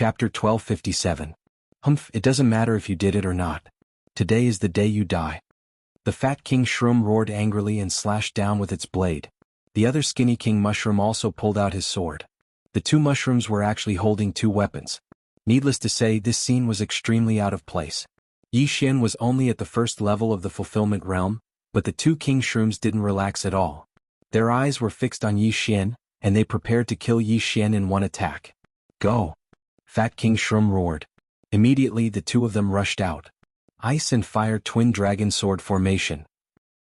Chapter 1257. Humph, it doesn't matter if you did it or not. Today is the day you die. The fat king shroom roared angrily and slashed down with its blade. The other skinny king mushroom also pulled out his sword. The two mushrooms were actually holding two weapons. Needless to say, this scene was extremely out of place. Yi Xian was only at the first level of the fulfillment realm, but the two king shrooms didn't relax at all. Their eyes were fixed on Yi Xian, and they prepared to kill Yi Xian in one attack. Go! Fat King Shroom roared. Immediately the two of them rushed out. Ice and Fire Twin Dragon Sword Formation.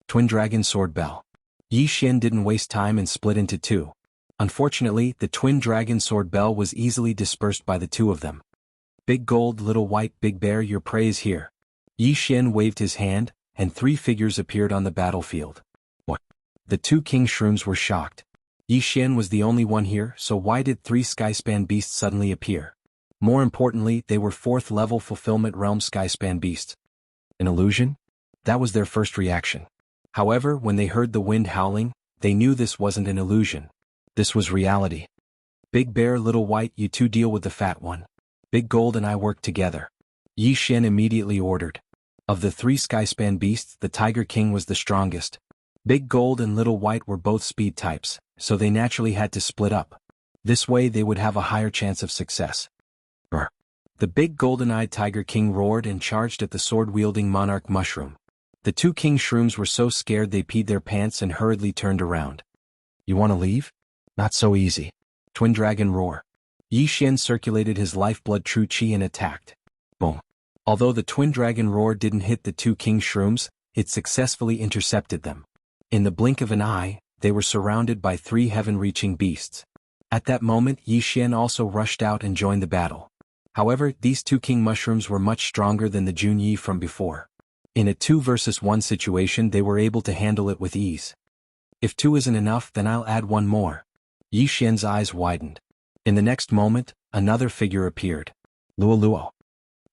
Twin Dragon Sword Bell. Yi Xian didn't waste time and split into two. Unfortunately, the Twin Dragon Sword Bell was easily dispersed by the two of them. Big Gold, Little White, Big Bear, your prey is here. Yi Xian waved his hand, and three figures appeared on the battlefield. What? The two king shrooms were shocked. Yi Xian was the only one here, so why did three Skyspan beasts suddenly appear? More importantly, they were 4th level Fulfillment Realm Skyspan beasts. An illusion? That was their first reaction. However, when they heard the wind howling, they knew this wasn't an illusion. This was reality. Big Bear, Little White, you two deal with the fat one. Big Gold and I work together. Yi Xian immediately ordered. Of the three Skyspan beasts, the Tiger King was the strongest. Big Gold and Little White were both speed types, so they naturally had to split up. This way they would have a higher chance of success. The big golden-eyed Tiger King roared and charged at the sword-wielding Monarch Mushroom. The two king shrooms were so scared they peed their pants and hurriedly turned around. You want to leave? Not so easy. Twin Dragon Roar. Yi Xian circulated his lifeblood True Qi and attacked. Boom. Although the Twin Dragon Roar didn't hit the two king shrooms, it successfully intercepted them. In the blink of an eye, they were surrounded by three heaven-reaching beasts. At that moment, Yi Xian also rushed out and joined the battle. However, these two king mushrooms were much stronger than the Jun Yi from before. In a 2 versus 1 situation they were able to handle it with ease. If 2 isn't enough, then I'll add 1 more. Yi Xian's eyes widened. In the next moment, another figure appeared. Luo Luo.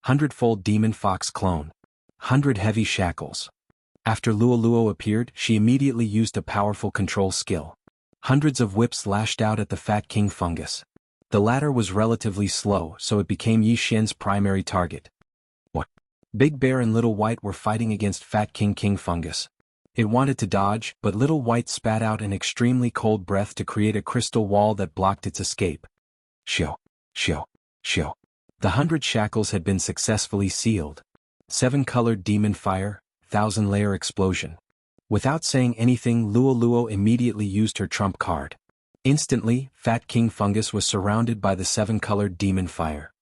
100-fold Demon Fox Clone. 100 heavy shackles. After Luo Luo appeared, she immediately used a powerful control skill. Hundreds of whips lashed out at the Fat King Fungus. The latter was relatively slow, so it became Yi Xian's primary target. What? Big Bear and Little White were fighting against Fat King Fungus. It wanted to dodge, but Little White spat out an extremely cold breath to create a crystal wall that blocked its escape. Shio. Shio. Shio. The 100 shackles had been successfully sealed. 7-colored Demon Fire, 1,000-layer explosion. Without saying anything, Luo Luo immediately used her trump card. Instantly, Fat King Fungus was surrounded by the 7-colored Demon Fire.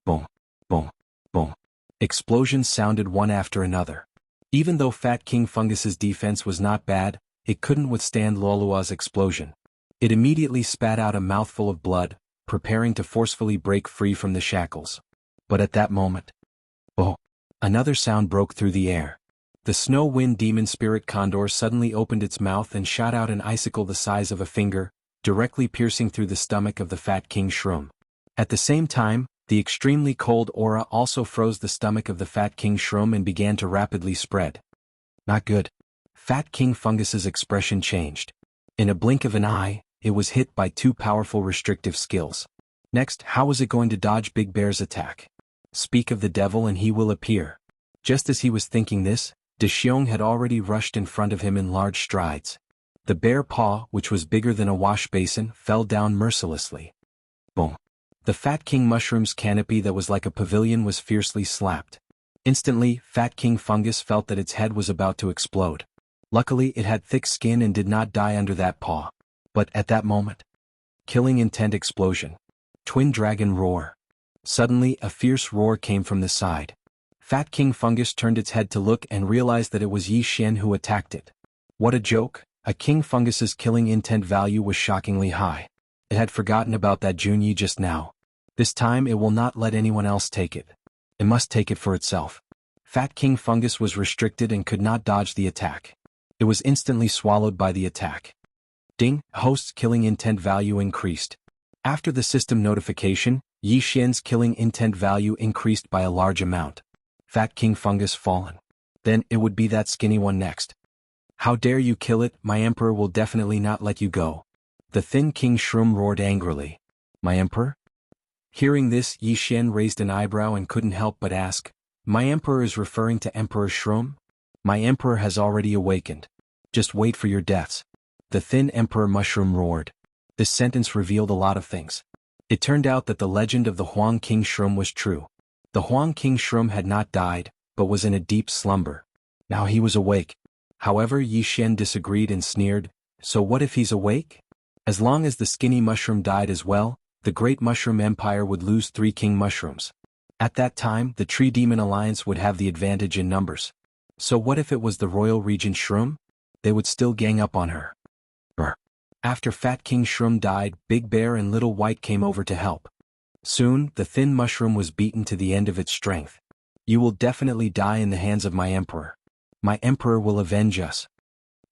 Boom, boom, boom. Explosions sounded one after another. Even though Fat King Fungus's defense was not bad, it couldn't withstand Luolua's explosion. It immediately spat out a mouthful of blood, preparing to forcefully break free from the shackles. But at that moment, oh! Another sound broke through the air. The Snow Wind Demon Spirit Condor suddenly opened its mouth and shot out an icicle the size of a finger, directly piercing through the stomach of the Fat King Shroom. At the same time, the extremely cold aura also froze the stomach of the Fat King Shroom and began to rapidly spread. Not good. Fat King Fungus's expression changed. In a blink of an eye, it was hit by 2 powerful restrictive skills. Next, how was it going to dodge Big Bear's attack? Speak of the devil and he will appear. Just as he was thinking this, De Xiong had already rushed in front of him in large strides. The bear paw, which was bigger than a wash basin, fell down mercilessly. Boom. The Fat King Mushroom's canopy that was like a pavilion was fiercely slapped. Instantly, Fat King Fungus felt that its head was about to explode. Luckily, it had thick skin and did not die under that paw. But at that moment, killing intent explosion. Twin Dragon Roar. Suddenly, a fierce roar came from the side. Fat King Fungus turned its head to look and realized that it was Yi Xian who attacked it. What a joke! A King Fungus's killing intent value was shockingly high. It had forgotten about that Jun Yi just now. This time it will not let anyone else take it. It must take it for itself. Fat King Fungus was restricted and could not dodge the attack. It was instantly swallowed by the attack. Ding! Host's killing intent value increased. After the system notification, Yi Xian's killing intent value increased by a large amount. Fat King Fungus fallen. Then it would be that skinny one next. How dare you kill it? My emperor will definitely not let you go. The thin King Shroom roared angrily. My emperor? Hearing this, Yi Xian raised an eyebrow and couldn't help but ask, "My emperor is referring to Emperor Shroom? My emperor has already awakened. Just wait for your deaths." The thin emperor mushroom roared. This sentence revealed a lot of things. It turned out that the legend of the Huang King Shroom was true. The Huang King Shroom had not died, but was in a deep slumber. Now he was awake. However, Yi Xian disagreed and sneered, "So what if he's awake? As long as the skinny mushroom died as well, the great mushroom empire would lose 3 king mushrooms. At that time, the Tree Demon Alliance would have the advantage in numbers. So what if it was the royal regent Shroom? They would still gang up on her." After Fat King Shroom died, Big Bear and Little White came over to help. Soon, the thin mushroom was beaten to the end of its strength. "You will definitely die in the hands of my emperor. My emperor will avenge us."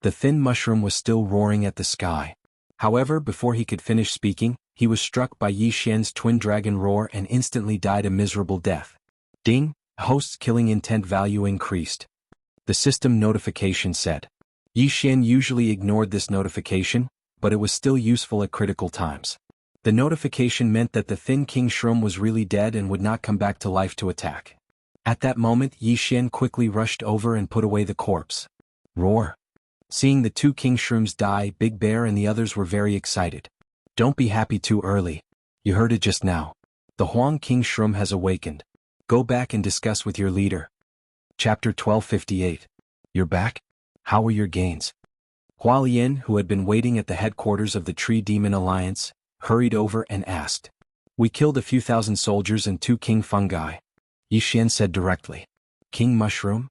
The thin mushroom was still roaring at the sky. However, before he could finish speaking, he was struck by Yi Xian's twin dragon roar and instantly died a miserable death. Ding! Host's killing intent value increased. The system notification said. Yi Xian usually ignored this notification, but it was still useful at critical times. The notification meant that the thin King Shroom was really dead and would not come back to life to attack. At that moment, Yi Xian quickly rushed over and put away the corpse. Roar! Seeing the 2 King Shrooms die, Big Bear and the others were very excited. "Don't be happy too early. You heard it just now. The Huang King Shroom has awakened. Go back and discuss with your leader." Chapter 1258. You're back? How were your gains? Hualien, who had been waiting at the headquarters of the Tree Demon Alliance, hurried over and asked. "We killed a few thousand soldiers and 2 king fungi," Yi Xian said directly. "King mushroom?"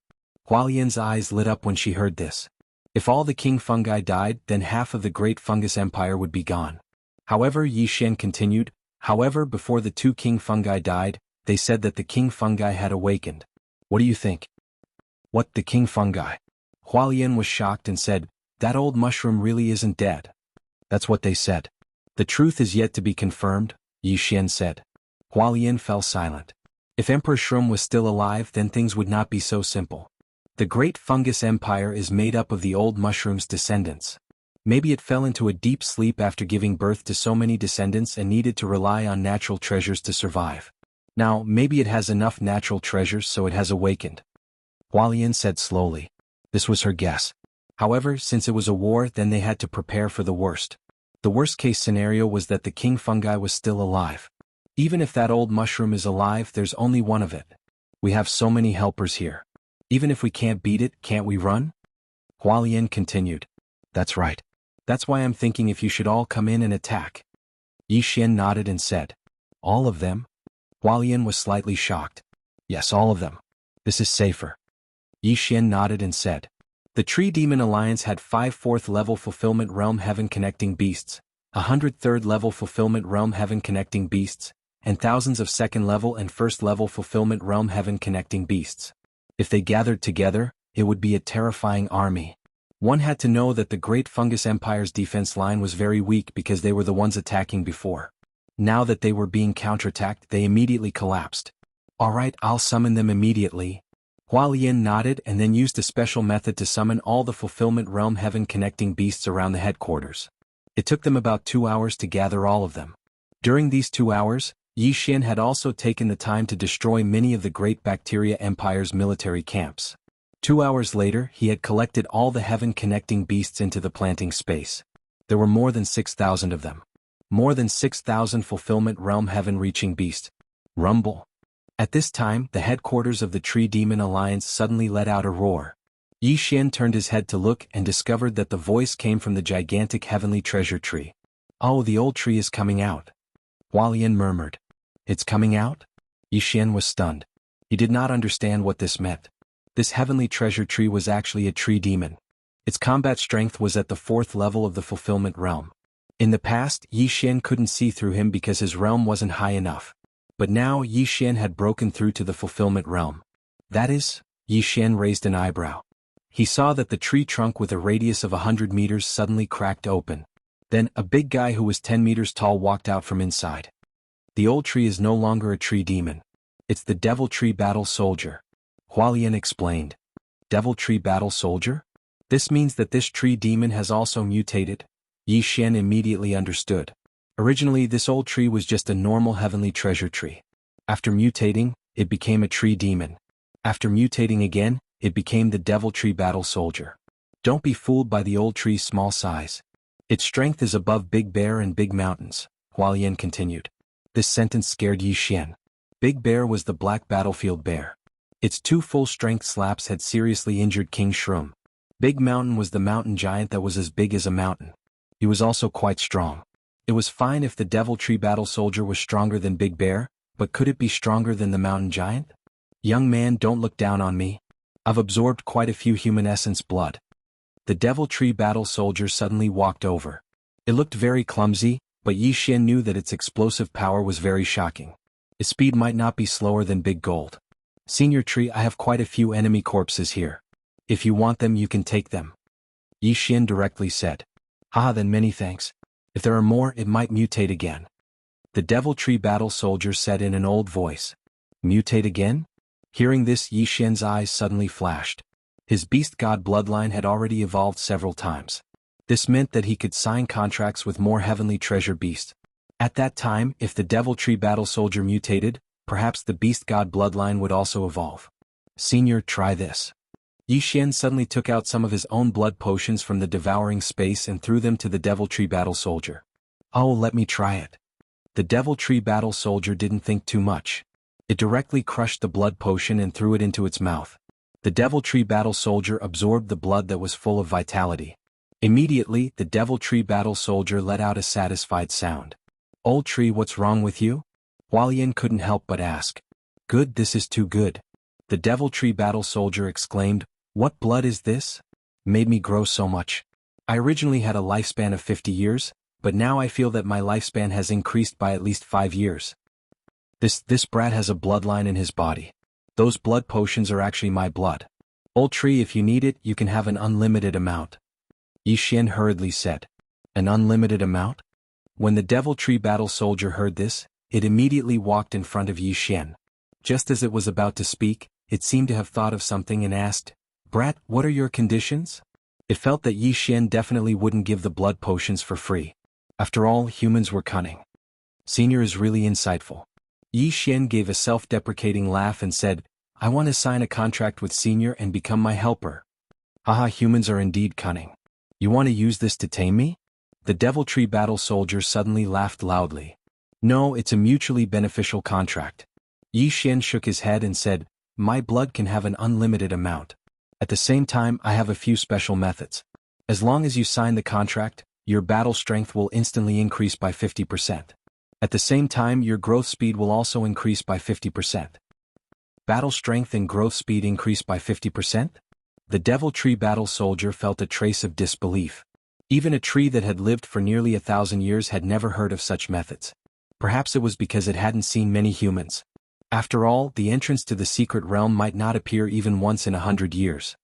Hualien's eyes lit up when she heard this. If all the king fungi died, then half of the great fungus empire would be gone. However, Yi Xian continued, "However, before the 2 king fungi died, they said that the king fungi had awakened. What do you think?" "What, the king fungi?" Hualien was shocked and said, "That old mushroom really isn't dead." "That's what they said. The truth is yet to be confirmed," Yi Xian said. Hualien fell silent. If Emperor Shroom was still alive, then things would not be so simple. The great fungus empire is made up of the old mushroom's descendants. Maybe it fell into a deep sleep after giving birth to so many descendants and needed to rely on natural treasures to survive. Now, maybe it has enough natural treasures so it has awakened. Hualien said slowly. This was her guess. However, since it was a war, then they had to prepare for the worst. The worst-case scenario was that the king fungi was still alive. Even if that old mushroom is alive, there's only one of it. We have so many helpers here. Even if we can't beat it, can't we run? Hualien continued. That's right. That's why I'm thinking if you should all come in and attack. Yi Xian nodded and said. All of them? Hualien was slightly shocked. Yes, all of them. This is safer. Yi Xian nodded and said. The Tree Demon Alliance had 5 4th-level Fulfillment Realm Heaven Connecting Beasts, 100 3rd-level Fulfillment Realm Heaven Connecting Beasts, and thousands of 2nd-level and 1st-level Fulfillment Realm Heaven Connecting Beasts. If they gathered together, it would be a terrifying army. One had to know that the Great Fungus Empire's defense line was very weak because they were the ones attacking before. Now that they were being counterattacked, they immediately collapsed. All right, I'll summon them immediately. Hualien nodded and then used a special method to summon all the Fulfillment Realm Heaven Connecting Beasts around the headquarters. It took them about 2 hours to gather all of them. During these 2 hours, Yi Xian had also taken the time to destroy many of the Great Bacteria Empire's military camps. 2 hours later, he had collected all the Heaven Connecting Beasts into the planting space. There were more than 6,000 of them. More than 6,000 Fulfillment Realm Heaven reaching beasts. Rumble. At this time, the headquarters of the Tree Demon Alliance suddenly let out a roar. Yi Xian turned his head to look and discovered that the voice came from the gigantic heavenly treasure tree. Oh, the old tree is coming out. Hualien murmured. It's coming out? Yi Xian was stunned. He did not understand what this meant. This heavenly treasure tree was actually a tree demon. Its combat strength was at the 4th level of the fulfillment realm. In the past, Yi Xian couldn't see through him because his realm wasn't high enough. But now Yi Xian had broken through to the fulfillment realm. That is, Yi Xian raised an eyebrow. He saw that the tree trunk with a radius of 100 meters suddenly cracked open. Then, a big guy who was 10 meters tall walked out from inside. The old tree is no longer a tree demon. It's the Devil Tree Battle Soldier. Hualien explained. Devil Tree Battle Soldier? This means that this tree demon has also mutated? Yi Xian immediately understood. Originally, this old tree was just a normal heavenly treasure tree. After mutating, it became a tree demon. After mutating again, it became the devil tree battle soldier. Don't be fooled by the old tree's small size. Its strength is above Big Bear and Big Mountains, Hualien continued. This sentence scared Yi Xian. Big Bear was the black battlefield bear. Its 2 full-strength slaps had seriously injured King Shroom. Big Mountain was the mountain giant that was as big as a mountain. He was also quite strong. It was fine if the devil tree battle soldier was stronger than Big Bear, but could it be stronger than the mountain giant? Young man, don't look down on me. I've absorbed quite a few human essence blood. The devil tree battle soldier suddenly walked over. It looked very clumsy, but Yi Xian knew that its explosive power was very shocking. Its speed might not be slower than Big Gold. Senior Tree, I have quite a few enemy corpses here. If you want them, you can take them. Yi Xian directly said. Ah, then many thanks. If there are more, it might mutate again. The devil tree battle soldier said in an old voice. Mutate again? Hearing this, Yi Xian's eyes suddenly flashed. His beast god bloodline had already evolved several times. This meant that he could sign contracts with more heavenly treasure beasts. At that time, if the devil tree battle soldier mutated, perhaps the beast god bloodline would also evolve. Senior, try this. Yi Xian suddenly took out some of his own blood potions from the devouring space and threw them to the devil tree battle soldier. Oh, let me try it. The devil tree battle soldier didn't think too much. It directly crushed the blood potion and threw it into its mouth. The devil tree battle soldier absorbed the blood that was full of vitality. Immediately, the devil tree battle soldier let out a satisfied sound. Old tree, what's wrong with you? Hualien couldn't help but ask. Good, this is too good. The devil tree battle soldier exclaimed, what blood is this? Made me grow so much. I originally had a lifespan of 50 years, but now I feel that my lifespan has increased by at least 5 years. This brat has a bloodline in his body. Those blood potions are actually my blood. Old tree, if you need it, you can have an unlimited amount. Yi Xian hurriedly said. An unlimited amount? When the devil tree battle soldier heard this, it immediately walked in front of Yi Xian. Just as it was about to speak, it seemed to have thought of something and asked, Brat, what are your conditions? It felt that Yi Xian definitely wouldn't give the blood potions for free. After all, humans were cunning. Senior is really insightful. Yi Xian gave a self-deprecating laugh and said, I want to sign a contract with Senior and become my helper. Haha, humans are indeed cunning. You want to use this to tame me? The devil tree battle soldier suddenly laughed loudly. No, it's a mutually beneficial contract. Yi Xian shook his head and said, my blood can have an unlimited amount. At the same time, I have a few special methods. As long as you sign the contract, your battle strength will instantly increase by 50%. At the same time, your growth speed will also increase by 50%. Battle strength and growth speed increase by 50%? The devil tree battle soldier felt a trace of disbelief. Even a tree that had lived for nearly 1,000 years had never heard of such methods. Perhaps it was because it hadn't seen many humans. After all, the entrance to the secret realm might not appear even once in 100 years.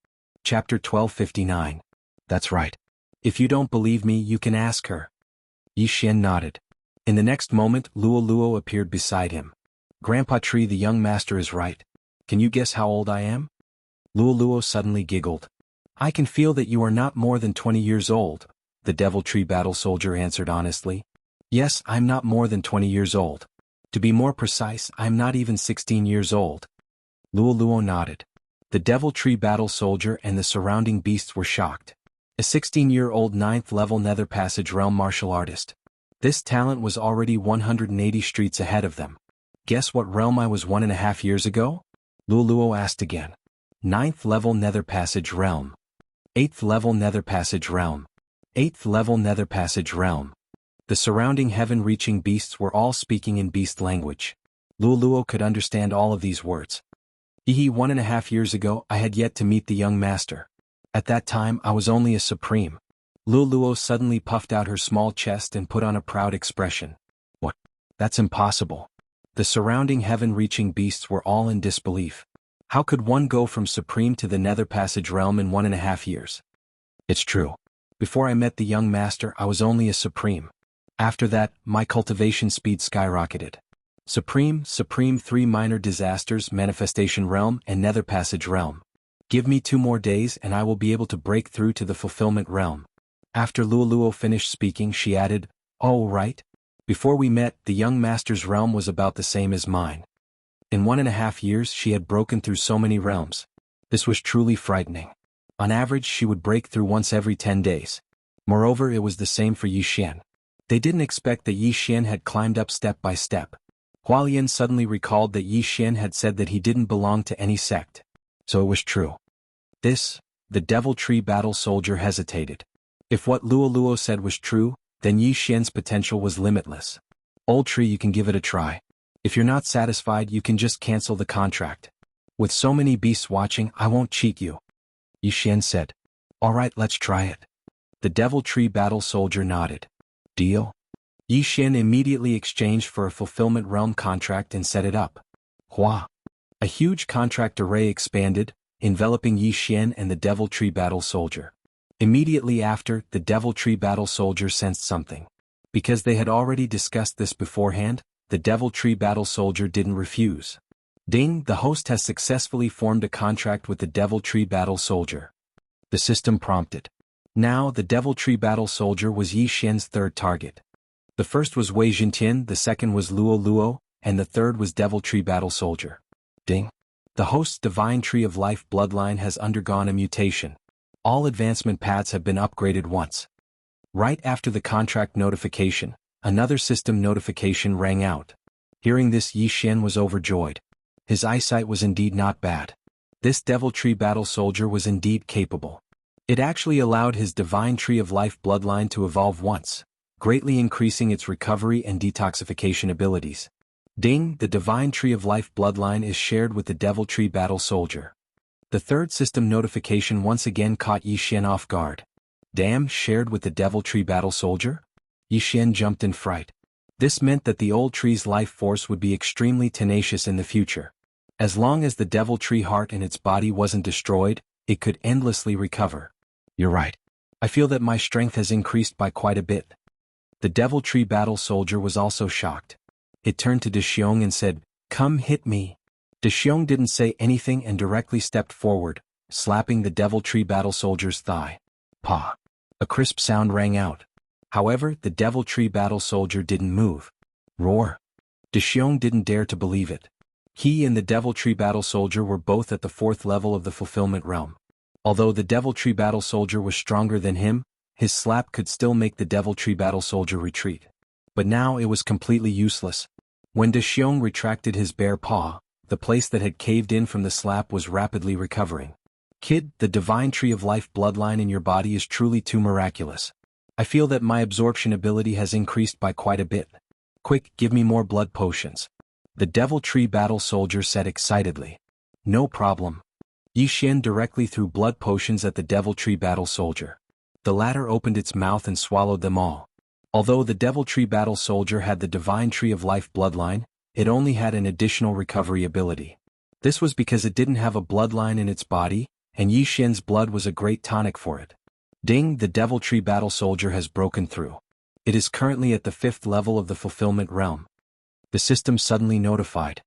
Chapter 1259. That's right. If you don't believe me, you can ask her. Yi Xian nodded. In the next moment, Luo Luo appeared beside him. Grandpa Tree, the young master is right. Can you guess how old I am? Luo Luo suddenly giggled. I can feel that you are not more than 20 years old, the devil tree battle soldier answered honestly. Yes, I'm not more than 20 years old. To be more precise, I'm not even 16 years old. Luo Luo nodded. The devil tree battle soldier and the surrounding beasts were shocked. A 16-year-old 9th level Nether Passage realm martial artist. This talent was already 180 streets ahead of them. Guess what realm I was 1.5 years ago? Luo Luo asked again. 9th level Nether Passage realm. 8th level Nether Passage realm. 8th level Nether Passage realm. The surrounding heaven-reaching beasts were all speaking in beast language. Luo Luo could understand all of these words. 1.5 years ago, I had yet to meet the young master. At that time, I was only a supreme. Luo Luo suddenly puffed out her small chest and put on a proud expression. What? That's impossible. The surrounding heaven-reaching beasts were all in disbelief. How could one go from supreme to the Nether Passage realm in 1.5 years? It's true. Before I met the young master, I was only a supreme. After that, my cultivation speed skyrocketed. Supreme, 3 minor disasters, Manifestation Realm, and Nether Passage Realm. Give me 2 more days and I will be able to break through to the Fulfillment Realm. After Luo Luo finished speaking, she added, Oh right. Before we met, the young master's realm was about the same as mine. In 1.5 years she had broken through so many realms. This was truly frightening. On average she would break through once every 10 days. Moreover, it was the same for Yi Xian. They didn't expect that Yi Xian had climbed up step by step. Hualien suddenly recalled that Yi Xian had said that he didn't belong to any sect. So it was true. The Devil Tree Battle Soldier hesitated. If what Luo said was true, then Yi Xian's potential was limitless. Old Tree, you can give it a try. If you're not satisfied, you can just cancel the contract. With so many beasts watching, I won't cheat you. Yi Xian said. Alright, let's try it. The Devil Tree Battle Soldier nodded. Deal? Yi Xian immediately exchanged for a fulfillment realm contract and set it up. Hua! A huge contract array expanded, enveloping Yi Xian and the Devil Tree Battle Soldier. Immediately after, the Devil Tree Battle Soldier sensed something. Because they had already discussed this beforehand, the Devil Tree Battle Soldier didn't refuse. Ding, the host has successfully formed a contract with the Devil Tree Battle Soldier. The system prompted. Now, the Devil Tree Battle Soldier was Yi Xian's third target. The first was Wei Jintian, the second was Luo, and the third was Devil Tree Battle Soldier. Ding. The host's Divine Tree of Life bloodline has undergone a mutation. All advancement paths have been upgraded once. Right after the contract notification, another system notification rang out. Hearing this, Yi Xian was overjoyed. His eyesight was indeed not bad. This Devil Tree Battle Soldier was indeed capable. It actually allowed his Divine Tree of Life bloodline to evolve once, greatly increasing its recovery and detoxification abilities. Ding, the Divine Tree of Life bloodline is shared with the Devil Tree Battle Soldier. The third system notification once again caught Yi Xian off guard. Damn, shared with the Devil Tree Battle Soldier? Yi Xian jumped in fright. This meant that the old tree's life force would be extremely tenacious in the future. As long as the Devil Tree heart in its body wasn't destroyed, it could endlessly recover. You're right. I feel that my strength has increased by quite a bit. The Devil Tree Battle Soldier was also shocked. It turned to De Xiong and said, Come hit me. De Xiong didn't say anything and directly stepped forward, slapping the Devil Tree Battle Soldier's thigh. Pah! A crisp sound rang out. However, the Devil Tree Battle Soldier didn't move. Roar! De Xiong didn't dare to believe it. He and the Devil Tree Battle Soldier were both at the 4th level of the Fulfillment Realm. Although the Devil Tree Battle Soldier was stronger than him, his slap could still make the Devil Tree Battle Soldier retreat. But now it was completely useless. When De Xiong retracted his bare paw, the place that had caved in from the slap was rapidly recovering. Kid, the Divine Tree of Life bloodline in your body is truly too miraculous. I feel that my absorption ability has increased by quite a bit. Quick, give me more blood potions. The Devil Tree Battle Soldier said excitedly. No problem. Yi Xian directly threw blood potions at the Devil Tree Battle Soldier. The latter opened its mouth and swallowed them all. Although the Devil Tree Battle Soldier had the Divine Tree of Life bloodline, it only had an additional recovery ability. This was because it didn't have a bloodline in its body, and Yi Xian's blood was a great tonic for it. Ding, the Devil Tree Battle Soldier has broken through. It is currently at the 5th level of the Fulfillment Realm. The system suddenly notified.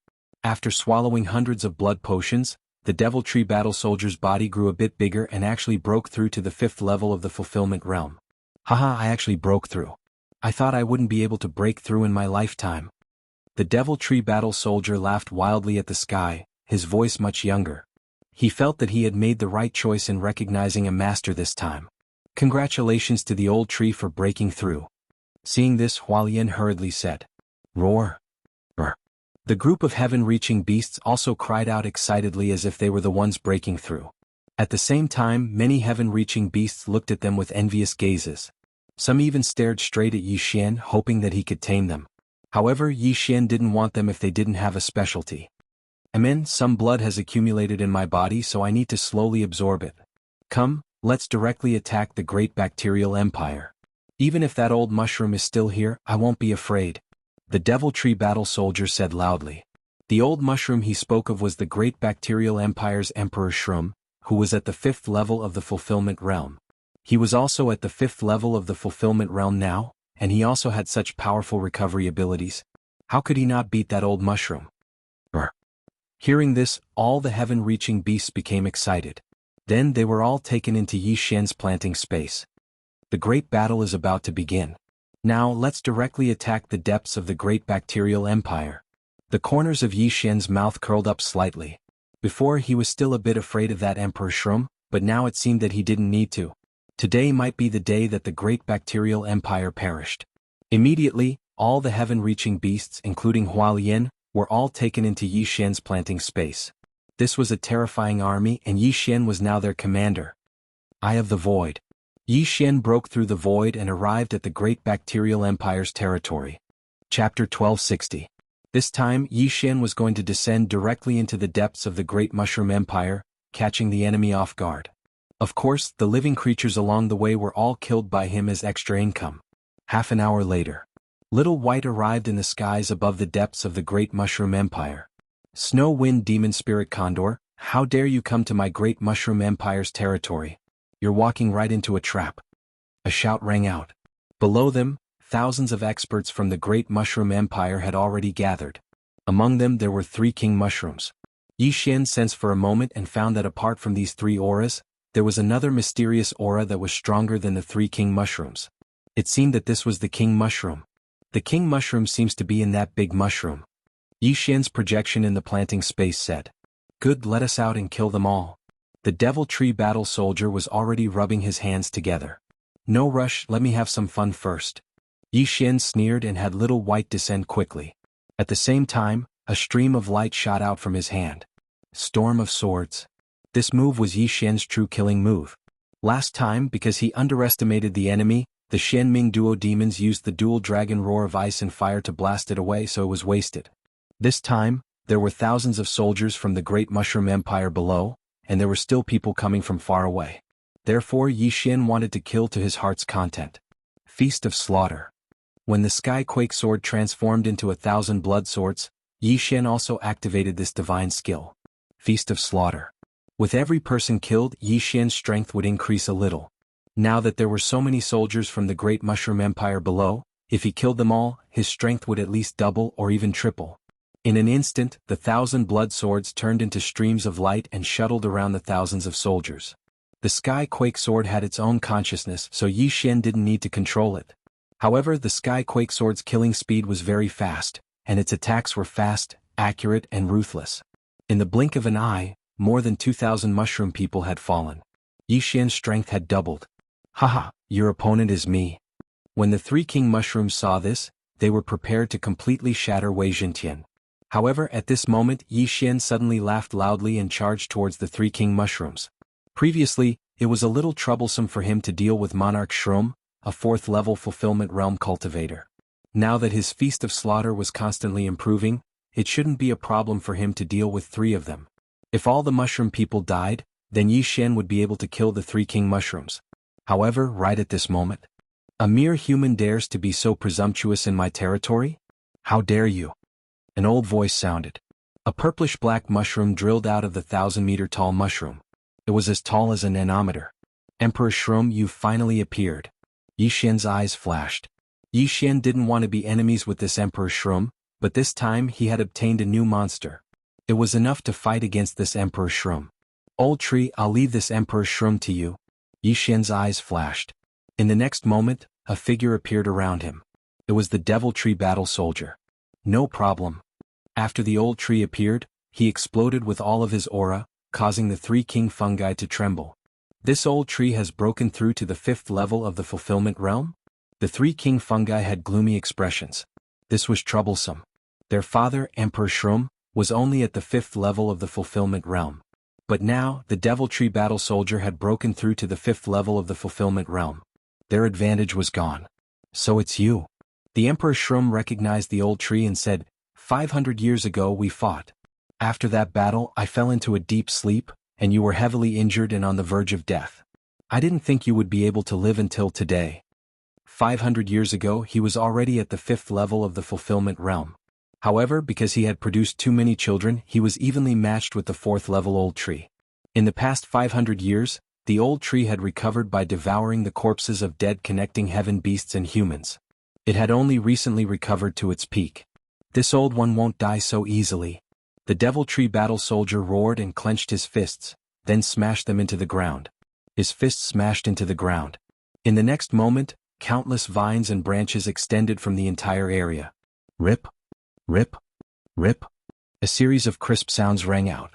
After swallowing hundreds of blood potions, the Devil Tree Battle Soldier's body grew a bit bigger and actually broke through to the 5th level of the Fulfillment Realm. Haha, I actually broke through. I thought I wouldn't be able to break through in my lifetime. The Devil Tree Battle Soldier laughed wildly at the sky, his voice much younger. He felt that he had made the right choice in recognizing a master this time. Congratulations to the old tree for breaking through. Seeing this, Hualien hurriedly said. Roar! Roar! The group of heaven-reaching beasts also cried out excitedly as if they were the ones breaking through. At the same time, many heaven-reaching beasts looked at them with envious gazes. Some even stared straight at Yi Xian, hoping that he could tame them. However, Yi Xian didn't want them if they didn't have a specialty. Some blood has accumulated in my body, so I need to slowly absorb it. Come, let's directly attack the Great Bacterial Empire. Even if that old mushroom is still here, I won't be afraid. The Devil Tree Battle Soldier said loudly. The old mushroom he spoke of was the Great Bacterial Empire's Emperor Shroom, who was at the 5th level of the Fulfillment Realm. He was also at the 5th level of the Fulfillment Realm now, and he also had such powerful recovery abilities. How could he not beat that old mushroom? Brr. Hearing this, all the heaven-reaching beasts became excited. Then they were all taken into Yi Xian's planting space. The great battle is about to begin. Now let's directly attack the depths of the great bacterial empire. The corners of Yi Xian's mouth curled up slightly. Before he was still a bit afraid of that Emperor Shroom, but now it seemed that he didn't need to. Today might be the day that the great bacterial empire perished. Immediately, all the heaven-reaching beasts including Hualien, were all taken into Yi Xian's planting space. This was a terrifying army and Yi Xian was now their commander. Eye of the Void. Yi Xian broke through the void and arrived at the great bacterial empire's territory. Chapter 1260. This time Yi Xian was going to descend directly into the depths of the great mushroom empire, catching the enemy off guard. Of course, the living creatures along the way were all killed by him as extra income. Half an hour later, Little White arrived in the skies above the depths of the great mushroom empire. Snow Wind Demon Spirit Condor, how dare you come to my great mushroom empire's territory? You're walking right into a trap. A shout rang out. Below them, thousands of experts from the great mushroom empire had already gathered. Among them there were 3 king mushrooms. Yi Xian sensed for a moment and found that apart from these 3 auras, there was another mysterious aura that was stronger than the 3 king mushrooms. It seemed that this was the king mushroom. The king mushroom seems to be in that big mushroom. Yi Xian's projection in the planting space said, "Good, let us out and kill them all." The devil tree battle soldier was already rubbing his hands together. "No rush, let me have some fun first." Yi Xian sneered and had Little White descend quickly. At the same time, a stream of light shot out from his hand. Storm of Swords. This move was Yi Xian's true killing move. Last time, because he underestimated the enemy, the Xianming duo demons used the dual dragon roar of ice and fire to blast it away, so it was wasted. This time, there were thousands of soldiers from the great mushroom empire below, and there were still people coming from far away. Therefore Yi Xian wanted to kill to his heart's content. Feast of Slaughter. When the Skyquake sword transformed into 1,000 blood swords, Yi Xian also activated this divine skill. Feast of Slaughter. With every person killed, Yi Xian's strength would increase a little. Now that there were so many soldiers from the great mushroom empire below, if he killed them all, his strength would at least double or even triple. In an instant, the 1,000 blood swords turned into streams of light and shuttled around the thousands of soldiers. The Skyquake sword had its own consciousness, so Yi Xian didn't need to control it. However, the Skyquake sword's killing speed was very fast, and its attacks were fast, accurate, and ruthless. In the blink of an eye, more than 2,000 mushroom people had fallen. Yi Xian's strength had doubled. "Haha, your opponent is me." When the 3 king mushrooms saw this, they were prepared to completely shatter Wei Zhentian. However, at this moment Yi Xian suddenly laughed loudly and charged towards the 3 king mushrooms. Previously, it was a little troublesome for him to deal with Monarch Shroom, a 4th-level fulfillment realm cultivator. Now that his Feast of Slaughter was constantly improving, it shouldn't be a problem for him to deal with 3 of them. If all the mushroom people died, then Yi Xian would be able to kill the 3 king mushrooms. However, right at this moment, a mere human dares to be so presumptuous in my territory? How dare you? An old voice sounded. A purplish-black mushroom drilled out of the 1,000-meter-tall mushroom. It was as tall as a nanometer. "Emperor Shroom, you've finally appeared." Yi Xian's eyes flashed. Yi Xian didn't want to be enemies with this Emperor Shroom, but this time he had obtained a new monster. It was enough to fight against this Emperor Shroom. "Old tree, I'll leave this Emperor Shroom to you." Yi Xian's eyes flashed. In the next moment, a figure appeared around him. It was the Devil Tree Battle Soldier. "No problem." After the old tree appeared, he exploded with all of his aura, causing the 3 king fungi to tremble. "This old tree has broken through to the 5th level of the fulfillment realm?" The 3 king fungi had gloomy expressions. This was troublesome. Their father, Emperor Shroom, was only at the 5th level of the fulfillment realm. But now, the Devil Tree Battle Soldier had broken through to the 5th level of the fulfillment realm. Their advantage was gone. "So it's you." The Emperor Shroom recognized the old tree and said, 500 years ago we fought. After that battle I fell into a deep sleep, and you were heavily injured and on the verge of death. I didn't think you would be able to live until today." 500 years ago he was already at the 5th level of the fulfillment realm. However, because he had produced too many children, he was evenly matched with the 4th level old tree. In the past 500 years, the old tree had recovered by devouring the corpses of dead connecting heaven beasts and humans. It had only recently recovered to its peak. "This old one won't die so easily." The Devil Tree Battle Soldier roared and clenched his fists, then smashed them into the ground. His fists smashed into the ground. In the next moment, Countless vines and branches extended from the entire area. Rip, rip, rip. A series of crisp sounds rang out.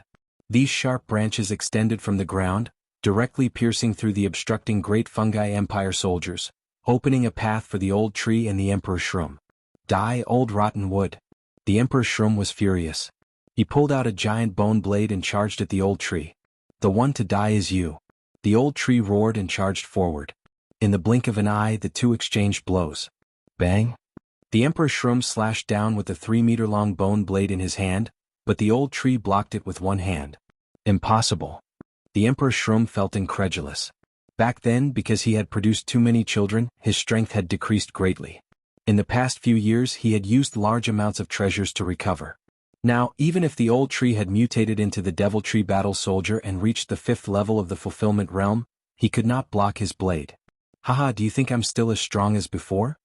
These sharp branches extended from the ground, directly piercing through the obstructing Great Fungi Empire soldiers, opening a path for the old tree and the Emperor Shroom. Die, old rotten wood. The Emperor Shroom was furious. He pulled out a giant bone blade and charged at the old tree. The one to die is you. The old tree roared and charged forward. In the blink of an eye, the two exchanged blows. Bang! The Emperor Shroom slashed down with a 3-meter-long bone blade in his hand, but the old tree blocked it with one hand. Impossible. The Emperor Shroom felt incredulous. Back then, because he had produced too many children, his strength had decreased greatly. In the past few years he had used large amounts of treasures to recover. Now, even if the old tree had mutated into the Devil Tree Battle Soldier and reached the 5th level of the Fulfillment Realm, he could not block his blade. Haha, do you think I'm still as strong as before?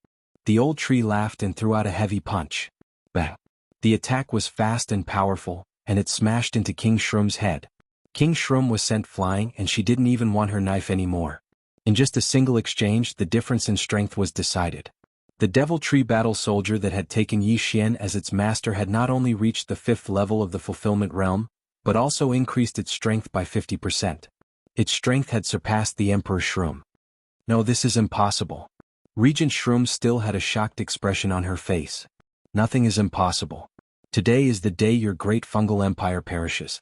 The old tree laughed and threw out a heavy punch. Bang! The attack was fast and powerful, and it smashed into King Shroom's head. King Shroom was sent flying and she didn't even want her knife anymore. In just a single exchange, the difference in strength was decided. The Devil Tree Battle Soldier that had taken Yi Xian as its master had not only reached the 5th level of the Fulfillment Realm, but also increased its strength by 50%. Its strength had surpassed the Emperor Shroom. No, this is impossible. Regent Shroom still had a shocked expression on her face. Nothing is impossible. Today is the day your great fungal empire perishes.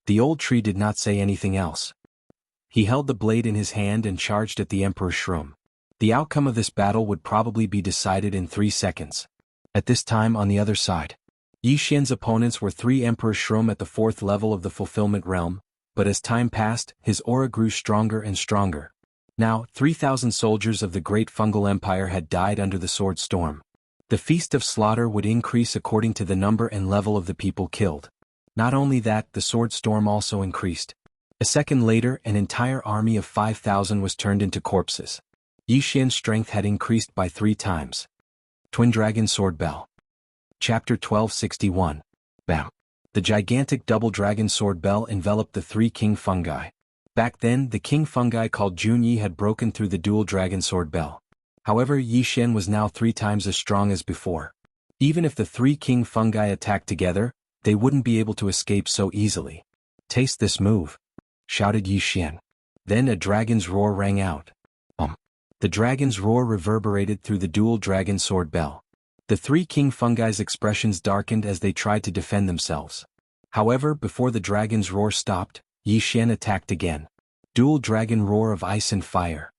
The old tree did not say anything else. He held the blade in his hand and charged at the Emperor Shroom. The outcome of this battle would probably be decided in 3 seconds. At this time on the other side, Yi Xian's opponents were 3 Emperor Shroom at the 4th level of the Fulfillment Realm, but as time passed, his aura grew stronger and stronger. Now, 3,000 soldiers of the Great Fungal Empire had died under the Sword Storm. The Feast of Slaughter would increase according to the number and level of the people killed. Not only that, the Sword Storm also increased. A second later, an entire army of 5,000 was turned into corpses. Yi Xian's strength had increased by 3 times. Twin Dragon Sword Bell. Chapter 1261. Bam. The gigantic double dragon sword bell enveloped the 3 king fungi. Back then, the king fungi called Junyi had broken through the dual dragon sword bell. However, Yi Xian was now 3 times as strong as before. Even if the 3 king fungi attacked together, they wouldn't be able to escape so easily. Taste this move, shouted Yi Xian. Then a dragon's roar rang out. The dragon's roar reverberated through the dual dragon sword bell. The 3 king fungi's expressions darkened as they tried to defend themselves. However, before the dragon's roar stopped, Yi Xian attacked again. Dual dragon roar of ice and fire.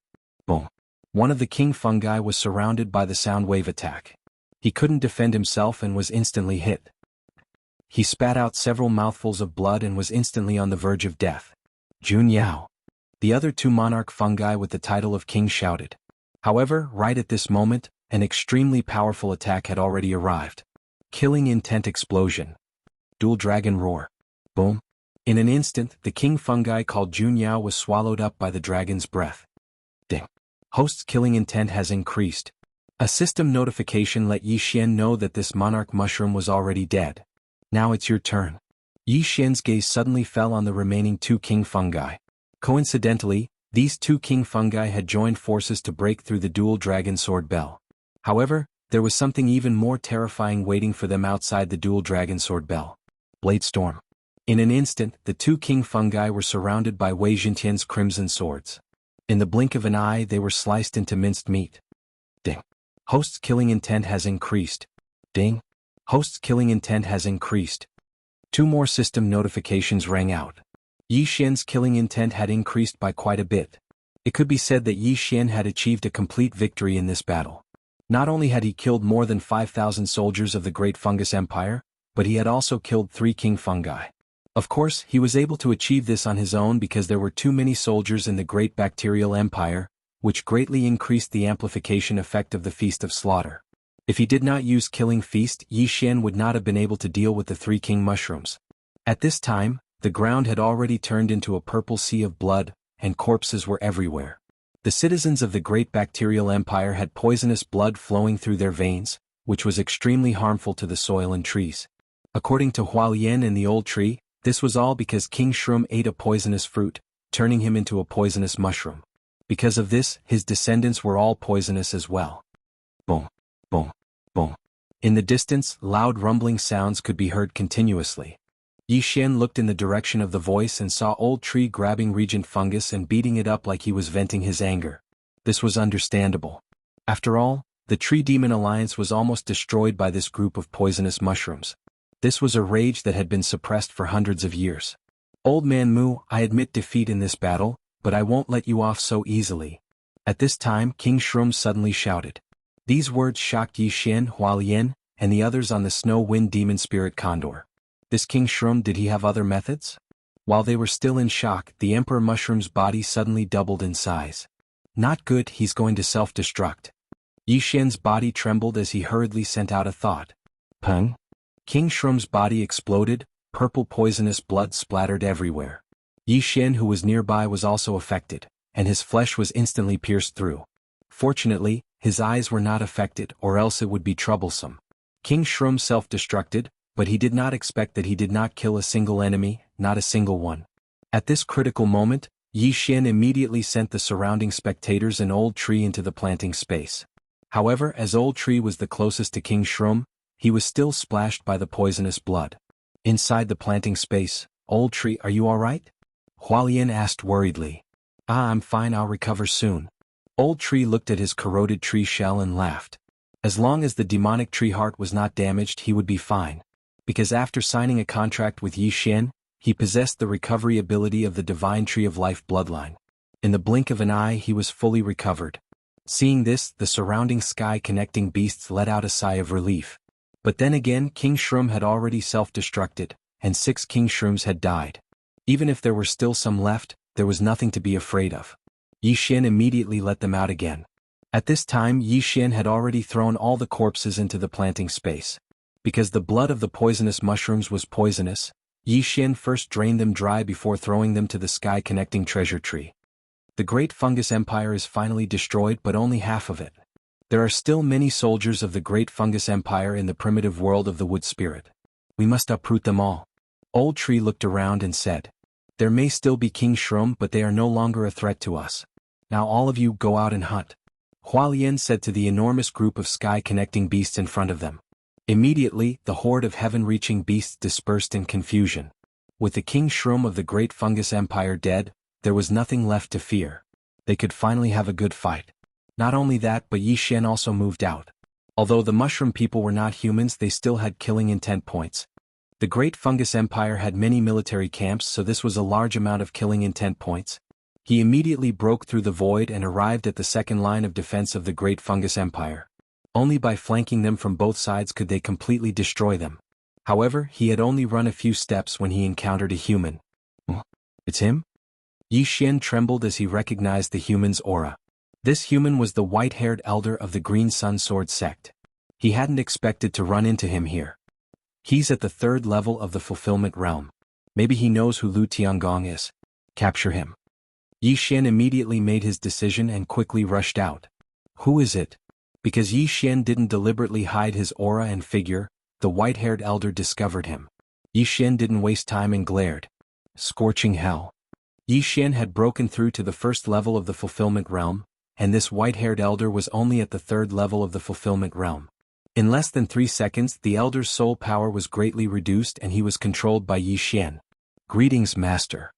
Boom. One of the king fungi was surrounded by the sound wave attack. He couldn't defend himself and was instantly hit. He spat out several mouthfuls of blood and was instantly on the verge of death. Jun Yao. The other 2 monarch fungi with the title of king shouted. However, right at this moment, an extremely powerful attack had already arrived. Killing intent explosion. Dual dragon roar. Boom. In an instant, the king fungi called Jun Yao was swallowed up by the dragon's breath. Ding. Host's killing intent has increased. A system notification let Yi Xian know that this monarch mushroom was already dead. Now it's your turn. Yi Xian's gaze suddenly fell on the remaining 2 king fungi. Coincidentally, these 2 king fungi had joined forces to break through the dual dragon sword bell. However, there was something even more terrifying waiting for them outside the dual dragon sword bell. Blade storm. In an instant, the 2 king fungi were surrounded by Wei Jintian's crimson swords. In the blink of an eye, they were sliced into minced meat. Ding. Host's killing intent has increased. Ding. Host's killing intent has increased. 2 more system notifications rang out. Yi Xian's killing intent had increased by quite a bit. It could be said that Yi Xian had achieved a complete victory in this battle. Not only had he killed more than 5,000 soldiers of the Great Fungus Empire, but he had also killed 3 king fungi. Of course, he was able to achieve this on his own because there were too many soldiers in the Great Bacterial Empire, which greatly increased the amplification effect of the Feast of Slaughter. If he did not use Killing Feast, Yi Xian would not have been able to deal with the 3 king mushrooms. At this time, the ground had already turned into a purple sea of blood, and corpses were everywhere. The citizens of the Great Bacterial Empire had poisonous blood flowing through their veins, which was extremely harmful to the soil and trees. According to Hualien and the old tree, this was all because King Shroom ate a poisonous fruit, turning him into a poisonous mushroom. Because of this, his descendants were all poisonous as well. Boom, boom, boom. In the distance, loud rumbling sounds could be heard continuously. Yi Xian looked in the direction of the voice and saw Old Tree grabbing Regent Fungus and beating it up like he was venting his anger. This was understandable. After all, the Tree Demon Alliance was almost destroyed by this group of poisonous mushrooms. This was a rage that had been suppressed for hundreds of years. Old Man Mu, I admit defeat in this battle, but I won't let you off so easily. At this time, King Shroom suddenly shouted. These words shocked Yi Xian, Hualien, and the others on the Snow Wind Demon Spirit Condor. This King Shroom, did he have other methods? While they were still in shock, the Emperor Mushroom's body suddenly doubled in size. Not good, he's going to self-destruct. Yi Xian's body trembled as he hurriedly sent out a thought. Peng? King Shroom's body exploded, purple poisonous blood splattered everywhere. Yi Xian, who was nearby, was also affected, and his flesh was instantly pierced through. Fortunately, his eyes were not affected, or else it would be troublesome. King Shroom self-destructed, but he did not expect that he did not kill a single enemy, not a single one. At this critical moment, Yi Xian immediately sent the surrounding spectators and Old Tree into the planting space. However, as Old Tree was the closest to King Shroom, he was still splashed by the poisonous blood. Inside the planting space, Old Tree, are you alright? Hualien asked worriedly. I'm fine, I'll recover soon. Old Tree looked at his corroded tree shell and laughed. As long as the demonic tree heart was not damaged, he would be fine. Because after signing a contract with Yi Xian, he possessed the recovery ability of the Divine Tree of Life bloodline. In the blink of an eye, he was fully recovered. Seeing this, the surrounding sky-connecting beasts let out a sigh of relief. But then again, King Shroom had already self-destructed, and 6 King Shrooms had died. Even if there were still some left, there was nothing to be afraid of. Yi Xian immediately let them out again. At this time, Yi Xian had already thrown all the corpses into the planting space. Because the blood of the poisonous mushrooms was poisonous, Yi Xian first drained them dry before throwing them to the sky-connecting treasure tree. The Great Fungus Empire is finally destroyed, but only half of it. There are still many soldiers of the Great Fungus Empire in the primitive world of the Wood Spirit. We must uproot them all. Old Tree looked around and said. There may still be King Shroom, but they are no longer a threat to us. Now all of you go out and hunt. Hualien said to the enormous group of sky-connecting beasts in front of them. Immediately, the horde of heaven-reaching beasts dispersed in confusion. With the King Shroom of the Great Fungus Empire dead, there was nothing left to fear. They could finally have a good fight. Not only that, but Yi Xian also moved out. Although the mushroom people were not humans, they still had killing intent points. The Great Fungus Empire had many military camps, so this was a large amount of killing intent points. He immediately broke through the void and arrived at the second line of defense of the Great Fungus Empire. Only by flanking them from both sides could they completely destroy them. However, he had only run a few steps when he encountered a human. It's him? Yi Xian trembled as he recognized the human's aura. This human was the white-haired elder of the Green Sun Sword sect. He hadn't expected to run into him here. He's at the 3rd level of the Fulfillment Realm. Maybe he knows who Lu Tiangong is. Capture him. Yi Xian immediately made his decision and quickly rushed out. Who is it? Because Yi Xian didn't deliberately hide his aura and figure, the white-haired elder discovered him. Yi Xian didn't waste time and glared. Scorching hell. Yi Xian had broken through to the 1st level of the Fulfillment Realm, and this white-haired elder was only at the 3rd level of the Fulfillment Realm. In less than 3 seconds, the elder's soul power was greatly reduced and he was controlled by Yi Xian. Greetings, Master.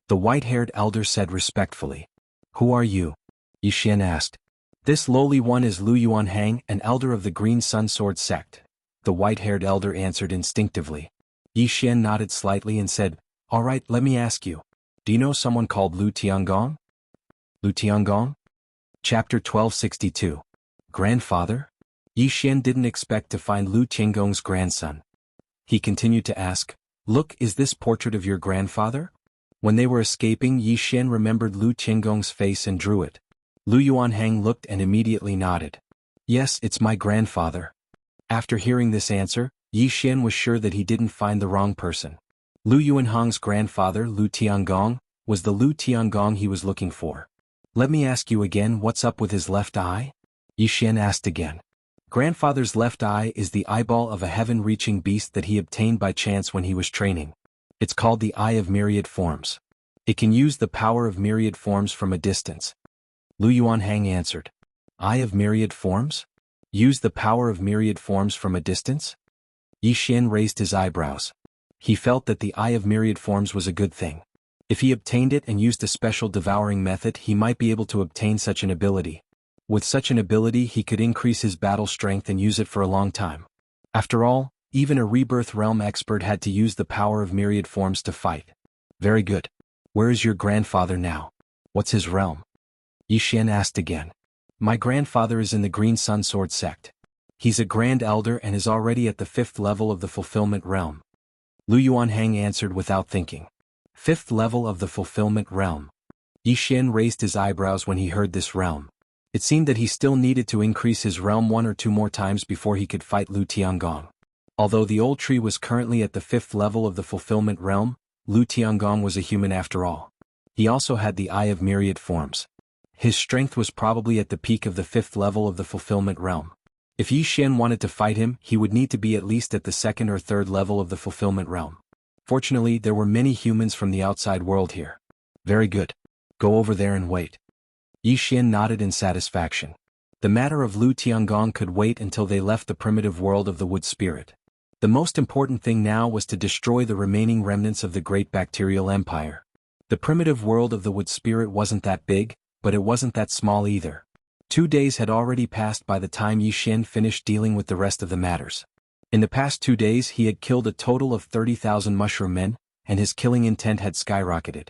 The white-haired elder said respectfully. Who are you? Yi Xian asked. This lowly one is Lu Yuanhang, an elder of the Green Sun Sword sect. The white-haired elder answered instinctively. Yi Xian nodded slightly and said, All right, let me ask you. Do you know someone called Lu Tiangong? Lu Tiangong? Chapter 1262. Grandfather? Yi Xian didn't expect to find Lu Tiangong's grandson. He continued to ask, Look, is this portrait of your grandfather? When they were escaping, Yi Xian remembered Lu Tiangong's face and drew it. Lu Yuanhang looked and immediately nodded. Yes, it's my grandfather. After hearing this answer, Yi Xian was sure that he didn't find the wrong person. Lu Yuanhang's grandfather, Lu Tiangong, was the Lu Tiangong he was looking for. Let me ask you again, what's up with his left eye? Yi Xian asked again. Grandfather's left eye is the eyeball of a heaven-reaching beast that he obtained by chance when he was training. It's called the Eye of Myriad Forms. It can use the power of myriad forms from a distance. Lu Yuanhang answered. Eye of myriad forms? Use the power of myriad forms from a distance? Yi Xian raised his eyebrows. He felt that the Eye of myriad forms was a good thing. If he obtained it and used a special devouring method, he might be able to obtain such an ability. With such an ability, he could increase his battle strength and use it for a long time. After all, even a rebirth realm expert had to use the power of myriad forms to fight. Very good. Where is your grandfather now? What's his realm? Yi Xian asked again. My grandfather is in the Green Sun Sword sect. He's a Grand Elder and is already at the 5th level of the Fulfillment Realm. Lu Yuanhang answered without thinking. 5th level of the Fulfillment Realm. Yi Xian raised his eyebrows when he heard this realm. It seemed that he still needed to increase his realm 1 or 2 more times before he could fight Lu Tiangong. Although the old tree was currently at the 5th level of the Fulfillment Realm, Lu Tiangong was a human after all. He also had the Eye of myriad forms. His strength was probably at the peak of the 5th level of the Fulfillment Realm. If Yi Xian wanted to fight him, he would need to be at least at the 2nd or 3rd level of the Fulfillment Realm. Fortunately, there were many humans from the outside world here. Very good. Go over there and wait. Yi Xian nodded in satisfaction. The matter of Lu Tiangong could wait until they left the primitive world of the Wood Spirit. The most important thing now was to destroy the remaining remnants of the Great Bacterial Empire. The primitive world of the Wood Spirit wasn't that big, but it wasn't that small either. 2 days had already passed by the time Yi Xian finished dealing with the rest of the matters. In the past 2 days he had killed a total of 30,000 mushroom men, and his killing intent had skyrocketed.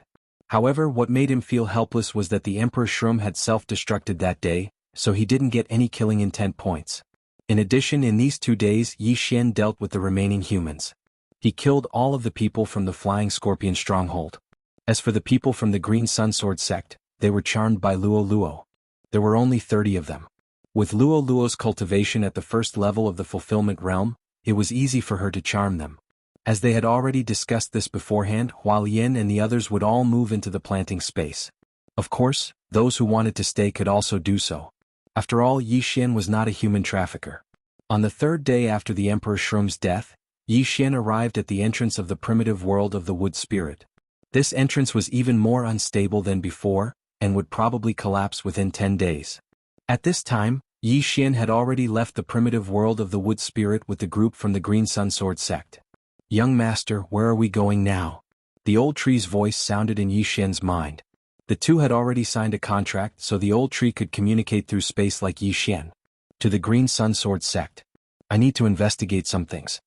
However, what made him feel helpless was that the Emperor Shroom had self-destructed that day, so he didn't get any killing intent points. In addition, in these 2 days Yi Xian dealt with the remaining humans. He killed all of the people from the Flying Scorpion Stronghold. As for the people from the Green Sun Sword sect, they were charmed by Luo Luo. There were only 30 of them. With Luo Luo's cultivation at the 1st level of the Fulfillment Realm, it was easy for her to charm them. As they had already discussed this beforehand, Huo Yin and the others would all move into the planting space. Of course, those who wanted to stay could also do so. After all, Yi Xian was not a human trafficker. On the 3rd day after the Emperor Shroom's death, Yi Xian arrived at the entrance of the primitive world of the Wood Spirit. This entrance was even more unstable than before, and would probably collapse within 10 days. At this time, Yi Xian had already left the primitive world of the Wood Spirit with the group from the Green Sun Sword sect. Young master, where are we going now? The old tree's voice sounded in Yi Xian's mind. The two had already signed a contract so the old tree could communicate through space like Yi Xian. To the Green Sun Sword sect. I need to investigate some things.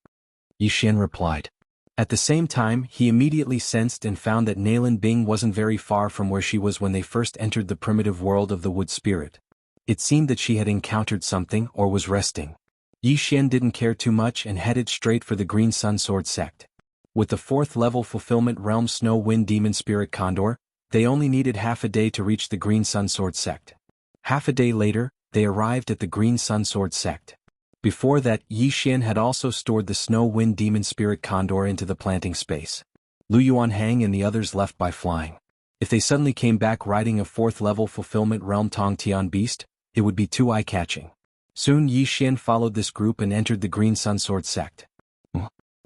Yi Xian replied. At the same time, he immediately sensed and found that Nailin Bing wasn't very far from where she was when they first entered the primitive world of the Wood Spirit. It seemed that she had encountered something or was resting. Yi Xian didn't care too much and headed straight for the Green Sun Sword sect. With the 4th level Fulfillment Realm Snow Wind Demon Spirit Condor, they only needed half a day to reach the Green Sun Sword sect. Half a day later, they arrived at the Green Sun Sword sect. Before that, Yi Xian had also stored the Snow Wind Demon Spirit Condor into the planting space. Lu Yuanhang and the others left by flying. If they suddenly came back riding a 4th level Fulfillment Realm Tong Tian beast, it would be too eye-catching. Soon Yi Xian followed this group and entered the Green Sun Sword sect.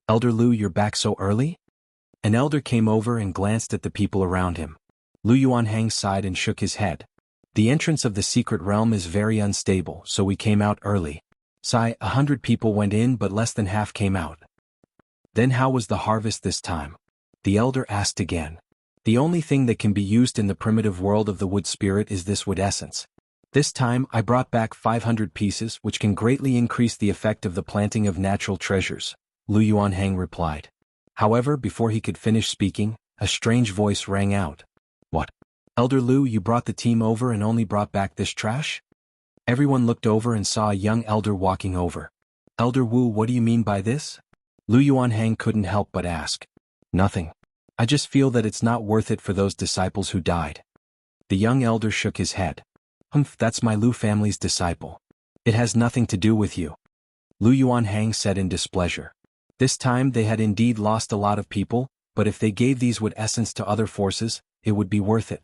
Elder Lu, you're back so early? An elder came over and glanced at the people around him. Lu Yuanhang sighed and shook his head. The entrance of the secret realm is very unstable, so we came out early. 100 people went in but less than half came out. Then how was the harvest this time? The elder asked again. The only thing that can be used in the primitive world of the Wood Spirit is this wood essence. This time I brought back 500 pieces which can greatly increase the effect of the planting of natural treasures, Lu Yuanhang replied. However, before he could finish speaking, a strange voice rang out. What? Elder Lu, you brought the team over and only brought back this trash? Everyone looked over and saw a young elder walking over. Elder Wu, what do you mean by this? Lu Yuanhang couldn't help but ask. Nothing. I just feel that it's not worth it for those disciples who died. The young elder shook his head. That's my Lu family's disciple. It has nothing to do with you. Lu Yuanhang said in displeasure. This time they had indeed lost a lot of people, but if they gave these wood essence to other forces, it would be worth it.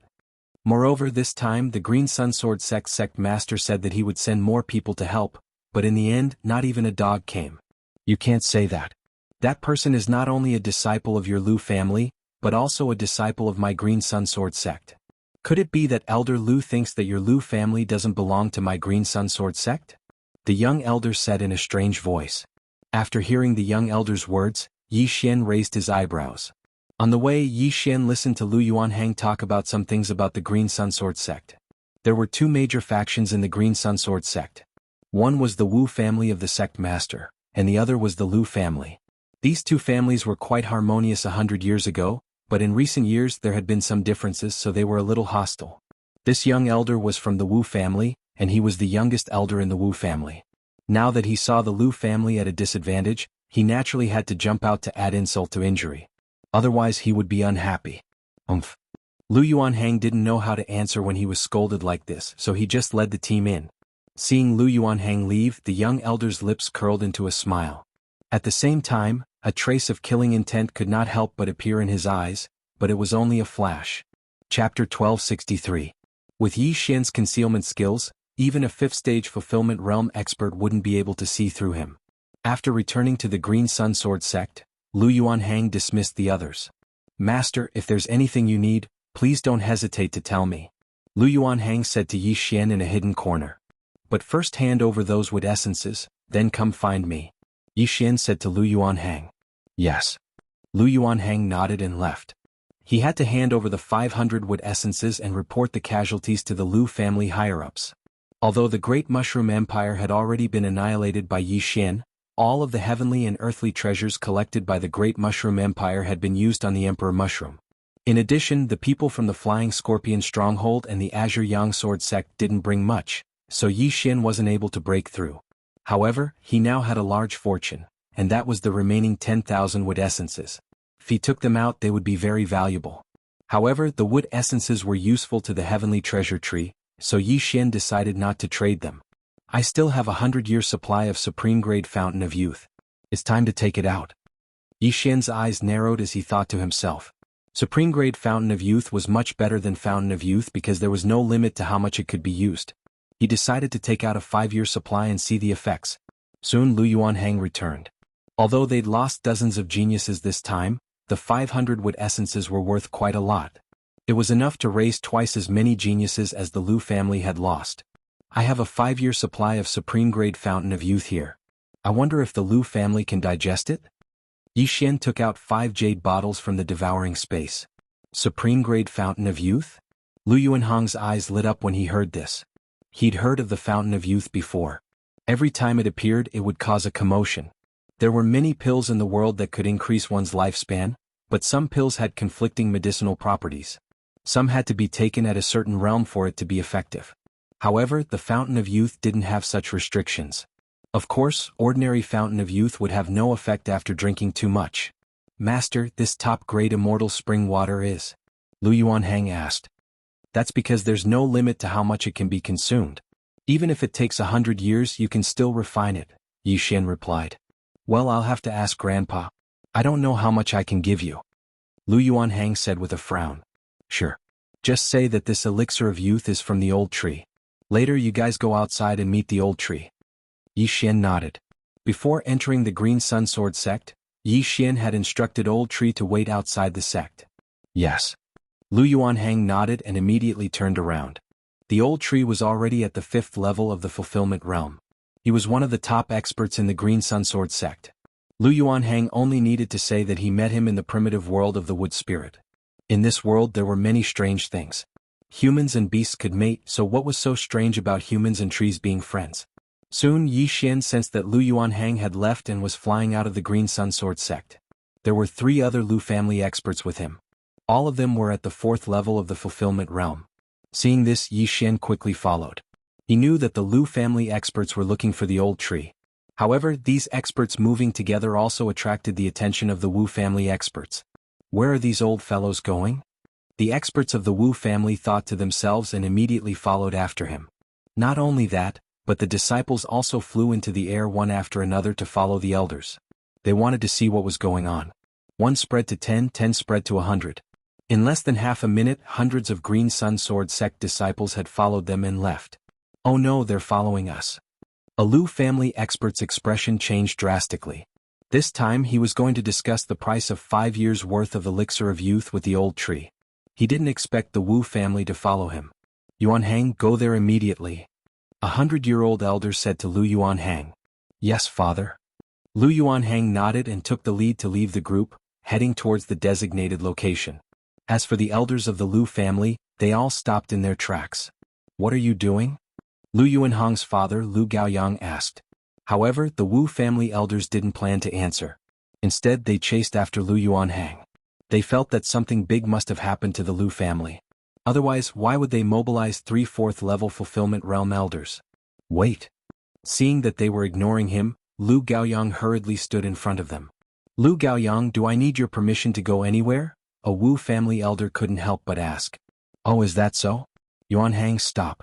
Moreover, this time the Green Sun Sword sect master said that he would send more people to help, but in the end, not even a dog came. You can't say that. That person is not only a disciple of your Lu family, but also a disciple of my Green Sun Sword sect. Could it be that Elder Lu thinks that your Lu family doesn't belong to my Green Sun Sword sect? The young elder said in a strange voice. After hearing the young elder's words, Yi Xian raised his eyebrows. On the way, Yi Xian listened to Lu Yuanhang talk about some things about the Green Sun Sword sect. There were two major factions in the Green Sun Sword sect. One was the Wu family of the sect master, and the other was the Lu family. These two families were quite harmonious 100 years ago, but in recent years there had been some differences, so they were a little hostile. This young elder was from the Wu family, and he was the youngest elder in the Wu family. Now that he saw the Lu family at a disadvantage, he naturally had to jump out to add insult to injury. Otherwise he would be unhappy. Lu Yuanhang didn't know how to answer when he was scolded like this, so he just led the team in. Seeing Lu Yuanhang leave, the young elder's lips curled into a smile. At the same time, a trace of killing intent could not help but appear in his eyes, but it was only a flash. Chapter 1263. With Yi Xian's concealment skills, even a 5th-stage fulfillment realm expert wouldn't be able to see through him. After returning to the Green Sun Sword sect, Lu Yuanhang dismissed the others. Master, if there's anything you need, please don't hesitate to tell me. Lu Yuanhang said to Yi Xian in a hidden corner. But first hand over those wood essences, then come find me. Yi Xian said to Lu Yuanhang. Yes. Lu Yuanhang nodded and left. He had to hand over the 500 wood essences and report the casualties to the Lu family higher-ups. Although the Great Mushroom Empire had already been annihilated by Yi Xian, all of the heavenly and earthly treasures collected by the Great Mushroom Empire had been used on the Emperor Mushroom. In addition, the people from the Flying Scorpion Stronghold and the Azure Yang Sword sect didn't bring much, so Yi Xian wasn't able to break through. However, he now had a large fortune, and that was the remaining 10,000 wood essences. If he took them out, they would be very valuable. However, the wood essences were useful to the heavenly treasure tree, so Yi Xian decided not to trade them. I still have 100-year supply of supreme-grade Fountain of Youth. It's time to take it out. Yi Xian's eyes narrowed as he thought to himself. Supreme-grade Fountain of Youth was much better than Fountain of Youth because there was no limit to how much it could be used. He decided to take out a 5-year supply and see the effects. Soon Lu Yuanhang returned. Although they'd lost dozens of geniuses this time, the 500 wood essences were worth quite a lot. It was enough to raise twice as many geniuses as the Lu family had lost. I have a 5-year supply of supreme-grade Fountain of Youth here. I wonder if the Lu family can digest it? Yi Xian took out 5 jade bottles from the devouring space. Supreme-grade Fountain of Youth? Lu Yuanhang's eyes lit up when he heard this. He'd heard of the Fountain of Youth before. Every time it appeared, it would cause a commotion. There were many pills in the world that could increase one's lifespan, but some pills had conflicting medicinal properties. Some had to be taken at a certain realm for it to be effective. However, the Fountain of Youth didn't have such restrictions. Of course, ordinary Fountain of Youth would have no effect after drinking too much. Master, this top-grade immortal spring water is? Lu Yuanhang asked. That's because there's no limit to how much it can be consumed. Even if it takes 100 years, you can still refine it, Yi Xian replied. Well, I'll have to ask Grandpa. I don't know how much I can give you. Lu Yuanhang said with a frown. Sure. Just say that this elixir of youth is from the old tree. Later you guys go outside and meet the old tree. Yi Xian nodded. Before entering the Green Sun Sword sect, Yi Xian had instructed Old Tree to wait outside the sect. Yes. Lu Yuanhang nodded and immediately turned around. The Old Tree was already at the 5th level of the Fulfillment Realm. He was one of the top experts in the Green Sun Sword sect. Lu Yuanhang only needed to say that he met him in the primitive world of the Wood Spirit. In this world there were many strange things. Humans and beasts could mate, so what was so strange about humans and trees being friends? Soon Yi Xian sensed that Lu Yuanhang had left and was flying out of the Green Sun Sword sect. There were 3 other Lu family experts with him. All of them were at the 4th level of the Fulfillment Realm. Seeing this, Yi Xian quickly followed. He knew that the Lu family experts were looking for the old tree. However, these experts moving together also attracted the attention of the Wu family experts. Where are these old fellows going? The experts of the Wu family thought to themselves and immediately followed after him. Not only that, but the disciples also flew into the air one after another to follow the elders. They wanted to see what was going on. 1 spread to 10, 10 spread to 100. In less than half a minute, hundreds of Green Sun Sword sect disciples had followed them and left. Oh no, they're following us. A Lu family expert's expression changed drastically. This time he was going to discuss the price of 5 years' worth of elixir of youth with the old tree. He didn't expect the Wu family to follow him. Yuanhang, go there immediately. 100-year-old elder said to Lu Yuanhang. Yes, father. Lu Yuanhang nodded and took the lead to leave the group, heading towards the designated location. As for the elders of the Lu family, they all stopped in their tracks. What are you doing? Lu Yuanhang's father Lu Gaoyang asked. However, the Wu family elders didn't plan to answer. Instead, they chased after Lu Yuanhang. They felt that something big must have happened to the Lu family. Otherwise, why would they mobilize 3 4th-level fulfillment realm elders? Wait. Seeing that they were ignoring him, Lu Gaoyang hurriedly stood in front of them. Lu Gaoyang, do I need your permission to go anywhere? A Wu family elder couldn't help but ask. Oh, is that so? Yuanhang, stop.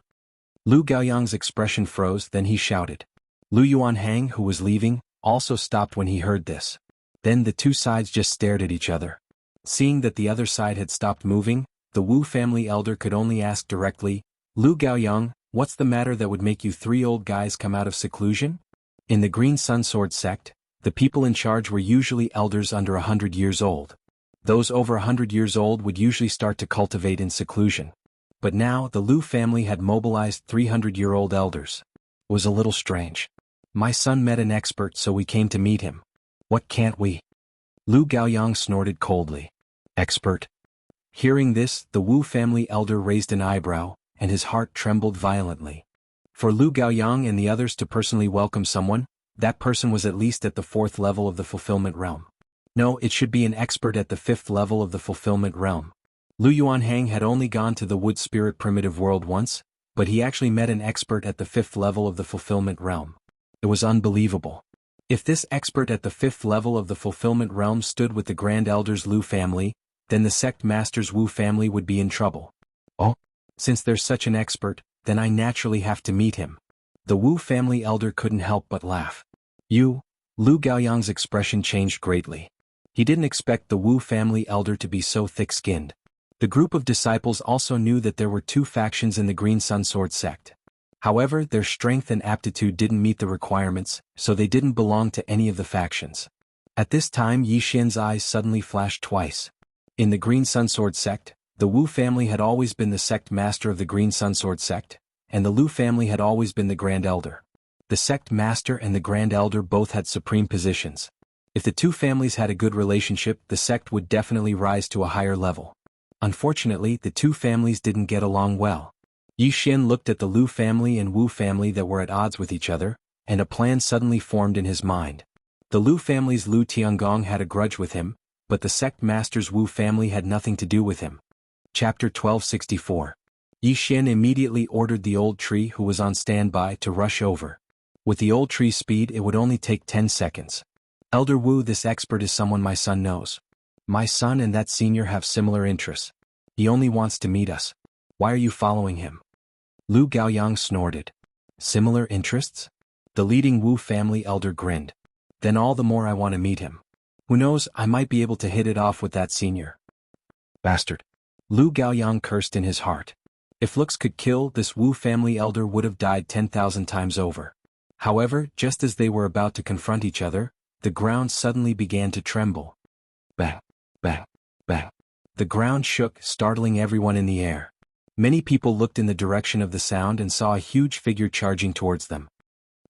Lu Gaoyang's expression froze, then he shouted. Lu Yuanhang, who was leaving, also stopped when he heard this. Then the two sides just stared at each other. Seeing that the other side had stopped moving, the Wu family elder could only ask directly, Lu Gaoyang, what's the matter that would make you 3 old guys come out of seclusion? In the Green Sun Sword sect, the people in charge were usually elders under 100 years old. Those over 100 years old would usually start to cultivate in seclusion. But now the Lu family had mobilized 300-year-old elders. It was a little strange. My son met an expert, so we came to meet him. What can't we? Lu Gaoyang snorted coldly. Expert? Hearing this, the Wu family elder raised an eyebrow, and his heart trembled violently. For Lu Gaoyang and the others to personally welcome someone, that person was at least at the 4th level of the fulfillment realm. No, it should be an expert at the 5th level of the fulfillment realm. Lu Yuanhang had only gone to the wood spirit primitive world once, but he actually met an expert at the 5th level of the fulfillment realm. It was unbelievable. If this expert at the 5th level of the fulfillment realm stood with the Grand Elders Lu family, then the sect masters Wu family would be in trouble. Oh, since there's such an expert, then I naturally have to meet him. The Wu family elder couldn't help but laugh. You? Lu Gaoyang's expression changed greatly. He didn't expect the Wu family elder to be so thick-skinned. The group of disciples also knew that there were 2 factions in the Green Sun Sword sect. However, their strength and aptitude didn't meet the requirements, so they didn't belong to any of the factions. At this time, Yi Xian's eyes suddenly flashed twice. In the Green Sun Sword sect, the Wu family had always been the sect master of the Green Sun Sword sect, and the Lu family had always been the Grand Elder. The sect master and the Grand Elder both had supreme positions. If the 2 families had a good relationship, the sect would definitely rise to a higher level. Unfortunately, the 2 families didn't get along well. Yi Xian looked at the Lu family and Wu family that were at odds with each other, and a plan suddenly formed in his mind. The Lu family's Lu Tiangong had a grudge with him, but the sect master's Wu family had nothing to do with him. Chapter 1264. Yi Xian immediately ordered the old tree who was on standby to rush over. With the old tree's speed, it would only take 10 seconds. Elder Wu, this expert is someone my son knows. My son and that senior have similar interests. He only wants to meet us. Why are you following him? Lu Gaoyang snorted. Similar interests? The leading Wu family elder grinned. Then all the more I want to meet him. Who knows, I might be able to hit it off with that senior. Bastard. Lu Gaoyang cursed in his heart. If looks could kill, this Wu family elder would have died 10,000 times over. However, just as they were about to confront each other, the ground suddenly began to tremble. Bang, bang, bang. The ground shook, startling everyone in the air. Many people looked in the direction of the sound and saw a huge figure charging towards them.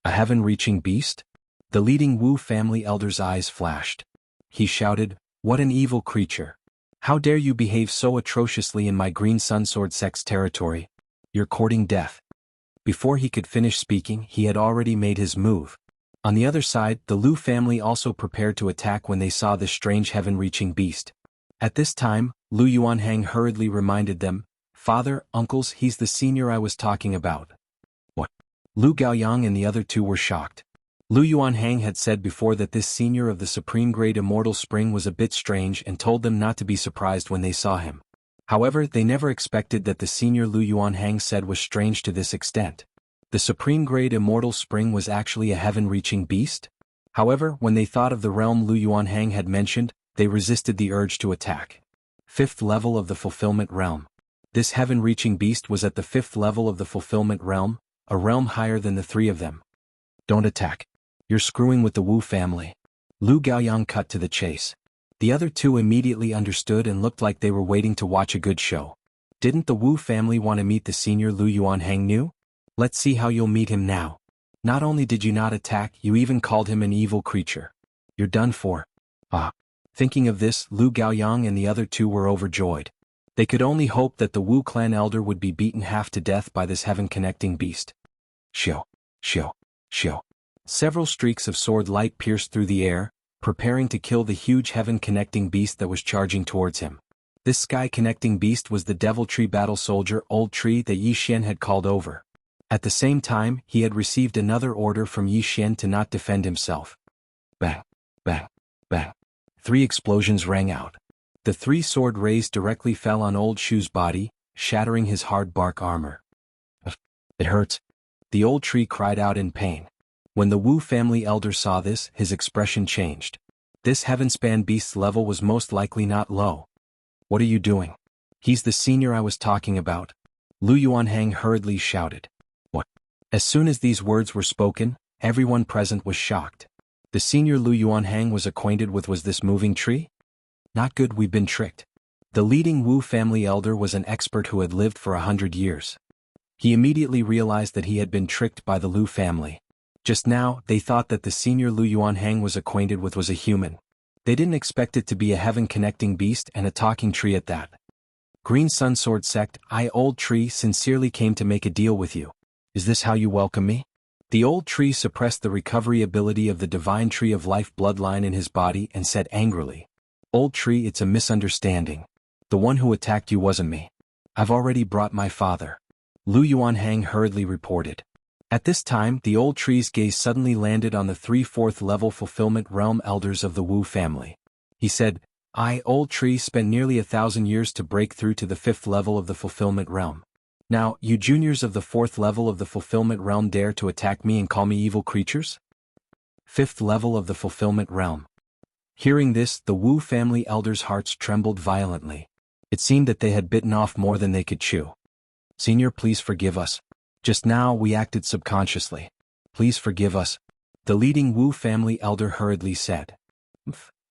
A heaven-reaching beast? The leading Wu family elder's eyes flashed. He shouted, "What an evil creature! How dare you behave so atrociously in my Green Sun Sword sect's territory? You're courting death." Before he could finish speaking, he had already made his move. On the other side, the Lu family also prepared to attack when they saw this strange heaven-reaching beast. At this time, Lu Yuanhang hurriedly reminded them, "Father, uncles, he's the senior I was talking about." What? Lu Gaoyang and the other 2 were shocked. Lu Yuanhang had said before that this senior of the Supreme Grade Immortal Spring was a bit strange and told them not to be surprised when they saw him. However, they never expected that the senior Lu Yuanhang said was strange to this extent. The Supreme Grade Immortal Spring was actually a heaven-reaching beast? However, when they thought of the realm Lu Yuanhang had mentioned, they resisted the urge to attack. 5th level of the fulfillment realm. This heaven-reaching beast was at the 5th level of the fulfillment realm, a realm higher than the 3 of them. Don't attack. You're screwing with the Wu family. Lu Gaoyang cut to the chase. The other two immediately understood and looked like they were waiting to watch a good show. Didn't the Wu family want to meet the senior Lu Yuanhang new? Let's see how you'll meet him now. Not only did you not attack, you even called him an evil creature. You're done for. Ah. Thinking of this, Lu Gaoyang and the other two were overjoyed. They could only hope that the Wu clan elder would be beaten half to death by this heaven-connecting beast. Xiu, xiu, xiu. Several streaks of sword light pierced through the air, preparing to kill the huge heaven-connecting beast that was charging towards him. This sky-connecting beast was the Devil Tree battle soldier Old Tree that Yi Xian had called over. At the same time, he had received another order from Yi Xian to not defend himself. Bang, bang, bang. 3 explosions rang out. The 3 sword rays directly fell on Old Shu's body, shattering his hard bark armor. It hurts. The Old Tree cried out in pain. When the Wu family elder saw this, his expression changed. This heaven-span beast's level was most likely not low. What are you doing? He's the senior I was talking about. Lu Yuanhang hurriedly shouted. What? As soon as these words were spoken, everyone present was shocked. The senior Lu Yuanhang was acquainted with was this moving tree? Not good, we've been tricked. The leading Wu family elder was an expert who had lived for 100 years. He immediately realized that he had been tricked by the Lu family. Just now, they thought that the senior Lu Yuanhang was acquainted with was a human. They didn't expect it to be a heaven-connecting beast and a talking tree at that. Green Sun Sword Sect, I Old Tree sincerely came to make a deal with you. Is this how you welcome me? The Old Tree suppressed the recovery ability of the Divine Tree of Life bloodline in his body and said angrily, Old Tree, it's a misunderstanding. The one who attacked you wasn't me. I've already brought my father. Lu Yuanhang hurriedly reported. At this time, the Old Tree's gaze suddenly landed on the 3 4th level fulfillment realm elders of the Wu family. He said, I, Old Tree, spent nearly 1,000 years to break through to the 5th level of the fulfillment realm. Now, you juniors of the 4th level of the fulfillment realm dare to attack me and call me evil creatures? 5th level of the fulfillment realm. Hearing this, the Wu family elders' hearts trembled violently. It seemed that they had bitten off more than they could chew. Senior, please forgive us. Just now we acted subconsciously. Please forgive us. The leading Wu family elder hurriedly said.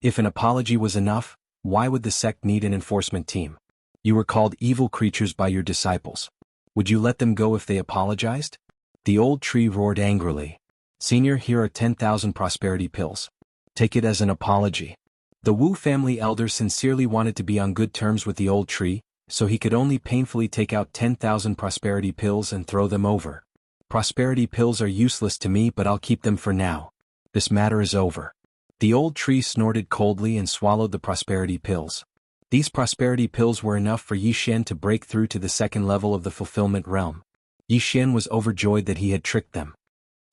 If an apology was enough, why would the sect need an enforcement team? You were called evil creatures by your disciples. Would you let them go if they apologized? The Old Tree roared angrily. Senior, here are 10,000 prosperity pills. Take it as an apology. The Wu family elder sincerely wanted to be on good terms with the Old Tree, so he could only painfully take out 10,000 prosperity pills and throw them over. Prosperity pills are useless to me, but I'll keep them for now. This matter is over. The Old Tree snorted coldly and swallowed the prosperity pills. These prosperity pills were enough for Yi Xian to break through to the 2nd level of the fulfillment realm. Yi Xian was overjoyed that he had tricked them.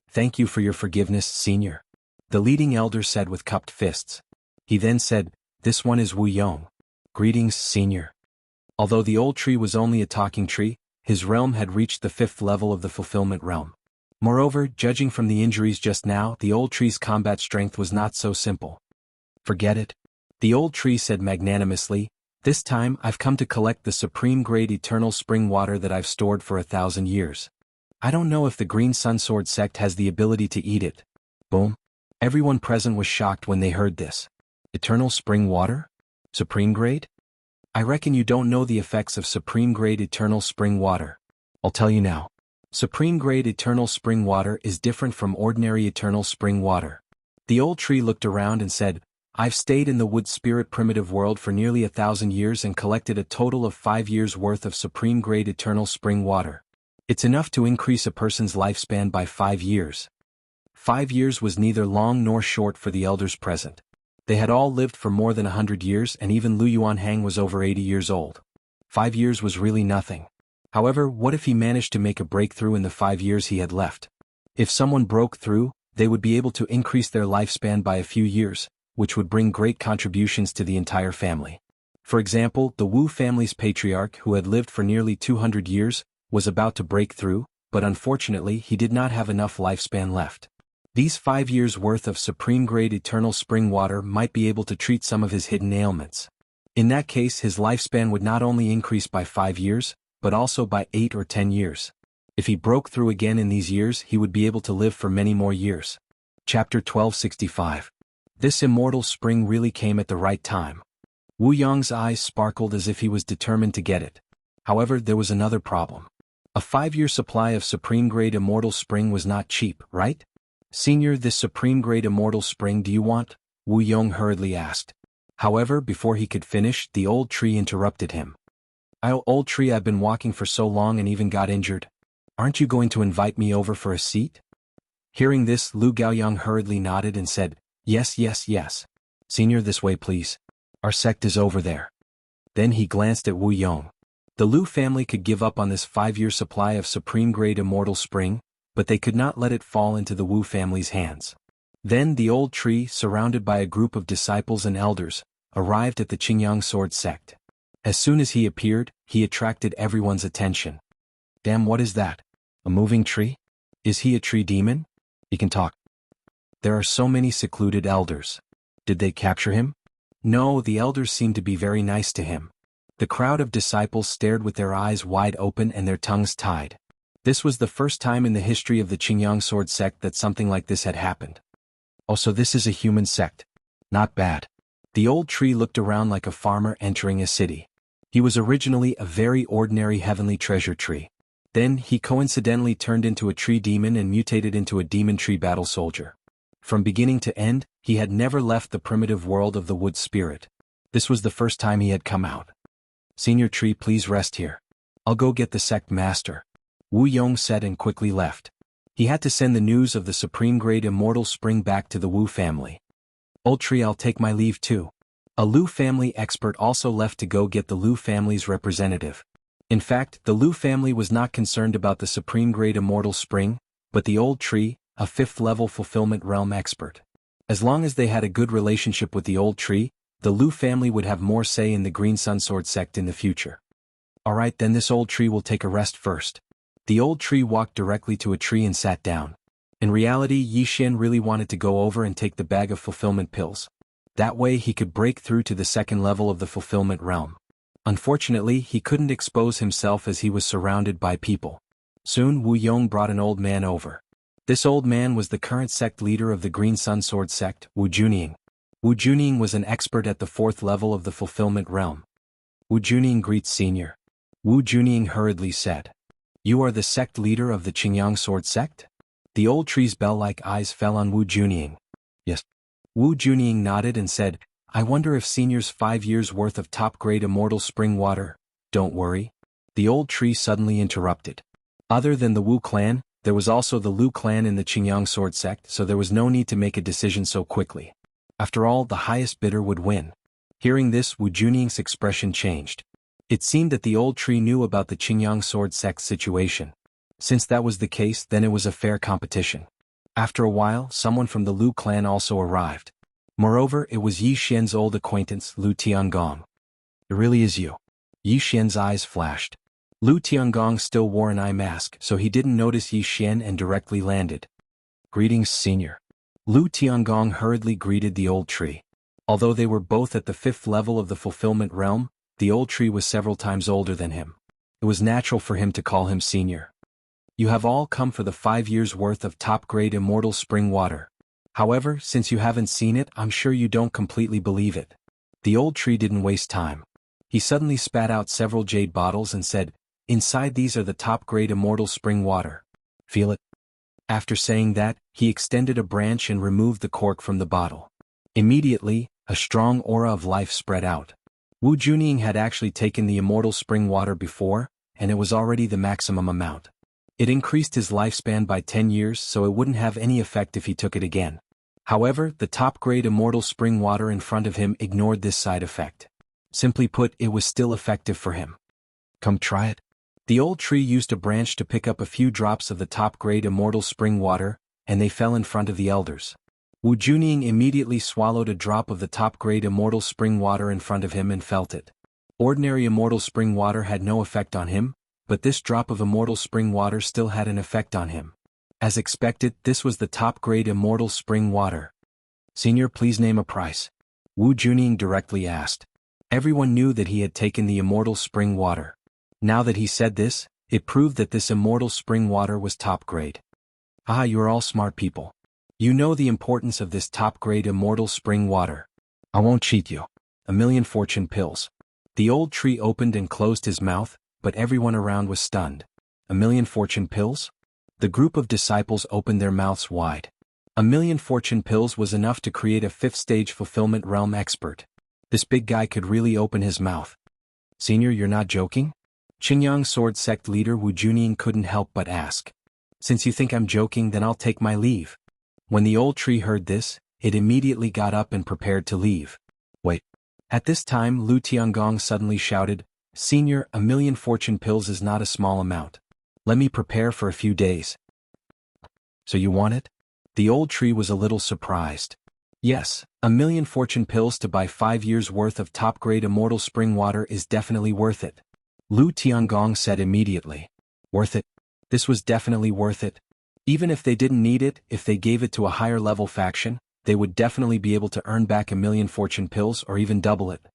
Thank you for your forgiveness, senior. The leading elder said with cupped fists. He then said, This one is Wu Yong. Greetings, senior. Although the Old Tree was only a talking tree, his realm had reached the 5th level of the fulfillment realm. Moreover, judging from the injuries just now, the Old Tree's combat strength was not so simple. Forget it. The Old Tree said magnanimously, This time I've come to collect the supreme-grade eternal spring water that I've stored for 1,000 years. I don't know if the Green Sun Sword Sect has the ability to eat it. Boom. Everyone present was shocked when they heard this. Eternal spring water? Supreme grade? I reckon you don't know the effects of supreme-grade eternal spring water. I'll tell you now. Supreme-grade eternal spring water is different from ordinary eternal spring water. The Old Tree looked around and said, I've stayed in the wood spirit primitive world for nearly 1,000 years and collected a total of 5 years' worth of supreme-grade eternal spring water. It's enough to increase a person's lifespan by 5 years. 5 years was neither long nor short for the elders present. They had all lived for more than 100 years, and even Lu Yuanhang was over 80 years old. 5 years was really nothing. However, what if he managed to make a breakthrough in the 5 years he had left? If someone broke through, they would be able to increase their lifespan by a few years, which would bring great contributions to the entire family. For example, the Wu family's patriarch, who had lived for nearly 200 years, was about to break through, but unfortunately he did not have enough lifespan left. These 5 years' worth of supreme-grade eternal spring water might be able to treat some of his hidden ailments. In that case, his lifespan would not only increase by 5 years, but also by 8 or 10 years. If he broke through again in these years, he would be able to live for many more years. Chapter 1265. This immortal spring really came at the right time. Wu Yong's eyes sparkled as if he was determined to get it. However, there was another problem. A 5-year supply of supreme-grade immortal spring was not cheap, right? Senior, this supreme-grade immortal spring do you want? Wu Yong hurriedly asked. However, before he could finish, the old tree interrupted him. Old tree, I've been walking for so long and even got injured. Aren't you going to invite me over for a seat? Hearing this, Lu Gaoyang hurriedly nodded and said, Yes. Senior, this way please. Our sect is over there. Then he glanced at Wu Yong. The Lu family could give up on this 5-year supply of supreme-grade immortal spring, but they could not let it fall into the Wu family's hands. Then the old tree, surrounded by a group of disciples and elders, arrived at the Qingyang sword sect. As soon as he appeared, he attracted everyone's attention. Damn, what is that? A moving tree? Is he a tree demon? He can talk. There are so many secluded elders. Did they capture him? No, the elders seemed to be very nice to him. The crowd of disciples stared with their eyes wide open and their tongues tied. This was the first time in the history of the Qingyang sword sect that something like this had happened. Oh, so this is a human sect. Not bad. The old tree looked around like a farmer entering a city. He was originally a very ordinary heavenly treasure tree. Then he coincidentally turned into a tree demon and mutated into a demon tree battle soldier. From beginning to end, he had never left the primitive world of the wood spirit. This was the first time he had come out. Senior tree, please rest here. I'll go get the sect master. Wu Yong said and quickly left. He had to send the news of the supreme-grade immortal spring back to the Wu family. Old tree, I'll take my leave too. A Lu family expert also left to go get the Lu family's representative. In fact, the Lu family was not concerned about the supreme-grade immortal spring, but the old tree, a 5th-level fulfillment realm expert. As long as they had a good relationship with the old tree, the Lu family would have more say in the Green Sun Sword sect in the future. Alright, then this old tree will take a rest first. The old tree walked directly to a tree and sat down. In reality, Yi Xian really wanted to go over and take the bag of fulfillment pills. That way he could break through to the 2nd level of the fulfillment realm. Unfortunately, he couldn't expose himself as he was surrounded by people. Soon Wu Yong brought an old man over. This old man was the current sect leader of the Green Sun Sword sect, Wu Junying. Wu Junying was an expert at the 4th level of the fulfillment realm. Wu Junying greets senior. Wu Junying hurriedly said. You are the sect leader of the Qingyang sword sect? The old tree's bell-like eyes fell on Wu Junying. Yes. Wu Junying nodded and said, I wonder if senior's 5 years' worth of top-grade immortal spring water. Don't worry. The old tree suddenly interrupted. Other than the Wu clan, there was also the Lu clan in the Qingyang sword sect, so there was no need to make a decision so quickly. After all, the highest bidder would win. Hearing this, Wu Junying's expression changed. It seemed that the old tree knew about the Qingyang sword sect situation. Since that was the case, then it was a fair competition. After a while, someone from the Lu clan also arrived. Moreover, it was Yi Xian's old acquaintance, Lu Tiangong. It really is you. Yi Xian's eyes flashed. Lu Tiangong still wore an eye mask, so he didn't notice Yi Xian and directly landed. Greetings, senior. Lu Tiangong hurriedly greeted the old tree. Although they were both at the 5th level of the fulfillment realm, the old tree was several times older than him. It was natural for him to call him senior. You have all come for the 5 years' worth of top-grade immortal spring water. However, since you haven't seen it, I'm sure you don't completely believe it. The old tree didn't waste time. He suddenly spat out several jade bottles and said, Inside these are the top-grade immortal spring water. Feel it? After saying that, he extended a branch and removed the cork from the bottle. Immediately, a strong aura of life spread out. Wu Junying had actually taken the immortal spring water before, and it was already the maximum amount. It increased his lifespan by 10 years, so it wouldn't have any effect if he took it again. However, the top-grade immortal spring water in front of him ignored this side effect. Simply put, it was still effective for him. Come try it. The old tree used a branch to pick up a few drops of the top-grade immortal spring water, and they fell in front of the elders. Wu Junying immediately swallowed a drop of the top-grade immortal spring water in front of him and felt it. Ordinary immortal spring water had no effect on him, but this drop of immortal spring water still had an effect on him. As expected, this was the top-grade immortal spring water. Senior, please name a price. Wu Junying directly asked. Everyone knew that he had taken the immortal spring water. Now that he said this, it proved that this immortal spring water was top-grade. Ah, you are all smart people. You know the importance of this top-grade immortal spring water. I won't cheat you. A million fortune pills. The old tree opened and closed his mouth, but everyone around was stunned. A million fortune pills? The group of disciples opened their mouths wide. A million fortune pills was enough to create a fifth-stage fulfillment realm expert. This big guy could really open his mouth. Senior, you're not joking? Qingyang Sword Sect leader Wu Junying couldn't help but ask. Since you think I'm joking, then I'll take my leave. When the old tree heard this, it immediately got up and prepared to leave. Wait. At this time Lu Tiangong suddenly shouted, Senior, a million fortune pills is not a small amount. Let me prepare for a few days. So you want it? The old tree was a little surprised. Yes, a million fortune pills to buy 5 years' worth of top-grade immortal spring water is definitely worth it. Lu Tiangong said immediately. Worth it? This was definitely worth it. Even if they didn't need it, if they gave it to a higher-level faction, they would definitely be able to earn back a million fortune pills or even double it.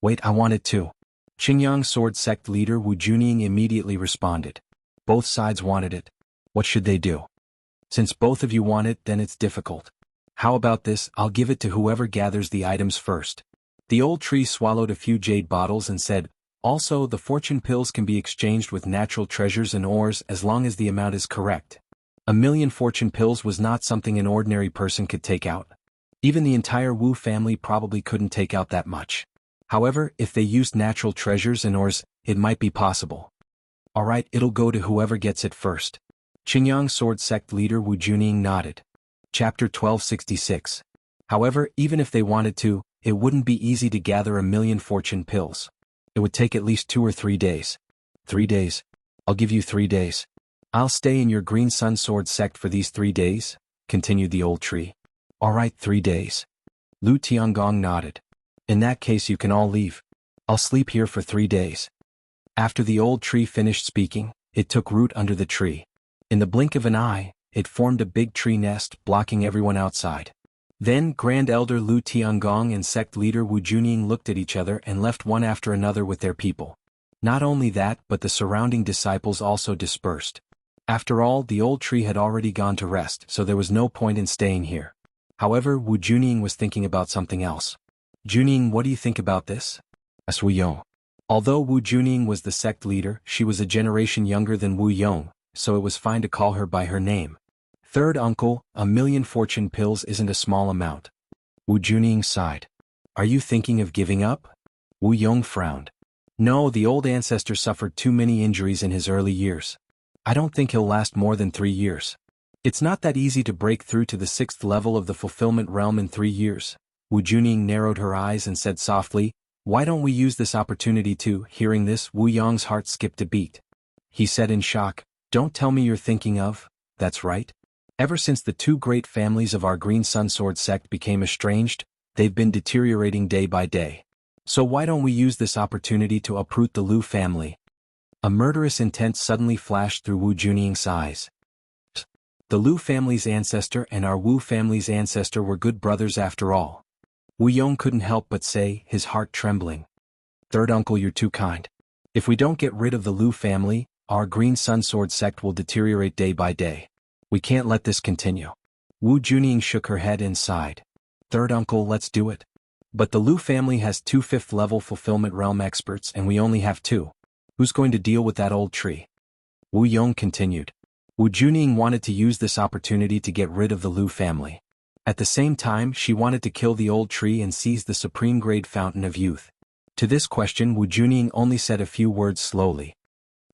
Wait, I want it too. Qingyang Sword Sect leader Wu Junying immediately responded. Both sides wanted it. What should they do? Since both of you want it, then it's difficult. How about this, I'll give it to whoever gathers the items first. The old tree swallowed a few jade bottles and said, also, the fortune pills can be exchanged with natural treasures and ores as long as the amount is correct. A million fortune pills was not something an ordinary person could take out. Even the entire Wu family probably couldn't take out that much. However, if they used natural treasures and ores, it might be possible. Alright, it'll go to whoever gets it first. Qingyang Sword Sect leader Wu Junying nodded. Chapter 1266. However, even if they wanted to, it wouldn't be easy to gather a million fortune pills. It would take at least 2 or 3 days. 3 days? I'll give you 3 days. I'll stay in your Green Sun Sword Sect for these 3 days, continued the old tree. Alright, 3 days. Lu Tiangong nodded. In that case you can all leave. I'll sleep here for 3 days. After the old tree finished speaking, it took root under the tree. In the blink of an eye, it formed a big tree nest, blocking everyone outside. Then Grand Elder Lu Tiangong and sect leader Wu Junying looked at each other and left one after another with their people. Not only that, but the surrounding disciples also dispersed. After all, the old tree had already gone to rest, so there was no point in staying here. However, Wu Junying was thinking about something else. Junying, what do you think about this? Asked Wu Yong. Although Wu Junying was the sect leader, she was a generation younger than Wu Yong, so it was fine to call her by her name. Third uncle, a million fortune pills isn't a small amount. Wu Junying sighed. Are you thinking of giving up? Wu Yong frowned. No, the old ancestor suffered too many injuries in his early years. I don't think he'll last more than 3 years. It's not that easy to break through to the 6th level of the fulfillment realm in 3 years. Wu Junying narrowed her eyes and said softly, why don't we use this opportunity to, hearing this, Wu Yong's heart skipped a beat. He said in shock, don't tell me you're thinking of, that's right. Ever since the 2 great families of our Green Sun Sword sect became estranged, they've been deteriorating day by day. So why don't we use this opportunity to uproot the Lu family? A murderous intent suddenly flashed through Wu Junying's eyes. The Lu family's ancestor and our Wu family's ancestor were good brothers after all. Wu Yong couldn't help but say, his heart trembling. Third uncle, you're too kind. If we don't get rid of the Lu family, our Green Sun Sword sect will deteriorate day by day. We can't let this continue. Wu Junying shook her head and sighed. Third uncle, let's do it. But the Lu family has 2 5th-level fulfillment realm experts and we only have 2. Who's going to deal with that old tree? Wu Yong continued. Wu Junying wanted to use this opportunity to get rid of the Lu family. At the same time, she wanted to kill the old tree and seize the supreme grade fountain of youth. To this question Wu Junying only said a few words slowly.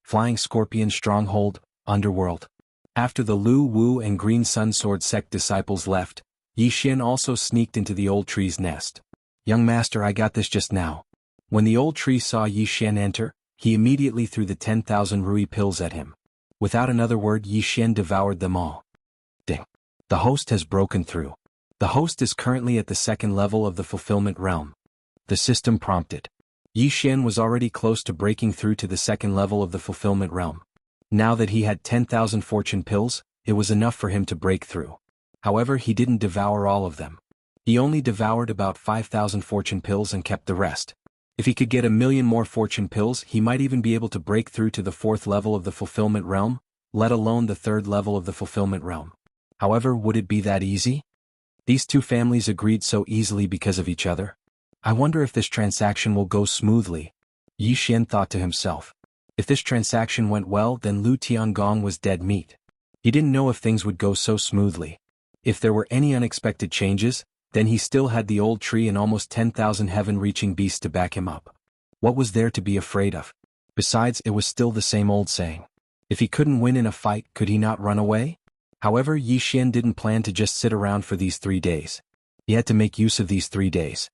Flying Scorpion Stronghold, Underworld. After the Lu Wu and Green Sun Sword sect disciples left, Yi Xian also sneaked into the old tree's nest. Young master, I got this just now. When the old tree saw Yi Xian enter, he immediately threw the 10,000 rui pills at him. Without another word, Yi Xian devoured them all. Ding. The host has broken through. The host is currently at the 2nd level of the fulfillment realm. The system prompted. Yi Xian was already close to breaking through to the 2nd level of the fulfillment realm. Now that he had 10,000 fortune pills, it was enough for him to break through. However, he didn't devour all of them. He only devoured about 5,000 fortune pills and kept the rest. If he could get 1,000,000 more fortune pills, he might even be able to break through to the 4th level of the fulfillment realm, let alone the 3rd level of the fulfillment realm. However, would it be that easy? These two families agreed so easily because of each other. I wonder if this transaction will go smoothly, Yi Xian thought to himself. If this transaction went well, then Lu Tiangong was dead meat. He didn't know if things would go so smoothly. If there were any unexpected changes, then he still had the old tree and almost 10,000 heaven-reaching beasts to back him up. What was there to be afraid of? Besides, it was still the same old saying. If he couldn't win in a fight, could he not run away? However, Yi Xian didn't plan to just sit around for these 3 days. He had to make use of these 3 days.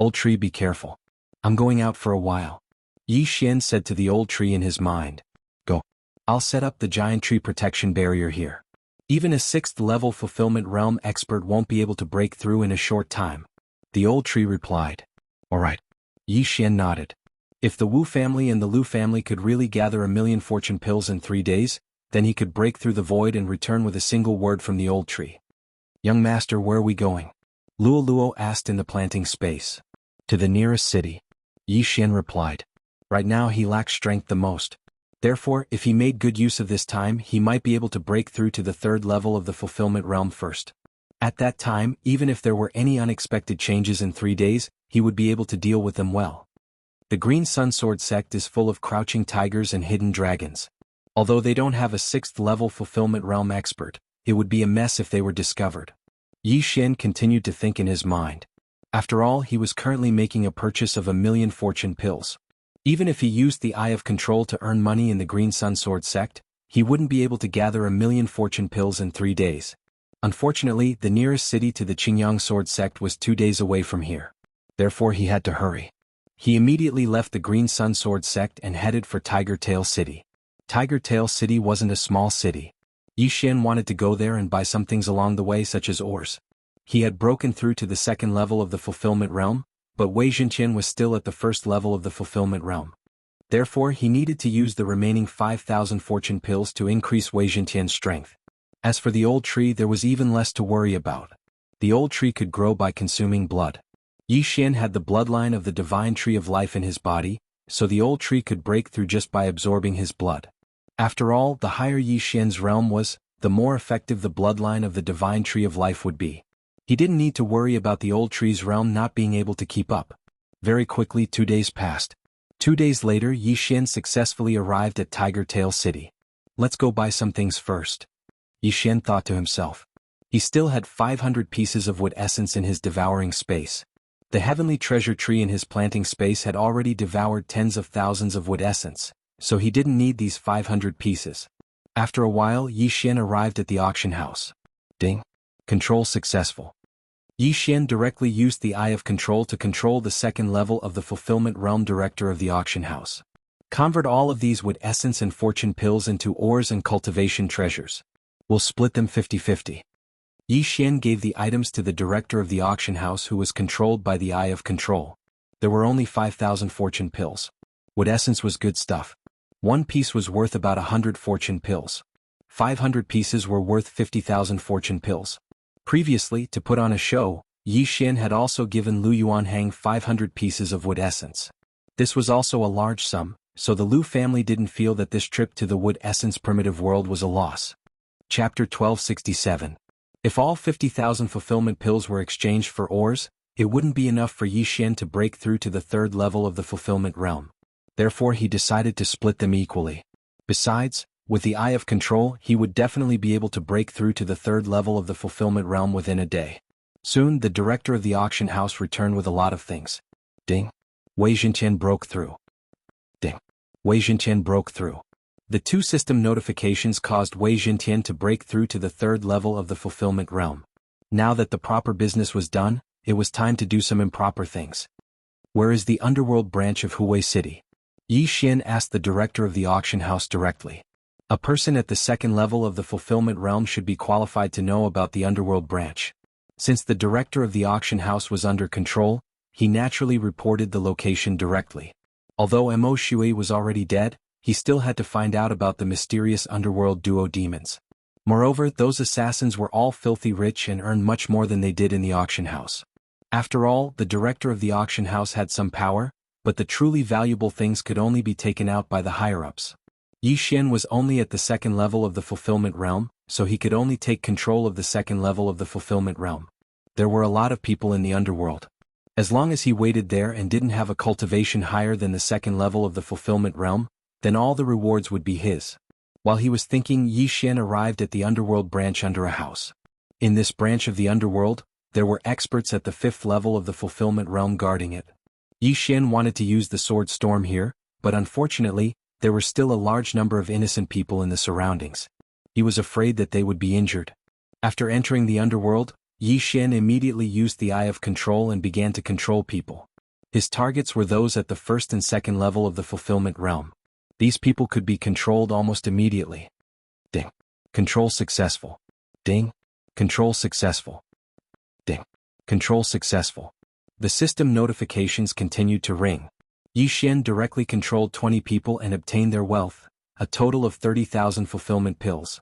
Old tree, be careful. I'm going out for a while, Yi Xian said to the old tree in his mind. Go. I'll set up the giant tree protection barrier here. Even a 6th level fulfillment realm expert won't be able to break through in a short time. The old tree replied. All right. Yi Xian nodded. If the Wu family and the Lu family could really gather 1,000,000 fortune pills in 3 days, then he could break through the void and return with a single word from the old tree. Young master, where are we going? Luo Luo asked in the planting space. To the nearest city, Yi Xian replied. Right now he lacks strength the most. Therefore, if he made good use of this time, he might be able to break through to the 3rd level of the fulfillment realm first. At that time, even if there were any unexpected changes in 3 days, he would be able to deal with them well. The Green Sun Sword sect is full of crouching tigers and hidden dragons. Although they don't have a 6th level fulfillment realm expert, it would be a mess if they were discovered. Yi Xian continued to think in his mind. After all, he was currently making a purchase of 1,000,000 fortune pills. Even if he used the Eye of Control to earn money in the Green Sun Sword sect, he wouldn't be able to gather 1,000,000 fortune pills in 3 days. Unfortunately, the nearest city to the Qingyang Sword sect was 2 days away from here. Therefore he had to hurry. He immediately left the Green Sun Sword sect and headed for Tiger Tail City. Tiger Tail City wasn't a small city. Yi Xian wanted to go there and buy some things along the way, such as ores. He had broken through to the 2nd level of the fulfillment realm, but Wei Jintian was still at the 1st level of the fulfillment realm. Therefore he needed to use the remaining 5,000 fortune pills to increase Wei Jintian's strength. As for the old tree, there was even less to worry about. The old tree could grow by consuming blood. Yi Xian had the bloodline of the divine tree of life in his body, so the old tree could break through just by absorbing his blood. After all, the higher Yi Xian's realm was, the more effective the bloodline of the divine tree of life would be. He didn't need to worry about the old tree's realm not being able to keep up. Very quickly 2 days passed. 2 days later, Yi Xian successfully arrived at Tiger Tail City. Let's go buy some things first, Yi Xian thought to himself. He still had 500 pieces of wood essence in his devouring space. The heavenly treasure tree in his planting space had already devoured tens of thousands of wood essence, so he didn't need these 500 pieces. After a while, Yi Xian arrived at the auction house. Ding. Control successful. Yi Xian directly used the Eye of Control to control the 2nd level of the fulfillment realm director of the auction house. Convert all of these wood essence and fortune pills into ores and cultivation treasures. We'll split them 50-50. Yi Xian gave the items to the director of the auction house, who was controlled by the Eye of Control. There were only 5,000 fortune pills. Wood essence was good stuff. 1 piece was worth about 100 fortune pills. 500 pieces were worth 50,000 fortune pills. Previously, to put on a show, Yi Xian had also given Lu Yuanhang 500 pieces of wood essence. This was also a large sum, so the Lu family didn't feel that this trip to the wood essence primitive world was a loss. Chapter 1267. If all 50,000 fulfillment pills were exchanged for ores, it wouldn't be enough for Yi Xian to break through to the 3rd level of the fulfillment realm. Therefore he decided to split them equally. Besides, with the Eye of Control, he would definitely be able to break through to the 3rd level of the fulfillment realm within a day. Soon, the director of the auction house returned with a lot of things. Ding. Wei Jintian broke through. Ding. Wei Jintian broke through. The 2 system notifications caused Wei Jintian to break through to the 3rd level of the fulfillment realm. Now that the proper business was done, it was time to do some improper things. Where is the underworld branch of Huwei City? Yi Xian asked the director of the auction house directly. A person at the 2nd level of the fulfillment realm should be qualified to know about the underworld branch. Since the director of the auction house was under control, he naturally reported the location directly. Although Mo Shui was already dead, he still had to find out about the mysterious underworld duo demons. Moreover, those assassins were all filthy rich and earned much more than they did in the auction house. After all, the director of the auction house had some power, but the truly valuable things could only be taken out by the higher-ups. Yi Xian was only at the 2nd level of the fulfillment realm, so he could only take control of the second level of the fulfillment realm. There were a lot of people in the underworld. As long as he waited there and didn't have a cultivation higher than the second level of the fulfillment realm, then all the rewards would be his. While he was thinking, Yi Xian arrived at the underworld branch under a house. In this branch of the underworld, there were experts at the 5th level of the fulfillment realm guarding it. Yi Xian wanted to use the sword storm here, but unfortunately, there were still a large number of innocent people in the surroundings. He was afraid that they would be injured. After entering the underworld, Yi Xian immediately used the Eye of Control and began to control people. His targets were those at the 1st and 2nd level of the fulfillment realm. These people could be controlled almost immediately. Ding. Control successful. Ding. Control successful. Ding. Control successful. The system notifications continued to ring. Yi Xian directly controlled 20 people and obtained their wealth, a total of 30,000 fulfillment pills.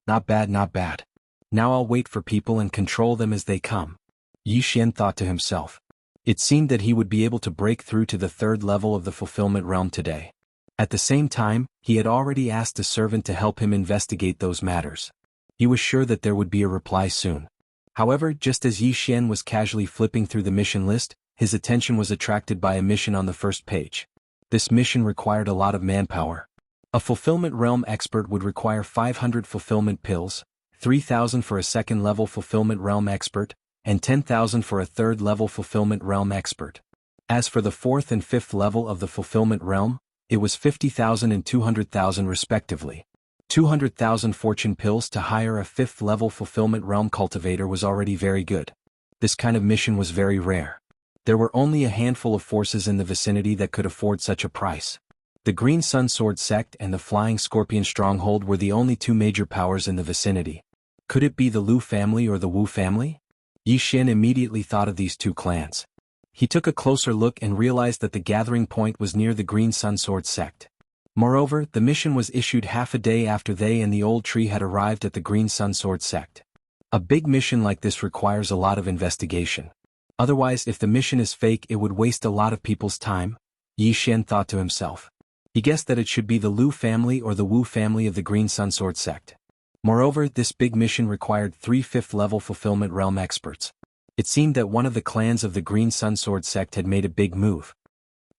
Not bad, not bad. Now I'll wait for people and control them as they come. Yi Xian thought to himself. It seemed that he would be able to break through to the 3rd level of the fulfillment realm today. At the same time, he had already asked a servant to help him investigate those matters. He was sure that there would be a reply soon. However, just as Yi Xian was casually flipping through the mission list, his attention was attracted by a mission on the first page. This mission required a lot of manpower. A fulfillment realm expert would require 500 fulfillment pills, 3,000 for a 2nd level fulfillment realm expert, and 10,000 for a 3rd level fulfillment realm expert. As for the 4th and 5th level of the fulfillment realm, it was 50,000 and 200,000 respectively. 200,000 fortune pills to hire a 5th level fulfillment realm cultivator was already very good. This kind of mission was very rare. There were only a handful of forces in the vicinity that could afford such a price. The Green Sun Sword Sect and the Flying Scorpion Stronghold were the only 2 major powers in the vicinity. Could it be the Lu family or the Wu family? Yi Xian immediately thought of these 2 clans. He took a closer look and realized that the gathering point was near the Green Sun Sword Sect. Moreover, the mission was issued half a day after they and the old tree had arrived at the Green Sun Sword Sect. A big mission like this requires a lot of investigation. Otherwise, if the mission is fake, it would waste a lot of people's time, Yi Xian thought to himself. He guessed that it should be the Lu family or the Wu family of the Green Sun Sword Sect. Moreover, this big mission required 3 5th-level fulfillment realm experts. It seemed that one of the clans of the Green Sun Sword Sect had made a big move.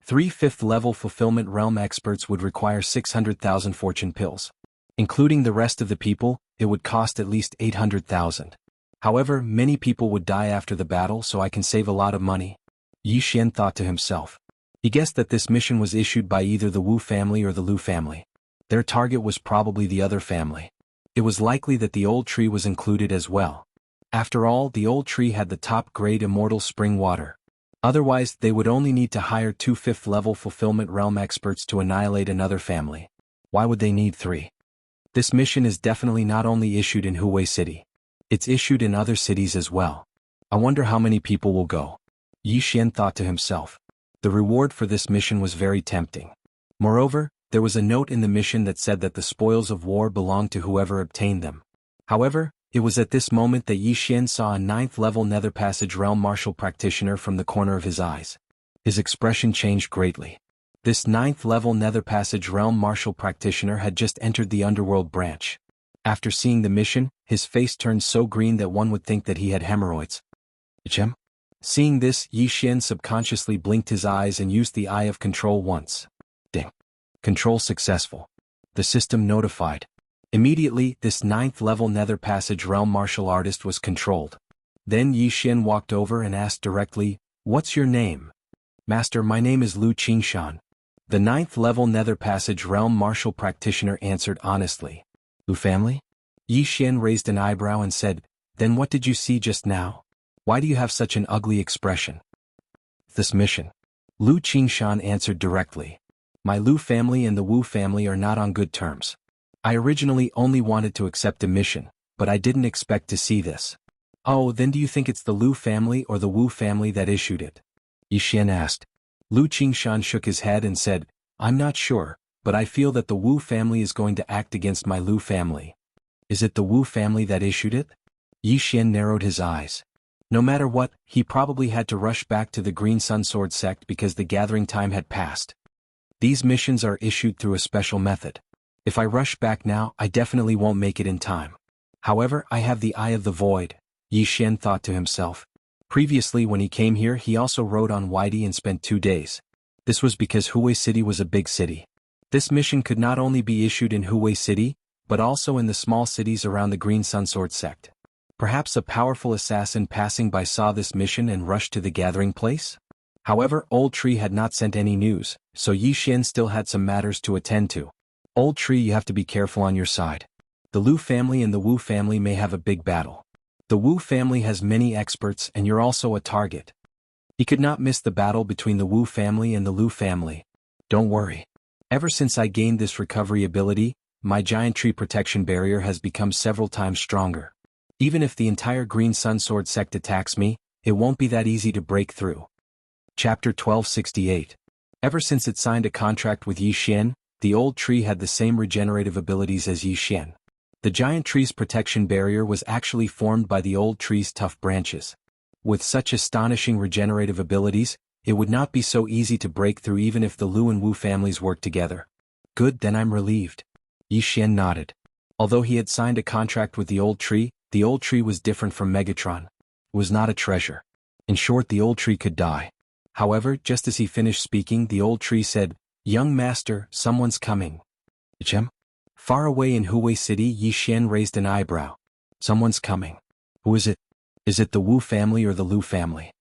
3 5th-level fulfillment realm experts would require 600,000 fortune pills. Including the rest of the people, it would cost at least 800,000. However, many people would die after the battle, so I can save a lot of money, Yi Xian thought to himself. He guessed that this mission was issued by either the Wu family or the Lu family. Their target was probably the other family. It was likely that the old tree was included as well. After all, the old tree had the top-grade immortal spring water. Otherwise, they would only need to hire 2 5th-level fulfillment realm experts to annihilate another family. Why would they need 3? This mission is definitely not only issued in Huwei City. It's issued in other cities as well. I wonder how many people will go. Yi Xian thought to himself. The reward for this mission was very tempting. Moreover, there was a note in the mission that said that the spoils of war belonged to whoever obtained them. However, it was at this moment that Yi Xian saw a 9th-level Nether Passage Realm Martial Practitioner from the corner of his eyes. His expression changed greatly. This 9th-level Nether Passage Realm Martial Practitioner had just entered the Underworld branch. After seeing the mission, his face turned so green that one would think that he had hemorrhoids. Gem? Seeing this, Yi Xian subconsciously blinked his eyes and used the Eye of Control once. Ding. Control successful. The system notified. Immediately, this 9th-level Nether Passage Realm Martial Artist was controlled. Then Yi Xian walked over and asked directly, "What's your name?" "Master, my name is Lu Qingshan." The 9th-level Nether Passage Realm Martial Practitioner answered honestly. "Lu family?" Yi Xian raised an eyebrow and said, "Then what did you see just now? Why do you have such an ugly expression?" "This mission." Lu Qingshan answered directly. "My Lu family and the Wu family are not on good terms. I originally only wanted to accept a mission, but I didn't expect to see this." "Oh, then do you think it's the Lu family or the Wu family that issued it?" Yi Xian asked. Lu Qingshan shook his head and said, "I'm not sure, but I feel that the Wu family is going to act against my Lu family." "Is it the Wu family that issued it?" Yi Xian narrowed his eyes. No matter what, he probably had to rush back to the Green Sun Sword Sect because the gathering time had passed. These missions are issued through a special method. If I rush back now, I definitely won't make it in time. However, I have the Eye of the Void, Yi Xian thought to himself. Previously when he came here he also rode on Whitey and spent 2 days. This was because Huwei City was a big city. This mission could not only be issued in Huwei City, but also in the small cities around the Green Sunsword sect. Perhaps a powerful assassin passing by saw this mission and rushed to the gathering place? However, Old Tree had not sent any news, so Yi Xian still had some matters to attend to. Old Tree, you have to be careful on your side. The Lu family and the Wu family may have a big battle. The Wu family has many experts and you're also a target. He could not miss the battle between the Wu family and the Lu family. Don't worry. Ever since I gained this recovery ability, my giant tree protection barrier has become several times stronger. Even if the entire Green Sunsword sect attacks me, it won't be that easy to break through. Chapter 1268. Ever since it signed a contract with Yi Xian, the old tree had the same regenerative abilities as Yi Xian. The giant tree's protection barrier was actually formed by the old tree's tough branches. With such astonishing regenerative abilities, it would not be so easy to break through even if the Lu and Wu families worked together. Good, then I'm relieved. Yi Xian nodded. Although he had signed a contract with the old tree was different from Megatron. It was not a treasure. In short, the old tree could die. However, just as he finished speaking, the old tree said, "Young master, someone's coming." Chem? Far away in Huwei City, Yi Xian raised an eyebrow. Someone's coming. Who is it? Is it the Wu family or the Lu family?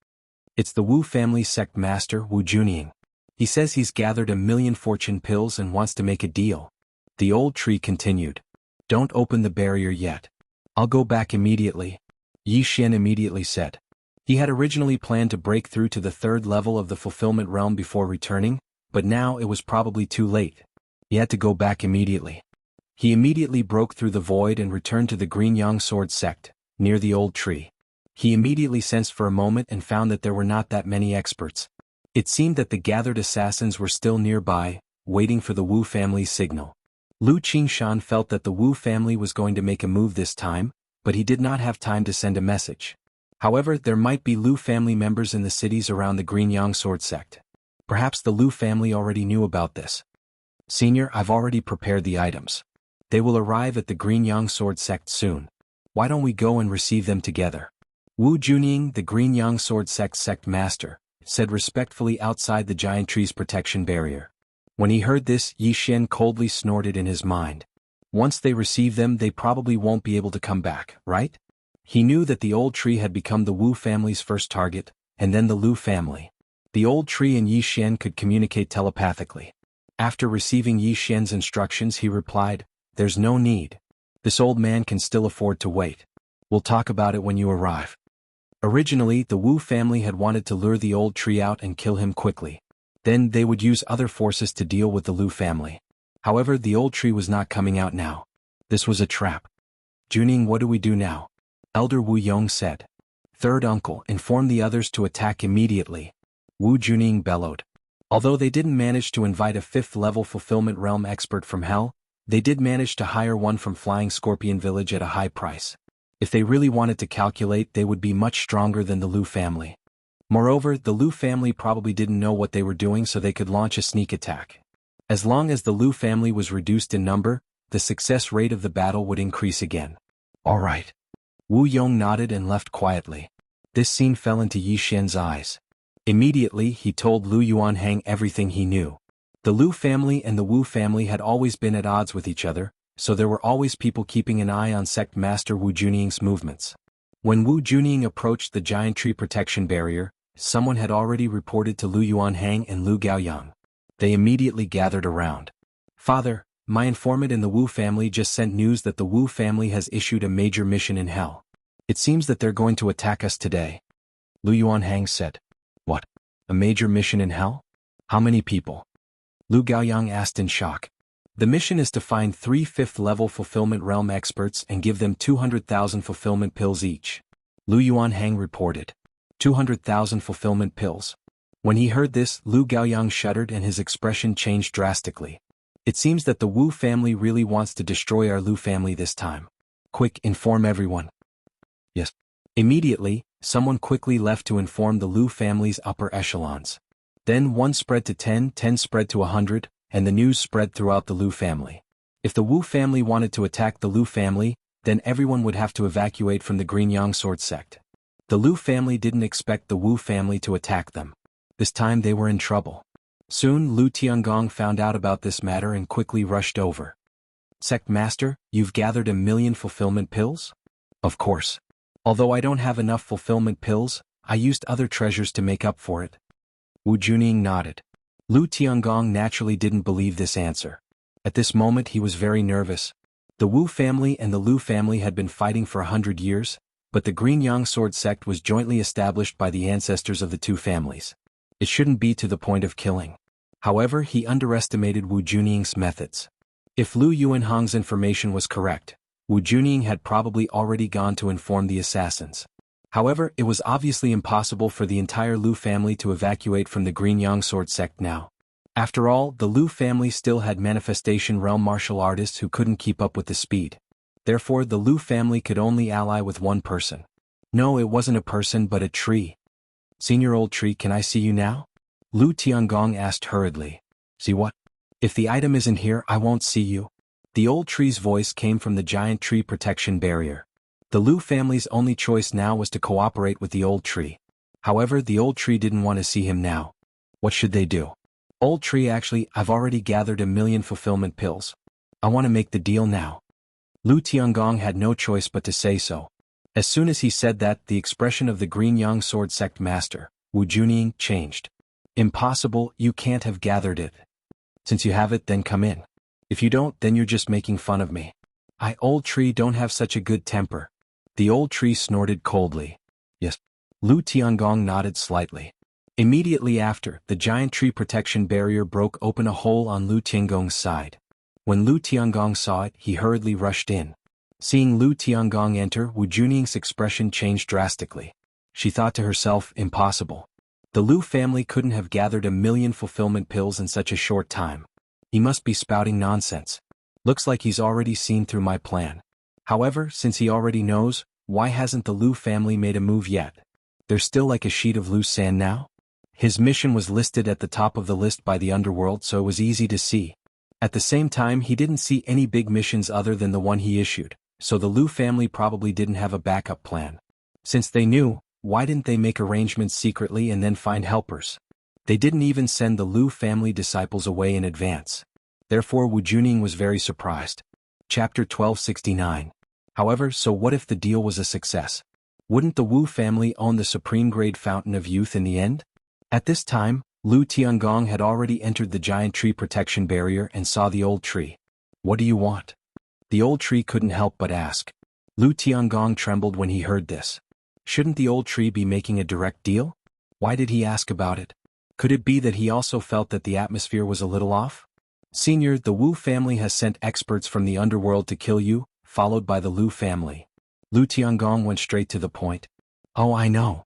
It's the Wu family sect master, Wu Junying. He says he's gathered 1,000,000 fortune pills and wants to make a deal. The old tree continued. Don't open the barrier yet. I'll go back immediately. Yi Xian immediately said. He had originally planned to break through to the 3rd level of the fulfillment realm before returning, but now it was probably too late. He had to go back immediately. He immediately broke through the void and returned to the Green Yang Sword sect, near the old tree. He immediately sensed for a moment and found that there were not that many experts. It seemed that the gathered assassins were still nearby, waiting for the Wu family's signal. Lu Qingshan felt that the Wu family was going to make a move this time, but he did not have time to send a message. However, there might be Lu family members in the cities around the Green Yang Sword sect. Perhaps the Lu family already knew about this. Senior, I've already prepared the items. They will arrive at the Green Yang Sword sect soon. Why don't we go and receive them together? Wu Junying, the Green Yang Sword sect master, said respectfully outside the giant tree's protection barrier. When he heard this, Yi Xian coldly snorted in his mind. Once they receive them, they probably won't be able to come back, right? He knew that the old tree had become the Wu family's first target, and then the Lu family. The old tree and Yi Xian could communicate telepathically. After receiving Yi Xian's instructions, he replied, "There's no need. This old man can still afford to wait. We'll talk about it when you arrive." Originally, the Wu family had wanted to lure the old tree out and kill him quickly. Then they would use other forces to deal with the Lu family. However, the old tree was not coming out now. This was a trap. Junying, what do we do now? Elder Wu Yong said. Third uncle, inform the others to attack immediately. Wu Junying bellowed. Although they didn't manage to invite a 5th-level fulfillment realm expert from hell, they did manage to hire one from Flying Scorpion Village at a high price. If they really wanted to calculate, they would be much stronger than the Lu family. Moreover, the Lu family probably didn't know what they were doing, so they could launch a sneak attack. As long as the Lu family was reduced in number, the success rate of the battle would increase again. All right. Wu Yong nodded and left quietly. This scene fell into Yi Xian's eyes. Immediately, he told Lu Yuanhang everything he knew. The Lu family and the Wu family had always been at odds with each other, so there were always people keeping an eye on sect master Wu Junying's movements. When Wu Junying approached the giant tree protection barrier, someone had already reported to Lu Yuanhang and Lu Gaoyang. They immediately gathered around. Father, my informant in the Wu family just sent news that the Wu family has issued a major mission in hell. It seems that they're going to attack us today. Lu Yuanhang said. What? A major mission in hell? How many people? Lu Gaoyang asked in shock. The mission is to find 3 5th-level fulfillment realm experts and give them 200,000 fulfillment pills each. Lu Yuanhang reported. 200,000 fulfillment pills. When he heard this, Lu Gaoyang shuddered and his expression changed drastically. It seems that the Wu family really wants to destroy our Lu family this time. Quick, inform everyone. Yes. Immediately, someone quickly left to inform the Lu family's upper echelons. Then 1 spread to 10, 10 spread to 100, and the news spread throughout the Lu family. If the Wu family wanted to attack the Lu family, then everyone would have to evacuate from the Green Yang Sword sect. The Lu family didn't expect the Wu family to attack them. This time they were in trouble. Soon Lu Tiangong found out about this matter and quickly rushed over. Sect Master, you've gathered 1,000,000 fulfillment pills? Of course. Although I don't have enough fulfillment pills, I used other treasures to make up for it. Wu Junying nodded. Lu Tiangong naturally didn't believe this answer. At this moment he was very nervous. The Wu family and the Lu family had been fighting for 100 years, but the Green Yang Sword sect was jointly established by the ancestors of the two families. It shouldn't be to the point of killing. However, he underestimated Wu Junying's methods. If Lu Yuanhong's information was correct, Wu Junying had probably already gone to inform the assassins. However, it was obviously impossible for the entire Lu family to evacuate from the Green Yang Sword sect now. After all, the Lu family still had manifestation realm martial artists who couldn't keep up with the speed. Therefore, the Lu family could only ally with one person. No, it wasn't a person but a tree. Senior Old Tree, can I see you now? Lu Tiangong asked hurriedly. See what? If the item isn't here, I won't see you. The old tree's voice came from the giant tree protection barrier. The Lu family's only choice now was to cooperate with the old tree. However, the old tree didn't want to see him now. What should they do? Old tree, actually, I've already gathered 1,000,000 fulfillment pills. I want to make the deal now. Lu Tiangong had no choice but to say so. As soon as he said that, the expression of the Green Yang Sword sect master, Wu Junying, changed. Impossible, you can't have gathered it. Since you have it, then come in. If you don't, then you're just making fun of me. I, old tree, don't have such a good temper. The old tree snorted coldly. Yes. Lu Tiangong nodded slightly. Immediately after, the giant tree protection barrier broke open a hole on Lu Tiangong's side. When Lu Tiangong saw it, he hurriedly rushed in. Seeing Lu Tiangong enter, Wu Junying's expression changed drastically. She thought to herself, impossible. The Lu family couldn't have gathered 1,000,000 fulfillment pills in such a short time. He must be spouting nonsense. Looks like he's already seen through my plan. However, since he already knows, why hasn't the Lu family made a move yet? They're still like a sheet of loose sand now? His mission was listed at the top of the list by the underworld, so it was easy to see. At the same time, he didn't see any big missions other than the one he issued, so the Lu family probably didn't have a backup plan. Since they knew, why didn't they make arrangements secretly and then find helpers? They didn't even send the Lu family disciples away in advance. Therefore, Wu Junying was very surprised. Chapter 1269. However, so what if the deal was a success? Wouldn't the Wu family own the supreme grade fountain of youth in the end? At this time, Lu Tiangong had already entered the giant tree protection barrier and saw the old tree. What do you want? The old tree couldn't help but ask. Lu Tiangong trembled when he heard this. Shouldn't the old tree be making a direct deal? Why did he ask about it? Could it be that he also felt that the atmosphere was a little off? Senior, the Wu family has sent experts from the underworld to kill you, followed by the Lu family. Lu Tiangong went straight to the point. Oh, I know.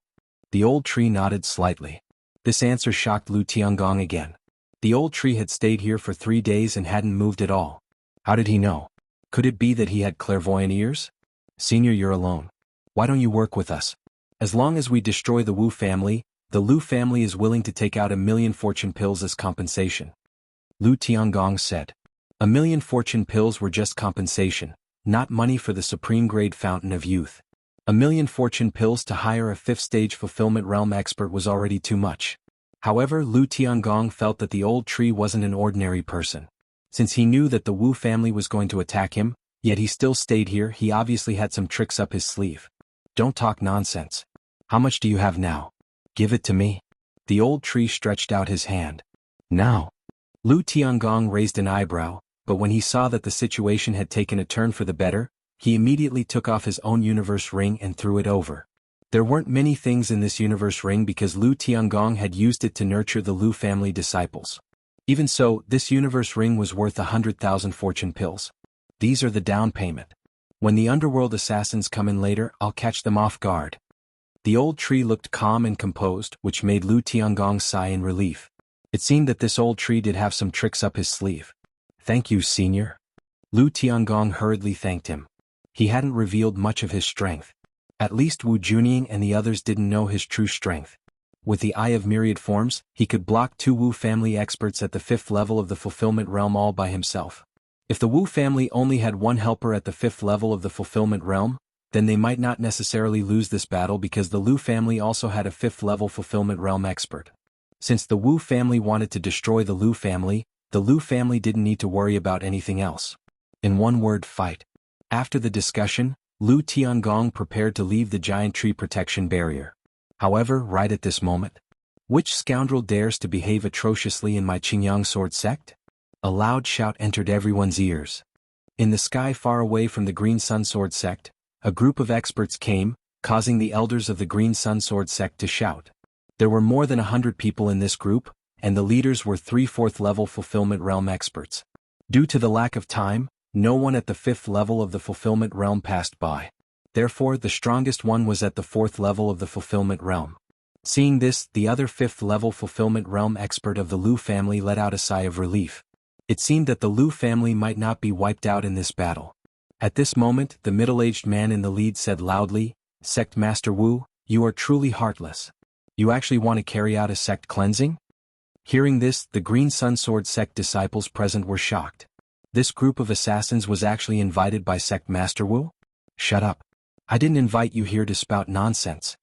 The old tree nodded slightly. This answer shocked Lu Tiangong again. The old tree had stayed here for 3 days and hadn't moved at all. How did he know? Could it be that he had clairvoyant ears? Senior, you're alone. Why don't you work with us? As long as we destroy the Wu family, the Lu family is willing to take out 1,000,000 fortune pills as compensation. Lu Tiangong said. 1,000,000 fortune pills were just compensation, not money for the supreme grade fountain of youth. 1,000,000 fortune pills to hire a 5th stage fulfillment realm expert was already too much. However, Lu Tiangong felt that the old tree wasn't an ordinary person. Since he knew that the Wu family was going to attack him, yet he still stayed here, he obviously had some tricks up his sleeve. Don't talk nonsense. How much do you have now? Give it to me. The old tree stretched out his hand. Now. Lu Tiangong raised an eyebrow, but when he saw that the situation had taken a turn for the better, he immediately took off his own universe ring and threw it over. There weren't many things in this universe ring because Lu Tiangong had used it to nurture the Lu family disciples. Even so, this universe ring was worth 100,000 fortune pills. These are the down payment. When the underworld assassins come in later, I'll catch them off guard. The old tree looked calm and composed, which made Lu Tiangong sigh in relief. It seemed that this old tree did have some tricks up his sleeve. Thank you, senior. Lu Tiangong hurriedly thanked him. He hadn't revealed much of his strength. At least Wu Junying and the others didn't know his true strength. With the Eye of Myriad Forms, he could block 2 Wu family experts at the 5th level of the fulfillment realm all by himself. If the Wu family only had one helper at the 5th level of the fulfillment realm, then they might not necessarily lose this battle because the Lu family also had a 5th level fulfillment realm expert. Since the Wu family wanted to destroy the Lu family didn't need to worry about anything else. In one word, fight. After the discussion, Lu Tiangong prepared to leave the giant tree protection barrier. However, right at this moment, which scoundrel dares to behave atrociously in my Qingyang sword sect? A loud shout entered everyone's ears. In the sky far away from the Green Sun Sword sect, a group of experts came, causing the elders of the Green Sun Sword sect to shout. There were more than 100 people in this group, and the leaders were 3 4th level fulfillment realm experts. Due to the lack of time, no one at the 5th level of the fulfillment realm passed by. Therefore, the strongest one was at the 4th level of the fulfillment realm. Seeing this, the other 5th level fulfillment realm expert of the Lu family let out a sigh of relief. It seemed that the Lu family might not be wiped out in this battle. At this moment, the middle-aged man in the lead said loudly, "Sect Master Wu, you are truly heartless. You actually want to carry out a sect cleansing?" Hearing this, the Green Sun Sword sect disciples present were shocked. This group of assassins was actually invited by Sect Master Wu? Shut up. I didn't invite you here to spout nonsense.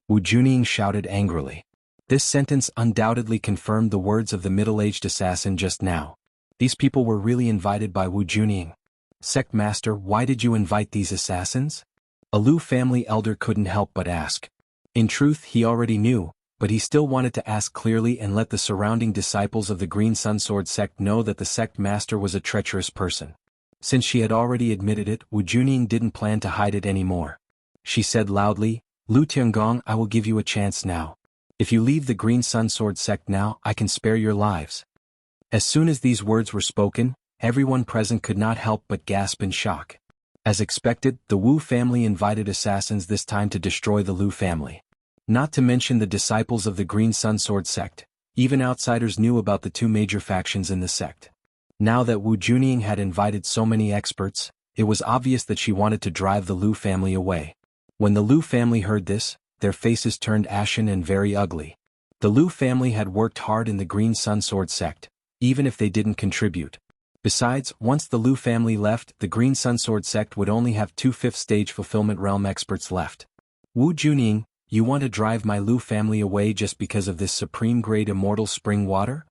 Wu Junying shouted angrily. This sentence undoubtedly confirmed the words of the middle-aged assassin just now. These people were really invited by Wu Junying. Sect Master, why did you invite these assassins? A Lu family elder couldn't help but ask. In truth, he already knew, but he still wanted to ask clearly and let the surrounding disciples of the Green Sun Sword sect know that the sect master was a treacherous person. Since she had already admitted it, Wu Junying didn't plan to hide it anymore. She said loudly, "Lu Tiangong, I will give you a chance now. If you leave the Green Sun Sword sect now, I can spare your lives." As soon as these words were spoken, everyone present could not help but gasp in shock. As expected, the Wu family invited assassins this time to destroy the Lu family. Not to mention the disciples of the Green Sun Sword sect, even outsiders knew about the 2 major factions in the sect. Now that Wu Junying had invited so many experts, it was obvious that she wanted to drive the Lu family away. When the Lu family heard this, their faces turned ashen and very ugly. The Lu family had worked hard in the Green Sun Sword sect, even if they didn't contribute. Besides, once the Lu family left, the Green Sun Sword sect would only have 2 5th stage fulfillment realm experts left. Wu Junying, you want to drive my Lu family away just because of this supreme grade immortal spring water?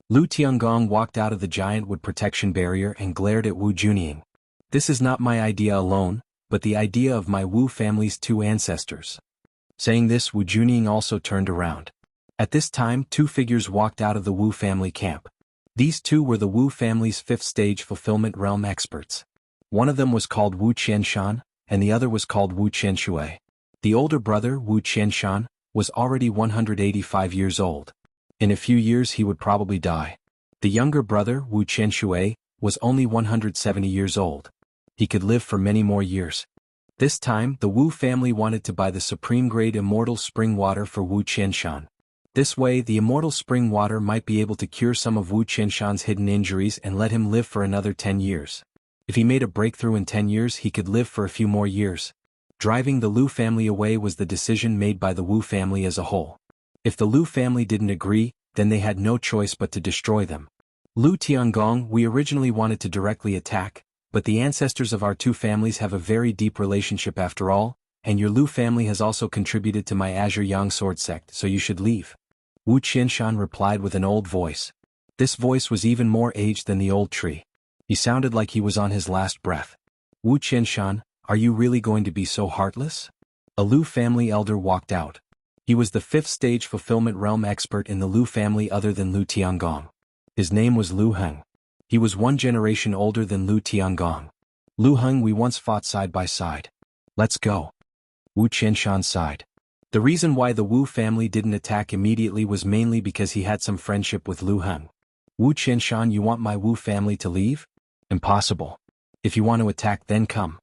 Lu Tiangong walked out of the giant wood protection barrier and glared at Wu Junying. This is not my idea alone, but the idea of my Wu family's 2 ancestors. Saying this, Wu Junying also turned around. At this time, 2 figures walked out of the Wu family camp. These 2 were the Wu family's 5th stage fulfillment realm experts. One of them was called Wu Qianshan, and the other was called Wu Qianshui. The older brother, Wu Qianshan, was already 185 years old. In a few years he would probably die. The younger brother, Wu Qianshui, was only 170 years old. He could live for many more years. This time, the Wu family wanted to buy the supreme grade immortal spring water for Wu Qianshan. This way, the immortal spring water might be able to cure some of Wu Qianshan's hidden injuries and let him live for another 10 years. If he made a breakthrough in 10 years, he could live for a few more years. Driving the Lu family away was the decision made by the Wu family as a whole. If the Lu family didn't agree, then they had no choice but to destroy them. Lu Tiangong, we originally wanted to directly attack, but the ancestors of our 2 families have a very deep relationship after all, and your Lu family has also contributed to my Azure Yang sword sect, so you should leave. Wu Qianshan replied with an old voice. This voice was even more aged than the old tree. He sounded like he was on his last breath. Wu Qianshan, are you really going to be so heartless? A Lu family elder walked out. He was the 5th stage fulfillment realm expert in the Lu family other than Lu Tiangong. His name was Lu Heng. He was 1 generation older than Lu Tiangong. Lu Heng, we once fought side by side. Let's go. Wu Qianshan sighed. The reason why the Wu family didn't attack immediately was mainly because he had some friendship with Lu Heng. Wu Qianshan, you want my Wu family to leave? Impossible. If you want to attack, then come.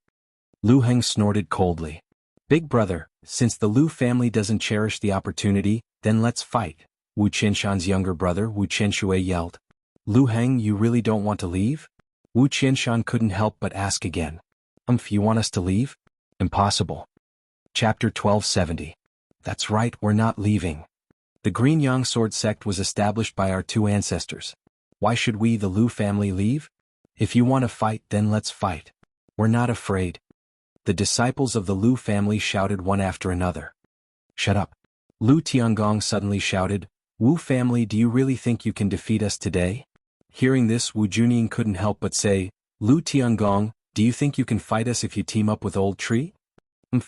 Lu Heng snorted coldly. Big brother, since the Lu family doesn't cherish the opportunity, then let's fight, Wu Qianshan's younger brother Wu Qianshui yelled. Lu Heng, you really don't want to leave? Wu Qianshan couldn't help but ask again. You want us to leave? Impossible. Chapter 1270. That's right, we're not leaving. The Green Yang Sword sect was established by our 2 ancestors. Why should we, the Lu family, leave? If you want to fight, then let's fight. We're not afraid. The disciples of the Lu family shouted one after another. Shut up. Lu Tiangong suddenly shouted, Wu family, do you really think you can defeat us today? Hearing this, Wu Junying couldn't help but say, Lu Tiangong, do you think you can fight us if you team up with Old Tree?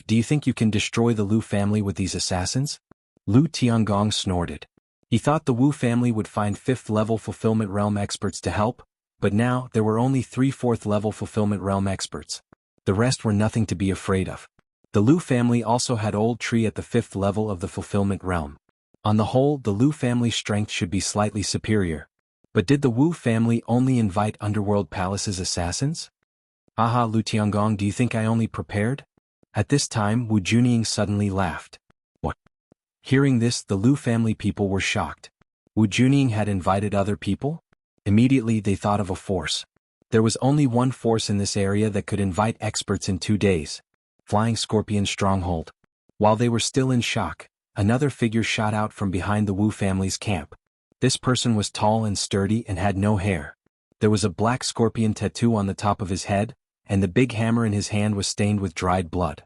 Do you think you can destroy the Lu family with these assassins? Lu Tiangong snorted. He thought the Wu family would find 5th level Fulfillment Realm experts to help, but now there were only 3 4th level Fulfillment Realm experts. The rest were nothing to be afraid of. The Lu family also had Old Tree at the 5th level of the Fulfillment Realm. On the whole, the Lu family's strength should be slightly superior. But did the Wu family only invite Underworld Palace's assassins? Aha, Lu Tiangong, do you think I only prepared? At this time, Wu Junying suddenly laughed. What? Hearing this, the Lu family people were shocked. Wu Junying had invited other people? Immediately they thought of a force. There was only one force in this area that could invite experts in 2 days. Flying Scorpion Stronghold. While they were still in shock, another figure shot out from behind the Wu family's camp. This person was tall and sturdy and had no hair. There was a black scorpion tattoo on the top of his head, and the big hammer in his hand was stained with dried blood.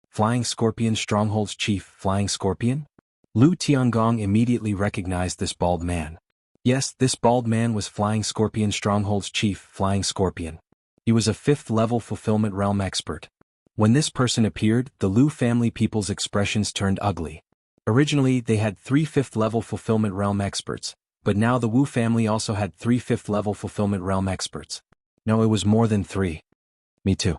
Flying Scorpion Stronghold's chief, Flying Scorpion? Lu Tiangong immediately recognized this bald man. Yes, this bald man was Flying Scorpion Stronghold's chief, Flying Scorpion. He was a 5th level Fulfillment Realm expert. When this person appeared, the Lu family people's expressions turned ugly. Originally, they had 3 5th level Fulfillment Realm experts, but now the Wu family also had 3 5th level Fulfillment Realm experts. No, it was more than 3. Me too.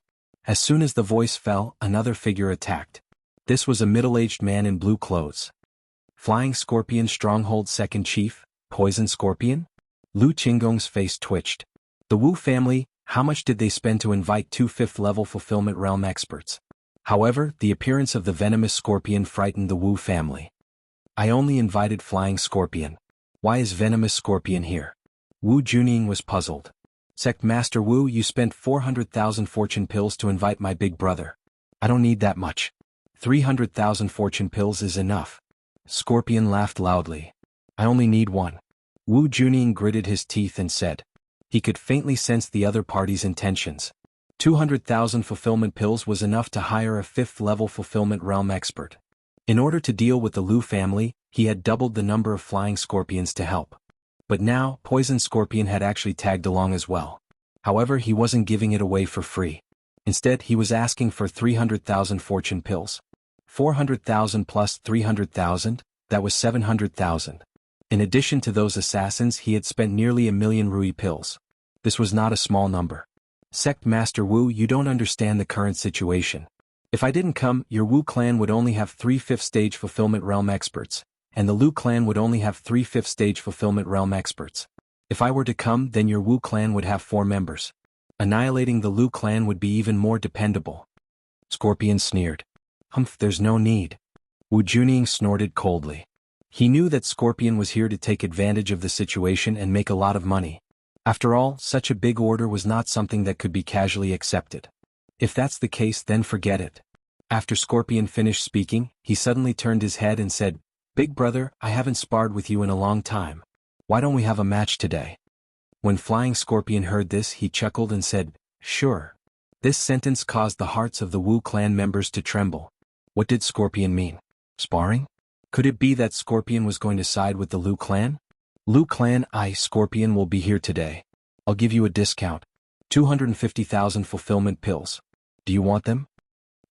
As soon as the voice fell, another figure attacked. This was a middle-aged man in blue clothes. Flying Scorpion Stronghold's second chief, Poison Scorpion? Lu Qinggong's face twitched. The Wu family, how much did they spend to invite 2 5th level Fulfillment Realm experts? However, the appearance of the venomous scorpion frightened the Wu family. I only invited Flying Scorpion. Why is Venomous Scorpion here? Wu Junying was puzzled. Sect Master Wu, you spent 400,000 fortune pills to invite my big brother. I don't need that much. 300,000 fortune pills is enough. Scorpion laughed loudly. I only need 1. Wu Junying gritted his teeth and said. He could faintly sense the other party's intentions. 200,000 fulfillment pills was enough to hire a 5th level Fulfillment Realm expert. In order to deal with the Lu family, he had doubled the number of Flying Scorpions to help. But now, Poison Scorpion had actually tagged along as well. However, he wasn't giving it away for free. Instead, he was asking for 300,000 fortune pills. 400,000 plus 300,000, that was 700,000. In addition to those assassins, he had spent nearly 1,000,000 Rui pills. This was not a small number. Sect Master Wu, you don't understand the current situation. If I didn't come, your Wu clan would only have 3 5th stage Fulfillment Realm experts, and the Lu clan would only have 3 5th stage Fulfillment Realm experts. If I were to come, then your Wu clan would have 4 members. Annihilating the Lu clan would be even more dependable. Scorpion sneered. Humph, there's no need. Wu Junying snorted coldly. He knew that Scorpion was here to take advantage of the situation and make a lot of money. After all, such a big order was not something that could be casually accepted. If that's the case, then forget it. After Scorpion finished speaking, he suddenly turned his head and said, Big brother, I haven't sparred with you in a long time. Why don't we have a match today? When Flying Scorpion heard this, he chuckled and said, Sure. This sentence caused the hearts of the Wu clan members to tremble. What did Scorpion mean? Sparring? Could it be that Scorpion was going to side with the Lu clan? Lu clan, Scorpion will be here today. I'll give you a discount. 250,000 fulfillment pills. Do you want them?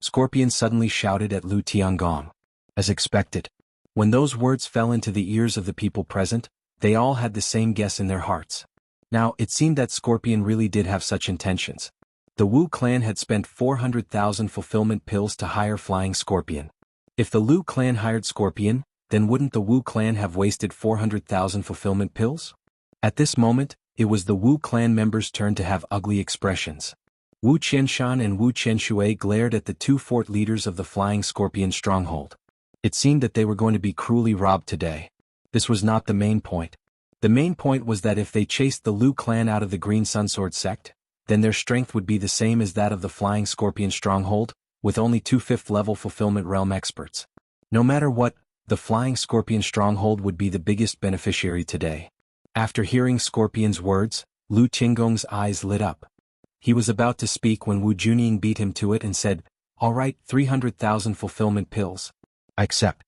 Scorpion suddenly shouted at Lu Tiangong. As expected. When those words fell into the ears of the people present, they all had the same guess in their hearts. Now, it seemed that Scorpion really did have such intentions. The Wu clan had spent 400,000 fulfillment pills to hire Flying Scorpion. If the Lu clan hired Scorpion, then wouldn't the Wu clan have wasted 400,000 fulfillment pills? At this moment, it was the Wu clan members' turn to have ugly expressions. Wu Qianshan and Wu Qianshui glared at the 2 fort leaders of the Flying Scorpion stronghold. It seemed that they were going to be cruelly robbed today. This was not the main point. The main point was that if they chased the Lu clan out of the Green Sunsword sect, then their strength would be the same as that of the Flying Scorpion stronghold, with only 2 5th level Fulfillment Realm experts. No matter what, the Flying Scorpion stronghold would be the biggest beneficiary today. After hearing Scorpion's words, Lu Qinggong's eyes lit up. He was about to speak when Wu Junying beat him to it and said, "All right, 300,000 fulfillment pills. I accept."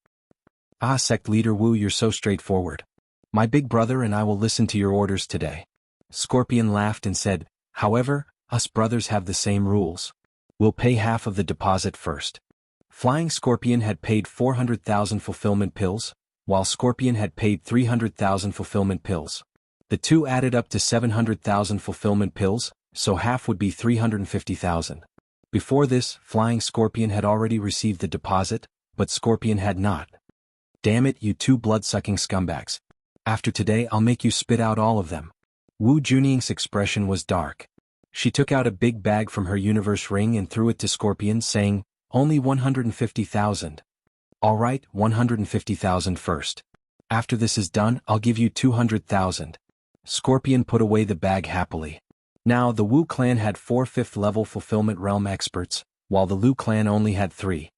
"Ah, sect leader Wu, you're so straightforward. My big brother and I will listen to your orders today." Scorpion laughed and said, "However, us brothers have the same rules. We'll pay half of the deposit first." Flying Scorpion had paid 400,000 fulfillment pills, while Scorpion had paid 300,000 fulfillment pills. The two added up to 700,000 fulfillment pills, so half would be 350,000. Before this, Flying Scorpion had already received the deposit, but Scorpion had not. "Damn it, you two blood-sucking scumbags. After today I'll make you spit out all of them." Wu Junying's expression was dark. She took out a big bag from her universe ring and threw it to Scorpion, saying, "Only 150,000. All right, 150,000 first. After this is done, I'll give you 200,000. Scorpion put away the bag happily. Now the Wu clan had 4 5th-level fulfillment realm experts, while the Lu clan only had 3.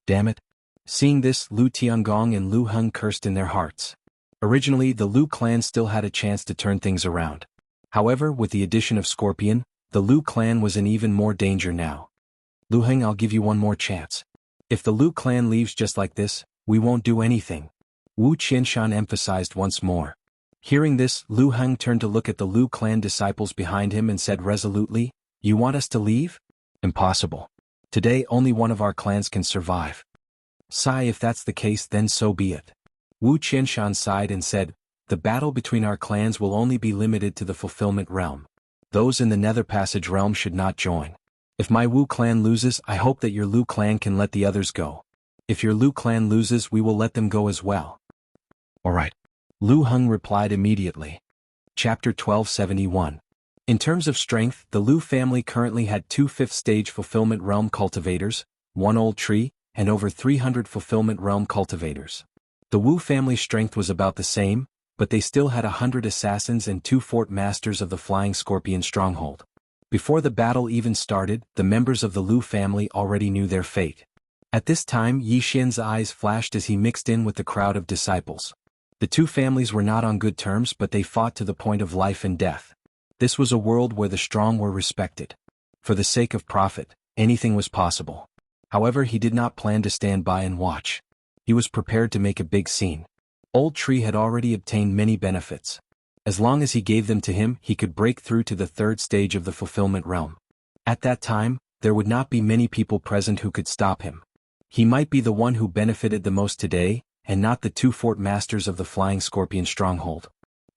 Damn it. Seeing this, Lu Tiangong and Lu Heng cursed in their hearts. Originally, the Lu clan still had a chance to turn things around. However, with the addition of Scorpion, the Lu clan was in even more danger now. "Lu Heng, I'll give you one more chance. If the Lu clan leaves just like this, we won't do anything," Wu Qianshan emphasized once more. Hearing this, Lu Heng turned to look at the Lu clan disciples behind him and said resolutely, "You want us to leave? Impossible. Today only one of our clans can survive." "Sigh, if that's the case then so be it." Wu Qianshan sighed and said, "The battle between our clans will only be limited to the fulfillment realm. Those in the Nether Passage realm should not join. If my Wu clan loses, I hope that your Lu clan can let the others go. If your Lu clan loses, we will let them go as well." "All right." Lu Heng replied immediately. Chapter 1271. In terms of strength, the Lu family currently had 2 5th-stage fulfillment realm cultivators, 1 old tree, and over 300 fulfillment realm cultivators. The Wu family's strength was about the same, but they still had 100 assassins and 2 fort masters of the Flying Scorpion stronghold. Before the battle even started, the members of the Lu family already knew their fate. At this time, Yi Xian's eyes flashed as he mixed in with the crowd of disciples. The two families were not on good terms, but they fought to the point of life and death. This was a world where the strong were respected. For the sake of profit, anything was possible. However, he did not plan to stand by and watch. He was prepared to make a big scene. Old Tree had already obtained many benefits. As long as he gave them to him, he could break through to the 3rd stage of the fulfillment realm. At that time, there would not be many people present who could stop him. He might be the one who benefited the most today, and not the 2 fort masters of the Flying Scorpion stronghold.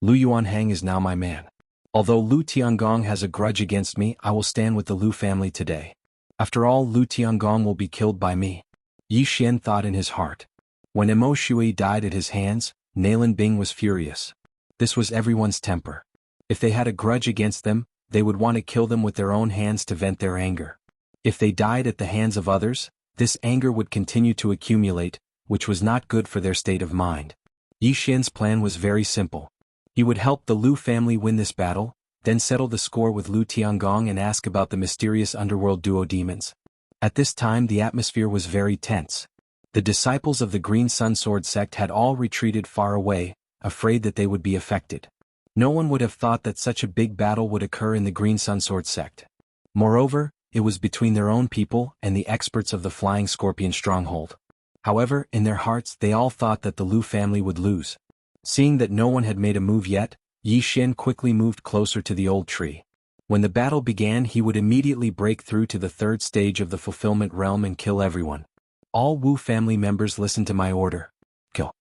Lu Yuanhang is now my man. Although Lu Tiangong has a grudge against me, I will stand with the Lu family today. After all, Lu Tiangong will be killed by me. Yi Xian thought in his heart. When Mo Shui died at his hands, Nalan Bing was furious. This was everyone's temper. If they had a grudge against them, they would want to kill them with their own hands to vent their anger. If they died at the hands of others, this anger would continue to accumulate, which was not good for their state of mind. Yi Xian's plan was very simple. He would help the Lu family win this battle, then settle the score with Lu Tiangong and ask about the mysterious underworld duo demons. At this time the atmosphere was very tense. The disciples of the Green Sun Sword sect had all retreated far away, afraid that they would be affected. No one would have thought that such a big battle would occur in the Green Sun Sword sect. Moreover, it was between their own people and the experts of the Flying Scorpion stronghold. However, in their hearts they all thought that the Lu family would lose. Seeing that no one had made a move yet, Yi Xian quickly moved closer to the old tree. When the battle began, he would immediately break through to the 3rd stage of the fulfillment realm and kill everyone. All Wu family members listen to my order. Kill.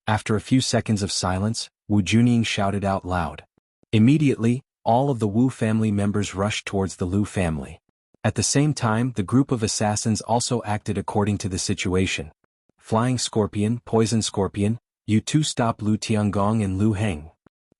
After a few seconds of silence, Wu Junying shouted out loud. Immediately, all of the Wu family members rushed towards the Lu family. At the same time, the group of assassins also acted according to the situation. Flying Scorpion, Poison Scorpion, you two stop Lu Tiangong and Lu Heng.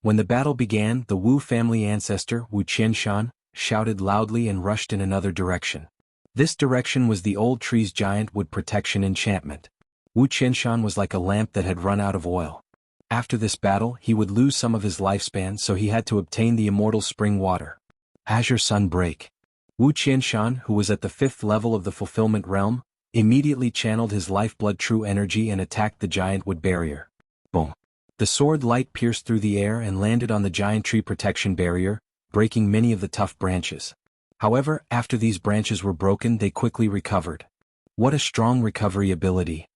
When the battle began, the Wu family ancestor, Wu Qianshan, shouted loudly and rushed in another direction. This direction was the old tree's giant wood protection enchantment. Wu Qianshan was like a lamp that had run out of oil. After this battle, he would lose some of his lifespan, so he had to obtain the immortal spring water. Azure Sun Break. Wu Qianshan, who was at the 5th level of the fulfillment realm, immediately channeled his lifeblood true energy and attacked the giant wood barrier. Boom. The sword light pierced through the air and landed on the giant tree protection barrier, breaking many of the tough branches. However, after these branches were broken, they quickly recovered. What a strong recovery ability!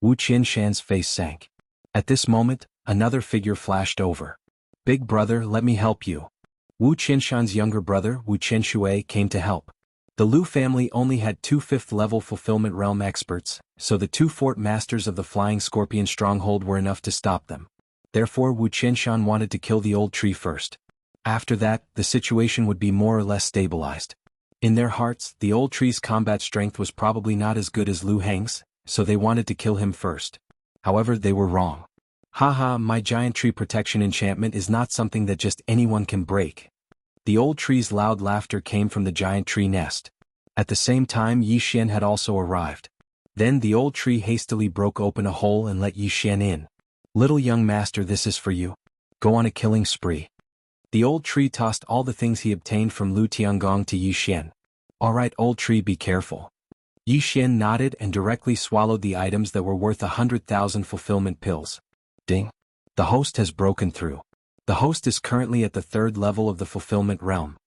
Wu Qinshan's face sank. At this moment, another figure flashed over. Big brother, let me help you. Wu Qinshan's younger brother, Wu Qinshui, came to help. The Lu family only had 2 5th-level Fulfillment Realm experts, so the 2 fort masters of the Flying Scorpion stronghold were enough to stop them. Therefore, Wu Qinshan wanted to kill the old tree first. After that, the situation would be more or less stabilized. In their hearts, the old tree's combat strength was probably not as good as Lu Heng's, so they wanted to kill him first. However, they were wrong. Haha, my giant tree protection enchantment is not something that just anyone can break. The old tree's loud laughter came from the giant tree nest. At the same time, Yi Xian had also arrived. Then the old tree hastily broke open a hole and let Yi Xian in. Little young master, this is for you. Go on a killing spree. The old tree tossed all the things he obtained from Lu Tiangong to Yi Xian. Alright, old tree, be careful. Yi Xian nodded and directly swallowed the items that were worth 100,000 fulfillment pills. Ding. The host has broken through. The host is currently at the 3rd level of the Fulfillment Realm.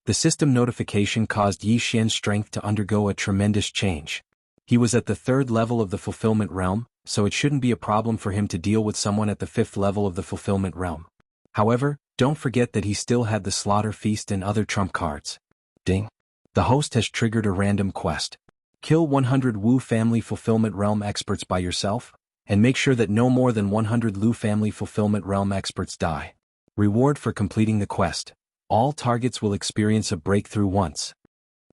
The system notification caused Yi Xian's strength to undergo a tremendous change. He was at the 3rd level of the Fulfillment Realm, so it shouldn't be a problem for him to deal with someone at the 5th level of the Fulfillment Realm. However, don't forget that he still had the Slaughter Feast and other trump cards. Ding. The host has triggered a random quest. Kill 100 Wu family Fulfillment Realm experts by yourself, and make sure that no more than 100 Lu family Fulfillment Realm experts die. Reward for completing the quest. All targets will experience a breakthrough once.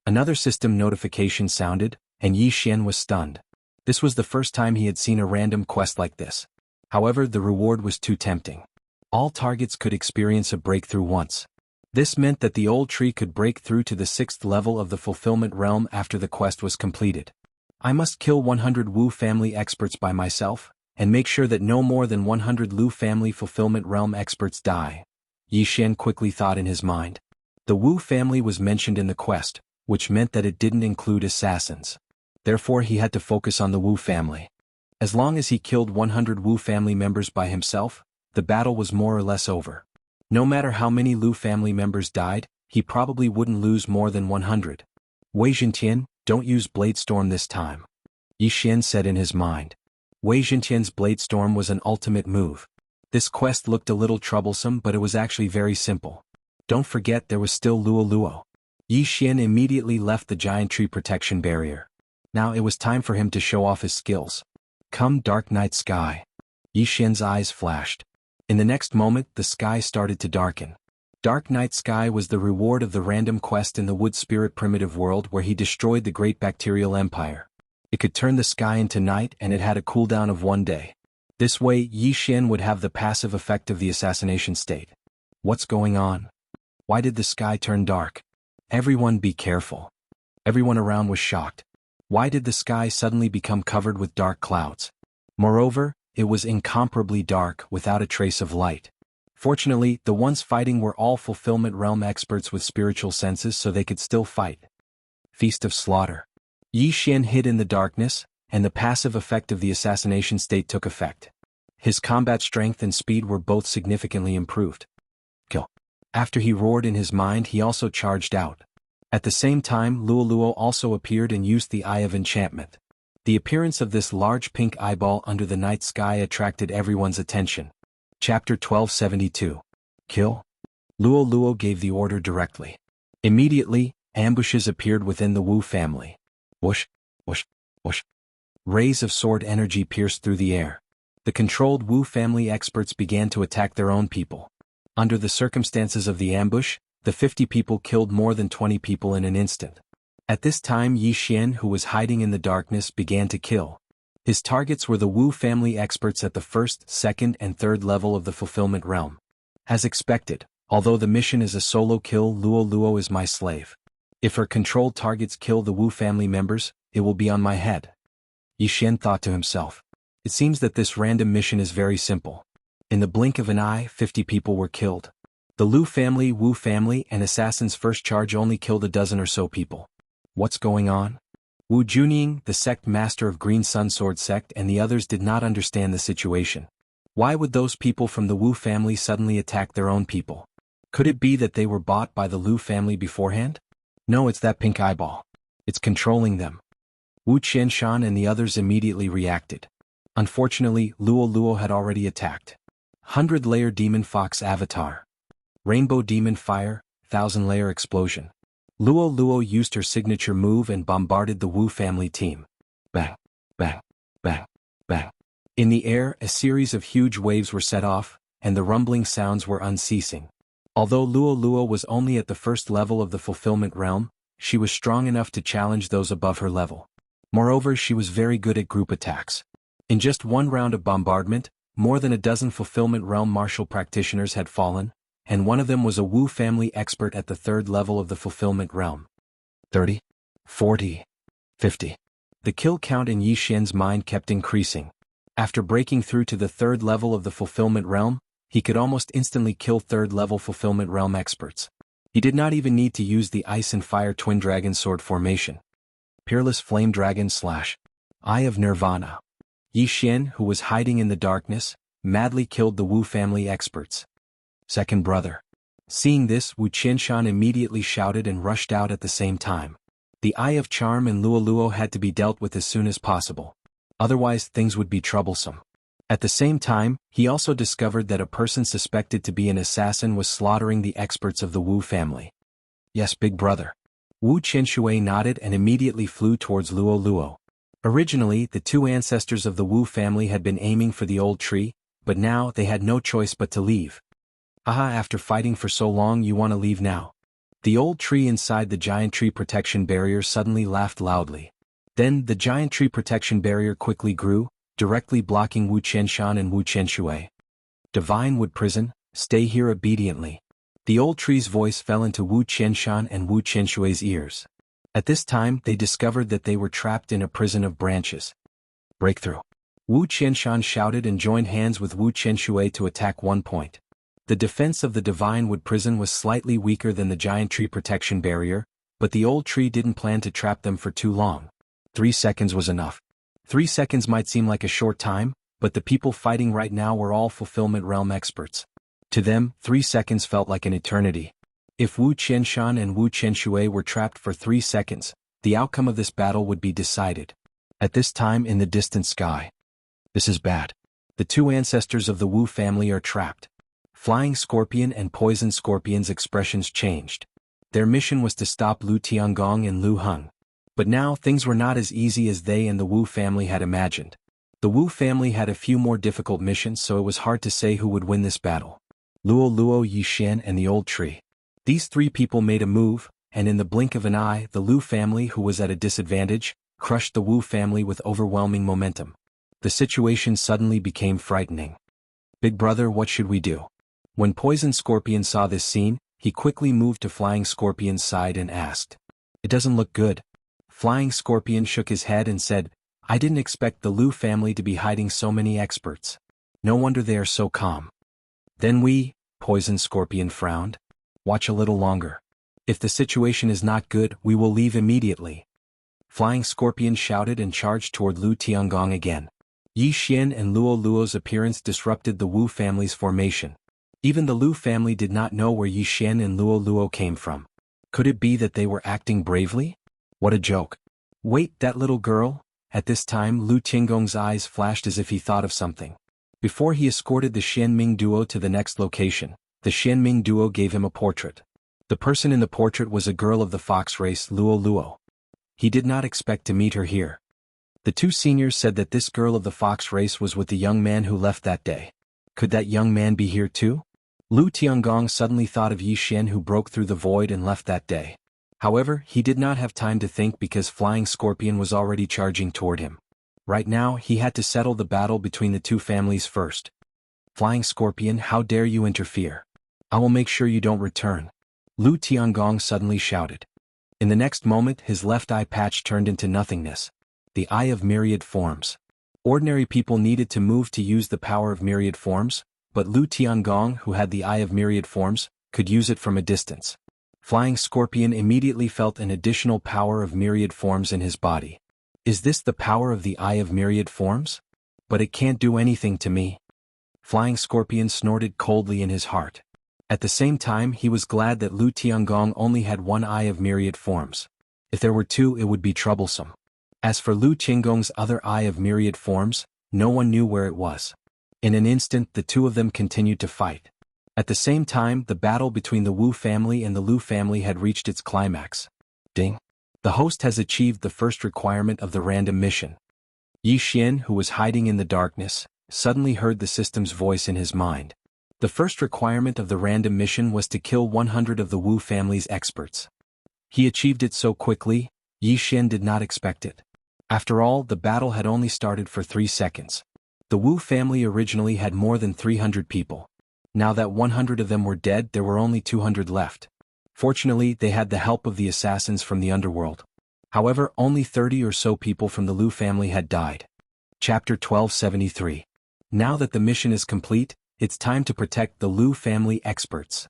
Another system notification sounded, and Yi Xian was stunned. This was the first time he had seen a random quest like this. However, the reward was too tempting. All targets could experience a breakthrough once. This meant that the old tree could break through to the 6th level of the Fulfillment Realm after the quest was completed. I must kill 100 Wu family experts by myself, and make sure that no more than 100 Lu family Fulfillment Realm experts die. Yi Xian quickly thought in his mind. The Wu family was mentioned in the quest, which meant that it didn't include assassins. Therefore he had to focus on the Wu family. As long as he killed 100 Wu family members by himself, the battle was more or less over. No matter how many Lu family members died, he probably wouldn't lose more than 100. Wei Zhentian, don't use Blade Storm this time. Yi Xian said in his mind. Wei Zhentian's Blade Storm was an ultimate move. This quest looked a little troublesome, but it was actually very simple. Don't forget there was still Luo Luo. Yi Xian immediately left the giant tree protection barrier. Now it was time for him to show off his skills. Come Dark Night Sky. Yi Xian's eyes flashed. In the next moment, the sky started to darken. Dark Night Sky was the reward of the random quest in the Wood Spirit primitive world where he destroyed the Great Bacterial Empire. It could turn the sky into night and it had a cooldown of 1 day. This way, Yi Xian would have the passive effect of the assassination state. What's going on? Why did the sky turn dark? Everyone be careful. Everyone around was shocked. Why did the sky suddenly become covered with dark clouds? Moreover, it was incomparably dark without a trace of light. Fortunately, the ones fighting were all Fulfillment Realm experts with spiritual senses, so they could still fight. Feast of Slaughter. Yi Xian hid in the darkness, and the passive effect of the assassination state took effect. His combat strength and speed were both significantly improved. Kill. After he roared in his mind, he also charged out. At the same time, Luo Luo also appeared and used the Eye of Enchantment. The appearance of this large pink eyeball under the night sky attracted everyone's attention. Chapter 1272. Kill. Luo Luo gave the order directly. Immediately, ambushes appeared within the Wu family. Whoosh, whoosh, whoosh. Rays of sword energy pierced through the air. The controlled Wu family experts began to attack their own people. Under the circumstances of the ambush, the 50 people killed more than 20 people in an instant. At this time, Yi Xian, who was hiding in the darkness, began to kill. His targets were the Wu family experts at the 1st, 2nd, and 3rd level of the Fulfillment Realm. As expected, although the mission is a solo kill, Luo Luo is my slave. If her controlled targets kill the Wu family members, it will be on my head. Yi Xian thought to himself. It seems that this random mission is very simple. In the blink of an eye, 50 people were killed. The Lu family, Wu family, and Assassin's first charge only killed a dozen or so people. What's going on? Wu Junying, the sect master of Green Sun Sword sect, and the others did not understand the situation. Why would those people from the Wu family suddenly attack their own people? Could it be that they were bought by the Lu family beforehand? No, it's that pink eyeball. It's controlling them. Wu Qianshan and the others immediately reacted. Unfortunately, Luo had already attacked. 100-layer Demon Fox Avatar. Rainbow Demon Fire, 1000-layer Explosion. Luo used her signature move and bombarded the Wu family team. Bang, bang, bang, bang. In the air, a series of huge waves were set off, and the rumbling sounds were unceasing. Although Luo was only at the first level of the fulfillment realm, she was strong enough to challenge those above her level. Moreover, she was very good at group attacks. In just one round of bombardment, more than a dozen fulfillment realm martial practitioners had fallen, and one of them was a Wu family expert at the third level of the fulfillment realm. 30, 40, 50. The kill count in Yi Xian's mind kept increasing. After breaking through to the third level of the fulfillment realm, he could almost instantly kill third-level fulfillment realm experts. He did not even need to use the Ice and Fire Twin Dragon Sword formation. Peerless Flame Dragon / Eye of Nirvana. Yi Xian, who was hiding in the darkness, madly killed the Wu family experts. Second brother. Seeing this, Wu Qianshan immediately shouted and rushed out at the same time. The Eye of Charm and Luo had to be dealt with as soon as possible. Otherwise, things would be troublesome. At the same time, he also discovered that a person suspected to be an assassin was slaughtering the experts of the Wu family. Yes, big brother. Wu Qianshui nodded and immediately flew towards Luo. Originally, the two ancestors of the Wu family had been aiming for the old tree, but now they had no choice but to leave. Aha, after fighting for so long you want to leave now? The old tree inside the giant tree protection barrier suddenly laughed loudly. Then, the giant tree protection barrier quickly grew, directly blocking Wu Qianshan and Wu Qianshui. Divine Wood Prison, stay here obediently. The old tree's voice fell into Wu Qianshan and Wu Qianshui's ears. At this time, they discovered that they were trapped in a prison of branches. Breakthrough. Wu Qianshan shouted and joined hands with Wu Qianshui to attack one point. The defense of the Divine Wood Prison was slightly weaker than the giant tree protection barrier, but the old tree didn't plan to trap them for too long. 3 seconds was enough. 3 seconds might seem like a short time, but the people fighting right now were all fulfillment realm experts. To them, 3 seconds felt like an eternity. If Wu Qianshan and Wu Qianshui were trapped for 3 seconds, the outcome of this battle would be decided. At this time in the distant sky. This is bad. The two ancestors of the Wu family are trapped. Flying Scorpion and Poison Scorpion's expressions changed. Their mission was to stop Lu Tiangong and Lu Heng. But now things were not as easy as they and the Wu family had imagined. The Wu family had a few more difficult missions, so it was hard to say who would win this battle. Luo, Yi Xian and the old tree. These three people made a move, and in the blink of an eye the Lu family, who was at a disadvantage, crushed the Wu family with overwhelming momentum. The situation suddenly became frightening. Big brother, what should we do? When Poison Scorpion saw this scene, he quickly moved to Flying Scorpion's side and asked. It doesn't look good. Flying Scorpion shook his head and said, I didn't expect the Lu family to be hiding so many experts. No wonder they are so calm. Then Poison Scorpion frowned. Watch a little longer. If the situation is not good, we will leave immediately. Flying Scorpion shouted and charged toward Lu Tiangong again. Yi Xian and Luo's appearance disrupted the Wu family's formation. Even the Lu family did not know where Yi Xian and Luo came from. Could it be that they were acting bravely? What a joke. Wait, that little girl? At this time Lu Tiangong's eyes flashed as if he thought of something. Before he escorted the Xianming duo to the next location, the Xianming duo gave him a portrait. The person in the portrait was a girl of the fox race, Luo. He did not expect to meet her here. The two seniors said that this girl of the fox race was with the young man who left that day. Could that young man be here too? Lu Tiangong suddenly thought of Yi Xian, who broke through the void and left that day. However, he did not have time to think because Flying Scorpion was already charging toward him. Right now, he had to settle the battle between the two families first. Flying Scorpion, how dare you interfere? I will make sure you don't return. Lu Tiangong suddenly shouted. In the next moment, his left eye patch turned into nothingness. The Eye of Myriad Forms. Ordinary people needed to move to use the power of myriad forms, but Lu Tiangong, who had the Eye of Myriad Forms, could use it from a distance. Flying Scorpion immediately felt an additional power of myriad forms in his body. Is this the power of the Eye of Myriad Forms? But it can't do anything to me. Flying Scorpion snorted coldly in his heart. At the same time he was glad that Lu Tiangong only had one eye of myriad forms. If there were two it would be troublesome. As for Lu Qinggong's other eye of myriad forms, no one knew where it was. In an instant the two of them continued to fight. At the same time the battle between the Wu family and the Lu family had reached its climax. Ding! The host has achieved the first requirement of the random mission. Yi Xian, who was hiding in the darkness, suddenly heard the system's voice in his mind. The first requirement of the random mission was to kill 100 of the Wu family's experts. He achieved it so quickly, Yi Xian did not expect it. After all, the battle had only started for 3 seconds. The Wu family originally had more than 300 people. Now that 100 of them were dead, there were only 200 left. Fortunately, they had the help of the assassins from the underworld. However, only 30 or so people from the Lu family had died. Chapter 1273. Now that the mission is complete, it's time to protect the Lu family experts.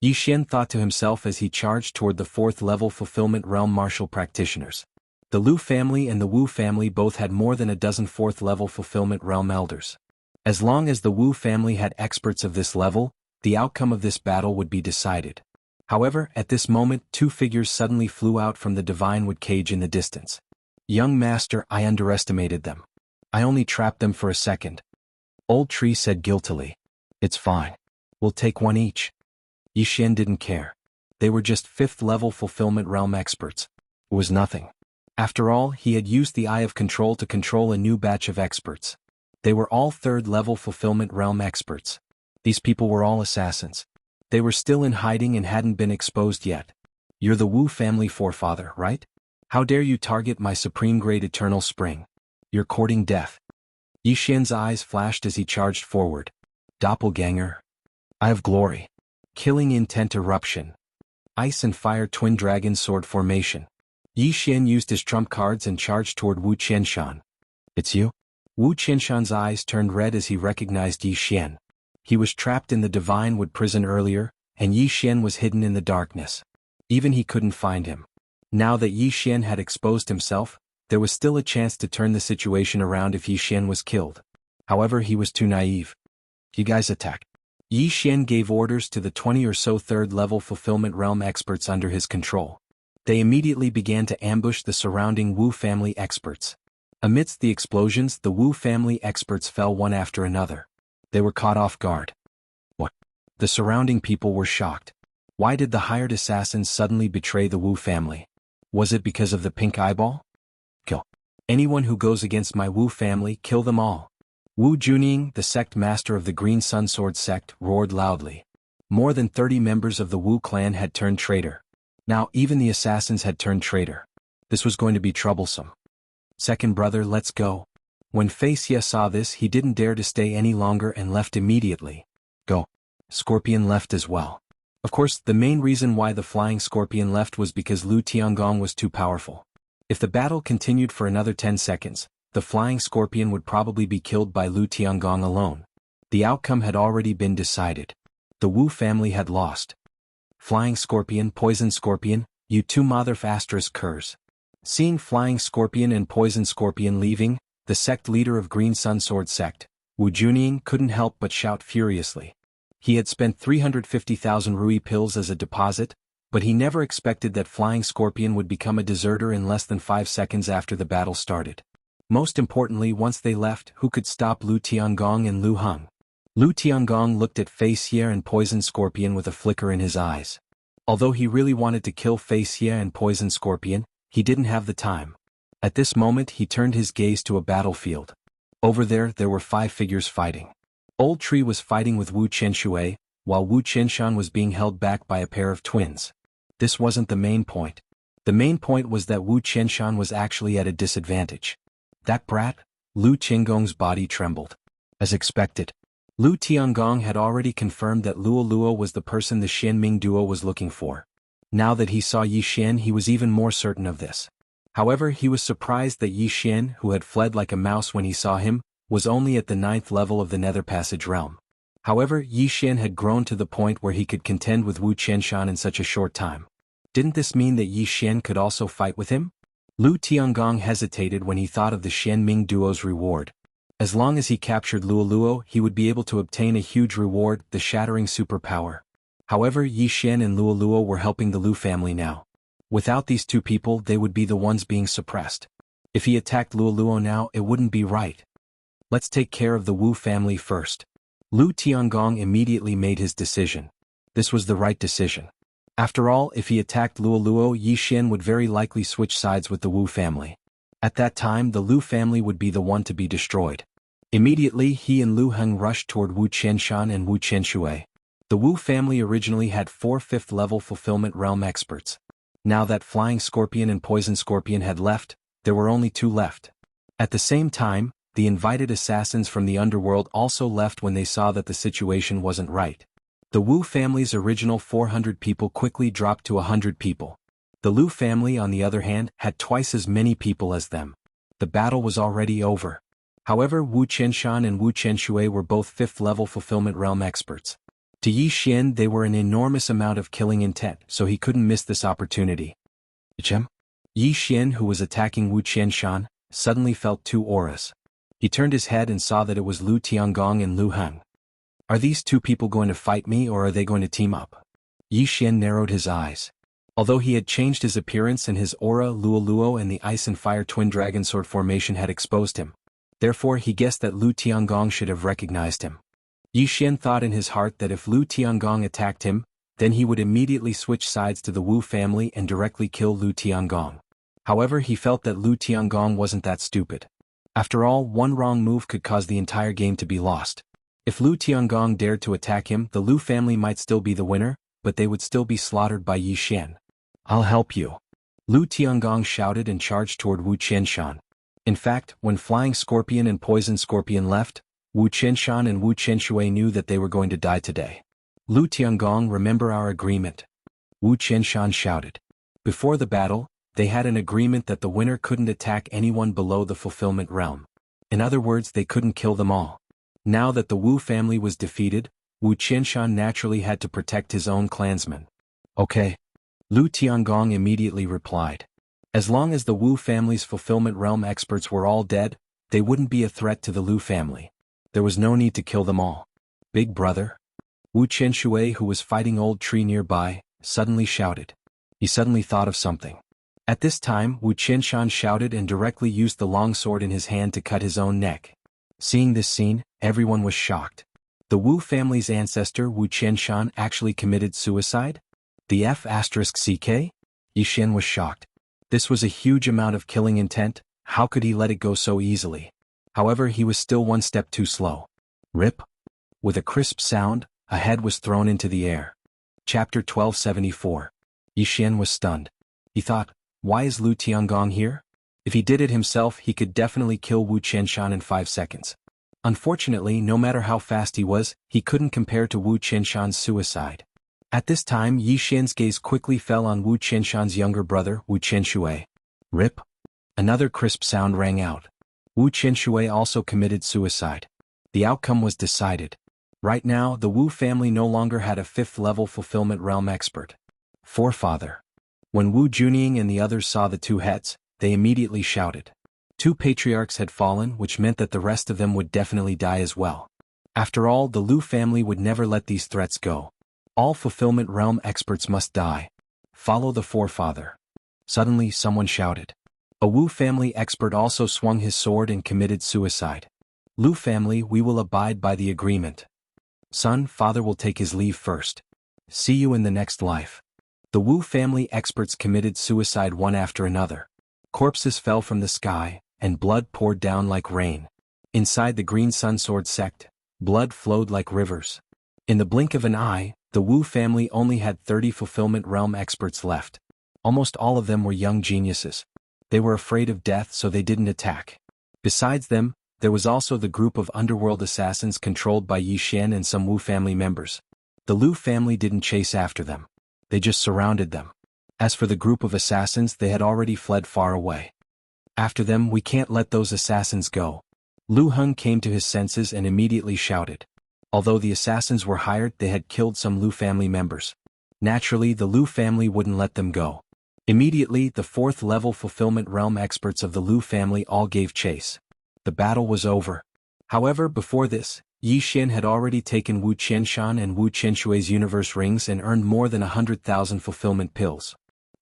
Yi Xian thought to himself as he charged toward the 4th level Fulfillment Realm martial practitioners. The Lu family and the Wu family both had more than a dozen 4th level Fulfillment Realm elders. As long as the Wu family had experts of this level, the outcome of this battle would be decided. However, at this moment 2 figures suddenly flew out from the divine wood cage in the distance. Young master, I underestimated them. I only trapped them for a second. Old Tree said guiltily. It's fine. We'll take one each. Yi Xian didn't care. They were just 5th level Fulfillment Realm experts. It was nothing. After all, he had used the Eye of Control to control a new batch of experts. They were all 3rd level Fulfillment Realm experts. These people were all assassins. They were still in hiding and hadn't been exposed yet. You're the Wu family forefather, right? How dare you target my supreme grade eternal spring? You're courting death. Yi Xian's eyes flashed as he charged forward. Doppelganger. Eye of Glory. Killing Intent Eruption. Ice and Fire Twin Dragon Sword Formation. Yi Xian used his trump cards and charged toward Wu Qianshan. It's you? Wu Qianshan's eyes turned red as he recognized Yi Xian. He was trapped in the Divine Wood prison earlier, and Yi Xian was hidden in the darkness. Even he couldn't find him. Now that Yi Xian had exposed himself, there was still a chance to turn the situation around if Yi Xian was killed. However, he was too naive. You guys attack. Yi Xian gave orders to the 20 or so 3rd level Fulfillment Realm experts under his control. They immediately began to ambush the surrounding Wu family experts. Amidst the explosions, the Wu family experts fell one after another. They were caught off guard. What? The surrounding people were shocked. Why did the hired assassins suddenly betray the Wu family? Was it because of the pink eyeball? Kill. Anyone who goes against my Wu family, kill them all. Wu Junying, the sect master of the Green Sun Sword sect, roared loudly. More than 30 members of the Wu clan had turned traitor. Now even the assassins had turned traitor. This was going to be troublesome. Second brother, let's go. When Fei Xie saw this, he didn't dare to stay any longer and left immediately. Go. Scorpion left as well. Of course, the main reason why the Flying Scorpion left was because Lu Tiangong was too powerful. If the battle continued for another 10 seconds, the Flying Scorpion would probably be killed by Lu Tiangong alone. The outcome had already been decided. The Wu family had lost. Flying Scorpion, Poison Scorpion, you two motherf*** curs. Seeing Flying Scorpion and Poison Scorpion leaving, the sect leader of Green Sun Sword sect, Wu Junying, couldn't help but shout furiously. He had spent 350,000 Rui pills as a deposit, but he never expected that Flying Scorpion would become a deserter in less than 5 seconds after the battle started. Most importantly, once they left, who could stop Lu Tiangong and Lu Heng? Lu Tiangong looked at Fei Xie and Poison Scorpion with a flicker in his eyes. Although he really wanted to kill Fei Xie and Poison Scorpion, he didn't have the time. At this moment he turned his gaze to a battlefield. Over there were 5 figures fighting. Old Tree was fighting with Wu Qianshui, while Wu Qianshan was being held back by a pair of twins. This wasn't the main point. The main point was that Wu Qianshan was actually at a disadvantage. That brat? Lu Qinggong's body trembled. As expected, Lu Tiangong had already confirmed that Luo Luo was the person the Xianming duo was looking for. Now that he saw Yi Xian, he was even more certain of this. However, he was surprised that Yi Xian, who had fled like a mouse when he saw him, was only at the 9th level of the Nether Passage realm. However, Yi Xian had grown to the point where he could contend with Wu Qianshan in such a short time. Didn't this mean that Yi Xian could also fight with him? Lu Tiangong hesitated when he thought of the Xianming duo's reward. As long as he captured Luo Luo, he would be able to obtain a huge reward, the Shattering Superpower. However, Yi Xian and Luo Luo were helping the Lu family now. Without these two people, they would be the ones being suppressed. If he attacked Luo Luo now, it wouldn't be right. Let's take care of the Wu family first. Lu Tiangong immediately made his decision. This was the right decision. After all, if he attacked Luo Luo, Yi Xian would very likely switch sides with the Wu family. At that time, the Lu family would be the one to be destroyed. Immediately, he and Lu Heng rushed toward Wu Qianshan and Wu Qianshui. The Wu family originally had 4 5th-level fulfillment realm experts. Now that Flying Scorpion and Poison Scorpion had left, there were only 2 left. At the same time, the invited assassins from the underworld also left when they saw that the situation wasn't right. The Wu family's original 400 people quickly dropped to 100 people. The Lu family, on the other hand, had twice as many people as them. The battle was already over. However, Wu Qianshan and Wu Qianshui were both 5th-level fulfillment realm experts. To Yi Xian, they were an enormous amount of killing intent, so he couldn't miss this opportunity. Yi Xian, who was attacking Wu Qianshan, suddenly felt 2 auras. He turned his head and saw that it was Lu Tiangong and Lu Heng. Are these 2 people going to fight me, or are they going to team up? Yi Xian narrowed his eyes. Although he had changed his appearance and his aura, Luo Luo and the Ice and Fire Twin Dragon Sword formation had exposed him. Therefore, he guessed that Lu Tiangong should have recognized him. Yi Xian thought in his heart that if Lu Tiangong attacked him, then he would immediately switch sides to the Wu family and directly kill Lu Tiangong. However, he felt that Lu Tiangong wasn't that stupid. After all, one wrong move could cause the entire game to be lost. If Lu Tiangong dared to attack him, the Lu family might still be the winner, but they would still be slaughtered by Yi Xian. I'll help you. Lu Tiangong shouted and charged toward Wu Qianshan. In fact, when Flying Scorpion and Poison Scorpion left, Wu Qianshan and Wu Qianshui knew that they were going to die today. Lu Tiangong, remember our agreement. Wu Qianshan shouted. Before the battle, they had an agreement that the winner couldn't attack anyone below the fulfillment realm. In other words, they couldn't kill them all. Now that the Wu family was defeated, Wu Qianshan naturally had to protect his own clansmen. Okay. Lu Tiangong immediately replied. As long as the Wu family's fulfillment realm experts were all dead, they wouldn't be a threat to the Lu family. There was no need to kill them all. Big brother? Wu Qianshui, who was fighting Old Tree nearby, suddenly shouted. He suddenly thought of something. At this time, Wu Qianshan shouted and directly used the long sword in his hand to cut his own neck. Seeing this scene, everyone was shocked. The Wu family's ancestor Wu Qianshan actually committed suicide? The F***ck? Yi Xian was shocked. This was a huge amount of killing intent, how could he let it go so easily? However, he was still one step too slow. Rip. With a crisp sound, a head was thrown into the air. Chapter 1274. Yi Xian was stunned. He thought, why is Lu Tiangong here? If he did it himself, he could definitely kill Wu Qianshan in 5 seconds. Unfortunately, no matter how fast he was, he couldn't compare to Wu Qianshan's suicide. At this time, Yi Xian's gaze quickly fell on Wu Qianshan's younger brother, Wu Qianshui. Rip. Another crisp sound rang out. Wu Qianshui also committed suicide. The outcome was decided. Right now, the Wu family no longer had a 5th-level fulfillment realm expert. Forefather. When Wu Junying and the others saw the 2 heads, they immediately shouted. 2 patriarchs had fallen, which meant that the rest of them would definitely die as well. After all, the Lu family would never let these threats go. All fulfillment realm experts must die. Follow the forefather. Suddenly, someone shouted. A Wu family expert also swung his sword and committed suicide. Lu family, we will abide by the agreement. Son, father will take his leave first. See you in the next life. The Wu family experts committed suicide one after another. Corpses fell from the sky, and blood poured down like rain. Inside the Green Sun Sword sect, blood flowed like rivers. In the blink of an eye, the Wu family only had 30 fulfillment realm experts left. Almost all of them were young geniuses. They were afraid of death, so they didn't attack. Besides them, there was also the group of underworld assassins controlled by Yi Xian and some Wu family members. The Lu family didn't chase after them. They just surrounded them. As for the group of assassins, they had already fled far away. After them, we can't let those assassins go. Lu Heng came to his senses and immediately shouted. Although the assassins were hired, they had killed some Lu family members. Naturally, the Lu family wouldn't let them go. Immediately, the 4th-level fulfillment realm experts of the Lu family all gave chase. The battle was over. However, before this, Yi Xian had already taken Wu Qianshan and Wu Qianshui's universe rings and earned more than 100,000 fulfillment pills.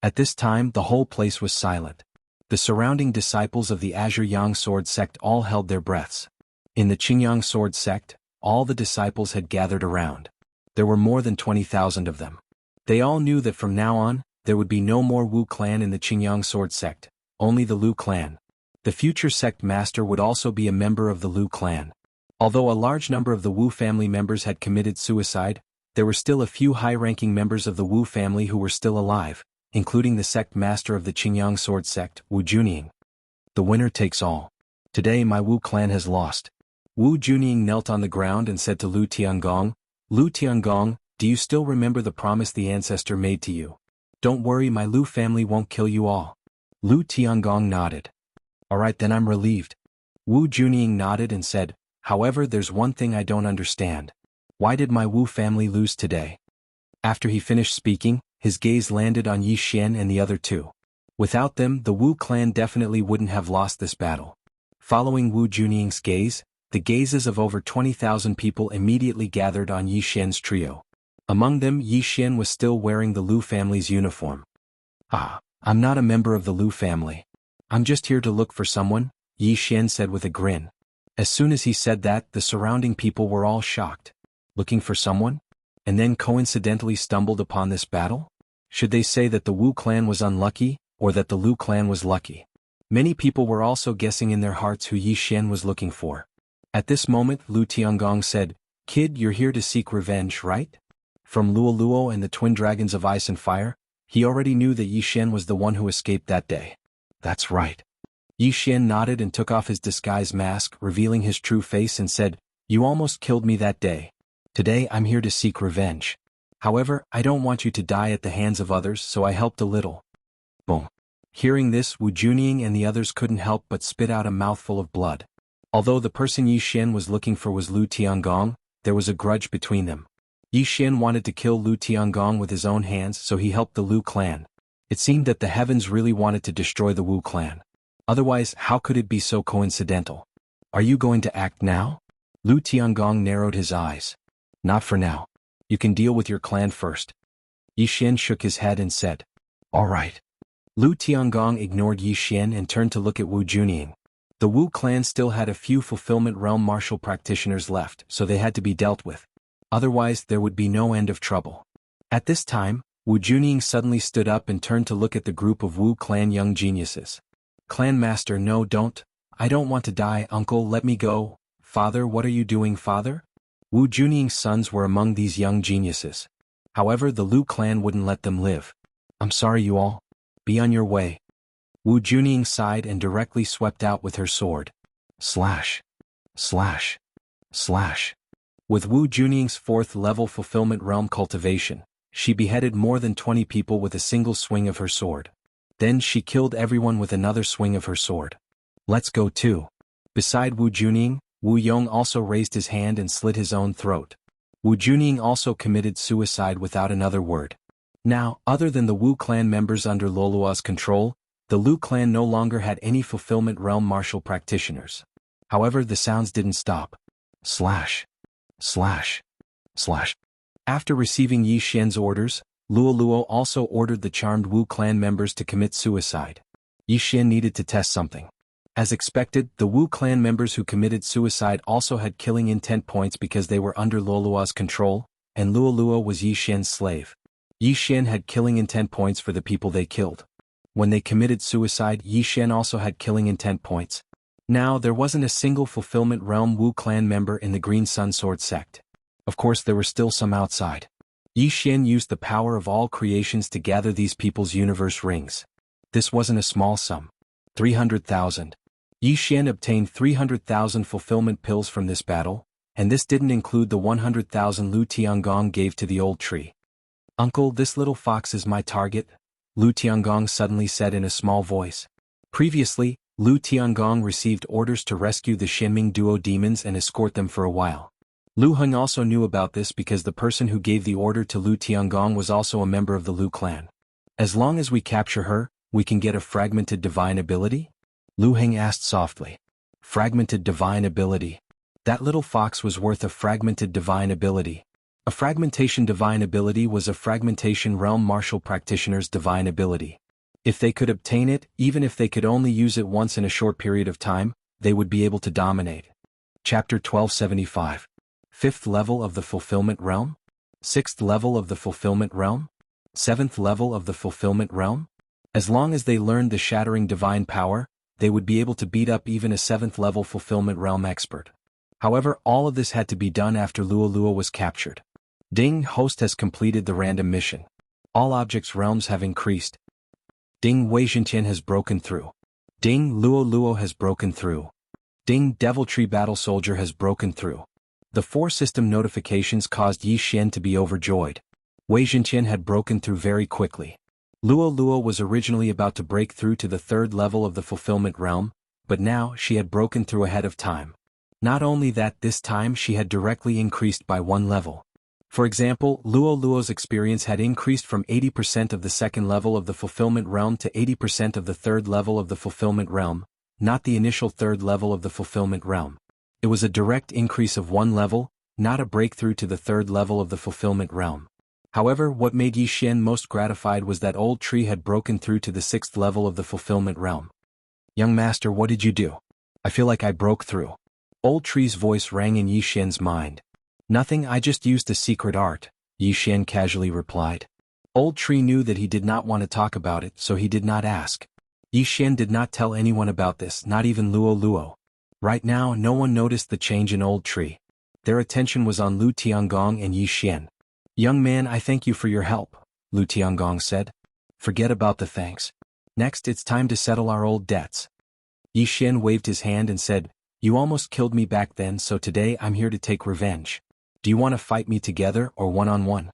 At this time the whole place was silent. The surrounding disciples of the Azure Yang Sword sect all held their breaths. In the Qingyang Sword sect, all the disciples had gathered around. There were more than 20,000 of them. They all knew that from now on, there would be no more Wu clan in the Qingyang Sword sect, only the Lu clan. The future sect master would also be a member of the Lu clan. Although a large number of the Wu family members had committed suicide, there were still a few high-ranking members of the Wu family who were still alive, including the sect master of the Qingyang Sword sect, Wu Junying. The winner takes all. Today my Wu clan has lost. Wu Junying knelt on the ground and said to Lu Tiangong, "Lu Tiangong, do you still remember the promise the ancestor made to you? Don't worry, my Lu family won't kill you all." Lu Tiangong nodded. "Alright, then I'm relieved." Wu Junying nodded and said, "However, there's one thing I don't understand. Why did my Wu family lose today?" After he finished speaking, his gaze landed on Yi Xian and the other two. Without them, the Wu clan definitely wouldn't have lost this battle. Following Wu Junying's gaze, the gazes of over 20,000 people immediately gathered on Yi Xian's trio. Among them, Yi Xian was still wearing the Lu family's uniform. I'm not a member of the Lu family. I'm just here to look for someone," Yi Xian said with a grin. As soon as he said that, the surrounding people were all shocked. Looking for someone? And then coincidentally stumbled upon this battle? Should they say that the Wu clan was unlucky, or that the Lu clan was lucky? Many people were also guessing in their hearts who Yi Xian was looking for. At this moment, Lu Tiangong said, "Kid, you're here to seek revenge, right?" From Luo Luo and the twin dragons of ice and fire, he already knew that Yi Xian was the one who escaped that day. "That's right." Yi Xian nodded and took off his disguise mask, revealing his true face, and said, "You almost killed me that day. Today I'm here to seek revenge. However, I don't want you to die at the hands of others, so I helped a little." Boom. Hearing this, Wu Junying and the others couldn't help but spit out a mouthful of blood. Although the person Yi Xian was looking for was Lu Tiangong, there was a grudge between them. Yi Xian wanted to kill Lu Tiangong with his own hands, so he helped the Lu clan. It seemed that the heavens really wanted to destroy the Wu clan. Otherwise, how could it be so coincidental? "Are you going to act now?" Lu Tiangong narrowed his eyes. "Not for now. You can deal with your clan first." Yi Xian shook his head and said, "All right." Lu Tiangong ignored Yi Xian and turned to look at Wu Junying. The Wu clan still had a few Fulfillment Realm martial practitioners left, so they had to be dealt with. Otherwise, there would be no end of trouble. At this time, Wu Junying suddenly stood up and turned to look at the group of Wu clan young geniuses. "Clan master, no, don't. I don't want to die, uncle, let me go." "Father, what are you doing, father?" Wu Junying's sons were among these young geniuses. However, the Lu clan wouldn't let them live. "I'm sorry, you all. Be on your way." Wu Junying sighed and directly swept out with her sword. Slash. Slash. Slash. With Wu Junying's 4th level Fulfillment Realm cultivation, she beheaded more than 20 people with a single swing of her sword. Then she killed everyone with another swing of her sword. "Let's go too." Beside Wu Junying, Wu Yong also raised his hand and slit his own throat. Wu Junying also committed suicide without another word. Now, other than the Wu clan members under Lolua's control, the Lu clan no longer had any Fulfillment Realm martial practitioners. However, the sounds didn't stop. Slash. Slash. Slash. After receiving Yi Xian's orders, Luo Luo also ordered the charmed Wu clan members to commit suicide. Yi Xian needed to test something. As expected, the Wu clan members who committed suicide also had killing intent points because they were under Lolua's control, and Luo Luo was Yi Xian's slave. Yi Xian had killing intent points for the people they killed. When they committed suicide, Yi Xian also had killing intent points. Now, there wasn't a single Fulfillment Realm Wu clan member in the Green Sun Sword sect. Of course, there were still some outside. Yi Xian used the power of all creations to gather these people's universe rings. This wasn't a small sum. 300,000. Yi Xian obtained 300,000 fulfillment pills from this battle, and this didn't include the 100,000 Lu Tiangong gave to the old tree. "Uncle, this little fox is my target," Lu Tiangong suddenly said in a small voice. Previously, Lu Tiangong received orders to rescue the Shenming duo demons and escort them for a while. Lu Heng also knew about this because the person who gave the order to Lu Tiangong was also a member of the Lu clan. "As long as we capture her, we can get a fragmented divine ability?" Lu Heng asked softly. "Fragmented divine ability? That little fox was worth a fragmented divine ability. A fragmentation divine ability was a fragmentation realm martial practitioner's divine ability. If they could obtain it, even if they could only use it once in a short period of time, they would be able to dominate. Chapter 1275. 5th level of the fulfillment realm? 6th level of the fulfillment realm? 7th level of the fulfillment realm? As long as they learned the shattering divine power, they would be able to beat up even a 7th level fulfillment realm expert. However, all of this had to be done after Luolua was captured. Ding, host has completed the random mission. All objects realms have increased. Ding, Wei Jintian has broken through. Ding, Luo has broken through. Ding, Deviltree Battle Soldier has broken through. The 4 system notifications caused Yi Xian to be overjoyed. Wei Jintian had broken through very quickly. Luo was originally about to break through to the 3rd level of the fulfillment realm, but now she had broken through ahead of time. Not only that, this time she had directly increased by 1 level. For example, Luo's experience had increased from 80% of the 2nd level of the fulfillment realm to 80% of the 3rd level of the fulfillment realm, not the initial 3rd level of the fulfillment realm. It was a direct increase of 1 level, not a breakthrough to the 3rd level of the fulfillment realm. However, what made Yi Xian most gratified was that Old Tree had broken through to the 6th level of the fulfillment realm. Young master, what did you do? I feel like I broke through. Old Tree's voice rang in Yi Xian's mind. Nothing, I just used a secret art, Yi Xian casually replied. Old Tree knew that he did not want to talk about it, so he did not ask. Yi Xian did not tell anyone about this, not even Luo. Right now, no one noticed the change in Old Tree. Their attention was on Lu Tiangong and Yi Xian. Young man, I thank you for your help, Lu Tiangong said. Forget about the thanks. Next, it's time to settle our old debts. Yi Xian waved his hand and said, You almost killed me back then, so today I'm here to take revenge. Do you want to fight me together or one-on-one?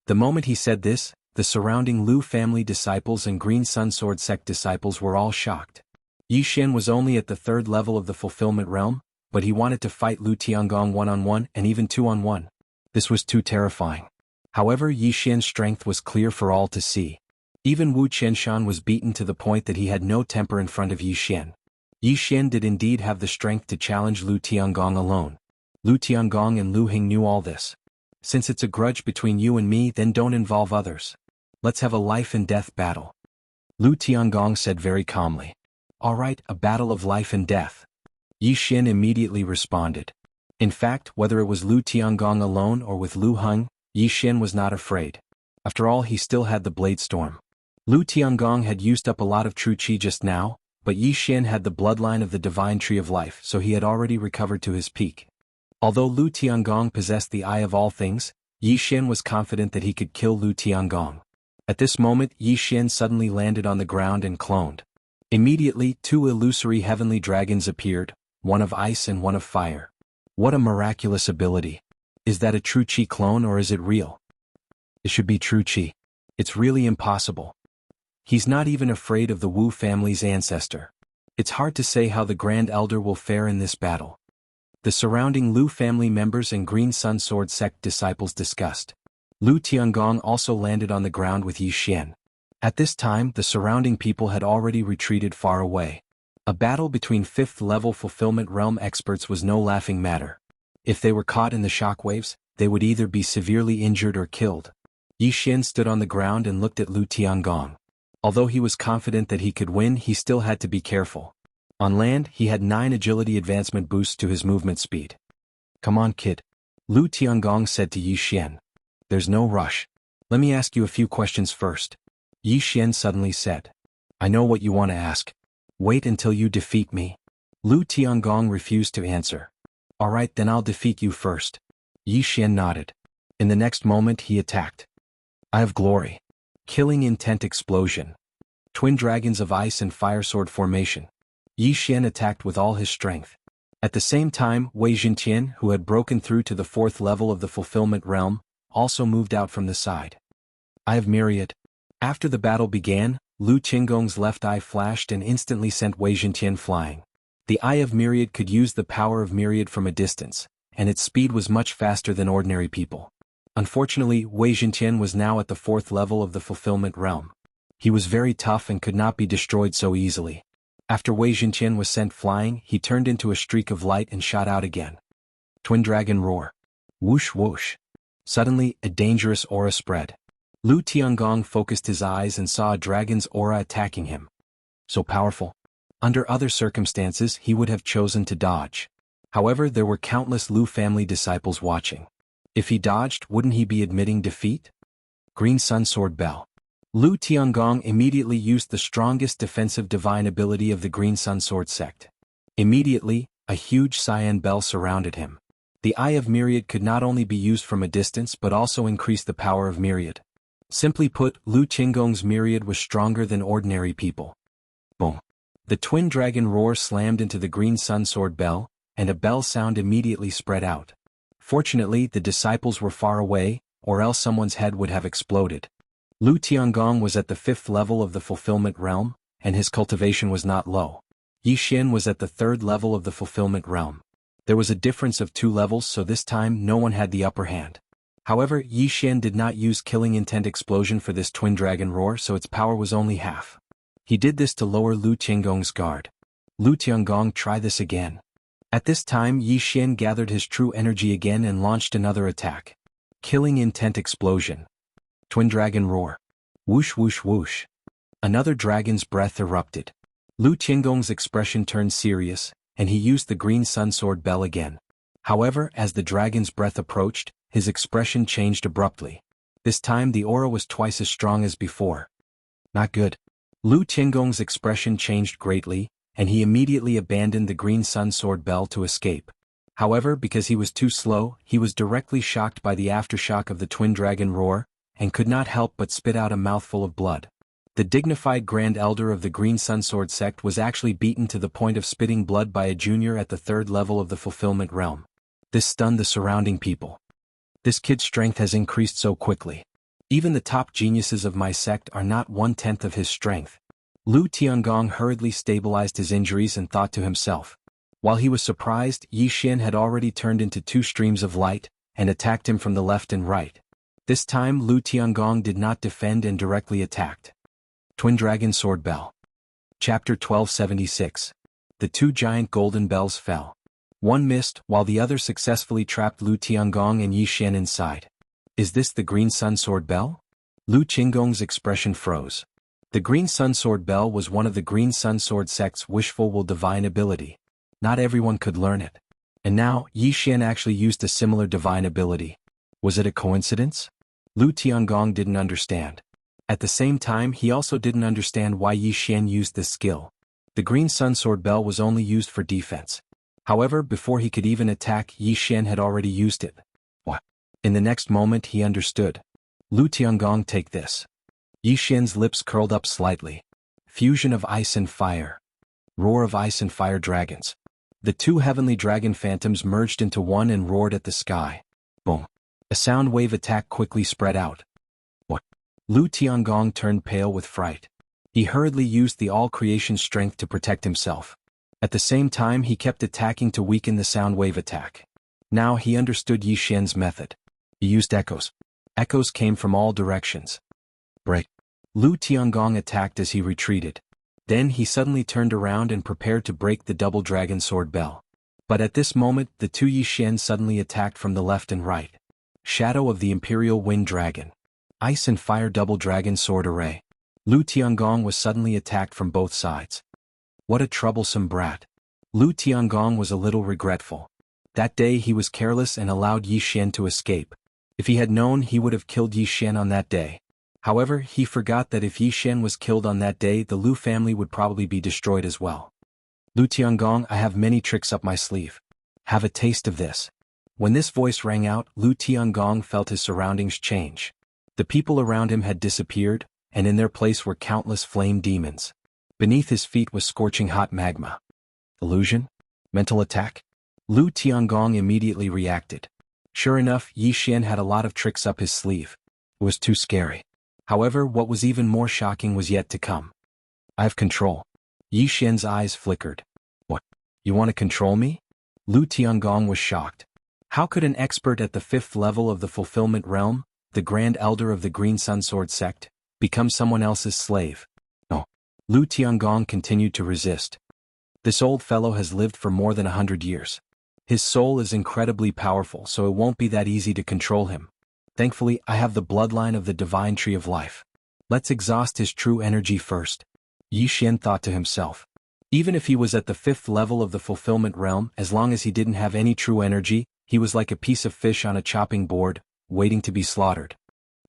The moment he said this, the surrounding Lu family disciples and Green Sun Sword sect disciples were all shocked. Yi Xian was only at the 3rd level of the fulfillment realm, but he wanted to fight Lu Tiangong one-on-one and even two-on-one. This was too terrifying. However, Yi Xian's strength was clear for all to see. Even Wu Qianshan was beaten to the point that he had no temper in front of Yi Xian. Yi Xian did indeed have the strength to challenge Lu Tiangong alone. Lu Tiangong and Lu Hing knew all this. Since it's a grudge between you and me, then don't involve others. Let's have a life and death battle. Lu Tiangong said very calmly. All right, a battle of life and death. Yi Xian immediately responded. In fact, whether it was Lu Tiangong alone or with Lu Heng, Yi Xian was not afraid. After all, he still had the Blade Storm. Lu Tiangong had used up a lot of true qi just now, but Yi Xian had the bloodline of the Divine Tree of Life, so he had already recovered to his peak. Although Lu Tiangong possessed the Eye of all things, Yi Xian was confident that he could kill Lu Tiangong. At this moment, Yi Xian suddenly landed on the ground and cloned. Immediately, 2 illusory heavenly dragons appeared, one of ice and one of fire. What a miraculous ability. Is that a true qi clone or is it real? It should be true qi. It's really impossible. He's not even afraid of the Wu family's ancestor. It's hard to say how the Grand Elder will fare in this battle. The surrounding Lu family members and Green Sun Sword sect disciples discussed. Lu Tiangong also landed on the ground with Yi Xian. At this time, the surrounding people had already retreated far away. A battle between 5th level fulfillment realm experts was no laughing matter. If they were caught in the shockwaves, they would either be severely injured or killed. Yi Xian stood on the ground and looked at Lu Tiangong. Although he was confident that he could win, he still had to be careful. On land, he had 9 agility advancement boosts to his movement speed. Come on, kid. Lu Tiangong said to Yi Xian. There's no rush. Let me ask you a few questions first. Yi Xian suddenly said. I know what you want to ask. Wait until you defeat me. Lu Tiangong refused to answer. All right, then I'll defeat you first. Yi Xian nodded. In the next moment, he attacked. Eye of Glory. Killing Intent Explosion. Twin Dragons of Ice and Fire Sword Formation. Yi Xian attacked with all his strength. At the same time, Wei Jintian, who had broken through to the 4th level of the fulfillment realm, also moved out from the side. Eye of Myriad. After the battle began, Lu Qinggong's left eye flashed and instantly sent Wei Jintian flying. The Eye of Myriad could use the power of Myriad from a distance, and its speed was much faster than ordinary people. Unfortunately, Wei Jintian was now at the 4th level of the fulfillment realm. He was very tough and could not be destroyed so easily. After Wei Jintian was sent flying, he turned into a streak of light and shot out again. Twin Dragon Roar. Whoosh whoosh. Suddenly, a dangerous aura spread. Lu Tiangong focused his eyes and saw a dragon's aura attacking him. So powerful. Under other circumstances he would have chosen to dodge. However, there were countless Lu family disciples watching. If he dodged, wouldn't he be admitting defeat? Green Sun Sword Bell. Lu Tiangong immediately used the strongest defensive divine ability of the Green Sun Sword sect. Immediately, a huge cyan bell surrounded him. The Eye of Myriad could not only be used from a distance but also increase the power of Myriad. Simply put, Lu Tiangong's Myriad was stronger than ordinary people. Boom. The Twin Dragon Roar slammed into the Green Sun Sword Bell, and a bell sound immediately spread out. Fortunately, the disciples were far away, or else someone's head would have exploded. Lu Tiangong was at the 5th level of the Fulfillment Realm, and his cultivation was not low. Yi Xian was at the 3rd level of the Fulfillment Realm. There was a difference of 2 levels, so this time no one had the upper hand. However, Yi Xian did not use Killing Intent Explosion for this Twin Dragon Roar, so its power was only half. He did this to lower Lu Tiangong's guard. Lu Tiangong, try this again. At this time Yi Xian gathered his true energy again and launched another attack. Killing Intent Explosion. Twin Dragon Roar. Whoosh whoosh whoosh. Another dragon's breath erupted. Lu Tiangong's expression turned serious, and he used the Green Sun Sword Bell again. However, as the dragon's breath approached, his expression changed abruptly. This time the aura was twice as strong as before. Not good. Lu Tiangong's expression changed greatly, and he immediately abandoned the Green Sun Sword Bell to escape. However, because he was too slow, he was directly shocked by the aftershock of the Twin Dragon Roar, and could not help but spit out a mouthful of blood. The dignified Grand Elder of the Green Sun Sword sect was actually beaten to the point of spitting blood by a junior at the 3rd level of the Fulfillment Realm. This stunned the surrounding people. This kid's strength has increased so quickly. Even the top geniuses of my sect are not 1/10 of his strength. Lu Tiangong hurriedly stabilized his injuries and thought to himself. While he was surprised, Yi Xian had already turned into 2 streams of light, and attacked him from the left and right. This time Lu Tiangong did not defend and directly attacked. Twin Dragon Sword Bell. Chapter 1276. The 2 giant golden bells fell. One missed, while the other successfully trapped Lu Tiangong and Yi Xian inside. Is this the Green Sun Sword Bell? Lu Tiangong's expression froze. The Green Sun Sword Bell was one of the Green Sun Sword sect's wishful will divine ability. Not everyone could learn it. And now, Yi Xian actually used a similar divine ability. Was it a coincidence? Lu Tiangong didn't understand. At the same time, he also didn't understand why Yi Xian used this skill. The Green Sun Sword Bell was only used for defense. However, before he could even attack, Yi Xian had already used it. What? In the next moment he understood. Lu Tiangong, take this. Yi Xian's lips curled up slightly. Fusion of ice and fire. Roar of ice and fire dragons. The 2 heavenly dragon phantoms merged into one and roared at the sky. Boom. A sound wave attack quickly spread out. What? Lu Tiangong turned pale with fright. He hurriedly used the all-creation strength to protect himself. At the same time he kept attacking to weaken the sound wave attack. Now he understood Yi Xian's method. He used echoes. Echoes came from all directions. Break. Lu Tiangong attacked as he retreated. Then he suddenly turned around and prepared to break the double dragon sword bell. But at this moment the 2 Yi Xian suddenly attacked from the left and right. Shadow of the Imperial Wind Dragon. Ice and Fire Double Dragon Sword Array. Lu Tiangong was suddenly attacked from both sides. What a troublesome brat. Lu Tiangong was a little regretful. That day he was careless and allowed Yi Xian to escape. If he had known, he would have killed Yi Xian on that day. However, he forgot that if Yi Xian was killed on that day, the Lu family would probably be destroyed as well. Lu Tiangong, I have many tricks up my sleeve. Have a taste of this. When this voice rang out, Lu Tiangong felt his surroundings change. The people around him had disappeared, and in their place were countless flame demons. Beneath his feet was scorching hot magma. Illusion? Mental attack? Lu Tiangong immediately reacted. Sure enough, Yi Xian had a lot of tricks up his sleeve. It was too scary. However, what was even more shocking was yet to come. I have control. Yi Xian's eyes flickered. What? You want to control me? Lu Tiangong was shocked. How could an expert at the 5th level of the Fulfillment Realm, the Grand Elder of the Green Sun Sword sect, become someone else's slave? No. Lu Tiangong continued to resist. This old fellow has lived for more than 100 years. His soul is incredibly powerful, so it won't be that easy to control him. Thankfully, I have the bloodline of the divine tree of life. Let's exhaust his true energy first. Yi Xian thought to himself. Even if he was at the 5th level of the fulfillment realm, as long as he didn't have any true energy, he was like a piece of fish on a chopping board, waiting to be slaughtered.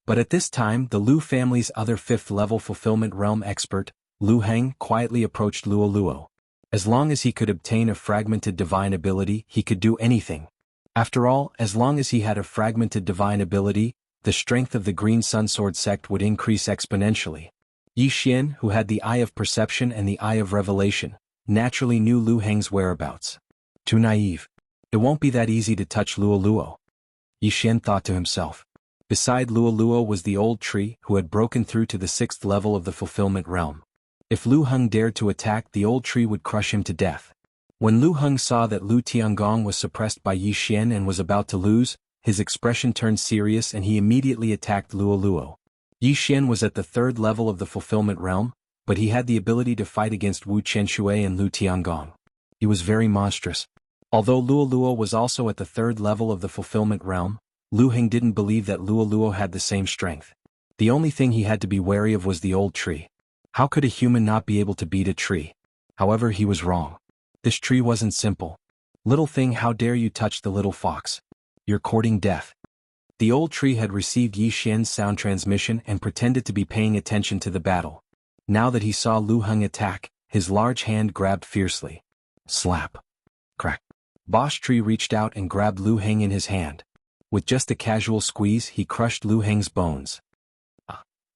But at this time, the Lu family's other 5th level fulfillment realm expert, Lu Heng, quietly approached Luo Luo. As long as he could obtain a fragmented divine ability, he could do anything. After all, as long as he had a fragmented divine ability, the strength of the Green Sun Sword sect would increase exponentially. Yi Xian, who had the Eye of Perception and the Eye of Revelation, naturally knew Lu Heng's whereabouts. Too naive. It won't be that easy to touch Luo Luo. Yi Xian thought to himself. Beside Luo Luo was the old tree who had broken through to the 6th level of the fulfillment realm. If Lu Heng dared to attack, the old tree would crush him to death. When Lu Heng saw that Lu Tiangong was suppressed by Yi Xian and was about to lose, his expression turned serious and he immediately attacked Luo Luo. Yi Xian was at the 3rd level of the fulfillment realm, but he had the ability to fight against Wu Chenshui and Lu Tiangong. He was very monstrous. Although Luo Luo was also at the 3rd level of the fulfillment realm, Lu Heng didn't believe that Luo Luo had the same strength. The only thing he had to be wary of was the old tree. How could a human not be able to beat a tree? However, he was wrong. This tree wasn't simple. Little thing, how dare you touch the little fox? You're courting death. The old tree had received Yi Xian's sound transmission and pretended to be paying attention to the battle. Now that he saw Lu Heng attack, his large hand grabbed fiercely. Slap. Crack. Bosch Tree reached out and grabbed Lu Heng in his hand. With just a casual squeeze, he crushed Lu Heng's bones.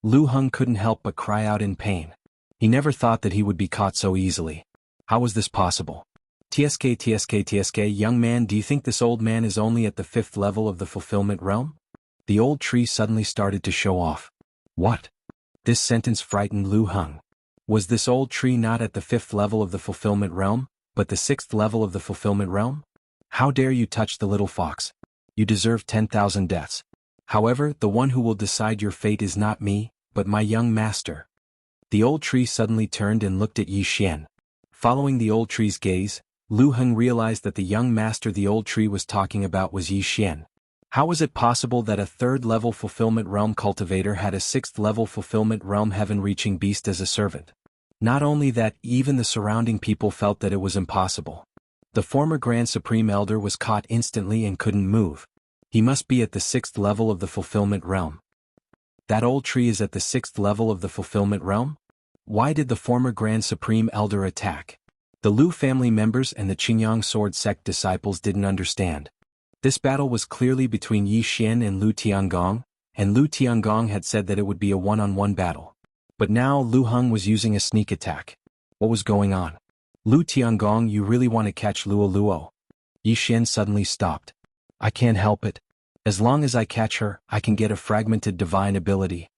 Lu Heng couldn't help but cry out in pain. He never thought that he would be caught so easily. How was this possible? TSK, young man, do you think this old man is only at the 5th level of the fulfillment realm? The old tree suddenly started to show off. What? This sentence frightened Lu Heng. Was this old tree not at the 5th level of the fulfillment realm, but the 6th level of the fulfillment realm? How dare you touch the little fox? You deserve 10,000 deaths. However, the one who will decide your fate is not me, but my young master. The old tree suddenly turned and looked at Yi Xian. Following the old tree's gaze, Lu Heng realized that the young master the old tree was talking about was Yi Xian. How was it possible that a 3rd level fulfillment realm cultivator had a 6th level fulfillment realm heaven-reaching beast as a servant? Not only that, even the surrounding people felt that it was impossible. The former Grand Supreme Elder was caught instantly and couldn't move. He must be at the 6th level of the fulfillment realm. That old tree is at the 6th level of the fulfillment realm? Why did the former Grand Supreme Elder attack? The Lu family members and the Qingyang Sword sect disciples didn't understand. This battle was clearly between Yi Xian and Lu Tiangong, and Lu Tiangong had said that it would be a one-on-one battle. But now Lu Heng was using a sneak attack. What was going on? Lu Tiangong, you really want to catch Luo Luo? Yi Xian suddenly stopped. I can't help it. As long as I catch her, I can get a fragmented divine ability.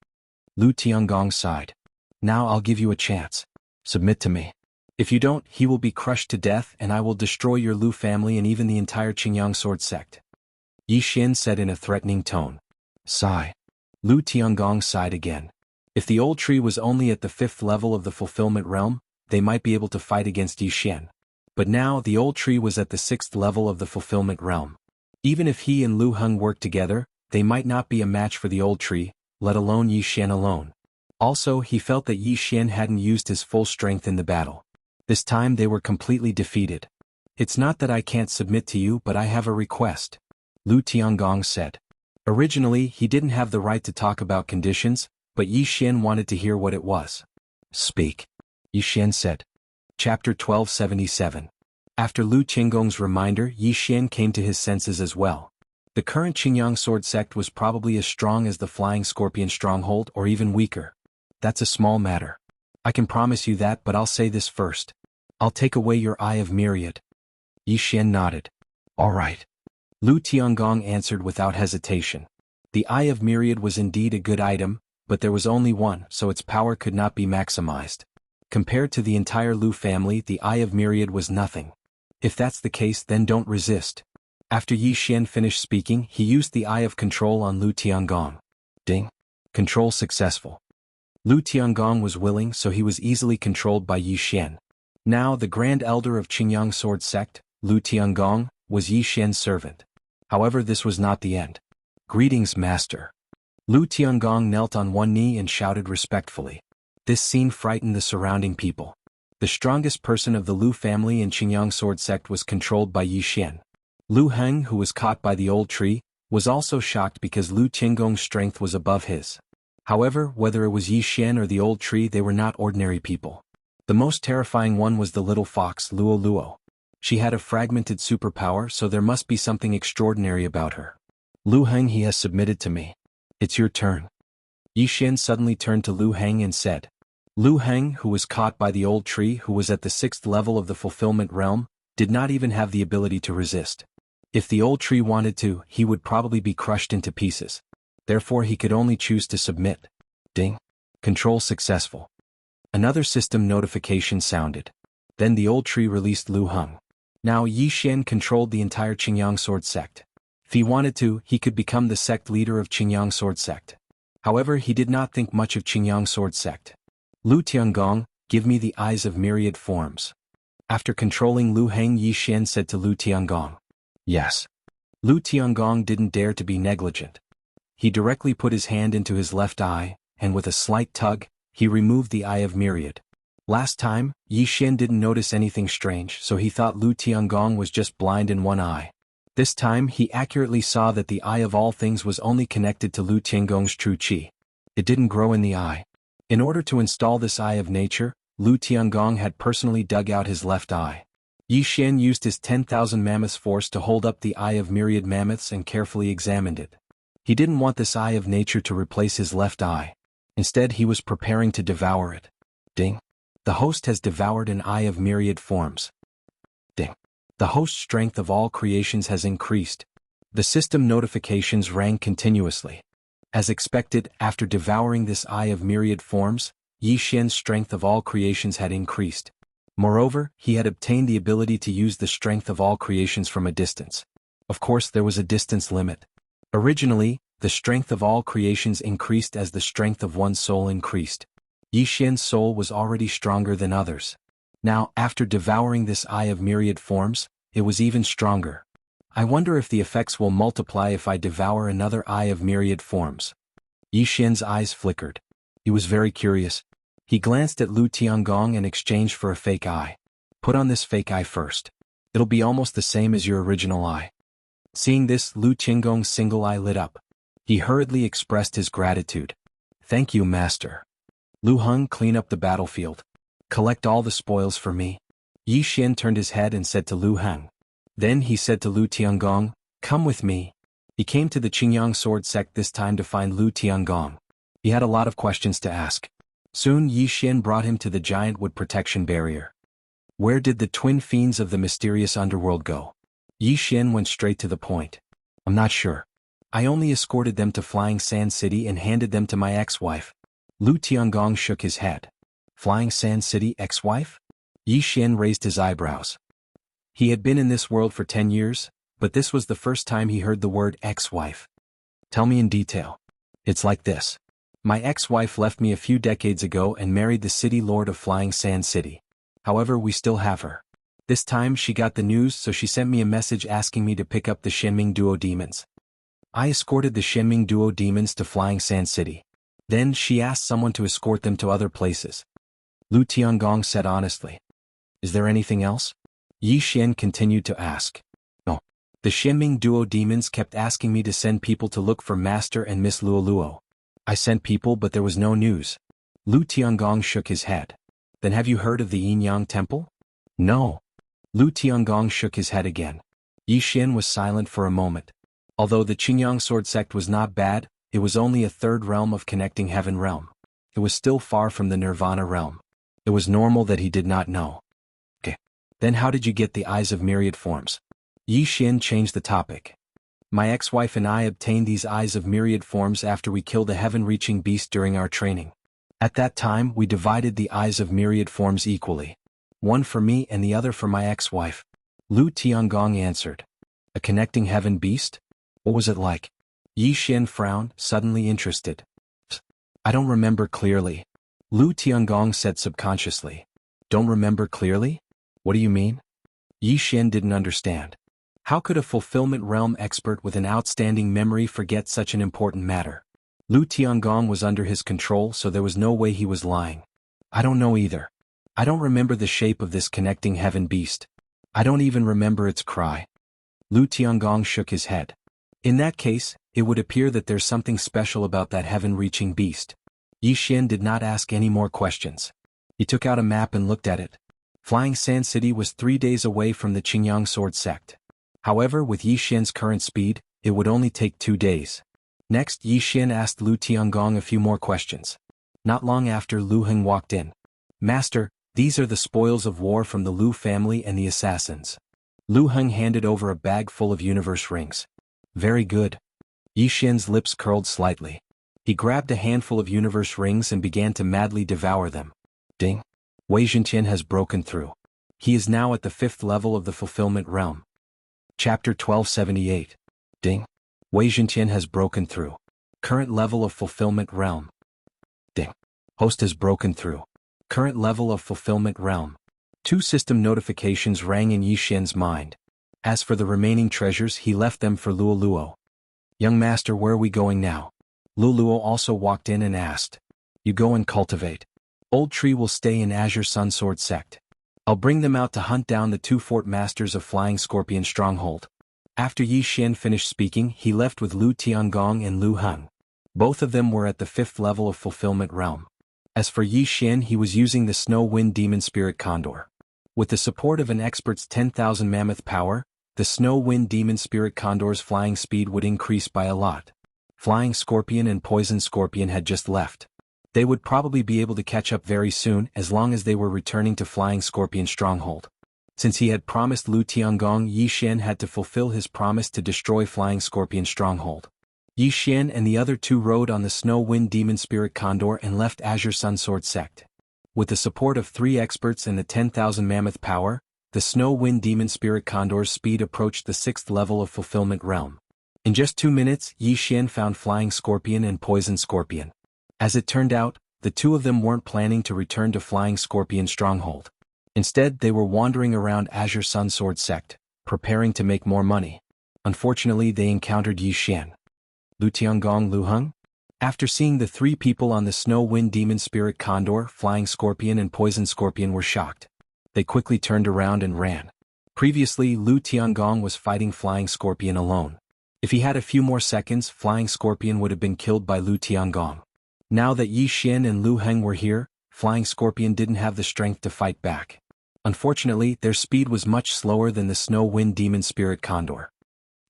Lu Tiangong sighed. Now I'll give you a chance. Submit to me. If you don't, he will be crushed to death and I will destroy your Lu family and even the entire Qingyang Sword sect. Yi Xian said in a threatening tone. Sigh. Lu Tiangong sighed again. If the old tree was only at the 5th level of the fulfillment realm, they might be able to fight against Yi Xian. But now the old tree was at the 6th level of the fulfillment realm. Even if he and Lu Heng worked together, they might not be a match for the old tree, let alone Yi Xian alone. Also, he felt that Yi Xian hadn't used his full strength in the battle. This time they were completely defeated. It's not that I can't submit to you, but I have a request. Lu Tiangong said. Originally, he didn't have the right to talk about conditions, but Yi Xian wanted to hear what it was. Speak. Yi Xian said. Chapter 1277. After Lu Qinggong's reminder, Yi Xian came to his senses as well. The current Qingyang Sword sect was probably as strong as the Flying Scorpion Stronghold or even weaker. That's a small matter. I can promise you that, but I'll say this first. I'll take away your Eye of Myriad. Yi Xian nodded. All right. Lu Tiangong answered without hesitation. The Eye of Myriad was indeed a good item, but there was only one, so its power could not be maximized. Compared to the entire Lu family, the Eye of Myriad was nothing. If that's the case, then don't resist. After Yi Xian finished speaking, he used the Eye of Control on Lu Tiangong. Ding. Control successful. Lu Tiangong was willing, so he was easily controlled by Yi Xian. Now the Grand Elder of Qingyang Sword Sect, Lu Tiangong, was Yi Xian's servant. However, this was not the end. "Greetings, master." Lu Tiangong knelt on one knee and shouted respectfully. This scene frightened the surrounding people. The strongest person of the Lu family in Qingyang sword sect was controlled by Yi Xian. Lu Heng, who was caught by the old tree, was also shocked because Lu Tiangong's strength was above his. However, whether it was Yi Xian or the old tree, they were not ordinary people. The most terrifying one was the little fox Luo Luo. She had a fragmented superpower, so there must be something extraordinary about her. "Lu Heng, he has submitted to me. It's your turn." Yi Xian suddenly turned to Lu Heng and said. Lu Heng, who was caught by the old tree, who was at the 6th level of the fulfillment realm, did not even have the ability to resist. If the old tree wanted to, he would probably be crushed into pieces. Therefore he could only choose to submit. Ding. Control successful. Another system notification sounded. Then the old tree released Lu Heng. Now Yi Xian controlled the entire Qingyang sword sect. If he wanted to, he could become the sect leader of Qingyang sword sect. However, he did not think much of Qingyang sword sect. "Lu Tiangong, give me the eyes of myriad forms." After controlling Lu Heng, Yi Xian said to Lu Tiangong. "Yes." Lu Tiangong didn't dare to be negligent. He directly put his hand into his left eye, and with a slight tug, he removed the eye of myriad. Last time, Yi Xian didn't notice anything strange, so he thought Lu Tiangong was just blind in one eye. This time he accurately saw that the eye of all things was only connected to Lu Tiangong's true qi. It didn't grow in the eye. In order to install this eye of nature, Lu Tiangong had personally dug out his left eye. Yi Xian used his 10,000 mammoths force to hold up the eye of myriad mammoths and carefully examined it. He didn't want this eye of nature to replace his left eye. Instead, he was preparing to devour it. Ding. The host has devoured an eye of myriad forms. Ding. The host's strength of all creations has increased. The system notifications rang continuously. As expected, after devouring this eye of myriad forms, Yi Xian's strength of all creations had increased. Moreover, he had obtained the ability to use the strength of all creations from a distance. Of course, there was a distance limit. Originally, the strength of all creations increased as the strength of one's soul increased. Yi Xian's soul was already stronger than others. Now, after devouring this eye of myriad forms, it was even stronger. I wonder if the effects will multiply if I devour another eye of myriad forms. Yi Xian's eyes flickered. He was very curious. He glanced at Lu Tiangong and exchanged for a fake eye. "Put on this fake eye first. It'll be almost the same as your original eye." Seeing this, Lu Tiangong's single eye lit up. He hurriedly expressed his gratitude. "Thank you, master." "Lu Heng, clean up the battlefield. Collect all the spoils for me." Yi Xian turned his head and said to Lu Heng. Then he said to Lu Tiangong, "Come with me." He came to the Qingyang sword sect this time to find Lu Tiangong. He had a lot of questions to ask. Soon Yi Xian brought him to the giant wood protection barrier. Where did the twin fiends of the mysterious underworld go? Yi Xian went straight to the point. "I'm not sure. I only escorted them to Flying Sand City and handed them to my ex-wife." Lu Tiangong shook his head. "Flying Sand City ex-wife?" Yi Xian raised his eyebrows. He had been in this world for 10 years, but this was the first time he heard the word ex-wife. "Tell me in detail." "It's like this. My ex-wife left me a few decades ago and married the city lord of Flying Sand City. However, we still have her. This time she got the news, so she sent me a message asking me to pick up the Shenming Duo demons. I escorted the Shenming Duo demons to Flying Sand City. Then she asked someone to escort them to other places." Lu Tiangong said honestly. "Is there anything else?" Yi Xian continued to ask. "No. The Shenming Duo demons kept asking me to send people to look for Master and Miss Luoluo. I sent people, but there was no news." Lu Tiangong shook his head. "Then have you heard of the Yin Yang Temple?" "No." Lu Tiangong shook his head again. Yi Xian was silent for a moment. Although the Qingyang sword sect was not bad, it was only a third realm of connecting heaven realm. It was still far from the Nirvana realm. It was normal that he did not know. "Okay. Then how did you get the eyes of myriad forms?" Yi Xian changed the topic. "My ex-wife and I obtained these eyes of myriad forms after we killed a heaven-reaching beast during our training. At that time, we divided the eyes of myriad forms equally. One for me and the other for my ex-wife." Lu Tiangong answered. "A connecting heaven beast? What was it like?" Yi Xian frowned, suddenly interested. "I don't remember clearly." Lu Tiangong said subconsciously. "Don't remember clearly? What do you mean?" Yi Xian didn't understand. How could a fulfillment realm expert with an outstanding memory forget such an important matter? Lu Tiangong was under his control, so there was no way he was lying. I don't know either. I don't remember the shape of this connecting heaven beast. I don't even remember its cry. Lu Tiangong shook his head. In that case, it would appear that there's something special about that heaven-reaching beast. Yi Xian did not ask any more questions. He took out a map and looked at it. Flying Sand City was 3 days away from the Qingyang sword sect. However, with Yi Xian's current speed, it would only take 2 days. Next, Yi Xian asked Lu Tiangong a few more questions. Not long after, Lu Heng walked in. Master, these are the spoils of war from the Lu family and the assassins. Lu Heng handed over a bag full of universe rings. Very good. Yi Xian's lips curled slightly. He grabbed a handful of universe rings and began to madly devour them. Ding. Wei Zhentian has broken through. He is now at the 5th level of the fulfillment realm. Chapter 1278. Ding. Wei Zhentian has broken through. Current level of fulfillment realm. Ding. Host has broken through. Current level of fulfillment realm. 2 system notifications rang in Yi Xian's mind. As for the remaining treasures, he left them for Luo Luo. Young master, where are we going now? Luo Luo also walked in and asked. You go and cultivate. Old Tree will stay in Azure Sun Sword sect. I'll bring them out to hunt down the 2 fort masters of Flying Scorpion Stronghold. After Yi Xian finished speaking, he left with Lu Tiangong and Lu Heng. Both of them were at the 5th level of fulfillment realm. As for Yi Xian, he was using the Snow Wind Demon Spirit Condor. With the support of an expert's 10,000 mammoth power, the Snow Wind Demon Spirit Condor's flying speed would increase by a lot. Flying Scorpion and Poison Scorpion had just left. They would probably be able to catch up very soon as long as they were returning to Flying Scorpion Stronghold. Since he had promised Lu Tiangong, Yi Xian had to fulfill his promise to destroy Flying Scorpion Stronghold. Yi Xian and the other 2 rode on the Snow Wind Demon Spirit Condor and left Azure Sun Sword sect. With the support of 3 experts and the 10,000 mammoth power, the Snow Wind Demon Spirit Condor's speed approached the 6th level of fulfillment realm. In just 2 minutes, Yi Xian found Flying Scorpion and Poison Scorpion. As it turned out, the 2 of them weren't planning to return to Flying Scorpion Stronghold. Instead, they were wandering around Azure Sun Sword sect, preparing to make more money. Unfortunately, they encountered Yi Xian. Lu Tiangong, Lu Heng? After seeing the 3 people on the Snow Wind Demon Spirit Condor, Flying Scorpion and Poison Scorpion were shocked. They quickly turned around and ran. Previously, Lu Tiangong was fighting Flying Scorpion alone. If he had a few more seconds, Flying Scorpion would have been killed by Lu Tiangong. Now that Yi Xian and Lu Heng were here, Flying Scorpion didn't have the strength to fight back. Unfortunately, their speed was much slower than the Snow Wind Demon Spirit Condor.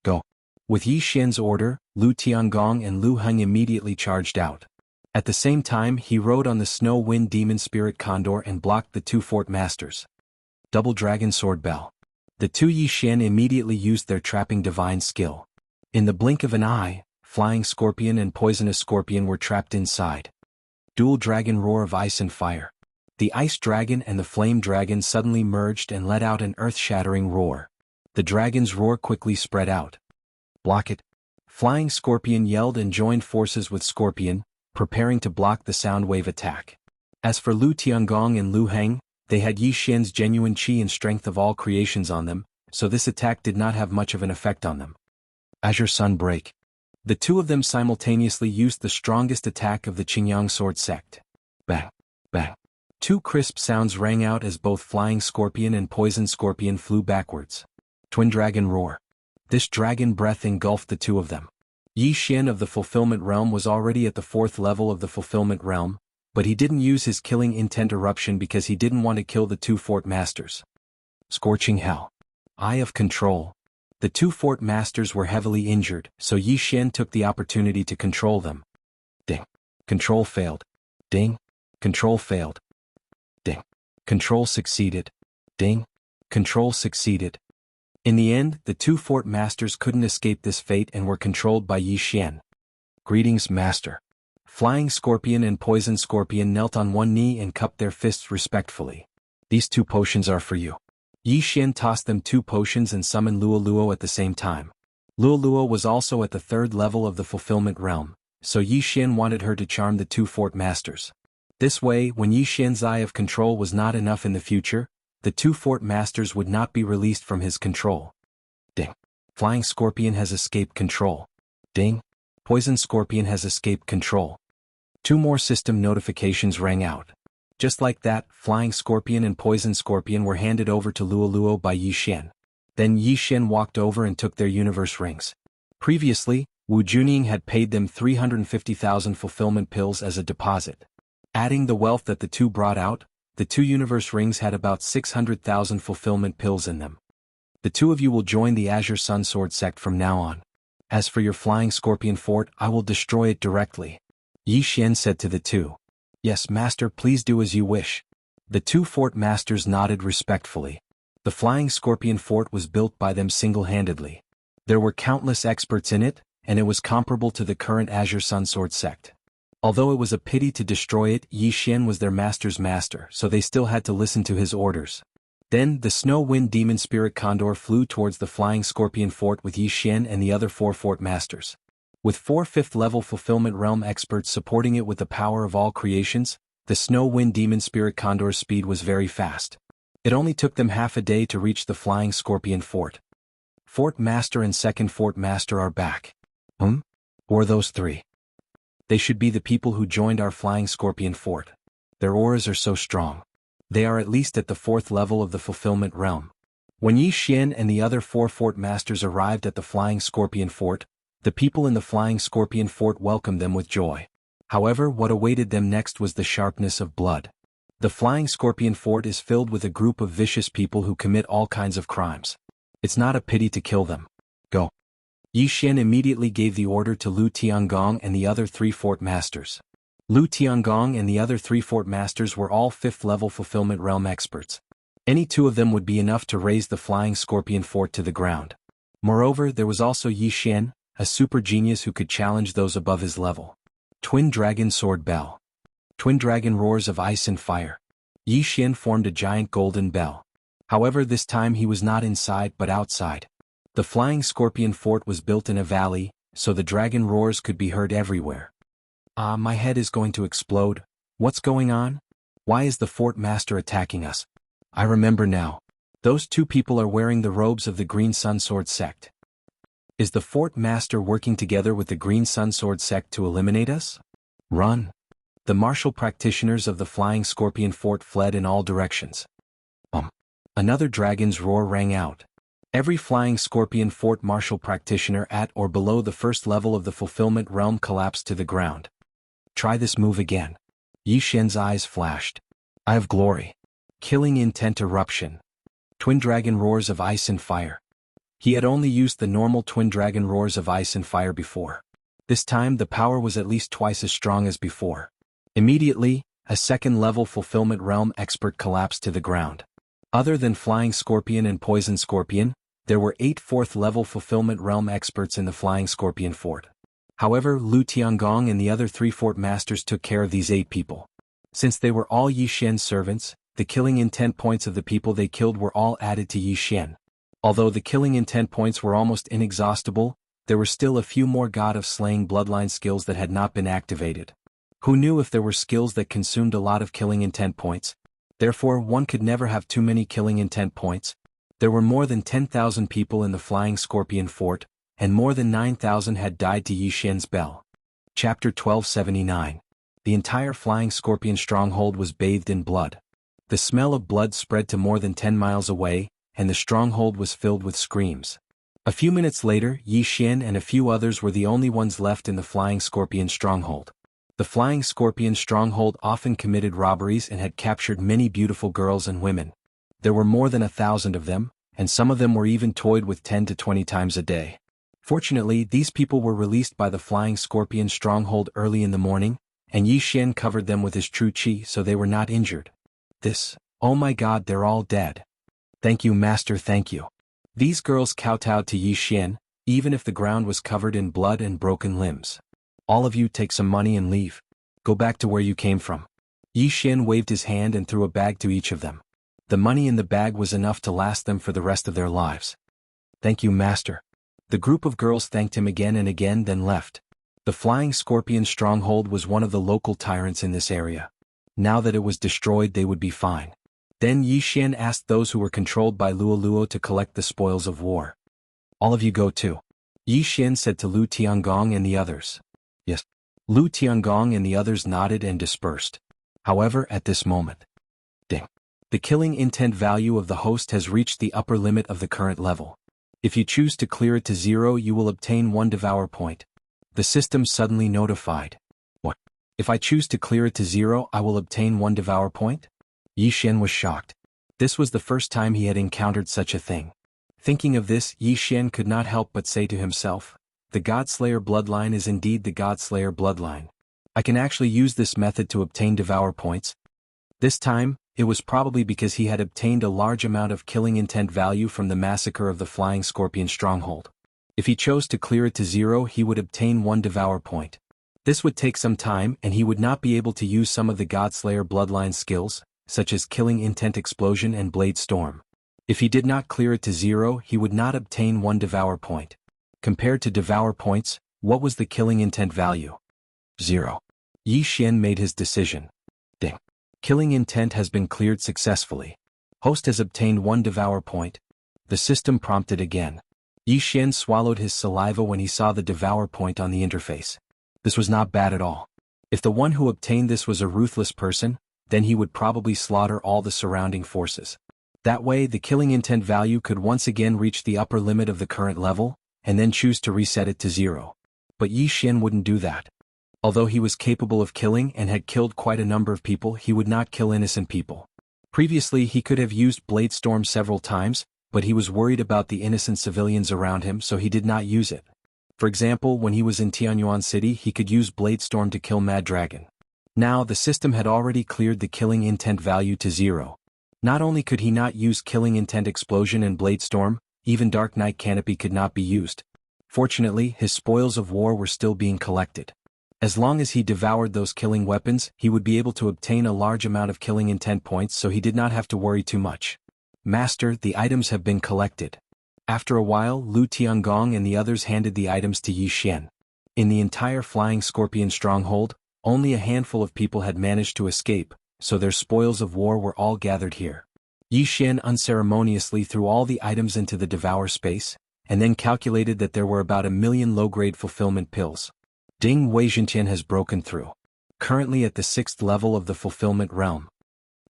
Go. With Yi Xian's order, Lu Tiangong and Lu Heng immediately charged out. At the same time, he rode on the Snow Wind Demon Spirit Condor and blocked the 2 fort masters. Double Dragon Sword Bell. The 2 Yi Xian immediately used their trapping divine skill. In the blink of an eye, Flying Scorpion and Poisonous Scorpion were trapped inside. Dual Dragon Roar of Ice and Fire. The Ice Dragon and the Flame Dragon suddenly merged and let out an earth-shattering roar. The dragon's roar quickly spread out. Block it. Flying Scorpion yelled and joined forces with Scorpion, preparing to block the sound wave attack. As for Lu Tiangong and Lu Heng, they had Yi Xian's genuine chi and strength of all creations on them, so this attack did not have much of an effect on them. Azure Sun Break. The 2 of them simultaneously used the strongest attack of the Qingyang sword sect. Bang! Bang! 2 crisp sounds rang out as both Flying Scorpion and Poison Scorpion flew backwards. Twin Dragon Roar. This dragon breath engulfed the 2 of them. Yi Xian of the Fulfillment Realm was already at the 4th level of the Fulfillment Realm, but he didn't use his killing intent eruption because he didn't want to kill the 2 fort masters. Scorching Hell. Eye of Control. The 2 fort masters were heavily injured, so Yi Xian took the opportunity to control them. Ding. Control failed. Ding. Control failed. Ding. Control succeeded. Ding. Control succeeded. In the end, the 2 fort masters couldn't escape this fate and were controlled by Yi Xian. Greetings, Master. Flying Scorpion and Poison Scorpion knelt on one knee and cupped their fists respectfully. These 2 potions are for you. Yi Xian tossed them 2 potions and summoned Luo Luo at the same time. Luo Luo was also at the 3rd level of the Fulfillment Realm, so Yi Xian wanted her to charm the 2 fort masters. This way, when Yi Xian's Eye of Control was not enough in the future, the 2 fort masters would not be released from his control. Ding. Flying Scorpion has escaped control. Ding. Poison Scorpion has escaped control. 2 more system notifications rang out. Just like that, Flying Scorpion and Poison Scorpion were handed over to Luoluo by Yi Xian. Then Yi Xian walked over and took their universe rings. Previously, Wu Junying had paid them 350,000 fulfillment pills as a deposit. Adding the wealth that the two brought out, the 2 universe rings had about 600,000 fulfillment pills in them. The 2 of you will join the Azure Sun Sword sect from now on. As for your Flying Scorpion fort, I will destroy it directly. Yi Xian said to the 2. Yes, master, please do as you wish. The 2 fort masters nodded respectfully. The Flying Scorpion fort was built by them single-handedly. There were countless experts in it, and it was comparable to the current Azure Sun Sword sect. Although it was a pity to destroy it, Yi Xian was their master's master, so they still had to listen to his orders. Then, the Snow Wind Demon Spirit Condor flew towards the Flying Scorpion fort with Yi Xian and the other 4 fort masters. With 4 5th-level Fulfillment Realm experts supporting it with the power of all creations, the Snow Wind Demon Spirit Condor's speed was very fast. It only took them half a day to reach the Flying Scorpion fort. Fort Master and Second Fort Master are back. Who are those 3? They should be the people who joined our Flying Scorpion fort. Their auras are so strong. They are at least at the 4th level of the Fulfillment Realm. When Yi Xian and the other 4 fort masters arrived at the Flying Scorpion fort, the people in the Flying Scorpion fort welcomed them with joy. However, what awaited them next was the sharpness of blood. The Flying Scorpion fort is filled with a group of vicious people who commit all kinds of crimes. It's not a pity to kill them. Go. Yi Xian immediately gave the order to Lu Tiangong and the other 3 fort masters. Lu Tiangong and the other 3 fort masters were all 5th-level Fulfillment Realm experts. Any 2 of them would be enough to raise the Flying Scorpion fort to the ground. Moreover, there was also Yi Xian, a super genius who could challenge those above his level. Twin Dragon Sword Bell. Twin Dragon Roars of Ice and Fire. Yi Xian formed a giant golden bell. However, this time he was not inside but outside. The Flying Scorpion fort was built in a valley, so the dragon roars could be heard everywhere. My head is going to explode. What's going on? Why is the fort master attacking us? I remember now. Those 2 people are wearing the robes of the Green Sun Sword sect. Is the fort master working together with the Green Sun Sword sect to eliminate us? Run! The martial practitioners of the Flying Scorpion fort fled in all directions. Another dragon's roar rang out. Every Flying Scorpion fort martial practitioner at or below the 1st level of the Fulfillment Realm collapsed to the ground. Try this move again. Yi Xian's eyes flashed. Eye of Glory. Killing Intent Eruption. Twin Dragon Roars of Ice and Fire. He had only used the normal Twin Dragon Roars of Ice and Fire before. This time the power was at least twice as strong as before. Immediately, a 2nd-level Fulfillment Realm expert collapsed to the ground. Other than Flying Scorpion and Poison Scorpion, there were 8 4th-level Fulfillment Realm experts in the Flying Scorpion fort. However, Lu Tiangong and the other 3 fort masters took care of these 8 people. Since they were all Yi Xian's servants, the killing intent points of the people they killed were all added to Yi Xian. Although the killing intent points were almost inexhaustible, there were still a few more God of Slaying bloodline skills that had not been activated. Who knew if there were skills that consumed a lot of killing intent points? Therefore, one could never have too many killing intent points. There were more than 10,000 people in the Flying Scorpion fort, and more than 9,000 had died to Yi Xian's bell. Chapter 1279. The entire Flying Scorpion stronghold was bathed in blood. The smell of blood spread to more than 10 miles away, and the stronghold was filled with screams. A few minutes later, Yi Xian and a few others were the only ones left in the Flying Scorpion stronghold. The Flying Scorpion stronghold often committed robberies and had captured many beautiful girls and women. There were more than 1,000 of them, and some of them were even toyed with 10 to 20 times a day. Fortunately, these people were released by the Flying Scorpion stronghold early in the morning, and Yi Xian covered them with his true qi so they were not injured. Oh my god, they're all dead. Thank you, master, thank you. These girls kowtowed to Yi Xian, even if the ground was covered in blood and broken limbs. All of you take some money and leave. Go back to where you came from. Yi Xian waved his hand and threw a bag to each of them. The money in the bag was enough to last them for the rest of their lives. Thank you, master. The group of girls thanked him again and again, then left. The Flying Scorpion stronghold was one of the local tyrants in this area. Now that it was destroyed, they would be fine. Then Yi Xian asked those who were controlled by Luoluo to collect the spoils of war. All of you go too. Yi Xian said to Lu Tiangong and the others. Yes. Lu Tiangong and the others nodded and dispersed. However, at this moment, ding. The killing intent value of the host has reached the upper limit of the current level. If you choose to clear it to 0, you will obtain 1 devour point. The system suddenly notified. What? If I choose to clear it to 0, I will obtain 1 devour point? Yi Xian was shocked. This was the first time he had encountered such a thing. Thinking of this, Yi Xian could not help but say to himself, the Godslayer bloodline is indeed the Godslayer bloodline. I can actually use this method to obtain devour points. This time, it was probably because he had obtained a large amount of killing intent value from the massacre of the Flying Scorpion stronghold. If he chose to clear it to 0, he would obtain 1 devour point. This would take some time and he would not be able to use some of the Godslayer bloodline skills, such as killing intent explosion and blade storm. If he did not clear it to 0, he would not obtain 1 devour point. Compared to devour points, what was the killing intent value? 0. Yi Xian made his decision. Ding. Killing intent has been cleared successfully. Host has obtained 1 devour point. The system prompted again. Yi Xian swallowed his saliva when he saw the devour point on the interface. This was not bad at all. If the one who obtained this was a ruthless person, then he would probably slaughter all the surrounding forces. That way, the killing intent value could once again reach the upper limit of the current level, and then choose to reset it to 0. But Yi Xian wouldn't do that. Although he was capable of killing and had killed quite a number of people, he would not kill innocent people. Previously, he could have used Blade Storm several times, but he was worried about the innocent civilians around him, so he did not use it. For example, when he was in Tianyuan City, he could use Blade Storm to kill Mad Dragon. Now, the system had already cleared the killing intent value to 0. Not only could he not use killing intent explosion and Blade Storm, even Dark Knight Canopy could not be used. Fortunately, his spoils of war were still being collected. As long as he devoured those killing weapons, he would be able to obtain a large amount of killing intent points, so he did not have to worry too much. Master, the items have been collected. After a while, Lu Tiangong and the others handed the items to Yi Xian. In the entire Flying Scorpion stronghold, only a handful of people had managed to escape, so their spoils of war were all gathered here. Yi Xian unceremoniously threw all the items into the devour space, and then calculated that there were about 1 million low-grade fulfillment pills. Ding Wei Zhentian has broken through. Currently at the 6th level of the fulfillment realm.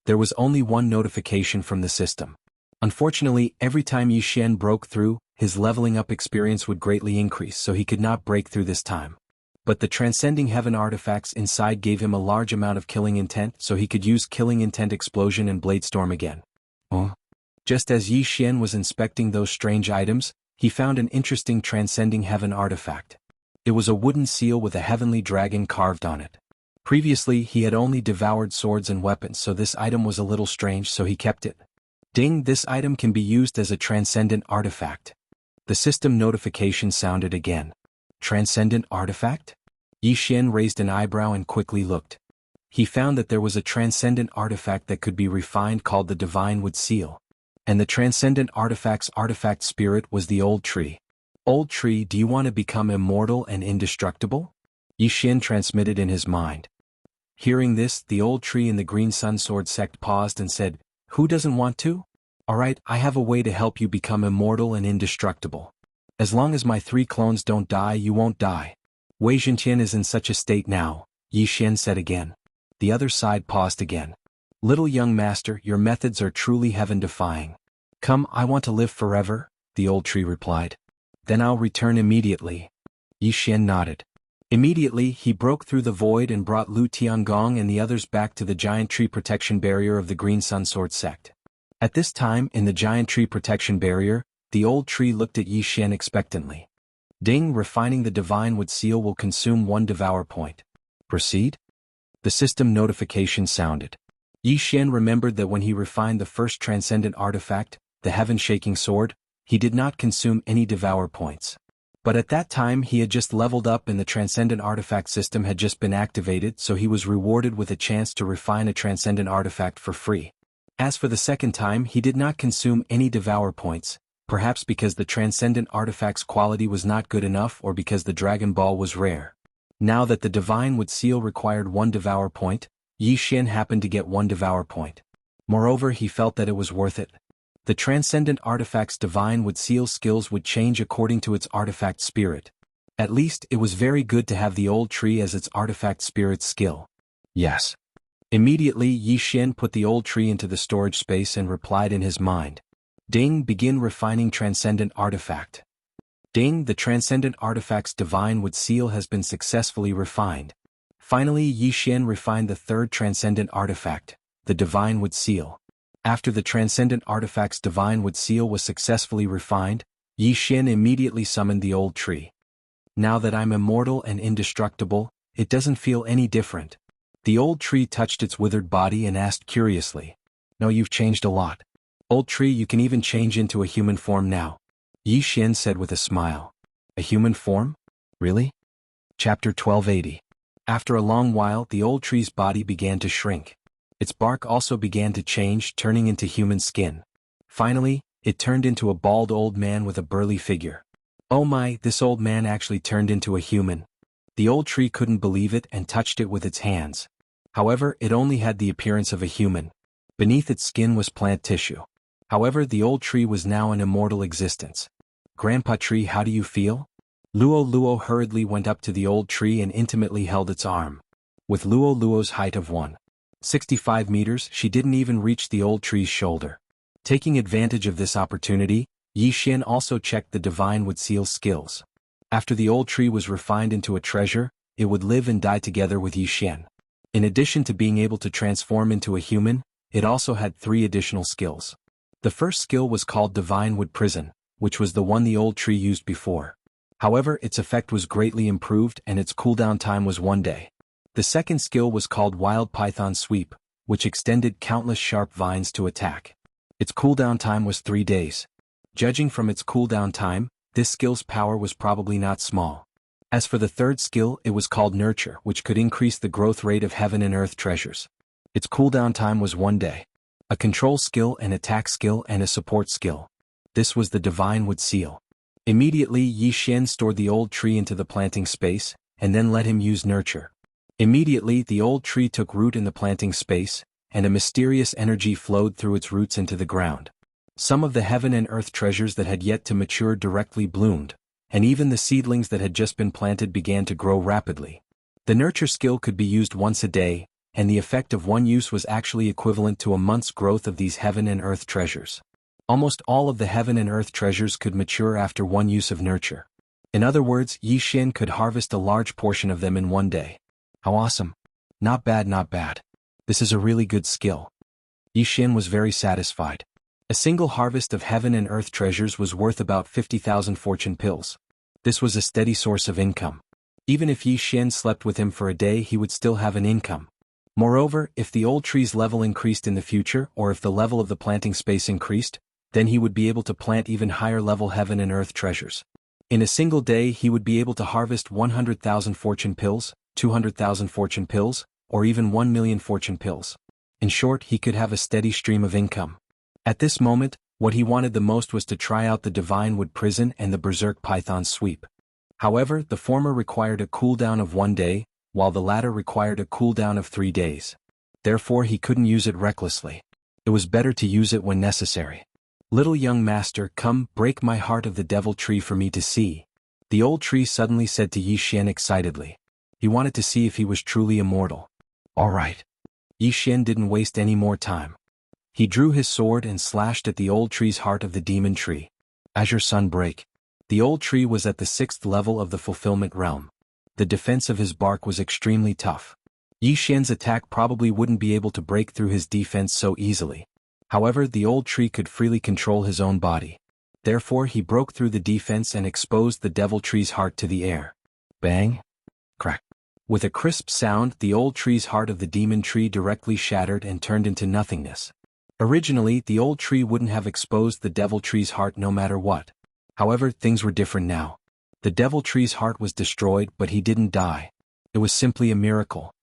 There was only one notification from the system. Unfortunately, every time Yi Xian broke through, his leveling up experience would greatly increase, so he could not break through this time. But the Transcending Heaven artifacts inside gave him a large amount of killing intent, so he could use killing intent explosion and blade storm again. Just as Yi Xian was inspecting those strange items, he found an interesting Transcending Heaven artifact. It was a wooden seal with a heavenly dragon carved on it. Previously, he had only devoured swords and weapons, so this item was a little strange, so he kept it. Ding, this item can be used as a transcendent artifact. The system notification sounded again. Transcendent artifact? Yi Xian raised an eyebrow and quickly looked. He found that there was a transcendent artifact that could be refined called the Divine Wood Seal. And the transcendent artifact's artifact spirit was the Old Tree. Old Tree, do you want to become immortal and indestructible? Yi Xian transmitted in his mind. Hearing this, the Old Tree in the Green Sun Sword sect paused and said, "Who doesn't want to? Alright, I have a way to help you become immortal and indestructible. As long as my 3 clones don't die, you won't die." Wei Zhentian is in such a state now, Yi Xian said again. The other side paused again. Little young master, your methods are truly heaven-defying. Come, I want to live forever, the Old Tree replied. Then I'll return immediately. Yi Xian nodded. Immediately, he broke through the void and brought Lu Tiangong and the others back to the giant tree protection barrier of the Green Sun Sword sect. At this time, in the giant tree protection barrier, the Old Tree looked at Yi Xian expectantly. Ding, refining the Divine Wood Seal will consume 1 devour point. Proceed? The system notification sounded. Yi Xian remembered that when he refined the first transcendent artifact, the Heaven-Shaking Sword, he did not consume any devour points. But at that time he had just leveled up and the transcendent artifact system had just been activated, so he was rewarded with a chance to refine a transcendent artifact for free. As for the second time, he did not consume any devour points, perhaps because the transcendent artifact's quality was not good enough or because the Dragon Ball was rare. Now that the Divine Wood Seal required 1 devour point, Yi Xian happened to get 1 devour point. Moreover, he felt that it was worth it. The transcendent artifact's divine would seal skills would change according to its artifact spirit. At least, it was very good to have the old tree as its artifact spirit's skill. Yes. Immediately Yi Xian put the old tree into the storage space and replied in his mind. Ding, begin refining transcendent artifact. Ding, the transcendent artifact's divine wood seal has been successfully refined. Finally Yi Xian refined the third transcendent artifact, the divine wood seal. After the transcendent artifact's divine wood seal was successfully refined, Yi Xian immediately summoned the old tree. Now that I'm immortal and indestructible, it doesn't feel any different. The old tree touched its withered body and asked curiously. No, you've changed a lot. Old tree, you can even change into a human form now. Yi Xian said with a smile. A human form? Really? Chapter 1280. After a long while the old tree's body began to shrink. Its bark also began to change, turning into human skin. Finally, it turned into a bald old man with a burly figure. Oh my, this old man actually turned into a human. The old tree couldn't believe it and touched it with its hands. However, it only had the appearance of a human. Beneath its skin was plant tissue. However, the old tree was now an immortal existence. Grandpa Tree, how do you feel? Luo hurriedly went up to the old tree and intimately held its arm. With Luo's height of 165 meters, she didn't even reach the old tree's shoulder. Taking advantage of this opportunity, Yi Xian also checked the divine wood seal skills. After the old tree was refined into a treasure, it would live and die together with Yi Xian. In addition to being able to transform into a human, it also had 3 additional skills. The first skill was called Divine Wood Prison, which was the one the old tree used before. However, its effect was greatly improved and its cooldown time was 1 day. The second skill was called Wild Python Sweep, which extended countless sharp vines to attack. Its cooldown time was 3 days. Judging from its cooldown time, this skill's power was probably not small. As for the third skill, it was called Nurture, which could increase the growth rate of heaven and earth treasures. Its cooldown time was 1 day. A control skill, an attack skill, and a support skill. This was the Divine Wood Seal. Immediately Yi Xian stored the old tree into the planting space, and then let him use Nurture. Immediately the old tree took root in the planting space, and a mysterious energy flowed through its roots into the ground. Some of the heaven and earth treasures that had yet to mature directly bloomed, and even the seedlings that had just been planted began to grow rapidly. The Nurture skill could be used once a day, and the effect of one use was actually equivalent to a month's growth of these heaven and earth treasures. Almost all of the heaven and earth treasures could mature after one use of Nurture. In other words, Yi Xian could harvest a large portion of them in 1 day. How awesome. Not bad, not bad. This is a really good skill. Yi Xian was very satisfied. A single harvest of heaven and earth treasures was worth about 50,000 fortune pills. This was a steady source of income. Even if Yi Xian slept with him for a day, he would still have an income. Moreover, if the old tree's level increased in the future, or if the level of the planting space increased, then he would be able to plant even higher level heaven and earth treasures. In a single day he would be able to harvest 100,000 fortune pills, 200,000 fortune pills, or even 1 million fortune pills. In short, he could have a steady stream of income. At this moment, what he wanted the most was to try out the Divine Wood Prison and the Berserk Python Sweep. However, the former required a cooldown of 1 day, while the latter required a cooldown of 3 days. Therefore he couldn't use it recklessly. It was better to use it when necessary. Little young master, come, break my heart of the devil tree for me to see. The old tree suddenly said to Yi Xian excitedly. He wanted to see if he was truly immortal. All right. Yi Xian didn't waste any more time. He drew his sword and slashed at the old tree's heart of the demon tree. Azure Sun Break. The old tree was at the 6th level of the fulfillment realm. The defense of his bark was extremely tough. Yi Xian's attack probably wouldn't be able to break through his defense so easily. However, the old tree could freely control his own body. Therefore he broke through the defense and exposed the devil tree's heart to the air. Bang! Crack! With a crisp sound, the old tree's heart of the demon tree directly shattered and turned into nothingness. Originally, the old tree wouldn't have exposed the devil tree's heart no matter what. However, things were different now. The devil tree's heart was destroyed, but he didn't die. It was simply a miracle.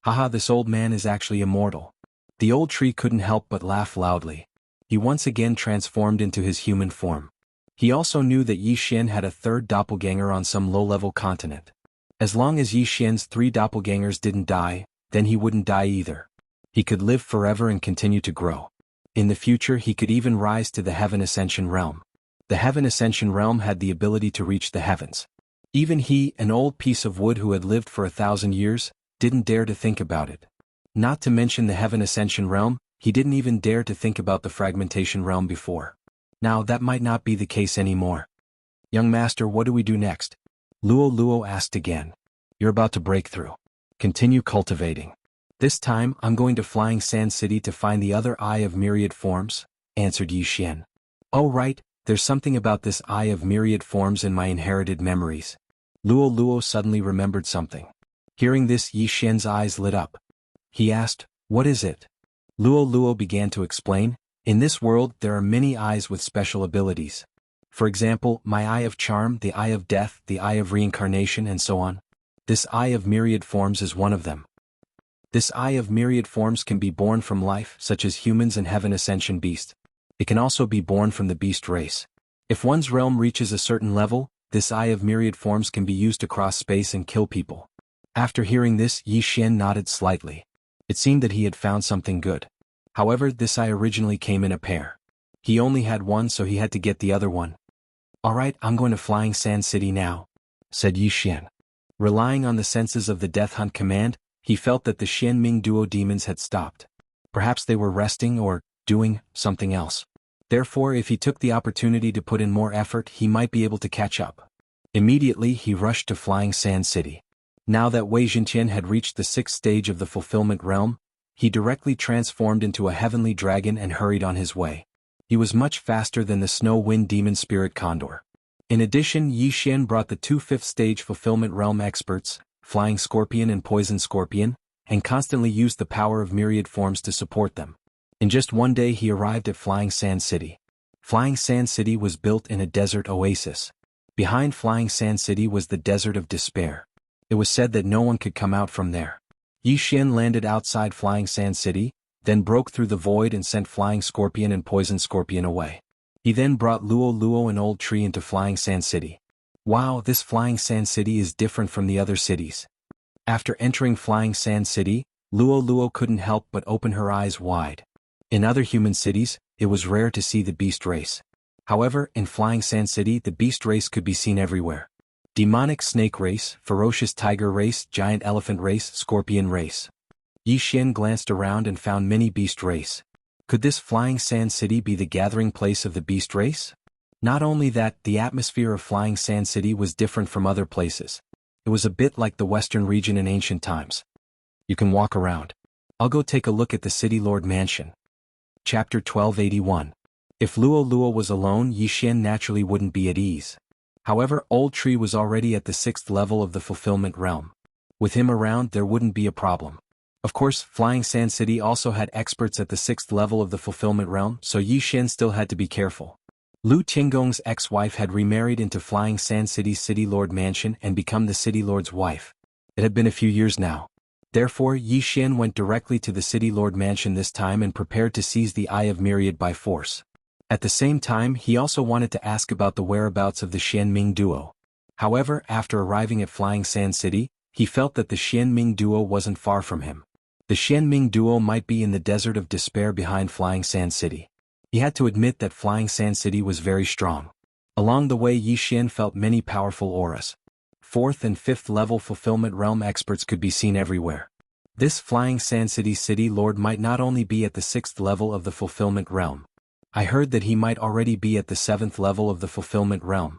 Haha, this old man is actually immortal. The old tree couldn't help but laugh loudly. He once again transformed into his human form. He also knew that Yi Xian had a third doppelganger on some low-level continent. As long as Yi Xian's 3 doppelgangers didn't die, then he wouldn't die either. He could live forever and continue to grow. In the future he could even rise to the Heaven Ascension realm. The Heaven Ascension realm had the ability to reach the heavens. Even he, an old piece of wood who had lived for 1,000 years, didn't dare to think about it. Not to mention the Heaven Ascension realm, he didn't even dare to think about the Fragmentation realm before. Now that might not be the case anymore. Young master, what do we do next? Luo Luo asked again. You're about to break through. Continue cultivating. This time I'm going to Flying Sand City to find the other Eye of Myriad Forms, answered Yi Xian. Oh right, there's something about this Eye of Myriad Forms in my inherited memories. Luo Luo suddenly remembered something. Hearing this, Yi Xian's eyes lit up. He asked, what is it? Luo Luo began to explain, in this world there are many eyes with special abilities. For example, my Eye of Charm, the Eye of Death, the Eye of Reincarnation, and so on. This Eye of Myriad Forms is one of them. This Eye of Myriad Forms can be born from life, such as humans and Heaven Ascension beasts. It can also be born from the beast race. If one's realm reaches a certain level, this Eye of Myriad Forms can be used to cross space and kill people. After hearing this, Yi Xian nodded slightly. It seemed that he had found something good. However, this eye originally came in a pair. He only had one, so he had to get the other one. Alright, I'm going to Flying Sand City now, said Yi Xian. Relying on the senses of the Death Hunt command, he felt that the Xianming duo demons had stopped. Perhaps they were resting or doing something else. Therefore, if he took the opportunity to put in more effort, he might be able to catch up. Immediately, he rushed to Flying Sand City. Now that Wei Jintian had reached the 6th stage of the fulfillment realm, he directly transformed into a heavenly dragon and hurried on his way. He was much faster than the snow wind demon spirit condor. In addition, Yi Xian brought the 2 5th stage fulfillment realm experts, Flying Scorpion and Poison Scorpion, and constantly used the power of myriad forms to support them. In just one day he arrived at Flying Sand City. Flying Sand City was built in a desert oasis. Behind Flying Sand City was the Desert of Despair. It was said that no one could come out from there. Yi Xian landed outside Flying Sand City, then broke through the void and sent Flying Scorpion and Poison Scorpion away. He then brought Luo Luo and Old Tree into Flying Sand City. Wow, this Flying Sand City is different from the other cities. After entering Flying Sand City, Luo Luo couldn't help but open her eyes wide. In other human cities, it was rare to see the beast race. However, in Flying Sand City the beast race could be seen everywhere. Demonic snake race, ferocious tiger race, giant elephant race, scorpion race. Yi Xian glanced around and found many beast race. Could this Flying Sand City be the gathering place of the beast race? Not only that, the atmosphere of Flying Sand City was different from other places. It was a bit like the Western region in ancient times. You can walk around. I'll go take a look at the City Lord Mansion. Chapter 1281. If Luo Luo was alone, Yi Xian naturally wouldn't be at ease. However, Old Tree was already at the 6th level of the fulfillment realm. With him around, there wouldn't be a problem. Of course, Flying Sand City also had experts at the 6th level of the fulfillment realm, so Yi Xian still had to be careful. Lu Tinggong's ex-wife had remarried into Flying Sand City's City Lord Mansion and become the City Lord's wife. It had been a few years now. Therefore, Yi Xian went directly to the City Lord Mansion this time and prepared to seize the Eye of Myriad by force. At the same time, he also wanted to ask about the whereabouts of the Xianming duo. However, after arriving at Flying Sand City, he felt that the Xianming duo wasn't far from him. The Xianming duo might be in the Desert of Despair behind Flying Sand City. He had to admit that Flying Sand City was very strong. Along the way, Yi Xian felt many powerful auras. 4th and 5th level fulfillment realm experts could be seen everywhere. This Flying Sand City Lord might not only be at the 6th level of the fulfillment realm. I heard that he might already be at the 7th level of the fulfillment realm.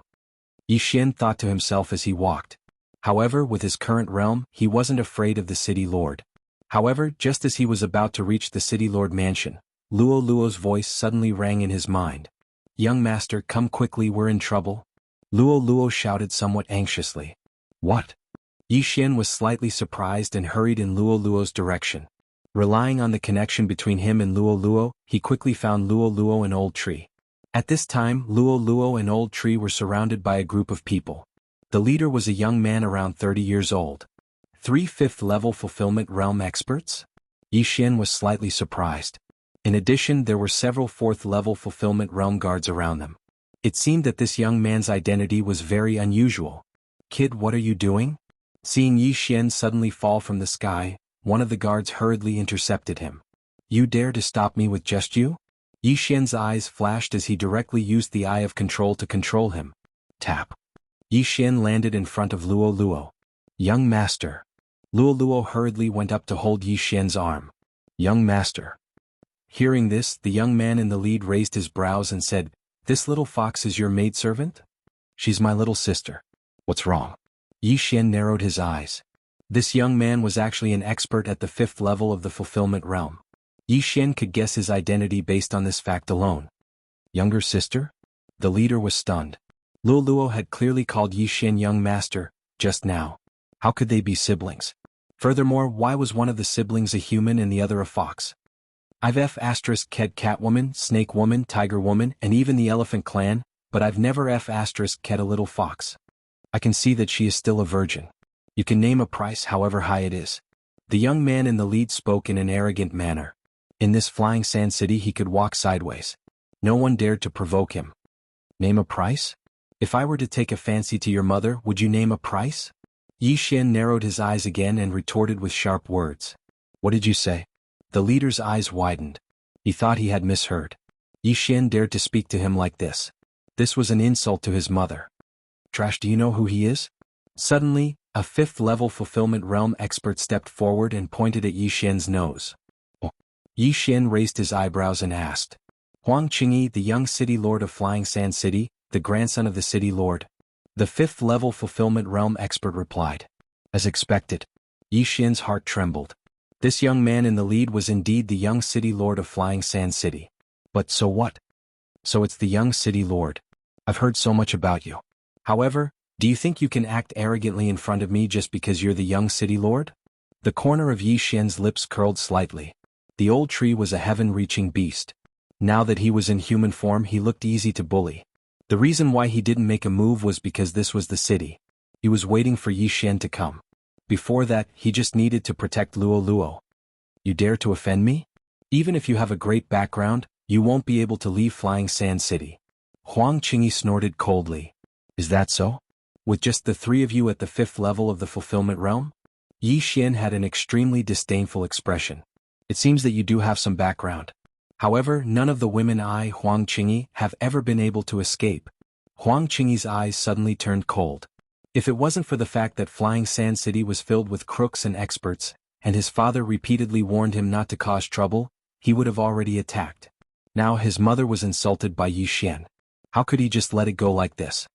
Yi Xian thought to himself as he walked. However, with his current realm, he wasn't afraid of the City Lord. However, just as he was about to reach the City Lord Mansion, Luo Luo's voice suddenly rang in his mind. Young master, come quickly, we're in trouble. Luo Luo shouted somewhat anxiously. What? Yi Xian was slightly surprised and hurried in Luo Luo's direction. Relying on the connection between him and Luo Luo, he quickly found Luo Luo and Old Tree. At this time, Luo Luo and Old Tree were surrounded by a group of people. The leader was a young man around 30 years old. 3 5th level fulfillment realm experts? Yi Xian was slightly surprised. In addition, there were several 4th level fulfillment realm guards around them. It seemed that this young man's identity was very unusual. Kid, what are you doing? Seeing Yi Xian suddenly fall from the sky, one of the guards hurriedly intercepted him. You dare to stop me with just you? Yi Xian's eyes flashed as he directly used the Eye of Control to control him. Tap. Yi Xian landed in front of Luo Luo. Young master. Luo Luo hurriedly went up to hold Yi Xian's arm. Young master. Hearing this, the young man in the lead raised his brows and said, "This little fox is your maidservant?" "She's my little sister." "What's wrong?" Yi Xian narrowed his eyes. This young man was actually an expert at the 5th level of the fulfillment realm. Yi Xian could guess his identity based on this fact alone. Younger sister? The leader was stunned. Luo Luo had clearly called Yi Xian young master, just now. How could they be siblings? Furthermore, why was one of the siblings a human and the other a fox? I've F***ked Catwoman, Snake Woman, Tiger Woman, and even the Elephant Clan, but I've never F***ked a little fox. I can see that she is still a virgin. You can name a price however high it is. The young man in the lead spoke in an arrogant manner. In this flying sand city he could walk sideways. No one dared to provoke him. Name a price? If I were to take a fancy to your mother, would you name a price? Yi Xian narrowed his eyes again and retorted with sharp words. What did you say? The leader's eyes widened. He thought he had misheard. Yi Xian dared to speak to him like this. This was an insult to his mother. Trash, do you know who he is? Suddenly, a 5th level fulfillment realm expert stepped forward and pointed at Yi Xian's nose. Oh. Yi Xian raised his eyebrows and asked. Huang Qingyi, the young city lord of Flying Sand City, the grandson of the city lord. The 5th level fulfillment realm expert replied. As expected. Yi Xian's heart trembled. This young man in the lead was indeed the young city lord of Flying Sand City. But so what? So it's the young city lord. I've heard so much about you. However, do you think you can act arrogantly in front of me just because you're the young city lord? The corner of Yi Xian's lips curled slightly. The old tree was a heaven-reaching beast. Now that he was in human form, he looked easy to bully. The reason why he didn't make a move was because this was the city. He was waiting for Yi Xian to come. Before that, he just needed to protect Luo Luo. You dare to offend me? Even if you have a great background, you won't be able to leave Flying Sand City. Huang Qingyi snorted coldly. Is that so? With just the 3 of you at the 5th level of the fulfillment realm? Yi Xian had an extremely disdainful expression. It seems that you do have some background. However, none of the women Huang Qingyi, have ever been able to escape. Huang Qingyi's eyes suddenly turned cold. If it wasn't for the fact that Flying Sand City was filled with crooks and experts, and his father repeatedly warned him not to cause trouble, he would have already attacked. Now his mother was insulted by Yi Xian. How could he just let it go like this?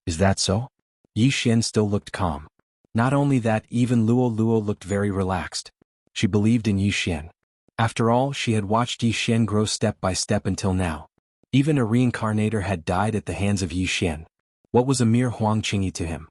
Is that so? Yi Xian still looked calm. Not only that, even Luo Luo looked very relaxed. She believed in Yi Xian. After all, she had watched Yi Xian grow step by step until now. Even a reincarnator had died at the hands of Yi Xian. What was a mere Huang Qingyi to him?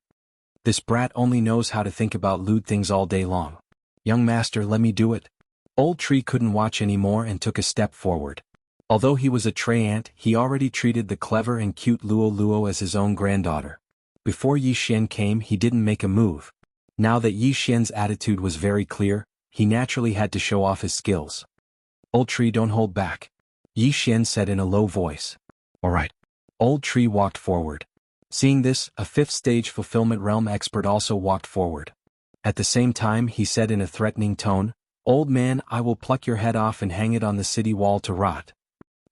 This brat only knows how to think about lewd things all day long. Young master, let me do it. Old Tree couldn't watch anymore and took a step forward. Although he was a Trey ant, he already treated the clever and cute Luo Luo as his own granddaughter. Before Yi Xian came, he didn't make a move. Now that Yi Xian's attitude was very clear, he naturally had to show off his skills. Old Tree, don't hold back. Yi Xian said in a low voice. All right. Old Tree walked forward. Seeing this, a 5th stage fulfillment realm expert also walked forward. At the same time, he said in a threatening tone, Old man, I will pluck your head off and hang it on the city wall to rot.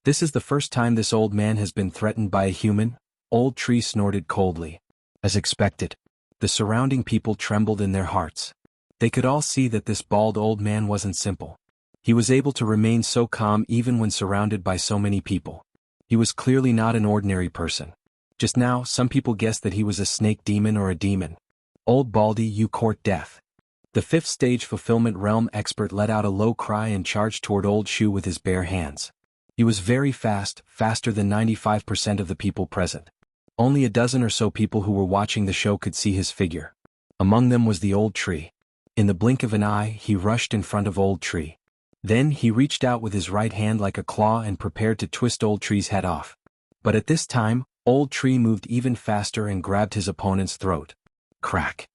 This is the first time this old man has been threatened by a human. Old Tree snorted coldly. As expected, the surrounding people trembled in their hearts. They could all see that this bald old man wasn't simple. He was able to remain so calm even when surrounded by so many people. He was clearly not an ordinary person. Just now, some people guessed that he was a snake demon or a demon. Old Baldy, you court death. The 5th stage fulfillment realm expert let out a low cry and charged toward Old Shu with his bare hands. He was very fast, faster than 95% of the people present. Only a dozen or so people who were watching the show could see his figure. Among them was the Old Tree. In the blink of an eye, he rushed in front of Old Tree. Then he reached out with his right hand like a claw and prepared to twist Old Tree's head off. But at this time, Old Tree moved even faster and grabbed his opponent's throat. Crack.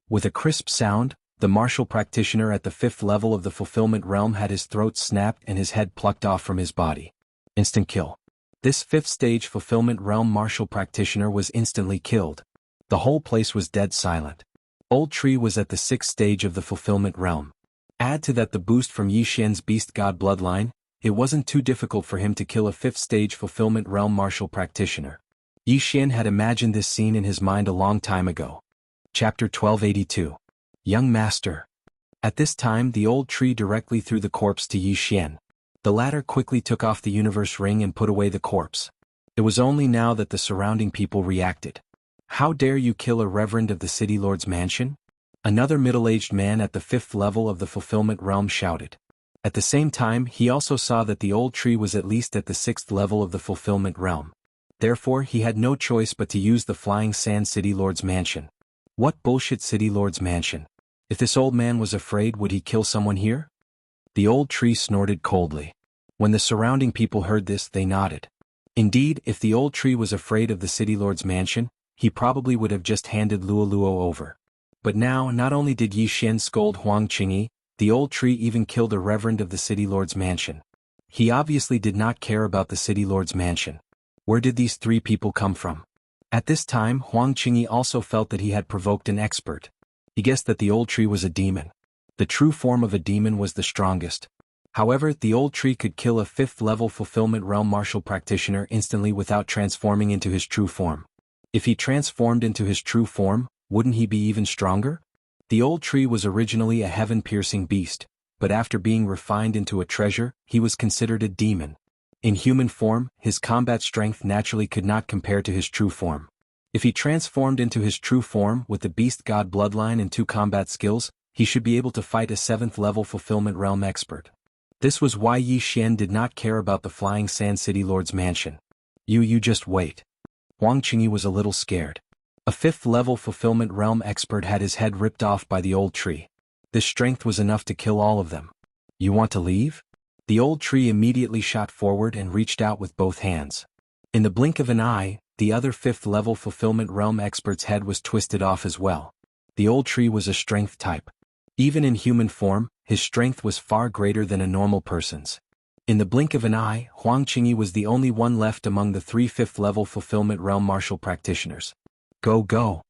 With a crisp sound, the martial practitioner at the 5th level of the fulfillment realm had his throat snapped and his head plucked off from his body. Instant kill. This 5th stage fulfillment realm martial practitioner was instantly killed. The whole place was dead silent. Old Tree was at the 6th stage of the fulfillment realm. Add to that the boost from Yi Xian's beast god bloodline, it wasn't too difficult for him to kill a 5th-stage Fulfillment Realm martial practitioner. Yi Xian had imagined this scene in his mind a long time ago. Chapter 1282. Young Master. At this time the old tree directly threw the corpse to Yi Xian. The latter quickly took off the universe ring and put away the corpse. It was only now that the surrounding people reacted. How dare you kill a reverend of the City Lord's mansion? Another middle-aged man at the 5th level of the Fulfillment Realm shouted. At the same time he also saw that the old tree was at least at the 6th level of the Fulfillment Realm. Therefore he had no choice but to use the Flying Sand City Lord's mansion. What bullshit City Lord's mansion? If this old man was afraid, would he kill someone here? The old tree snorted coldly. When the surrounding people heard this they nodded. Indeed, if the old tree was afraid of the City Lord's mansion, he probably would have just handed Luo over. But now, not only did Yi Xian scold Huang Qingyi, the old tree even killed a reverend of the City Lord's mansion. He obviously did not care about the City Lord's mansion. Where did these 3 people come from? At this time Huang Qingyi also felt that he had provoked an expert. He guessed that the old tree was a demon. The true form of a demon was the strongest. However, the old tree could kill a 5th-level Fulfillment Realm martial practitioner instantly without transforming into his true form. If he transformed into his true form, wouldn't he be even stronger? The old tree was originally a heaven-piercing beast, but after being refined into a treasure, he was considered a demon. In human form, his combat strength naturally could not compare to his true form. If he transformed into his true form with the beast god bloodline and 2 combat skills, he should be able to fight a 7th-level Fulfillment Realm expert. This was why Yi Xian did not care about the Flying Sand City Lord's mansion. You just wait. Huang Qingyi was a little scared. A 5th-level Fulfillment Realm expert had his head ripped off by the old tree. This strength was enough to kill all of them. You want to leave? The old tree immediately shot forward and reached out with both hands. In the blink of an eye, the other 5th-level Fulfillment Realm expert's head was twisted off as well. The old tree was a strength type. Even in human form, his strength was far greater than a normal person's. In the blink of an eye, Huang Qingyi was the only one left among the 3 5th-level Fulfillment Realm martial practitioners. Go, go!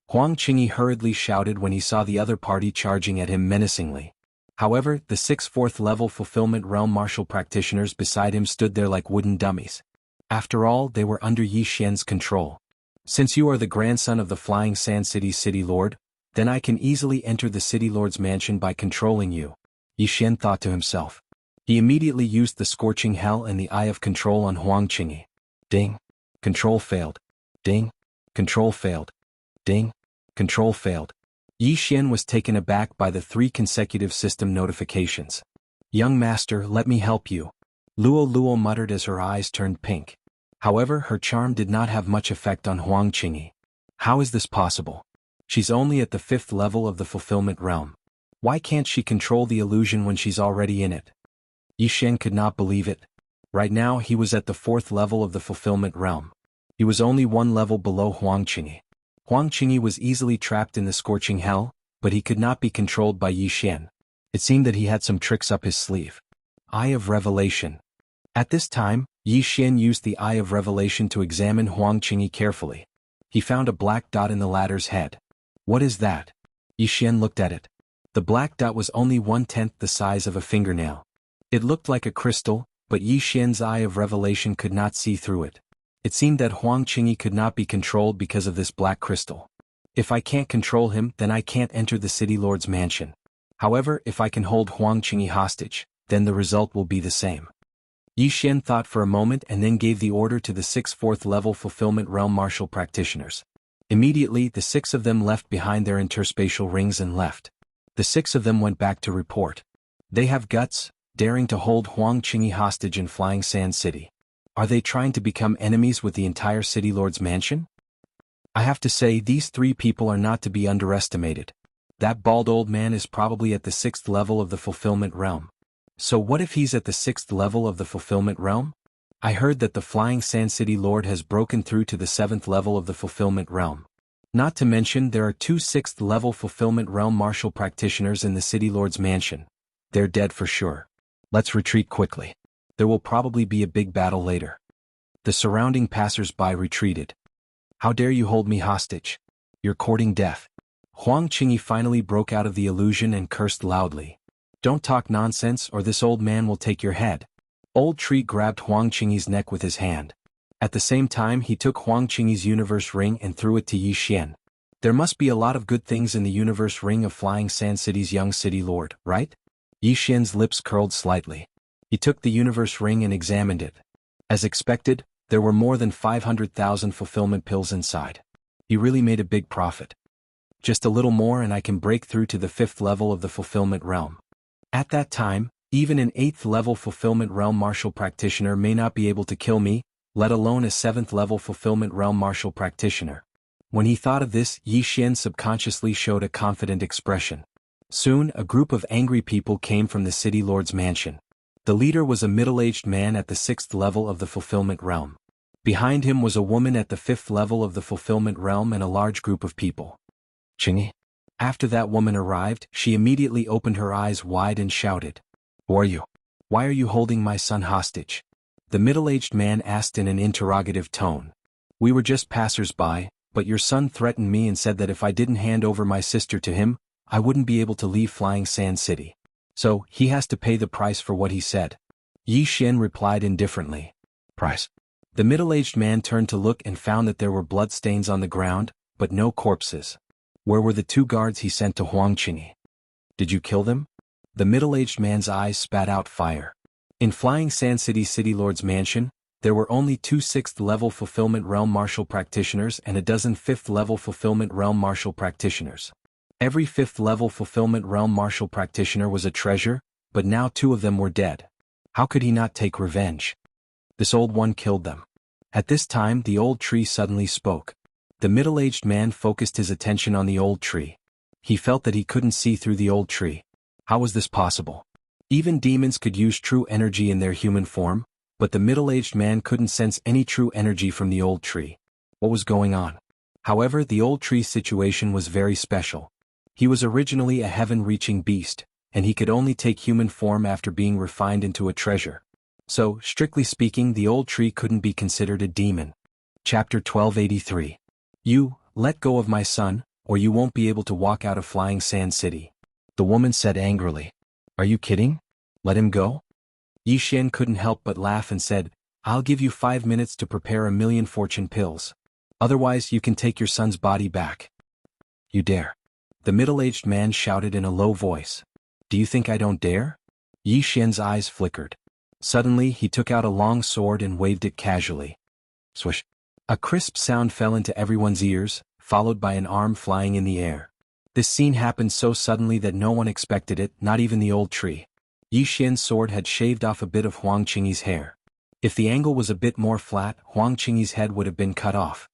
Huang Qingyi hurriedly shouted when he saw the other party charging at him menacingly. However, the 6 4th-level Fulfillment Realm martial practitioners beside him stood there like wooden dummies. After all, they were under Yi Xian's control. Since you are the grandson of the Flying Sand City's City Lord, then I can easily enter the City Lord's mansion by controlling you, Yi Xian thought to himself. He immediately used the Scorching Hell and the Eye of Control on Huang Qingyi. Ding! Control failed. Ding! Control failed. Ding! Control failed. Yi Xian was taken aback by the 3 consecutive system notifications. Young master, let me help you. Luo muttered as her eyes turned pink. However, her charm did not have much effect on Huang Qingyi. How is this possible? She's only at the 5th level of the Fulfillment Realm. Why can't she control the illusion when she's already in it? Yi Xian could not believe it. Right now he was at the 4th level of the Fulfillment Realm. He was only 1 level below Huang Qingyi. Huang Qingyi was easily trapped in the Scorching Hell, but he could not be controlled by Yi Xian. It seemed that he had some tricks up his sleeve. Eye of Revelation. At this time, Yi Xian used the Eye of Revelation to examine Huang Qingyi carefully. He found a black dot in the latter's head. What is that? Yi Xian looked at it. The black dot was only 1/10 the size of a fingernail. It looked like a crystal, but Yi Xian's Eye of Revelation could not see through it. It seemed that Huang Qingyi could not be controlled because of this black crystal. If I can't control him, then I can't enter the City Lord's mansion. However, if I can hold Huang Qingyi hostage, then the result will be the same. Yi Xian thought for a moment and then gave the order to the 6 4th-level Fulfillment Realm martial practitioners. Immediately, the 6 of them left behind their interspatial rings and left. The 6 of them went back to report. They have guts, daring to hold Huang Qingyi hostage in Flying Sand City. Are they trying to become enemies with the entire City Lord's mansion? I have to say, these 3 people are not to be underestimated. That bald old man is probably at the 6th level of the Fulfillment Realm. So what if he's at the 6th level of the Fulfillment Realm? I heard that the Flying Sand City Lord has broken through to the 7th level of the Fulfillment Realm. Not to mention there are 2 6th level Fulfillment Realm martial practitioners in the City Lord's mansion. They're dead for sure. Let's retreat quickly. There will probably be a big battle later. The surrounding passers-by retreated. How dare you hold me hostage? You're courting death. Huang Qingyi finally broke out of the illusion and cursed loudly. Don't talk nonsense or this old man will take your head. Old Tree grabbed Huang Qingyi's neck with his hand. At the same time he took Huang Qingyi's universe ring and threw it to Yi Xian. There must be a lot of good things in the universe ring of Flying Sand City's young city lord, right? Yi Xian's lips curled slightly. He took the universe ring and examined it. As expected, there were more than 500,000 fulfillment pills inside. He really made a big profit. Just a little more and I can break through to the 5th level of the fulfillment realm. At that time, even an 8th level fulfillment realm martial practitioner may not be able to kill me, let alone a 7th level fulfillment realm martial practitioner. When he thought of this, Yi Xian subconsciously showed a confident expression. Soon, a group of angry people came from the city lord's mansion. The leader was a middle-aged man at the 6th level of the fulfillment realm. Behind him was a woman at the 5th level of the fulfillment realm and a large group of people. Qingyi. After that woman arrived, she immediately opened her eyes wide and shouted, "Who are you? Why are you holding my son hostage?" The middle-aged man asked in an interrogative tone. "We were just passers-by, but your son threatened me and said that if I didn't hand over my sister to him, I wouldn't be able to leave Flying Sand City. So, he has to pay the price for what he said." Yi Xian replied indifferently. "Price?" The middle-aged man turned to look and found that there were bloodstains on the ground, but no corpses. Where were the 2 guards he sent to Huang Qingyi? Did you kill them? The middle-aged man's eyes spat out fire. In Flying Sand City Lord's mansion, there were only 2 6th-level fulfillment realm martial practitioners and a dozen 5th-level fulfillment realm martial practitioners. Every 5th-level fulfillment realm martial practitioner was a treasure, but now 2 of them were dead. How could he not take revenge? This old one killed them. At this time the old tree suddenly spoke. The middle-aged man focused his attention on the old tree. He felt that he couldn't see through the old tree. How was this possible? Even demons could use true energy in their human form, but the middle-aged man couldn't sense any true energy from the old tree. What was going on? However, the old tree's situation was very special. He was originally a heaven-reaching beast, and he could only take human form after being refined into a treasure. So, strictly speaking, the old tree couldn't be considered a demon. Chapter 1283. You, let go of my son, or you won't be able to walk out of Flying Sand City. The woman said angrily. Are you kidding? Let him go? Yi Xian couldn't help but laugh and said, I'll give you 5 minutes to prepare 1,000,000 fortune pills. Otherwise you can take your son's body back. You dare? The middle-aged man shouted in a low voice. Do you think I don't dare? Yi Xian's eyes flickered. Suddenly he took out a long sword and waved it casually. Swish. A crisp sound fell into everyone's ears, followed by an arm flying in the air. This scene happened so suddenly that no one expected it, not even the old tree. Yi Xian's sword had shaved off a bit of Huang Qingyi's hair. If the angle was a bit more flat, Huang Qingyi's head would have been cut off.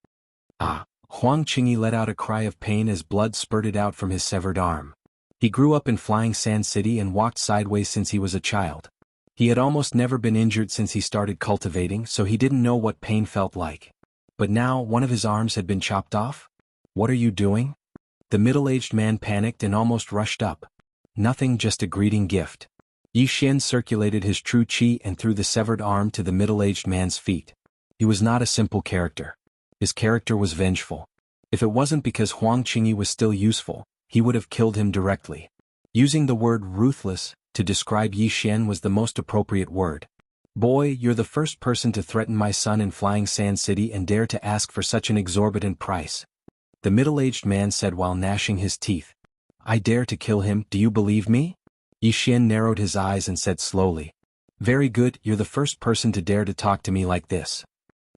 Ah! Huang Qingyi let out a cry of pain as blood spurted out from his severed arm. He grew up in Flying Sand City and walked sideways since he was a child. He had almost never been injured since he started cultivating, so he didn't know what pain felt like. But now, one of his arms had been chopped off? What are you doing? The middle-aged man panicked and almost rushed up. Nothing, just a greeting gift. Yi Xian circulated his true qi and threw the severed arm to the middle-aged man's feet. He was not a simple character. His character was vengeful. If it wasn't because Huang Qingyi was still useful, he would have killed him directly. Using the word ruthless to describe Yi Xian was the most appropriate word. Boy, you're the first person to threaten my son in Flying Sand City and dare to ask for such an exorbitant price. The middle-aged man said while gnashing his teeth. I dare to kill him, do you believe me? Yi Xian narrowed his eyes and said slowly. Very good, you're the first person to dare to talk to me like this.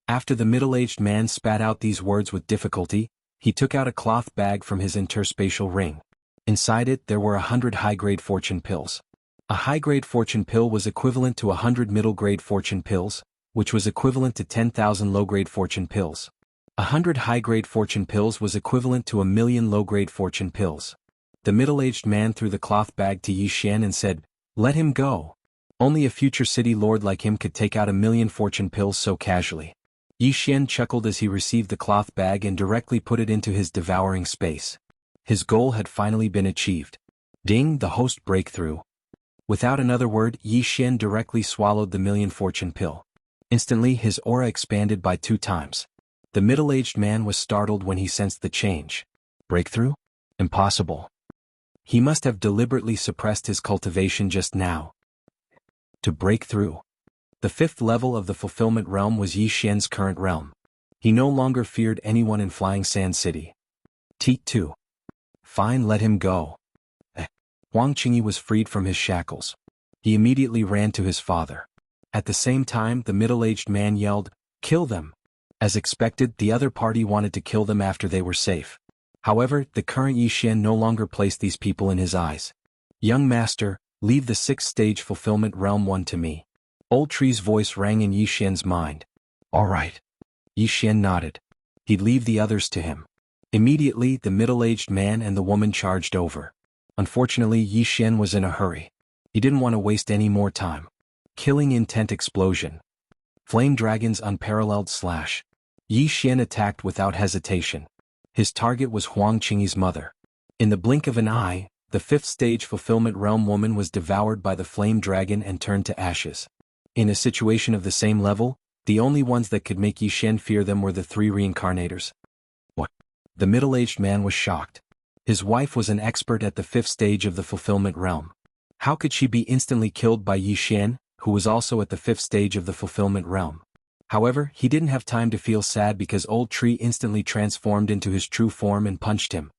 After the middle-aged man spat out these words with difficulty, he took out a cloth bag from his interspatial ring. Inside it there were 100 high-grade fortune pills. A high-grade fortune pill was equivalent to 100 middle-grade fortune pills, which was equivalent to 10,000 low-grade fortune pills. 100 high-grade fortune pills was equivalent to 1,000,000 low-grade fortune pills. The middle-aged man threw the cloth bag to Yi Xian and said, Let him go. Only a future city lord like him could take out 1,000,000 fortune pills so casually. Yi Xian chuckled as he received the cloth bag and directly put it into his devouring space. His goal had finally been achieved. Ding, the host breakthrough. Without another word, Yi Xian directly swallowed the 1,000,000 fortune pill. Instantly his aura expanded by 2 times. The middle-aged man was startled when he sensed the change. Breakthrough? Impossible. He must have deliberately suppressed his cultivation just now. To break through. The fifth level of the fulfillment realm was Yi Xian's current realm. He no longer feared anyone in Flying Sand City. T2. Fine, let him go. Huang Qingyi was freed from his shackles. He immediately ran to his father. At the same time, the middle-aged man yelled, "Kill them!" As expected, the other party wanted to kill them after they were safe. However, the current Yi Xian no longer placed these people in his eyes. "Young master, leave the sixth stage fulfillment realm one to me." Old Tree's voice rang in Yi Xian's mind. "All right." Yi Xian nodded. He'd leave the others to him. Immediately, the middle-aged man and the woman charged over. Unfortunately, Yi Xian was in a hurry. He didn't want to waste any more time. Killing intent explosion. Flame Dragon's unparalleled slash. Yi Xian attacked without hesitation. His target was Huang Qingyi's mother. In the blink of an eye, the fifth stage fulfillment realm woman was devoured by the Flame Dragon and turned to ashes. In a situation of the same level, the only ones that could make Yi Xian fear them were the three reincarnators. What? The middle-aged man was shocked. His wife was an expert at the fifth stage of the fulfillment realm. How could she be instantly killed by Yi Xian, who was also at the fifth stage of the fulfillment realm? However, he didn't have time to feel sad because Old Tree instantly transformed into his true form and punched him.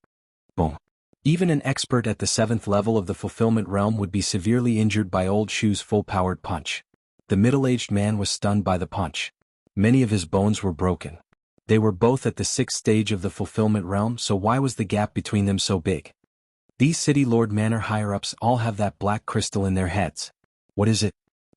Boom. Even an expert at the seventh level of the fulfillment realm would be severely injured by Old Shoe's full-powered punch. The middle-aged man was stunned by the punch. Many of his bones were broken. They were both at the sixth stage of the fulfillment realm, so why was the gap between them so big? These City Lord Manor higher-ups all have that black crystal in their heads. What is it?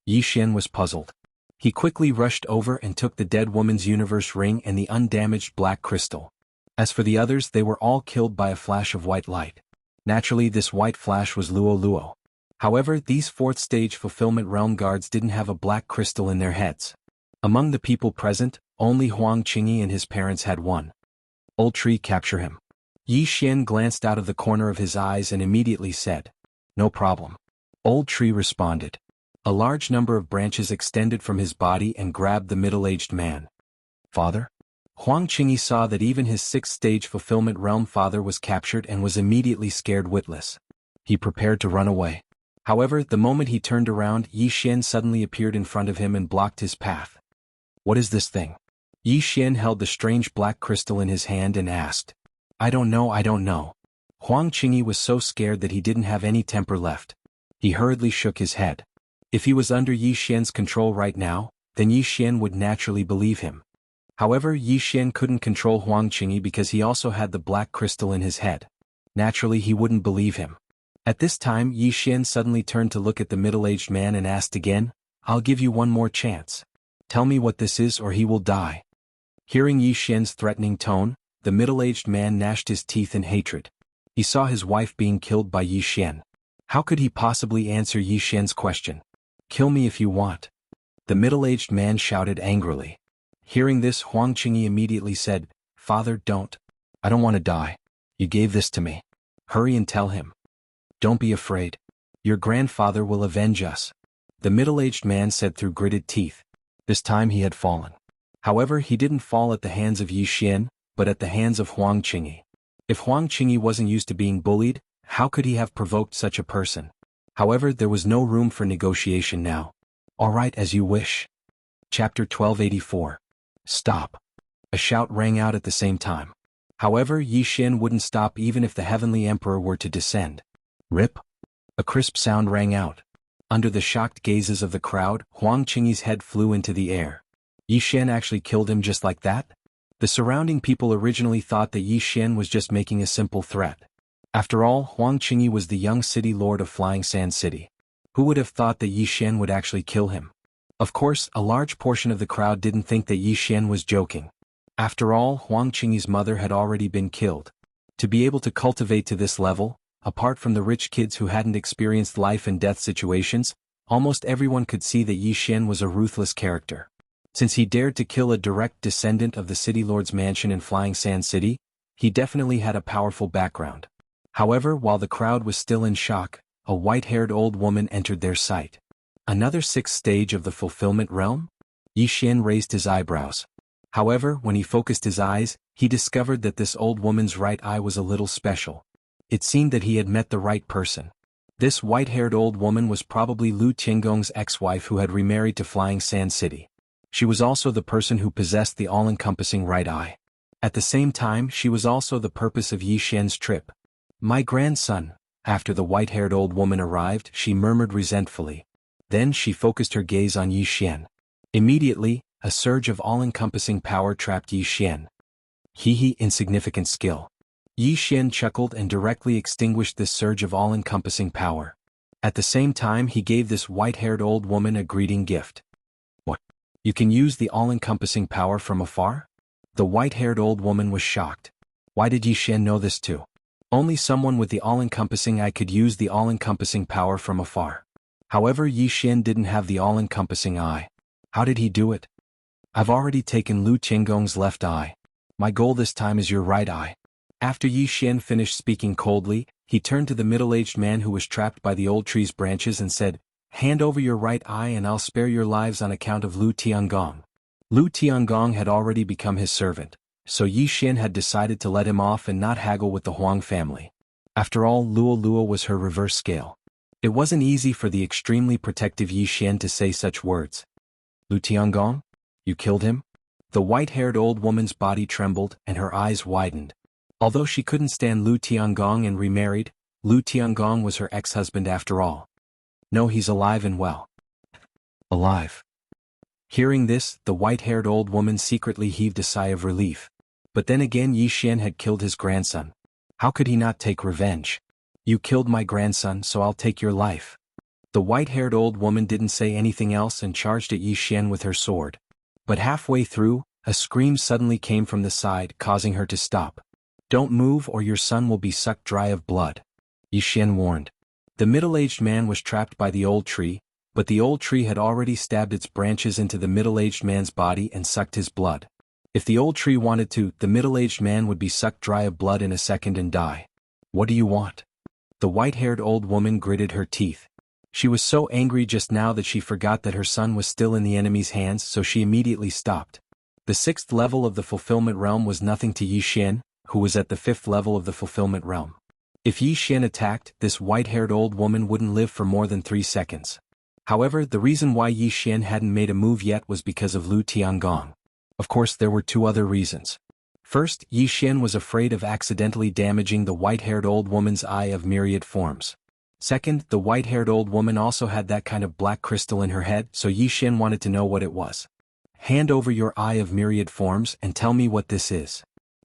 Yi Xian was puzzled. He quickly rushed over and took the dead woman's universe ring and the undamaged black crystal. As for the others, they were all killed by a flash of white light. Naturally, this white flash was Luo Luo. However, these fourth-stage fulfillment realm guards didn't have a black crystal in their heads. Among the people present, only Huang Qingyi and his parents had one. Old Tree, capture him. Yi Xian glanced out of the corner of his eyes and immediately said, "No problem." Old Tree responded. A large number of branches extended from his body and grabbed the middle-aged man. "Father?" Huang Qingyi saw that even his sixth-stage fulfillment realm father was captured and was immediately scared witless. He prepared to run away. However, the moment he turned around, Yi Xian suddenly appeared in front of him and blocked his path. "What is this thing?" Yi Xian held the strange black crystal in his hand and asked. I don't know. Huang Qingyi was so scared that he didn't have any temper left. He hurriedly shook his head. If he was under Yi Xian's control right now, then Yi Xian would naturally believe him. However, Yi Xian couldn't control Huang Qingyi because he also had the black crystal in his head. Naturally, he wouldn't believe him. At this time, Yi Xian suddenly turned to look at the middle-aged man and asked again, "I'll give you one more chance. Tell me what this is or he will die." Hearing Yi Xian's threatening tone, the middle-aged man gnashed his teeth in hatred. He saw his wife being killed by Yi Xian. How could he possibly answer Yi Xian's question? "Kill me if you want." The middle-aged man shouted angrily. Hearing this, Huang Qingyi immediately said, "Father, don't. I don't want to die. You gave this to me. Hurry and tell him. Don't be afraid. Your grandfather will avenge us." The middle-aged man said through gritted teeth. This time he had fallen. However, he didn't fall at the hands of Yi Xian, but at the hands of Huang Qingyi. If Huang Qingyi wasn't used to being bullied, how could he have provoked such a person? However, there was no room for negotiation now. "All right, as you wish." Chapter 1284. Stop. A shout rang out at the same time. However, Yi Xian wouldn't stop even if the Heavenly Emperor were to descend. Rip. A crisp sound rang out. Under the shocked gazes of the crowd, Huang Qingyi's head flew into the air. Yi Xian actually killed him just like that? The surrounding people originally thought that Yi Xian was just making a simple threat. After all, Huang Qingyi was the young city lord of Flying Sand City. Who would have thought that Yi Xian would actually kill him? Of course, a large portion of the crowd didn't think that Yi Xian was joking. After all, Huang Qingyi's mother had already been killed. To be able to cultivate to this level, apart from the rich kids who hadn't experienced life and death situations, almost everyone could see that Yi Xian was a ruthless character. Since he dared to kill a direct descendant of the City Lord's mansion in Flying Sand City, he definitely had a powerful background. However, while the crowd was still in shock, a white-haired old woman entered their sight. Another sixth stage of the fulfillment realm? Yi Xian raised his eyebrows. However, when he focused his eyes, he discovered that this old woman's right eye was a little special. It seemed that he had met the right person. This white-haired old woman was probably Lu Tiangong's ex-wife who had remarried to Flying Sand City. She was also the person who possessed the all-encompassing right eye. At the same time, she was also the purpose of Yi Xian's trip. My grandson. After the white-haired old woman arrived, she murmured resentfully. Then she focused her gaze on Yi Xian. Immediately, a surge of all-encompassing power trapped Yi Xian. Hee, insignificant skill. Yi Xian chuckled and directly extinguished this surge of all-encompassing power. At the same time, he gave this white-haired old woman a greeting gift. What? You can use the all-encompassing power from afar? The white-haired old woman was shocked. Why did Yi Xian know this too? Only someone with the all-encompassing eye could use the all-encompassing power from afar. However, Yi Xian didn't have the all-encompassing eye. How did he do it? I've already taken Lu Tiangong's left eye. My goal this time is your right eye. After Yi Xian finished speaking coldly, he turned to the middle-aged man who was trapped by the old tree's branches and said, "Hand over your right eye and I'll spare your lives on account of Lu Tiangong." Lu Tiangong had already become his servant, so Yi Xian had decided to let him off and not haggle with the Huang family. After all, Luo was her reverse scale. It wasn't easy for the extremely protective Yi Xian to say such words. Lu Tiangong? You killed him? The white-haired old woman's body trembled and her eyes widened. Although she couldn't stand Lu Tiangong and remarried, Lu Tiangong was her ex-husband after all. No, he's alive and well. Alive. Hearing this, the white-haired old woman secretly heaved a sigh of relief. But then again, Yi Xian had killed his grandson. How could he not take revenge? You killed my grandson, so I'll take your life. The white-haired old woman didn't say anything else and charged at Yi Xian with her sword. But halfway through, a scream suddenly came from the side, causing her to stop. Don't move or your son will be sucked dry of blood. Yi Xian warned. The middle-aged man was trapped by the old tree, but the old tree had already stabbed its branches into the middle-aged man's body and sucked his blood. If the old tree wanted to, the middle-aged man would be sucked dry of blood in a second and die. What do you want? The white-haired old woman gritted her teeth. She was so angry just now that she forgot that her son was still in the enemy's hands, so she immediately stopped. The 6th level of the fulfillment realm was nothing to Yi Xian, who was at the 5th level of the fulfillment realm. If Yi Xian attacked, this white-haired old woman wouldn't live for more than 3 seconds. However, the reason why Yi Xian hadn't made a move yet was because of Lu Tiangong. Of course, there were 2 other reasons. First, Yi Xian was afraid of accidentally damaging the white-haired old woman's eye of myriad forms. Second, the white-haired old woman also had that kind of black crystal in her head, so Yi Xian wanted to know what it was. Hand over your eye of myriad forms and tell me what this is.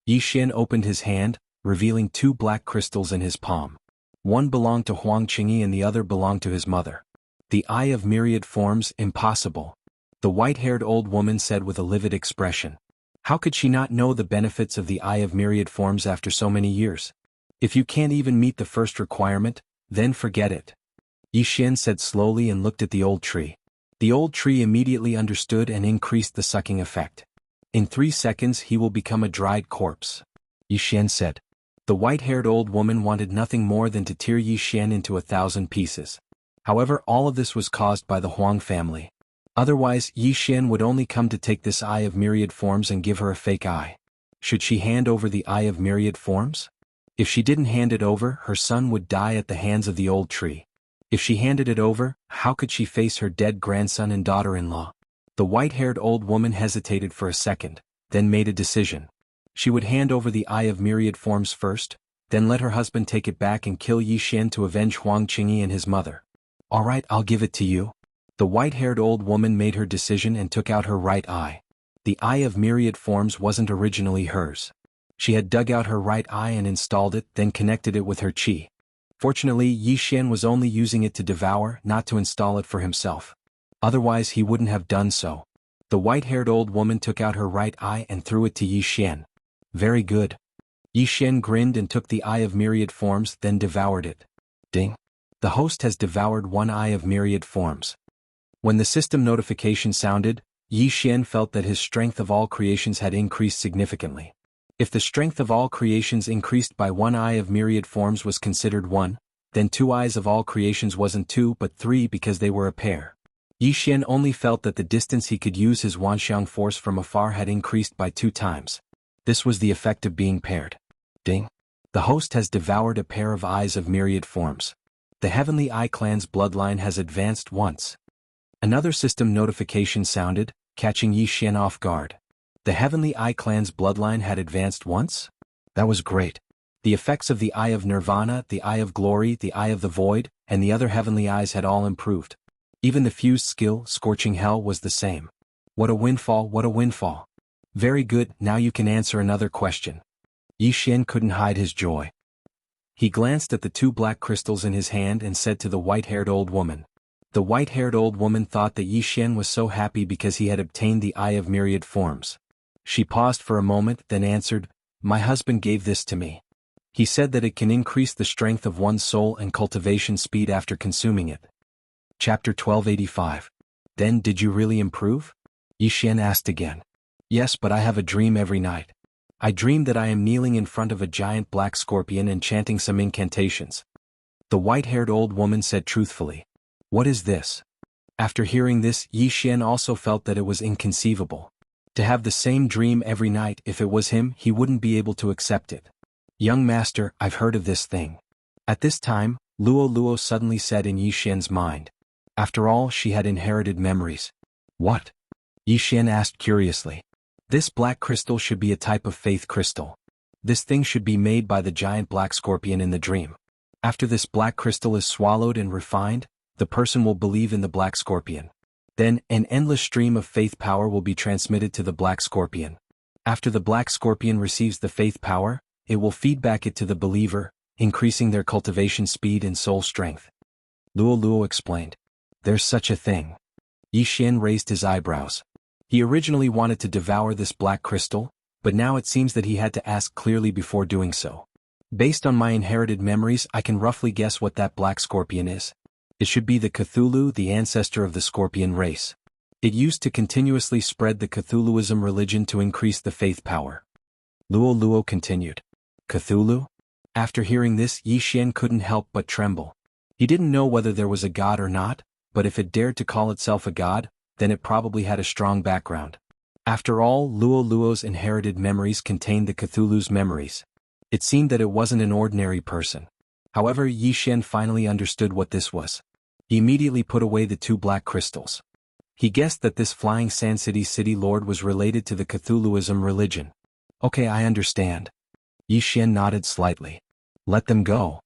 Yi Xian opened his hand, revealing 2 black crystals in his palm. One belonged to Huang Qingyi and the other belonged to his mother. The eye of myriad forms, impossible. The white-haired old woman said with a livid expression. How could she not know the benefits of the eye of myriad forms after so many years? If you can't even meet the first requirement, then forget it. Yi Xian said slowly and looked at the old tree. The old tree immediately understood and increased the sucking effect. In 3 seconds he will become a dried corpse. Yi Xian said. The white-haired old woman wanted nothing more than to tear Yi Xian into 1,000 pieces. However, all of this was caused by the Huang family. Otherwise, Yi Xian would only come to take this eye of myriad forms and give her a fake eye. Should she hand over the eye of myriad forms? If she didn't hand it over, her son would die at the hands of the old tree. If she handed it over, how could she face her dead grandson and daughter-in-law? The white-haired old woman hesitated for a second, then made a decision. She would hand over the eye of myriad forms first, then let her husband take it back and kill Yi Xian to avenge Huang Qingyi and his mother. All right, I'll give it to you. The white-haired old woman made her decision and took out her right eye. The eye of myriad forms wasn't originally hers. She had dug out her right eye and installed it, then connected it with her qi. Fortunately, Yi Xian was only using it to devour, not to install it for himself. Otherwise he wouldn't have done so. The white-haired old woman took out her right eye and threw it to Yi Xian. Very good. Yi Xian grinned and took the eye of myriad forms, then devoured it. Ding. The host has devoured 1 eye of myriad forms. When the system notification sounded, Yi Xian felt that his strength of all creations had increased significantly. If the strength of all creations increased by 1 eye of myriad forms was considered 1, then 2 eyes of all creations wasn't 2 but 3 because they were a pair. Yi Xian only felt that the distance he could use his Wanxiang force from afar had increased by 2 times. This was the effect of being paired. Ding. The host has devoured a pair of eyes of myriad forms. The Heavenly Eye clan's bloodline has advanced once. Another system notification sounded, catching Yi Xian off guard. The Heavenly Eye clan's bloodline had advanced once? That was great. The effects of the Eye of Nirvana, the Eye of Glory, the Eye of the Void, and the other heavenly eyes had all improved. Even the fused skill, Scorching Hell, was the same. What a windfall, what a windfall. Very good, now you can answer another question. Yi Xian couldn't hide his joy. He glanced at the 2 black crystals in his hand and said to the white-haired old woman. The white-haired old woman thought that Yi Xian was so happy because he had obtained the Eye of Myriad Forms. She paused for a moment, then answered, "My husband gave this to me. He said that it can increase the strength of one's soul and cultivation speed after consuming it." Chapter 1285. Then did you really improve? Yi Xian asked again. Yes, but I have a dream every night. I dream that I am kneeling in front of a giant black scorpion and chanting some incantations. The white-haired old woman said truthfully. What is this? After hearing this, Yi Xian also felt that it was inconceivable. To have the same dream every night, if it was him, he wouldn't be able to accept it. Young master, I've heard of this thing. At this time, Luo Luo suddenly said in Yi Xian's mind. After all, she had inherited memories. What? Yi Xian asked curiously. This black crystal should be a type of faith crystal. This thing should be made by the giant black scorpion in the dream. After this black crystal is swallowed and refined, the person will believe in the black scorpion. Then, an endless stream of faith power will be transmitted to the black scorpion. After the black scorpion receives the faith power, it will feed back it to the believer, increasing their cultivation speed and soul strength. Luo Luo explained. There's such a thing. Yi Xian raised his eyebrows. He originally wanted to devour this black crystal, but now it seems that he had to ask clearly before doing so. Based on my inherited memories, I can roughly guess what that black scorpion is. It should be the Cthulhu, the ancestor of the scorpion race. It used to continuously spread the Cthulhuism religion to increase the faith power. Luo Luo continued. Cthulhu? After hearing this, Yi Xian couldn't help but tremble. He didn't know whether there was a god or not, but if it dared to call itself a god, then it probably had a strong background. After all, Luo Luo's inherited memories contained the Cthulhu's memories. It seemed that it wasn't an ordinary person. However, Yi Xian finally understood what this was. He immediately put away the 2 black crystals. He guessed that this flying Sand City Lord was related to the Cthulhuism religion. Okay, I understand. Yi Xian nodded slightly. Let them go.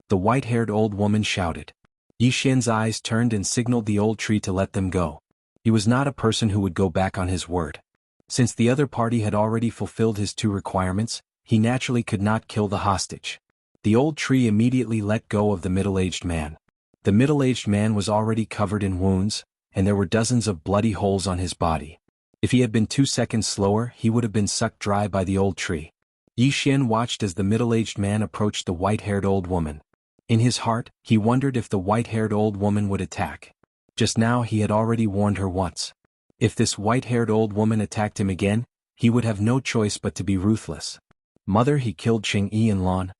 The white-haired old woman shouted. Yi Xian's eyes turned and signaled the old tree to let them go. He was not a person who would go back on his word. Since the other party had already fulfilled his 2 requirements, he naturally could not kill the hostage. The old tree immediately let go of the middle-aged man. The middle-aged man was already covered in wounds, and there were dozens of bloody holes on his body. If he had been 2 seconds slower, he would have been sucked dry by the old tree. Yi Xian watched as the middle-aged man approached the white-haired old woman. In his heart, he wondered if the white-haired old woman would attack. Just now he had already warned her once. If this white-haired old woman attacked him again, he would have no choice but to be ruthless. Mother, he killed Ching Yi and Lan.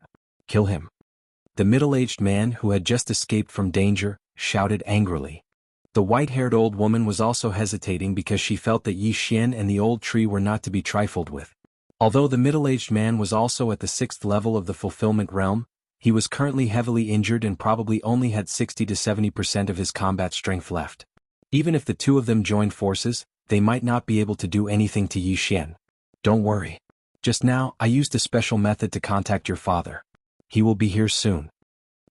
Kill him. The middle-aged man, who had just escaped from danger, shouted angrily. The white-haired old woman was also hesitating because she felt that Yi Xian and the old tree were not to be trifled with. Although the middle-aged man was also at the 6th level of the fulfillment realm, he was currently heavily injured and probably only had 60 to 70% of his combat strength left. Even if the 2 of them joined forces, they might not be able to do anything to Yi Xian. Don't worry. Just now, I used a special method to contact your father. He will be here soon.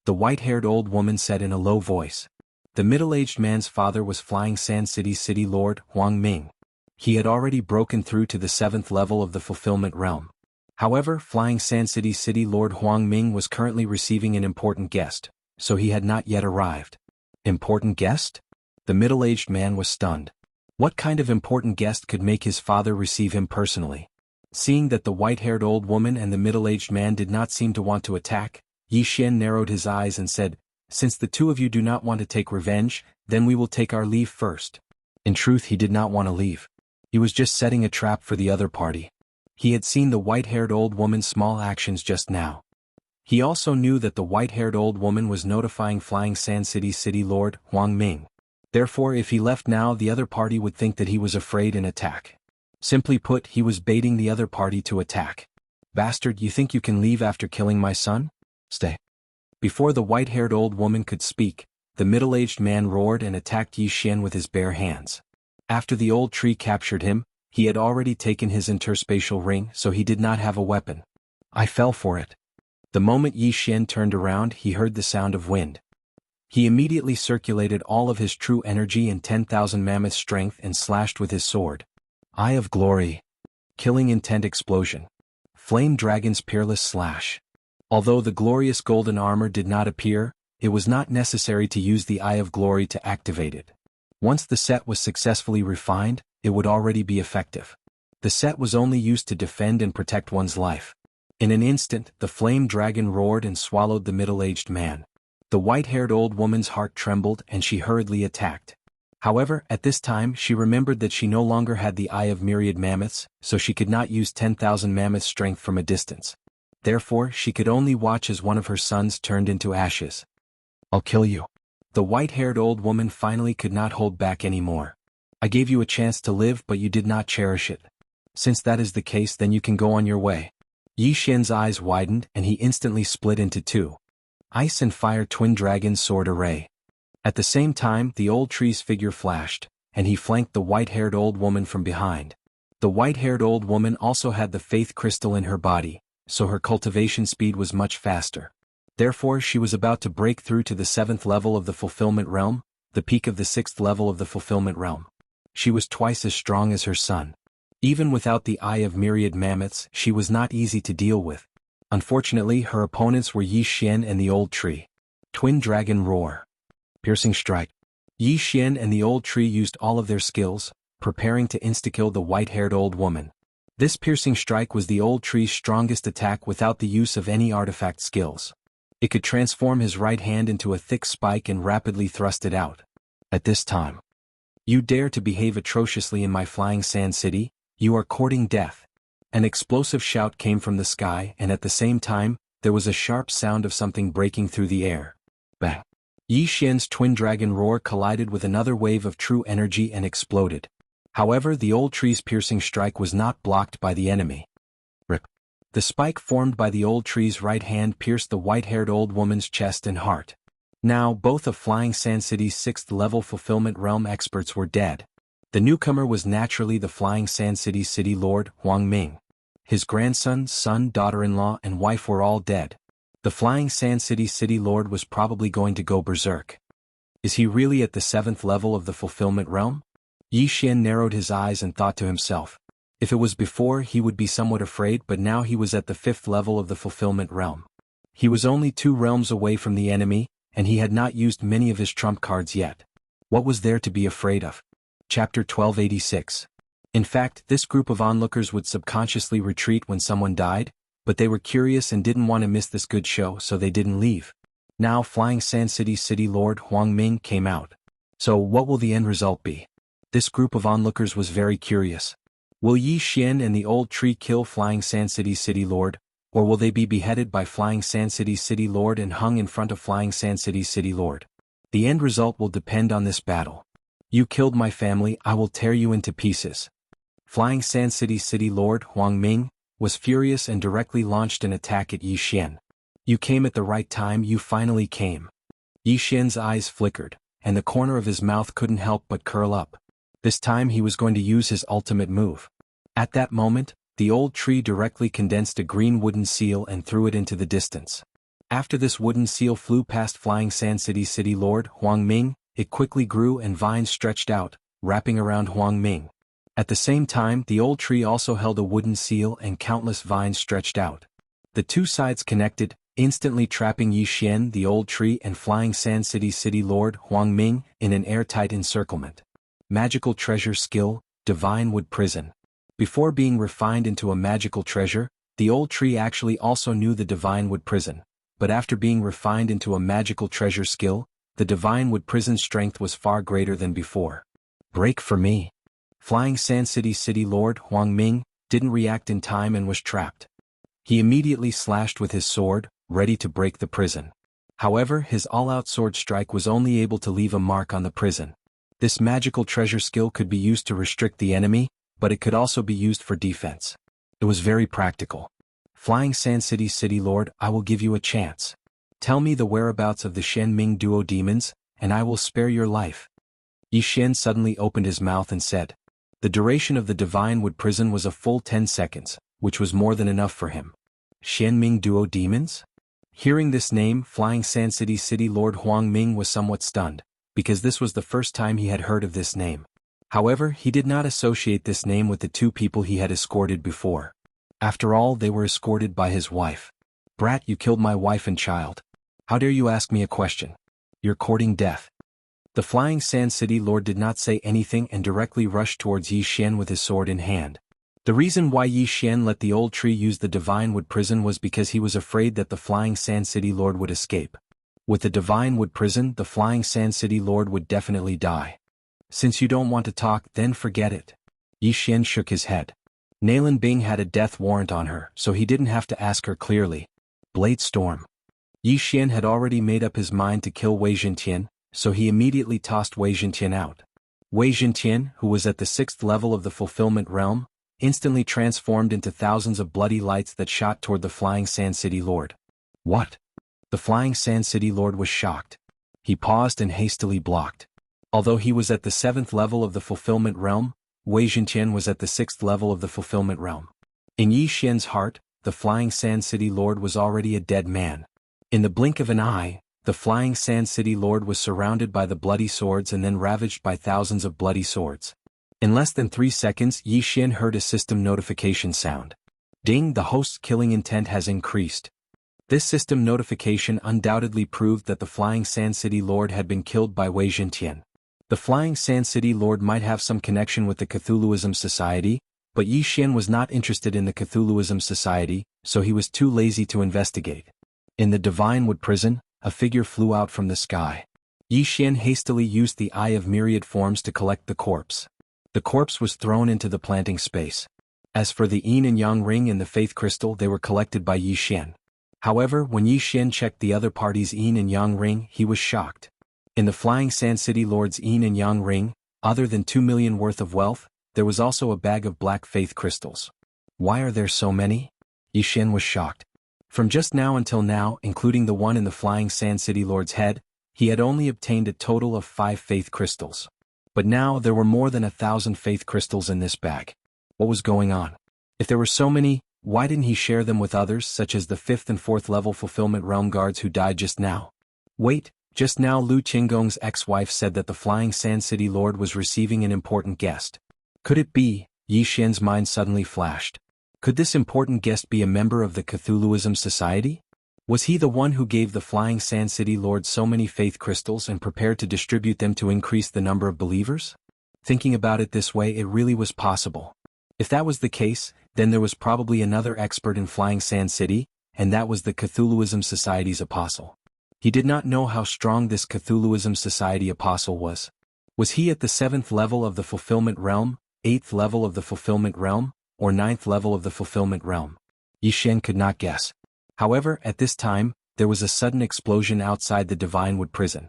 The white-haired old woman said in a low voice. The middle-aged man's father was Flying Sand City Lord Huang Ming. He had already broken through to the 7th level of the fulfillment realm. However, Flying Sand City Lord Huang Ming was currently receiving an important guest, so he had not yet arrived. Important guest? The middle-aged man was stunned. What kind of important guest could make his father receive him personally? Seeing that the white-haired old woman and the middle-aged man did not seem to want to attack, Yi Xian narrowed his eyes and said, Since the 2 of you do not want to take revenge, then we will take our leave first. In truth, he did not want to leave. He was just setting a trap for the other party. He had seen the white-haired old woman's small actions just now. He also knew that the white-haired old woman was notifying Flying Sand City Lord Huang Ming. Therefore, if he left now, the other party would think that he was afraid and attack. Simply put, he was baiting the other party to attack. Bastard, you think you can leave after killing my son? Stay. Before the white-haired old woman could speak, the middle-aged man roared and attacked Yi Xian with his bare hands. After the old tree captured him, he had already taken his interspatial ring, so he did not have a weapon. I fell for it. The moment Yi Xian turned around, he heard the sound of wind. He immediately circulated all of his true energy and 10,000 mammoth strength and slashed with his sword. Eye of Glory. Killing intent explosion. Flame Dragon's peerless slash. Although the glorious golden armor did not appear, it was not necessary to use the Eye of Glory to activate it. Once the set was successfully refined, it would already be effective. The set was only used to defend and protect one's life. In an instant, the flame dragon roared and swallowed the middle-aged man. The white-haired old woman's heart trembled and she hurriedly attacked. However, at this time she remembered that she no longer had the Eye of Myriad Mammoths, so she could not use 10,000 mammoth strength from a distance. Therefore, she could only watch as one of her sons turned into ashes. I'll kill you. The white-haired old woman finally could not hold back anymore. I gave you a chance to live, but you did not cherish it. Since that is the case, then you can go on your way. Yi Xian's eyes widened and he instantly split into two. Ice and Fire Twin Dragon Sword Array. At the same time, the old tree's figure flashed, and he flanked the white-haired old woman from behind. The white-haired old woman also had the faith crystal in her body, so her cultivation speed was much faster. Therefore, she was about to break through to the 7th level of the fulfillment realm, the peak of the 6th level of the fulfillment realm. She was twice as strong as her son. Even without the Eye of Myriad Mammoths, she was not easy to deal with. Unfortunately, her opponents were Yi Xian and the old tree. Twin Dragon Roar. Piercing Strike. Yi Xian and the old tree used all of their skills, preparing to insta-kill the white-haired old woman. This piercing strike was the old tree's strongest attack without the use of any artifact skills. It could transform his right hand into a thick spike and rapidly thrust it out. At this time, you dare to behave atrociously in my flying sand city, you are courting death. An explosive shout came from the sky, and at the same time, there was a sharp sound of something breaking through the air. Bang! Yi Xian's twin dragon roar collided with another wave of true energy and exploded. However, the old tree's piercing strike was not blocked by the enemy. Rip. The spike formed by the old tree's right hand pierced the white-haired old woman's chest and heart. Now, both of Flying Sand City's 6th level fulfillment realm experts were dead. The newcomer was naturally the Flying Sand City's city lord, Huang Ming. His grandson, son, daughter-in-law, and wife were all dead. The Flying Sand City's city lord was probably going to go berserk. Is he really at the 7th level of the fulfillment realm? Yi Xian narrowed his eyes and thought to himself. If it was before, he would be somewhat afraid, but now he was at the 5th level of the fulfillment realm. He was only 2 realms away from the enemy, and he had not used many of his trump cards yet. What was there to be afraid of? Chapter 1286. In fact, this group of onlookers would subconsciously retreat when someone died, but they were curious and didn't want to miss this good show, so they didn't leave. Now Flying Sand City's city lord Huang Ming came out. So what will the end result be? This group of onlookers was very curious. Will Yi Xian and the old tree kill Flying Sand City's city lord, or will they be beheaded by Flying Sand City's city lord and hung in front of Flying Sand City's city lord? The end result will depend on this battle. You killed my family, I will tear you into pieces. Flying Sand City's city lord, Huang Ming, was furious and directly launched an attack at Yi Xian. You came at the right time, you finally came. Yi Xian's eyes flickered, and the corner of his mouth couldn't help but curl up. This time he was going to use his ultimate move. At that moment, the old tree directly condensed a green wooden seal and threw it into the distance. After this wooden seal flew past Flying Sand City's city lord, Huang Ming, it quickly grew and vines stretched out, wrapping around Huang Ming. At the same time, the old tree also held a wooden seal and countless vines stretched out. The two sides connected, instantly trapping Yi Xian, the old tree, and Flying Sand City's city lord, Huang Ming, in an airtight encirclement. Magical treasure skill, Divine Wood Prison. Before being refined into a magical treasure, the old tree actually also knew the Divine Wood Prison, but after being refined into a magical treasure skill, the Divine Wood Prison's strength was far greater than before. Break for me. Flying Sand City's city lord, Huang Ming, didn't react in time and was trapped. He immediately slashed with his sword, ready to break the prison. However, his all-out sword strike was only able to leave a mark on the prison. This magical treasure skill could be used to restrict the enemy, but it could also be used for defense. It was very practical. Flying Sand City's city lord, I will give you a chance. Tell me the whereabouts of the Shen Ming duo demons, and I will spare your life. Yi Xian suddenly opened his mouth and said. The duration of the Divine Wood prison was a full 10 seconds, which was more than enough for him. Shen Ming duo demons? Hearing this name, Flying Sand City Lord Huang Ming was somewhat stunned, because this was the first time he had heard of this name. However, he did not associate this name with the two people he had escorted before. After all, they were escorted by his wife. Brat, you killed my wife and child. How dare you ask me a question? You're courting death. The Flying Sand City Lord did not say anything and directly rushed towards Yi Xian with his sword in hand. The reason why Yi Xian let the old tree use the Divine Wood prison was because he was afraid that the Flying Sand City Lord would escape. With the Divine Wood prison, the Flying Sand City Lord would definitely die. Since you don't want to talk, then forget it. Yi Xian shook his head. Nailin Bing had a death warrant on her, so he didn't have to ask her clearly. Blade Storm. Yi Xian had already made up his mind to kill Wei Zhentian, so he immediately tossed Wei Zhentian out. Wei Zhentian, who was at the 6th level of the Fulfillment Realm, instantly transformed into thousands of bloody lights that shot toward the Flying Sand City Lord. What? The Flying Sand City Lord was shocked. He paused and hastily blocked. Although he was at the 7th level of the Fulfillment Realm, Wei Zhentian was at the 6th level of the Fulfillment Realm. In Yi Xian's heart, the Flying Sand City Lord was already a dead man. In the blink of an eye, the Flying Sand City Lord was surrounded by the bloody swords and then ravaged by thousands of bloody swords. In less than 3 seconds, Yi Xian heard a system notification sound. Ding, the host's killing intent has increased. This system notification undoubtedly proved that the Flying Sand City Lord had been killed by Wei Zhentian. The Flying Sand City Lord might have some connection with the Cthulhuism Society, but Yi Xian was not interested in the Cthulhuism Society, so he was too lazy to investigate. In the Divine Wood prison, a figure flew out from the sky. Yi Xian hastily used the Eye of Myriad Forms to collect the corpse. The corpse was thrown into the planting space. As for the Yin and Yang ring and the Faith Crystal, they were collected by Yi Xian. However, when Yi Xian checked the other party's Yin and Yang ring, he was shocked. In the Flying Sand City Lord's Yin and Yang ring, other than 2 million worth of wealth, there was also a bag of black faith crystals. Why are there so many? Yi Xian was shocked. From just now until now, including the one in the Flying Sand City Lord's head, he had only obtained a total of 5 faith crystals. But now there were more than 1,000 faith crystals in this bag. What was going on? If there were so many, why didn't he share them with others, such as the 5th and 4th level Fulfillment Realm guards who died just now? Wait, just now Lu Qinggong's ex-wife said that the Flying Sand City Lord was receiving an important guest. Could it be? Yi Xian's mind suddenly flashed. Could this important guest be a member of the Cthulhuism Society? Was he the one who gave the Flying Sand City Lord so many faith crystals and prepared to distribute them to increase the number of believers? Thinking about it this way, it really was possible. If that was the case, then there was probably another expert in Flying Sand City, and that was the Cthulhuism Society's apostle. He did not know how strong this Cthulhuism Society apostle was. Was he at the 7th level of the Fulfillment Realm, 8th level of the Fulfillment Realm, or 9th level of the Fulfillment Realm? Yi Xian could not guess. However, at this time, there was a sudden explosion outside the Divine Wood prison.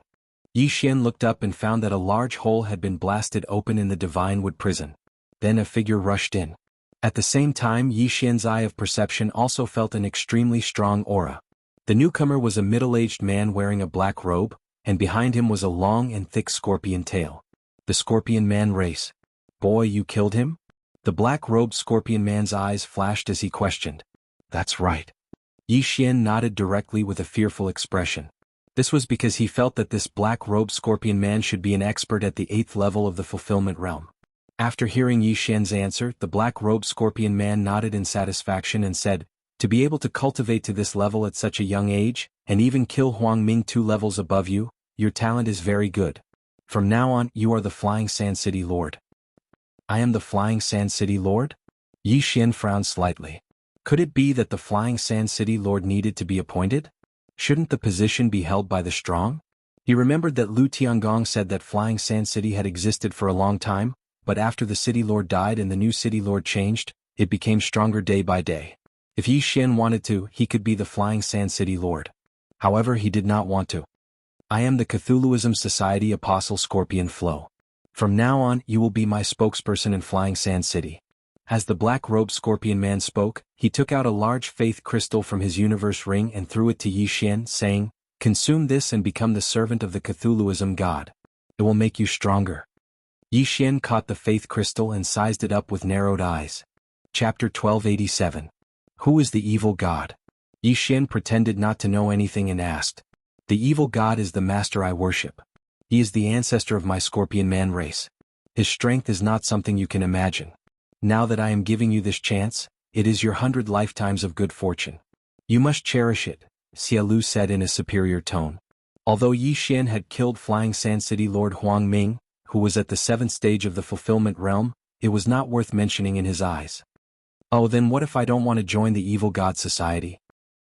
Yi Xian looked up and found that a large hole had been blasted open in the Divine Wood prison. Then a figure rushed in. At the same time, Yi Xian's eye of perception also felt an extremely strong aura. The newcomer was a middle-aged man wearing a black robe, and behind him was a long and thick scorpion tail. The Scorpion Man race. Boy, you killed him? The black-robed Scorpion Man's eyes flashed as he questioned. That's right. Yi Xian nodded directly with a fearful expression. This was because he felt that this black-robed Scorpion Man should be an expert at the 8th level of the Fulfillment Realm. After hearing Yi Xian's answer, the black-robed Scorpion Man nodded in satisfaction and said, to be able to cultivate to this level at such a young age, and even kill Huang Ming 2 levels above you, your talent is very good. From now on, you are the Flying Sand City Lord. I am the Flying Sand City Lord? Yi Xian frowned slightly. Could it be that the Flying Sand City Lord needed to be appointed? Shouldn't the position be held by the strong? He remembered that Lu Tiangong said that Flying Sand City had existed for a long time, but after the City Lord died and the new City Lord changed, it became stronger day by day. If Yi Xian wanted to, he could be the Flying Sand City Lord. However, he did not want to. I am the Cthulhuism Society Apostle Scorpion Flow. From now on, you will be my spokesperson in Flying Sand City. As the black-robed Scorpion Man spoke, he took out a large faith crystal from his universe ring and threw it to Yi Xian, saying, Consume this and become the servant of the Cthulhuism god. It will make you stronger. Yi Xian caught the faith crystal and sized it up with narrowed eyes. Chapter 1287. Who is the evil god? Yi Xian pretended not to know anything and asked. The evil god is the master I worship. He is the ancestor of my scorpion man race. His strength is not something you can imagine. Now that I am giving you this chance, it is your 100 lifetimes of good fortune. You must cherish it, Xia Lu said in a superior tone. Although Yi Xian had killed Flying Sand City Lord Huang Ming, who was at the 7th stage of the fulfillment realm, it was not worth mentioning in his eyes. Oh, then what if I don't want to join the evil god society?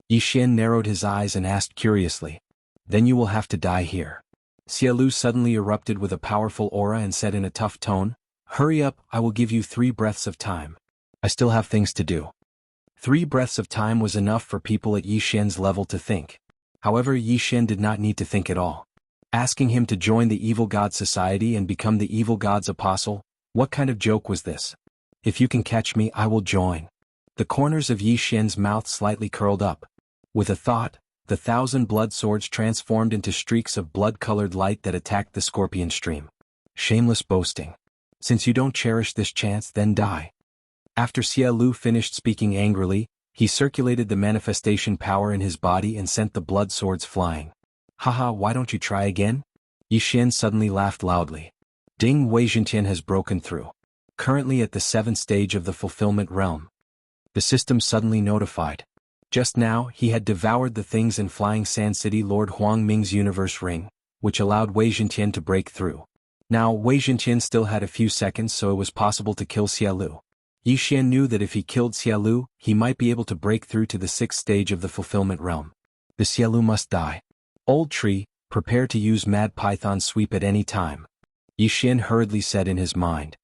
Yi Xian narrowed his eyes and asked curiously. Then you will have to die here. Xia Lu suddenly erupted with a powerful aura and said in a tough tone, Hurry up, I will give you 3 breaths of time. I still have things to do. 3 breaths of time was enough for people at Yi Xian's level to think. However, Yi Xian did not need to think at all. Asking him to join the evil god society and become the evil god's apostle, what kind of joke was this? If you can catch me, I will join. The corners of Yi Xian's mouth slightly curled up. With a thought, the 1,000 blood swords transformed into streaks of blood-colored light that attacked the scorpion stream. Shameless boasting. Since you don't cherish this chance, then die. After Xia Lu finished speaking angrily, he circulated the manifestation power in his body and sent the blood swords flying. Haha, why don't you try again? Yi Xian suddenly laughed loudly. Ding, Wei Zhentian has broken through. Currently at the 7th stage of the fulfillment realm. The system suddenly notified. Just now, he had devoured the things in Flying Sand City Lord Huang Ming's universe ring, which allowed Wei Zhentian to break through. Now, Wei Zhentian still had a few seconds, so it was possible to kill Xia Lu. Yi Xian knew that if he killed Xia Lu, he might be able to break through to the 6th stage of the fulfillment realm. The Xia Lu must die. Old tree, prepare to use Mad Python sweep at any time. Yi Xian hurriedly said in his mind.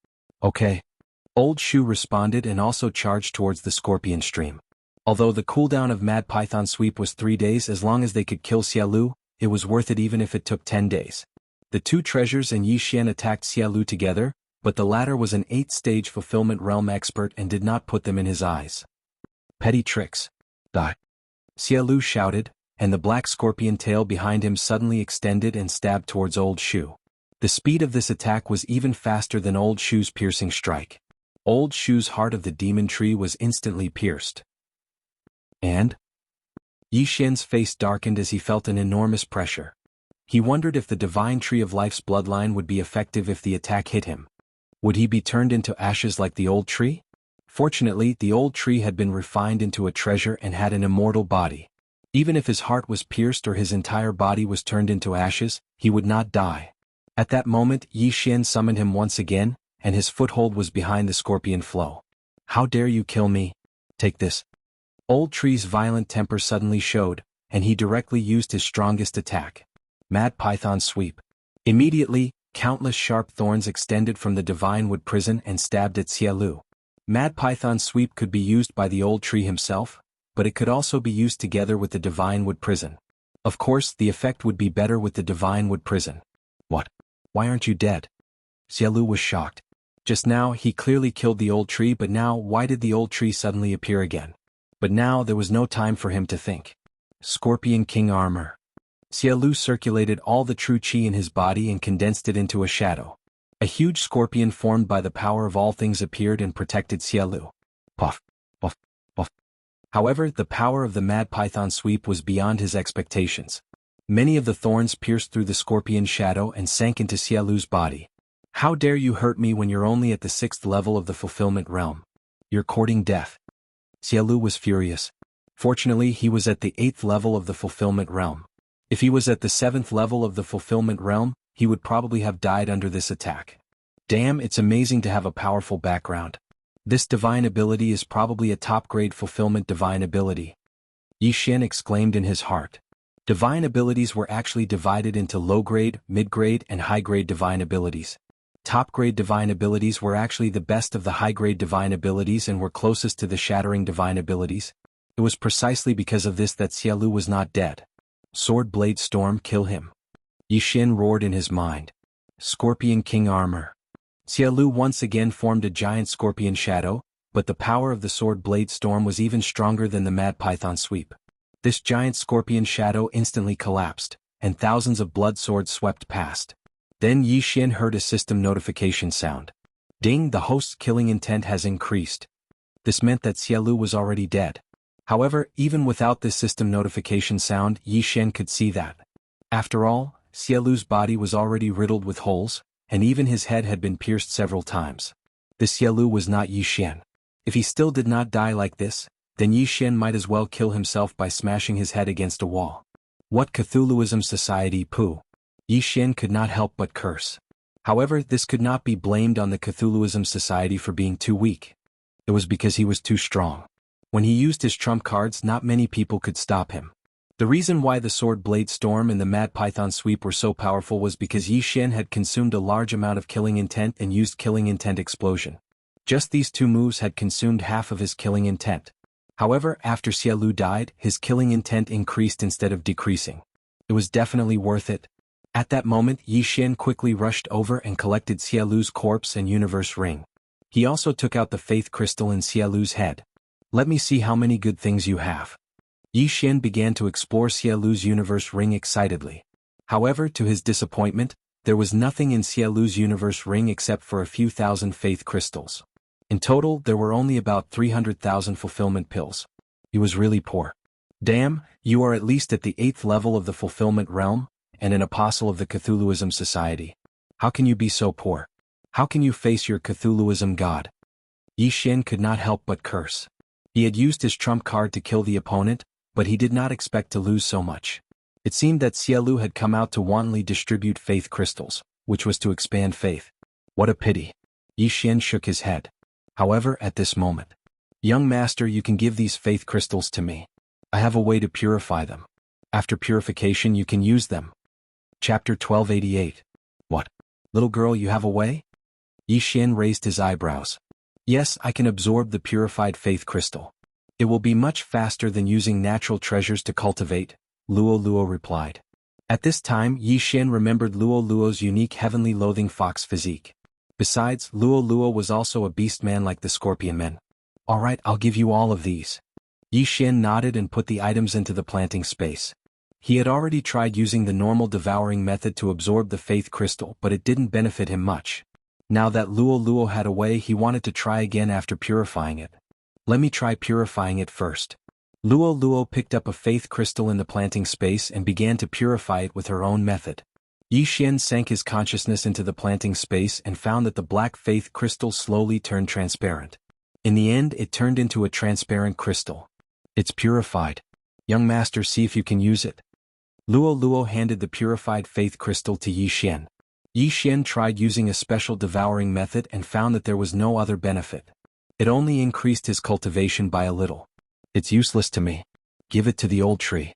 Okay. Old Shu responded and also charged towards the scorpion stream. Although the cooldown of Mad Python sweep was 3 days, as long as they could kill Xia Lu, it was worth it even if it took 10 days. The 2 treasures and Yi Xian attacked Xia Lu together, but the latter was an 8th stage fulfillment realm expert and did not put them in his eyes. Petty tricks. Die. Xia Lu shouted, and the black scorpion tail behind him suddenly extended and stabbed towards Old Shu. The speed of this attack was even faster than Old Shu's piercing strike. Old Shu's heart of the demon tree was instantly pierced. And? Yi Xian's face darkened as he felt an enormous pressure. He wondered if the divine tree of life's bloodline would be effective if the attack hit him. Would he be turned into ashes like the old tree? Fortunately, the old tree had been refined into a treasure and had an immortal body. Even if his heart was pierced or his entire body was turned into ashes, he would not die. At that moment, Yi Xian summoned him once again, and his foothold was behind the scorpion flow. How dare you kill me? Take this. Old Tree's violent temper suddenly showed, and he directly used his strongest attack. Mad Python Sweep. Immediately, countless sharp thorns extended from the Divine Wood Prison and stabbed at Xia Lu. Mad Python Sweep could be used by the Old Tree himself, but it could also be used together with the Divine Wood Prison. Of course, the effect would be better with the Divine Wood Prison. What? Why aren't you dead? Xia Lu was shocked. Just now, he clearly killed the Old Tree, but now, why did the Old Tree suddenly appear again? But now, there was no time for him to think. Scorpion King Armor. Xia Lu circulated all the true chi in his body and condensed it into a shadow. A huge scorpion formed by the power of all things appeared and protected Xia Lu. Puff, puff, puff. However, the power of the Mad Python Sweep was beyond his expectations. Many of the thorns pierced through the scorpion's shadow and sank into Xia Lu's body. How dare you hurt me when you're only at the 6th level of the fulfillment realm? You're courting death. Xia Lu was furious. Fortunately, he was at the 8th level of the fulfillment realm. If he was at the 7th level of the fulfillment realm, he would probably have died under this attack. Damn, it's amazing to have a powerful background. This divine ability is probably a top-grade fulfillment divine ability. Yi Xian exclaimed in his heart. Divine abilities were actually divided into low-grade, mid-grade, and high-grade divine abilities. Top-grade divine abilities were actually the best of the high-grade divine abilities and were closest to the shattering divine abilities. It was precisely because of this that Xia Lu was not dead. Sword Blade Storm, kill him. Yi Xian roared in his mind. Scorpion King Armor. Xia Lu once again formed a giant scorpion shadow, but the power of the Sword Blade Storm was even stronger than the Mad Python Sweep. This giant scorpion shadow instantly collapsed, and thousands of blood swords swept past. Then Yi Xian heard a system notification sound. Ding, the host's killing intent has increased. This meant that Xie Lu was already dead. However, even without this system notification sound, Yi Xian could see that. After all, Xie Lu's body was already riddled with holes, and even his head had been pierced several times. This Xie Lu was not Yi Xian. If he still did not die like this, then Yi Xian might as well kill himself by smashing his head against a wall. What Cthulhuism society pooh! Yi Xian could not help but curse. However, this could not be blamed on the Cthulhuism society for being too weak. It was because he was too strong. When he used his trump cards, not many people could stop him. The reason why the Sword Blade Storm and the Mad Python Sweep were so powerful was because Yi Xian had consumed a large amount of Killing Intent and used Killing Intent Explosion. Just these two moves had consumed half of his Killing Intent. However, after Xie Lu died, his Killing Intent increased instead of decreasing. It was definitely worth it. At that moment, Yi Xian quickly rushed over and collected Xie Lu's corpse and Universe Ring. He also took out the Faith Crystal in Xie Lu's head. Let me see how many good things you have. Yi Xian began to explore Xie Lu's Universe Ring excitedly. However, to his disappointment, there was nothing in Xie Lu's Universe Ring except for a few thousand Faith Crystals. In total, there were only about 300,000 fulfillment pills. He was really poor. Damn, you are at least at the 8th level of the fulfillment realm, and an apostle of the Cthulhuism society. How can you be so poor? How can you face your Cthulhuism god? Yi Xian could not help but curse. He had used his trump card to kill the opponent, but he did not expect to lose so much. It seemed that Xie Lu had come out to wantonly distribute faith crystals, which was to expand faith. What a pity. Yi Xian shook his head. However, at this moment, young master, you can give these faith crystals to me. I have a way to purify them. After purification you can use them. Chapter 1288. What? Little girl, you have a way? Yi Xian raised his eyebrows. Yes, I can absorb the purified faith crystal. It will be much faster than using natural treasures to cultivate, Luo Luo replied. At this time, Yi Xian remembered Luo Luo's unique heavenly loathing fox physique. Besides, Luo Luo was also a beast man like the scorpion men. Alright, I'll give you all of these. Yi Xian nodded and put the items into the planting space. He had already tried using the normal devouring method to absorb the faith crystal, but it didn't benefit him much. Now that Luo Luo had a way, he wanted to try again after purifying it. Let me try purifying it first. Luo Luo picked up a faith crystal in the planting space and began to purify it with her own method. Yi Xian sank his consciousness into the planting space and found that the black faith crystal slowly turned transparent. In the end, it turned into a transparent crystal. It's purified. Young master, see if you can use it. Luo Luo handed the purified faith crystal to Yi Xian. Yi Xian tried using a special devouring method and found that there was no other benefit. It only increased his cultivation by a little. It's useless to me. Give it to the old tree.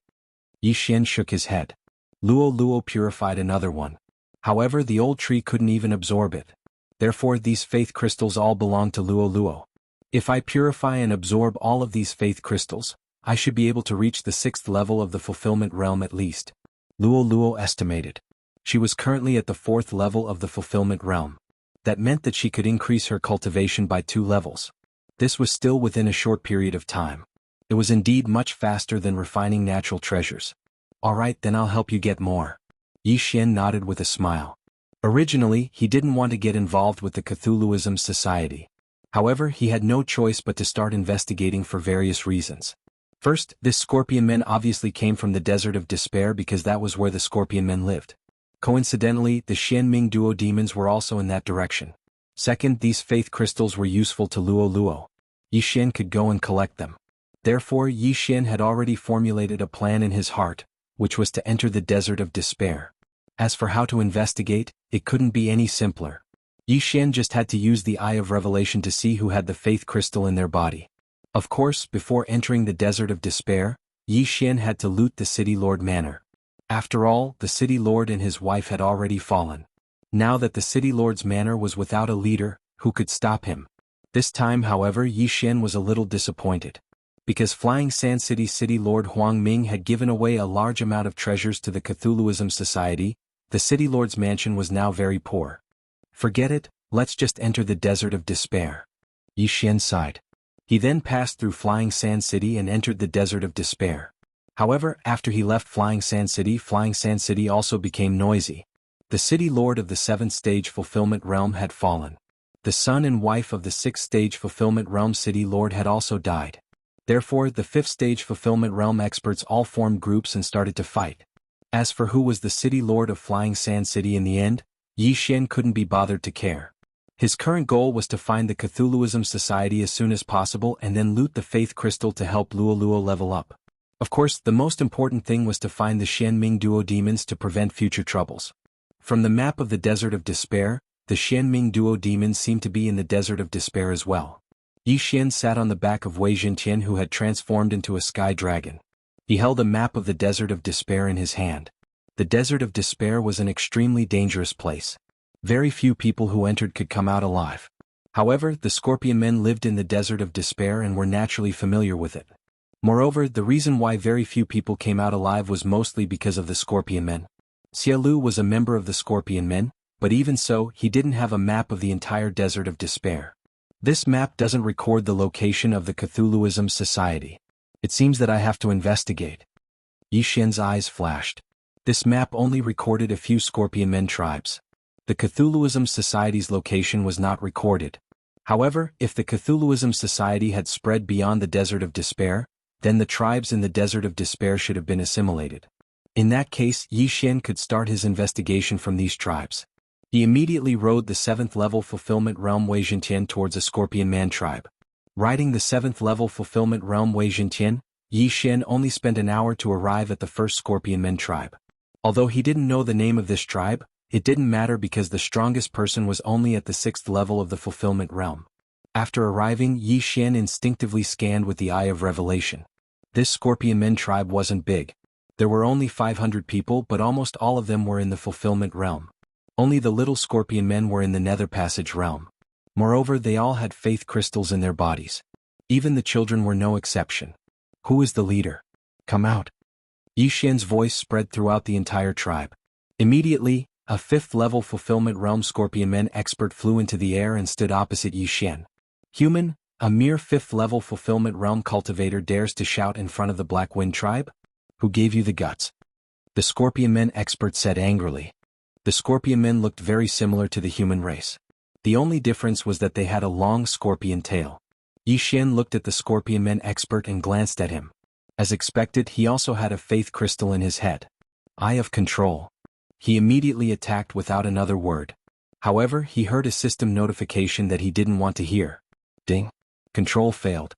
Yi Xian shook his head. Luo Luo purified another one. However, the old tree couldn't even absorb it. Therefore, these faith crystals all belong to Luo Luo. If I purify and absorb all of these faith crystals, I should be able to reach the 6th level of the fulfillment realm at least. Luo Luo estimated. She was currently at the 4th level of the fulfillment realm. That meant that she could increase her cultivation by 2 levels. This was still within a short period of time. It was indeed much faster than refining natural treasures. Alright, then I'll help you get more. Yi Xian nodded with a smile. Originally, he didn't want to get involved with the Cthulhuism society. However, he had no choice but to start investigating for various reasons. First, this scorpion men obviously came from the Desert of Despair because that was where the scorpion men lived. Coincidentally, the Xianming duo demons were also in that direction. Second, these faith crystals were useful to Luo Luo. Yi Xian could go and collect them. Therefore, Yi Xian had already formulated a plan in his heart, which was to enter the Desert of Despair. As for how to investigate, it couldn't be any simpler. Yi Xian just had to use the Eye of Revelation to see who had the faith crystal in their body. Of course, before entering the Desert of Despair, Yi Xian had to loot the City Lord Manor. After all, the City Lord and his wife had already fallen. Now that the City Lord's manor was without a leader, who could stop him? This time, however, Yi Xian was a little disappointed. Because Flying Sand City Lord Huang Ming had given away a large amount of treasures to the Cthulhuism Society, the City Lord's mansion was now very poor. Forget it, let's just enter the Desert of Despair. Yi Xian sighed. He then passed through Flying Sand City and entered the Desert of Despair. However, after he left Flying Sand City also became noisy. The city lord of the 7th stage fulfillment realm had fallen. The son and wife of the 6th stage fulfillment realm city lord had also died. Therefore, the 5th stage fulfillment realm experts all formed groups and started to fight. As for who was the city lord of Flying Sand City in the end, Yi Xian couldn't be bothered to care. His current goal was to find the Cthulhuism Society as soon as possible and then loot the Faith Crystal to help Luo level up. Of course, the most important thing was to find the Xianming Duo demons to prevent future troubles. From the map of the Desert of Despair, the Xianming Duo demons seemed to be in the Desert of Despair as well. Yi Xian sat on the back of Wei Zhentian, who had transformed into a sky dragon. He held a map of the Desert of Despair in his hand. The Desert of Despair was an extremely dangerous place. Very few people who entered could come out alive. However, the Scorpion Men lived in the Desert of Despair and were naturally familiar with it. Moreover, the reason why very few people came out alive was mostly because of the Scorpion Men. Xia Lu was a member of the Scorpion Men, but even so, he didn't have a map of the entire Desert of Despair. This map doesn't record the location of the Cthulhuism Society. It seems that I have to investigate. Yi Xian's eyes flashed. This map only recorded a few Scorpion Men tribes. The Cthulhuism Society's location was not recorded. However, if the Cthulhuism Society had spread beyond the Desert of Despair, then the tribes in the Desert of Despair should have been assimilated. In that case, Yi Xian could start his investigation from these tribes. He immediately rode the 7th level fulfillment realm Wei Zhentian towards a Scorpion Man tribe. Riding the 7th level fulfillment realm Wei Zhentian, Yi Xian only spent an hour to arrive at the first Scorpion Men tribe. Although he didn't know the name of this tribe, it didn't matter because the strongest person was only at the 6th level of the fulfillment realm. After arriving, Yi Xian instinctively scanned with the Eye of Revelation. This Scorpion Men tribe wasn't big. There were only 500 people, but almost all of them were in the fulfillment realm. Only the little Scorpion Men were in the Nether Passage realm. Moreover, they all had faith crystals in their bodies. Even the children were no exception. Who is the leader? Come out. Yi Xian's voice spread throughout the entire tribe. Immediately, a 5th level fulfillment realm Scorpion Men expert flew into the air and stood opposite Yi Xian. Human, a mere 5th level fulfillment realm cultivator dares to shout in front of the Black Wind tribe? Who gave you the guts? The Scorpion Men expert said angrily. The Scorpion Men looked very similar to the human race. The only difference was that they had a long scorpion tail. Yi Xian looked at the Scorpion Men expert and glanced at him. As expected, he also had a faith crystal in his head. Eye of Control. He immediately attacked without another word. However, he heard a system notification that he didn't want to hear. Ding. Control failed.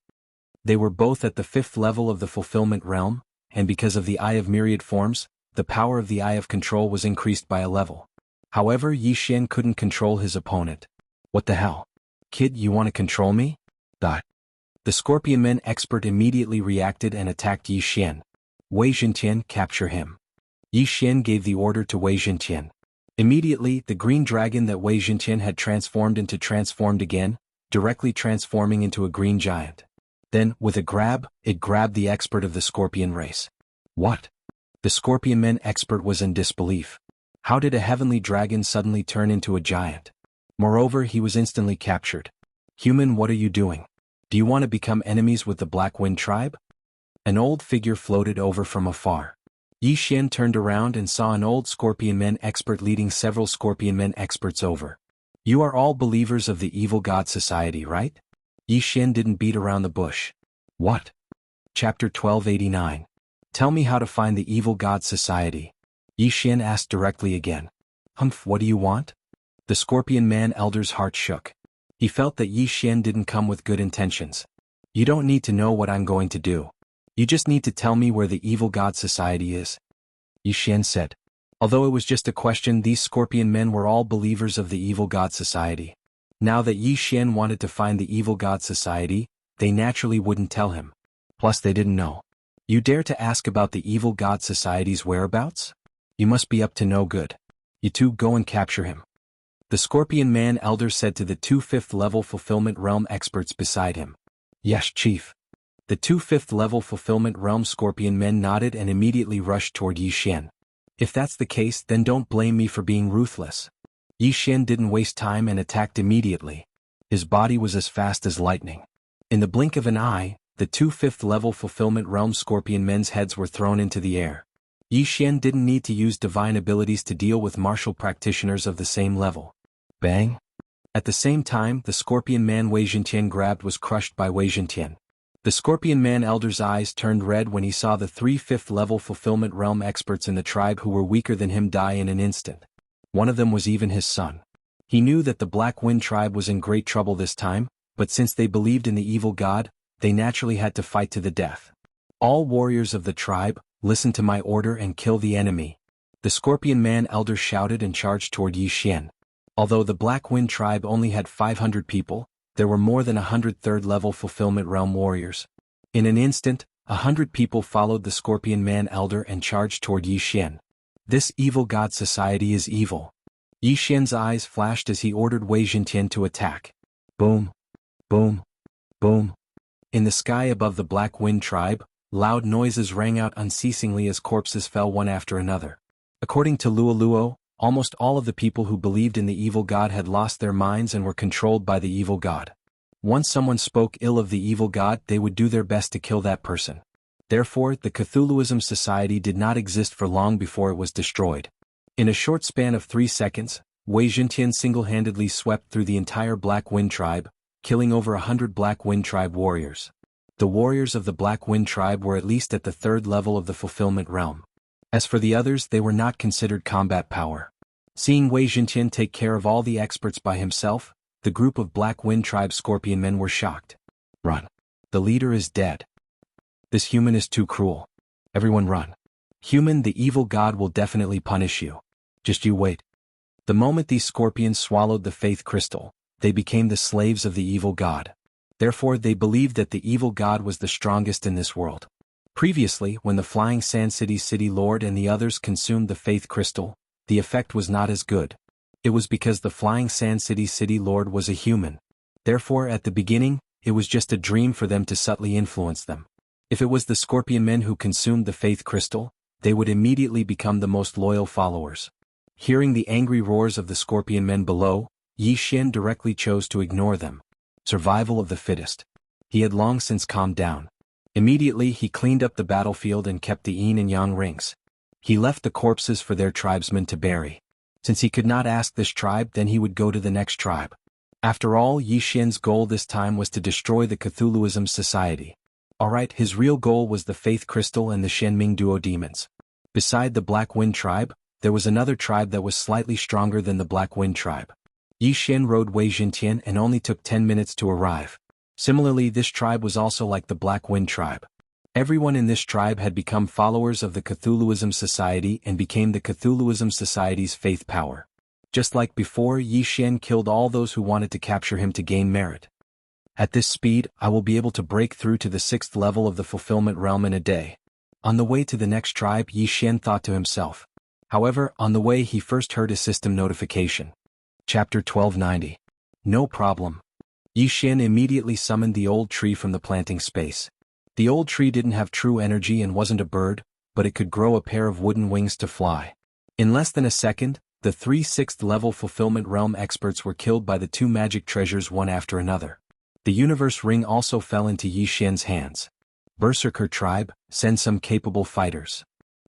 They were both at the 5th level of the fulfillment realm, and because of the Eye of Myriad Forms, the power of the Eye of Control was increased by a level. However, Yi Xian couldn't control his opponent. What the hell? Kid, you want to control me? The Scorpion Men expert immediately reacted and attacked Yi Xian. Wei Zhentian, capture him. Yi Xian gave the order to Wei Zhentian. Immediately, the green dragon that Wei Zhentian had transformed into transformed again, directly transforming into a green giant. Then, with a grab, it grabbed the expert of the Scorpion race. What? The Scorpion Men expert was in disbelief. How did a heavenly dragon suddenly turn into a giant? Moreover, he was instantly captured. Human, what are you doing? Do you want to become enemies with the Black Wind tribe? An old figure floated over from afar. Yi Xian turned around and saw an old Scorpion Men expert leading several Scorpion Men experts over. You are all believers of the Evil God Society, right? Yi Xian didn't beat around the bush. What? Chapter 1289. Tell me how to find the Evil God Society. Yi Xian asked directly again. Humph, what do you want? The Scorpion Man elder's heart shook. He felt that Yi Xian didn't come with good intentions. You don't need to know what I'm going to do. You just need to tell me where the Evil God Society is. Yi Xian said. Although it was just a question, these Scorpion Men were all believers of the Evil God Society. Now that Yi Xian wanted to find the Evil God Society, they naturally wouldn't tell him. Plus they didn't know. You dare to ask about the Evil God Society's whereabouts? You must be up to no good. You two go and capture him. The Scorpion Man elder said to the 2 5th level fulfillment realm experts beside him. Yes, Chief. The 2 5th level fulfillment realm Scorpion Men nodded and immediately rushed toward Yi Xian. If that's the case, then don't blame me for being ruthless. Yi Xian didn't waste time and attacked immediately. His body was as fast as lightning. In the blink of an eye, the two 5th-level Fulfillment Realm Scorpion men's heads were thrown into the air. Yi Xian didn't need to use divine abilities to deal with martial practitioners of the same level. Bang! At the same time, the Scorpion Man Wei Zhentian grabbed was crushed by Wei Zhentian. The Scorpion Man Elder's eyes turned red when he saw the 3 5th-level Fulfillment Realm experts in the tribe who were weaker than him die in an instant. One of them was even his son. He knew that the Black Wind tribe was in great trouble this time, but since they believed in the evil god, they naturally had to fight to the death. All warriors of the tribe, listen to my order and kill the enemy. The Scorpion Man Elder shouted and charged toward Yi Xian. Although the Black Wind tribe only had 500 people, there were more than 100 3rd-level Fulfillment Realm warriors. In an instant, 100 people followed the Scorpion Man Elder and charged toward Yi Xian. This evil god society is evil. Yi Xian's eyes flashed as he ordered Wei Zhentian to attack. Boom! Boom! Boom! In the sky above the Black Wind tribe, loud noises rang out unceasingly as corpses fell one after another. According to Luo, almost all of the people who believed in the evil god had lost their minds and were controlled by the evil god. Once someone spoke ill of the evil god, they would do their best to kill that person. Therefore, the Cthulhuism Society did not exist for long before it was destroyed. In a short span of 3 seconds, Wei Zhentian single-handedly swept through the entire Black Wind tribe, killing over 100 Black Wind tribe warriors. The warriors of the Black Wind tribe were at least at the 3rd level of the Fulfillment Realm. As for the others, they were not considered combat power. Seeing Wei Zhentian take care of all the experts by himself, the group of Black Wind tribe scorpion men were shocked. Run. The leader is dead. This human is too cruel. Everyone run. Human, the evil god will definitely punish you. Just you wait. The moment these scorpions swallowed the faith crystal, they became the slaves of the evil god. Therefore they believed that the evil god was the strongest in this world. Previously, when the Flying Sand City's city lord and the others consumed the faith crystal, the effect was not as good. It was because the Flying Sand City's city lord was a human. Therefore at the beginning, it was just a dream for them to subtly influence them. If it was the scorpion men who consumed the faith crystal, they would immediately become the most loyal followers. Hearing the angry roars of the scorpion men below, Yi Xian directly chose to ignore them. Survival of the fittest. He had long since calmed down. Immediately he cleaned up the battlefield and kept the yin and yang rings. He left the corpses for their tribesmen to bury. Since he could not ask this tribe, then he would go to the next tribe. After all, Yi Xian's goal this time was to destroy the Cthulhuism Society. Alright, his real goal was the Faith Crystal and the Shenming Duo Demons. Beside the Black Wind tribe, there was another tribe that was slightly stronger than the Black Wind tribe. Yi Xian rode Wei Zhentian and only took 10 minutes to arrive. Similarly, this tribe was also like the Black Wind tribe. Everyone in this tribe had become followers of the Cthulhuism Society and became the Cthulhuism Society's faith power. Just like before, Yi Xian killed all those who wanted to capture him to gain merit. At this speed, I will be able to break through to the 6th level of the Fulfillment Realm in a day. On the way to the next tribe, Yi Xian thought to himself. However, on the way he first heard a system notification. Chapter 1290. No problem. Yi Xian immediately summoned the old tree from the planting space. The old tree didn't have true energy and wasn't a bird, but it could grow a pair of wooden wings to fly. In less than a second, the 3 6th level Fulfillment Realm experts were killed by the 2 magic treasures one after another. The universe ring also fell into Yi Xian's hands. Berserker tribe, send some capable fighters.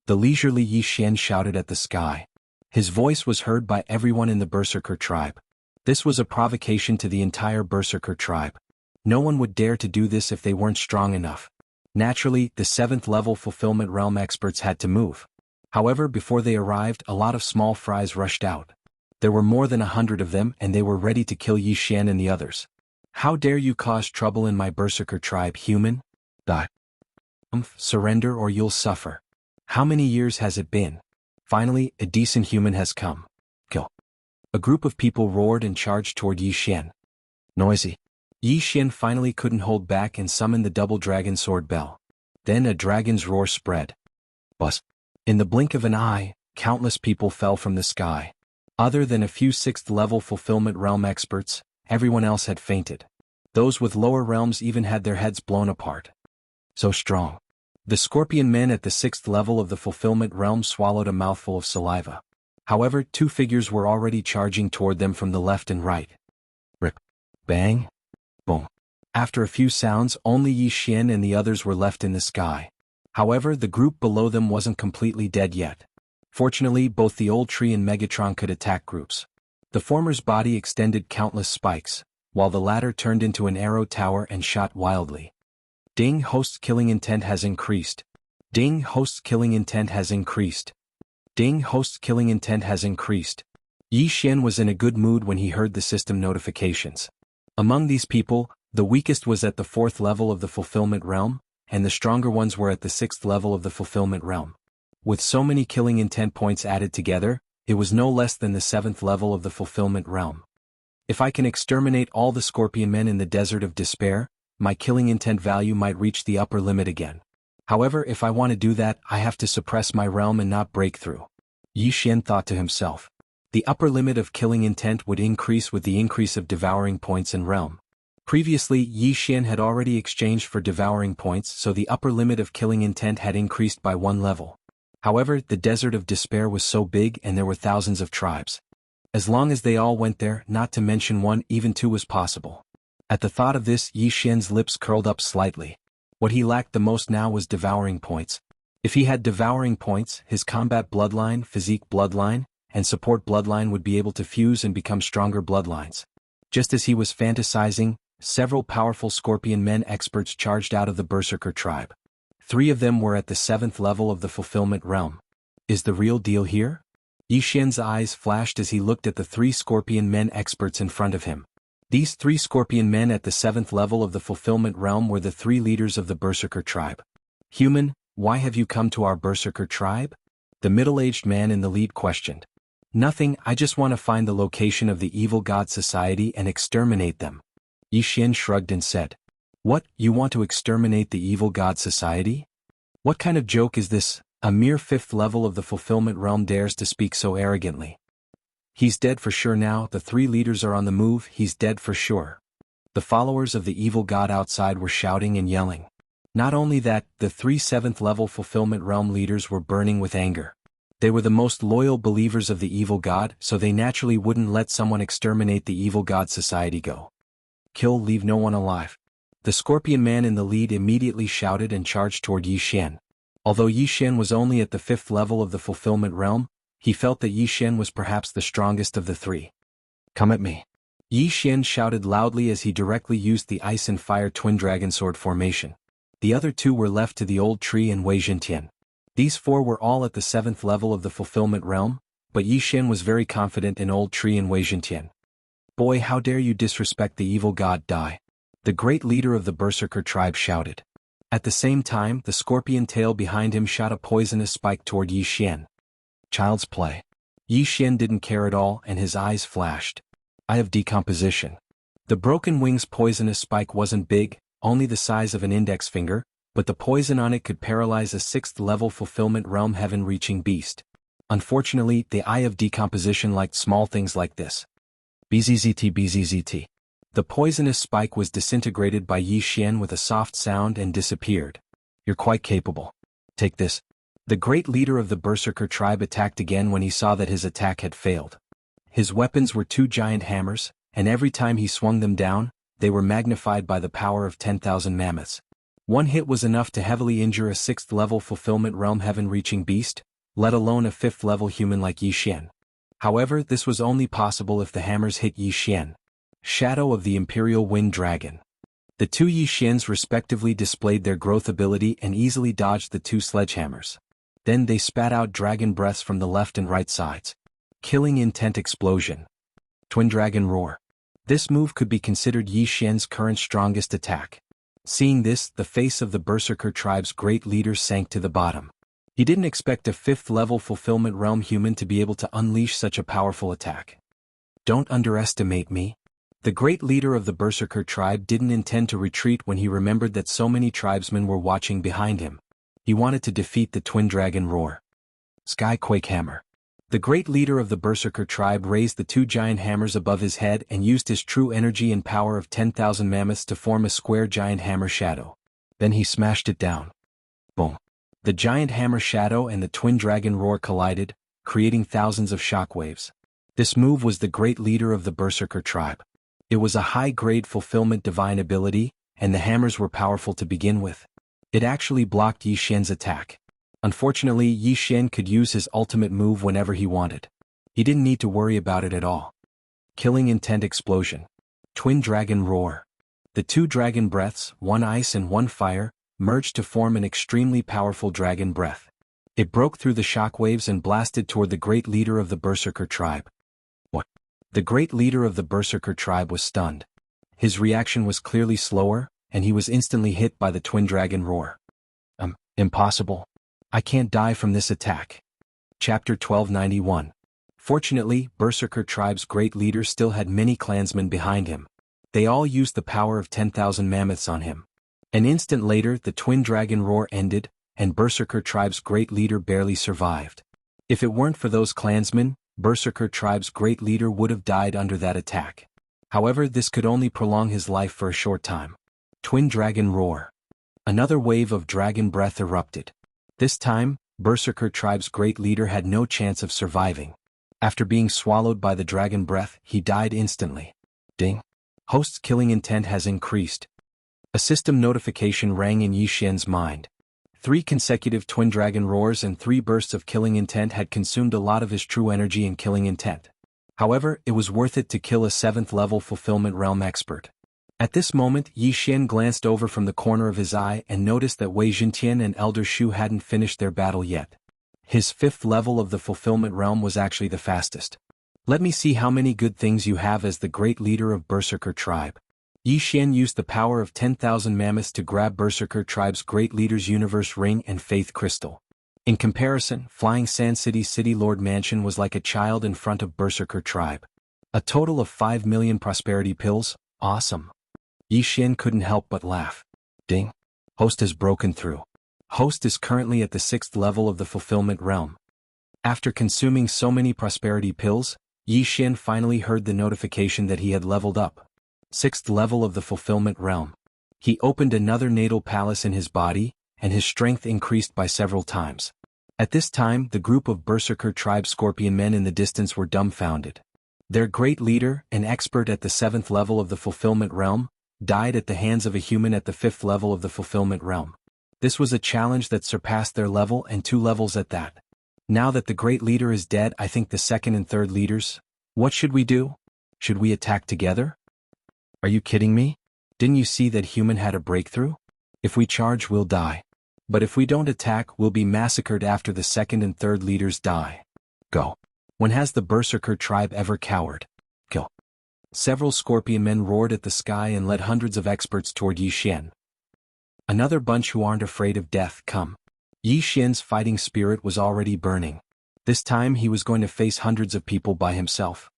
The leisurely Yi Xian shouted at the sky. His voice was heard by everyone in the Berserker tribe. This was a provocation to the entire Berserker tribe. No one would dare to do this if they weren't strong enough. Naturally, the 7th level Fulfillment Realm experts had to move. However, before they arrived, a lot of small fries rushed out. There were more than 100 of them and they were ready to kill Yi Xian and the others. How dare you cause trouble in my Berserker tribe, human? Surrender or you'll suffer. How many years has it been? Finally, a decent human has come. Kill. A group of people roared and charged toward Yi Xian. Noisy. Yi Xian finally couldn't hold back and summoned the double dragon sword bell. Then a dragon's roar spread. Buzz. In the blink of an eye, countless people fell from the sky. Other than a few 6th level Fulfillment Realm experts, everyone else had fainted. Those with lower realms even had their heads blown apart. So strong. The scorpion men at the 6th level of the Fulfillment Realm swallowed a mouthful of saliva. However, 2 figures were already charging toward them from the left and right. Rip. Bang. Boom. After a few sounds, only Yi Xian and the others were left in the sky. However, the group below them wasn't completely dead yet. Fortunately, both the old tree and Megatron could attack groups. The former's body extended countless spikes, while the latter turned into an arrow tower and shot wildly. Ding, host's killing intent has increased. Ding, host's killing intent has increased. Ding, host's killing intent has increased. Yi Xian was in a good mood when he heard the system notifications. Among these people, the weakest was at the 4th level of the fulfillment realm, and the stronger ones were at the 6th level of the fulfillment realm. With so many killing intent points added together, it was no less than the 7th level of the fulfillment realm. If I can exterminate all the scorpion men in the desert of despair, my killing intent value might reach the upper limit again. However, if I want to do that, I have to suppress my realm and not break through. Yi Xian thought to himself. The upper limit of killing intent would increase with the increase of devouring points in realm. Previously, Yi Xian had already exchanged for devouring points, so the upper limit of killing intent had increased by 1 level. However, the desert of despair was so big and there were thousands of tribes. As long as they all went there, not to mention 1, even 2 was possible. At the thought of this, Yi Xian's lips curled up slightly. What he lacked the most now was devouring points. If he had devouring points, his combat bloodline, physique bloodline, and support bloodline would be able to fuse and become stronger bloodlines. Just as he was fantasizing, several powerful scorpion men experts charged out of the Berserker tribe. 3 of them were at the 7th level of the fulfillment realm. Is the real deal here? Yi Xian's eyes flashed as he looked at the 3 scorpion men experts in front of him. These 3 scorpion men at the 7th level of the fulfillment realm were the 3 leaders of the Berserker tribe. Human, why have you come to our Berserker tribe? The middle-aged man in the lead questioned. Nothing, I just want to find the location of the evil god society and exterminate them. Yi Xian shrugged and said. What, you want to exterminate the evil god society? What kind of joke is this? A mere 5th level of the fulfillment realm dares to speak so arrogantly. He's dead for sure now, the 3 leaders are on the move, he's dead for sure. The followers of the evil god outside were shouting and yelling. Not only that, the 3 7th level fulfillment realm leaders were burning with anger. They were the most loyal believers of the evil god, so they naturally wouldn't let someone exterminate the evil god society go. Kill, leave no one alive. The scorpion man in the lead immediately shouted and charged toward Yi Xian. Although Yi Xian was only at the 5th level of the fulfillment realm, he felt that Yi Xian was perhaps the strongest of the 3. Come at me. Yi Xian shouted loudly as he directly used the ice and fire twin dragon sword formation. The other 2 were left to the old tree and Wei Zhentian. These 4 were all at the 7th level of the fulfillment realm, but Yi Xian was very confident in old tree and Wei Zhentian. Boy, how dare you disrespect the evil god, die. The great leader of the Berserker tribe shouted. At the same time, the scorpion tail behind him shot a poisonous spike toward Yi Xian. Child's play. Yi Xian didn't care at all and his eyes flashed. Eye of decomposition. The broken wing's poisonous spike wasn't big, only the size of an index finger, but the poison on it could paralyze a 6th level fulfillment realm heaven-reaching beast. Unfortunately, the eye of decomposition liked small things like this. BZZT. The poisonous spike was disintegrated by Yi Xian with a soft sound and disappeared. You're quite capable. Take this. The great leader of the Berserker tribe attacked again when he saw that his attack had failed. His weapons were 2 giant hammers, and every time he swung them down, they were magnified by the power of 10,000 mammoths. One hit was enough to heavily injure a 6th level fulfillment realm heaven-reaching beast, let alone a 5th level human like Yi Xian. However, this was only possible if the hammers hit Yi Xian. Shadow of the Imperial Wind Dragon. The 2 Yi Xians respectively displayed their growth ability and easily dodged the 2 sledgehammers. Then they spat out dragon breaths from the left and right sides. Killing intent explosion. Twin Dragon Roar. This move could be considered Yi Xian's current strongest attack. Seeing this, the face of the Berserker tribe's great leader sank to the bottom. He didn't expect a 5th level fulfillment realm human to be able to unleash such a powerful attack. Don't underestimate me. The great leader of the Berserker tribe didn't intend to retreat when he remembered that so many tribesmen were watching behind him. He wanted to defeat the Twin Dragon Roar. Skyquake Hammer. The great leader of the Berserker tribe raised the 2 giant hammers above his head and used his true energy and power of 10,000 mammoths to form a square giant hammer shadow. Then he smashed it down. Boom. The giant hammer shadow and the Twin Dragon Roar collided, creating thousands of shockwaves. This move was the great leader of the Berserker tribe. It was a high-grade fulfillment divine ability, and the hammers were powerful to begin with. It actually blocked Yi Xian's attack. Unfortunately, Yi Xian could use his ultimate move whenever he wanted. He didn't need to worry about it at all. Killing intent explosion. Twin dragon roar. The two dragon breaths, one ice and one fire, merged to form an extremely powerful dragon breath. It broke through the shockwaves and blasted toward the great leader of the Berserker tribe. What? The great leader of the Berserker tribe was stunned. His reaction was clearly slower, and he was instantly hit by the twin dragon roar. Impossible. I can't die from this attack. Chapter 1291. Fortunately, Berserker tribe's great leader still had many clansmen behind him. They all used the power of 10,000 mammoths on him. An instant later, the twin dragon roar ended, and Berserker tribe's great leader barely survived. If it weren't for those clansmen, Berserker tribe's great leader would have died under that attack. However, this could only prolong his life for a short time. Twin dragon roar. Another wave of dragon breath erupted. This time, Berserker tribe's great leader had no chance of surviving. After being swallowed by the dragon breath, he died instantly. Ding. Host's killing intent has increased. A system notification rang in Yi Xian's mind. 3 consecutive twin dragon roars and 3 bursts of killing intent had consumed a lot of his true energy and killing intent. However, it was worth it to kill a 7th level fulfillment realm expert. At this moment, Yi Xian glanced over from the corner of his eye and noticed that Wei Zhentian and Elder Shu hadn't finished their battle yet. His 5th level of the fulfillment realm was actually the fastest. Let me see how many good things you have as the great leader of Berserker tribe. Yi Xian used the power of 10,000 mammoths to grab Berserker tribe's great leader's universe ring and faith crystal. In comparison, Flying Sand City's City Lord Mansion was like a child in front of Berserker tribe. A total of 5 million prosperity pills, awesome. Yi Xian couldn't help but laugh. Ding. Host has broken through. Host is currently at the 6th level of the fulfillment realm. After consuming so many prosperity pills, Yi Xian finally heard the notification that he had leveled up. 6th level of the fulfillment realm. He opened another natal palace in his body, and his strength increased by several times. At this time, the group of Berserker tribe scorpion men in the distance were dumbfounded. Their great leader, an expert at the 7th level of the fulfillment realm, died at the hands of a human at the 5th level of the fulfillment realm. This was a challenge that surpassed their level and 2 levels at that. Now that the great leader is dead, I think the 2nd and 3rd leaders. What should we do? Should we attack together? Are you kidding me? Didn't you see that human had a breakthrough? If we charge, we'll die. But if we don't attack, we'll be massacred after the 2nd and 3rd leaders die. Go. When has the Berserker tribe ever cowered? Kill. Several scorpion men roared at the sky and led hundreds of experts toward Yi Xian. Another bunch who aren't afraid of death, come. Yi Xian's fighting spirit was already burning. This time he was going to face hundreds of people by himself.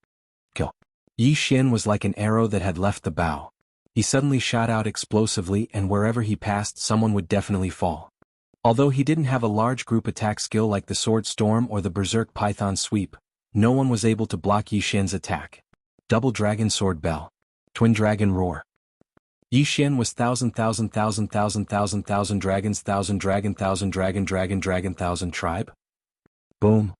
Kill. Yi Xian was like an arrow that had left the bow. He suddenly shot out explosively, and wherever he passed, someone would definitely fall. Although he didn't have a large group attack skill like the Sword Storm or the Berserk Python Sweep, no one was able to block Yi Xian's attack. Double Dragon Sword Bell. Twin Dragon Roar. Yi Xian was thousand dragons, thousand dragon, thousand tribe. Boom.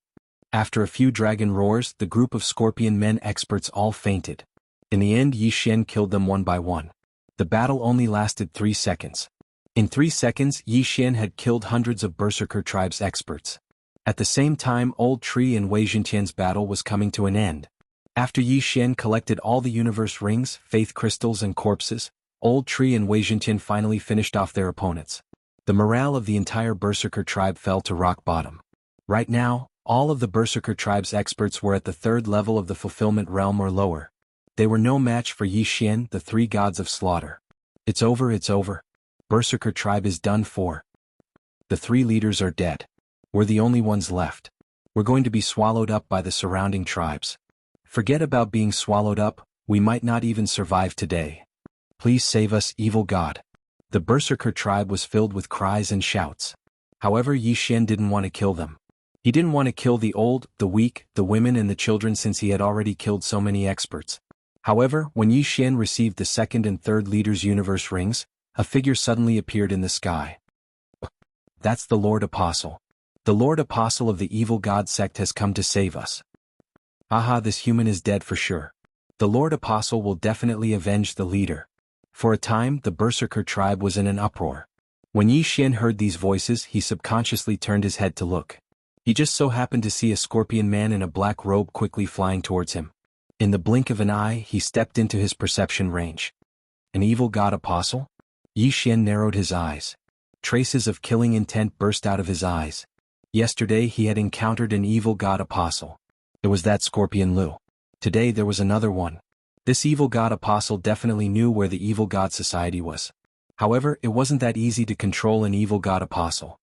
After a few dragon roars, the group of scorpion men experts all fainted. In the end, Yi Xian killed them one by one. The battle only lasted 3 seconds. In 3 seconds, Yi Xian had killed hundreds of Berserker tribe's experts. At the same time, Old Tree and Wei Zhentian's battle was coming to an end. After Yi Xian collected all the universe rings, faith crystals and corpses, Old Tree and Wei Zhentian finally finished off their opponents. The morale of the entire Berserker tribe fell to rock bottom. Right now, all of the Berserker tribe's experts were at the 3rd level of the fulfillment realm or lower. They were no match for Yi Xian, the 3 gods of slaughter. It's over, it's over. Berserker tribe is done for. The 3 leaders are dead. We're the only ones left. We're going to be swallowed up by the surrounding tribes. Forget about being swallowed up, we might not even survive today. Please save us, evil god. The Berserker tribe was filled with cries and shouts. However, Yi Xian didn't want to kill them. He didn't want to kill the old, the weak, the women and the children since he had already killed so many experts. However, when Yi Xian received the 2nd and 3rd leaders' universe rings, a figure suddenly appeared in the sky. That's the Lord Apostle. The Lord Apostle of the evil god sect has come to save us. Aha, this human is dead for sure. The Lord Apostle will definitely avenge the leader. For a time, the Berserker tribe was in an uproar. When Yi Xian heard these voices, he subconsciously turned his head to look. He just so happened to see a scorpion man in a black robe quickly flying towards him. In the blink of an eye, he stepped into his perception range. An evil god apostle? Yi Xian narrowed his eyes. Traces of killing intent burst out of his eyes. Yesterday he had encountered an evil god apostle. It was that Scorpion Lu. Today there was another one. This evil god apostle definitely knew where the evil god society was. However, it wasn't that easy to control an evil god apostle.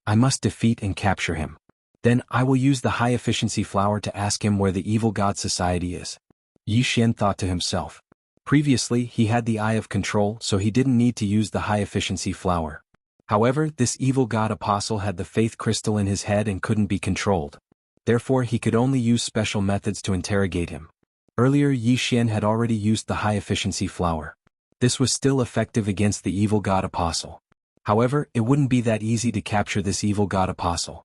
I must defeat and capture him. Then I will use the high-efficiency flower to ask him where the evil god society is. Yi Xian thought to himself. Previously he had the eye of control, so he didn't need to use the high-efficiency flower. However, this evil god apostle had the faith crystal in his head and couldn't be controlled. Therefore he could only use special methods to interrogate him. Earlier Yi Xian had already used the high-efficiency flower. This was still effective against the evil god apostle. However, it wouldn't be that easy to capture this evil god apostle.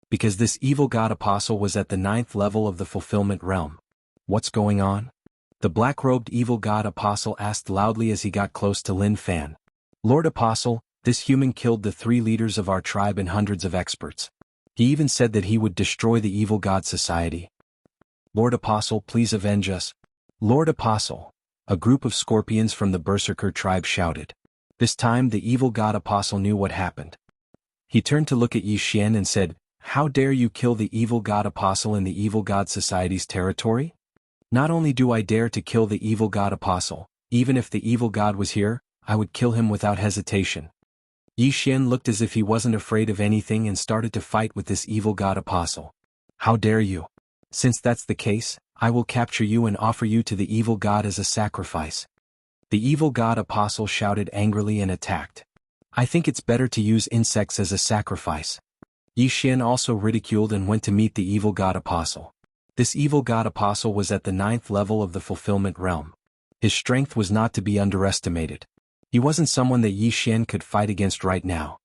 Because this evil god apostle was at the 9th level of the fulfillment realm. What's going on? The black-robed evil god apostle asked loudly as he got close to Lin Fan. Lord Apostle, this human killed the 3 leaders of our tribe and hundreds of experts. He even said that he would destroy the evil god society. Lord Apostle, please avenge us. Lord Apostle. A group of scorpions from the Berserker tribe shouted. This time the evil god apostle knew what happened. He turned to look at Yi Xian and said, "How dare you kill the evil god apostle in the evil god society's territory? Not only do I dare to kill the evil god apostle, even if the evil god was here, I would kill him without hesitation." Yi Xian looked as if he wasn't afraid of anything and started to fight with this evil god apostle. How dare you? Since that's the case, I will capture you and offer you to the evil god as a sacrifice. The evil god apostle shouted angrily and attacked. I think it's better to use insects as a sacrifice. Yi Xian also ridiculed and went to meet the evil god apostle. This evil god apostle was at the 9th level of the fulfillment realm. His strength was not to be underestimated. He wasn't someone that Yi Xian could fight against right now.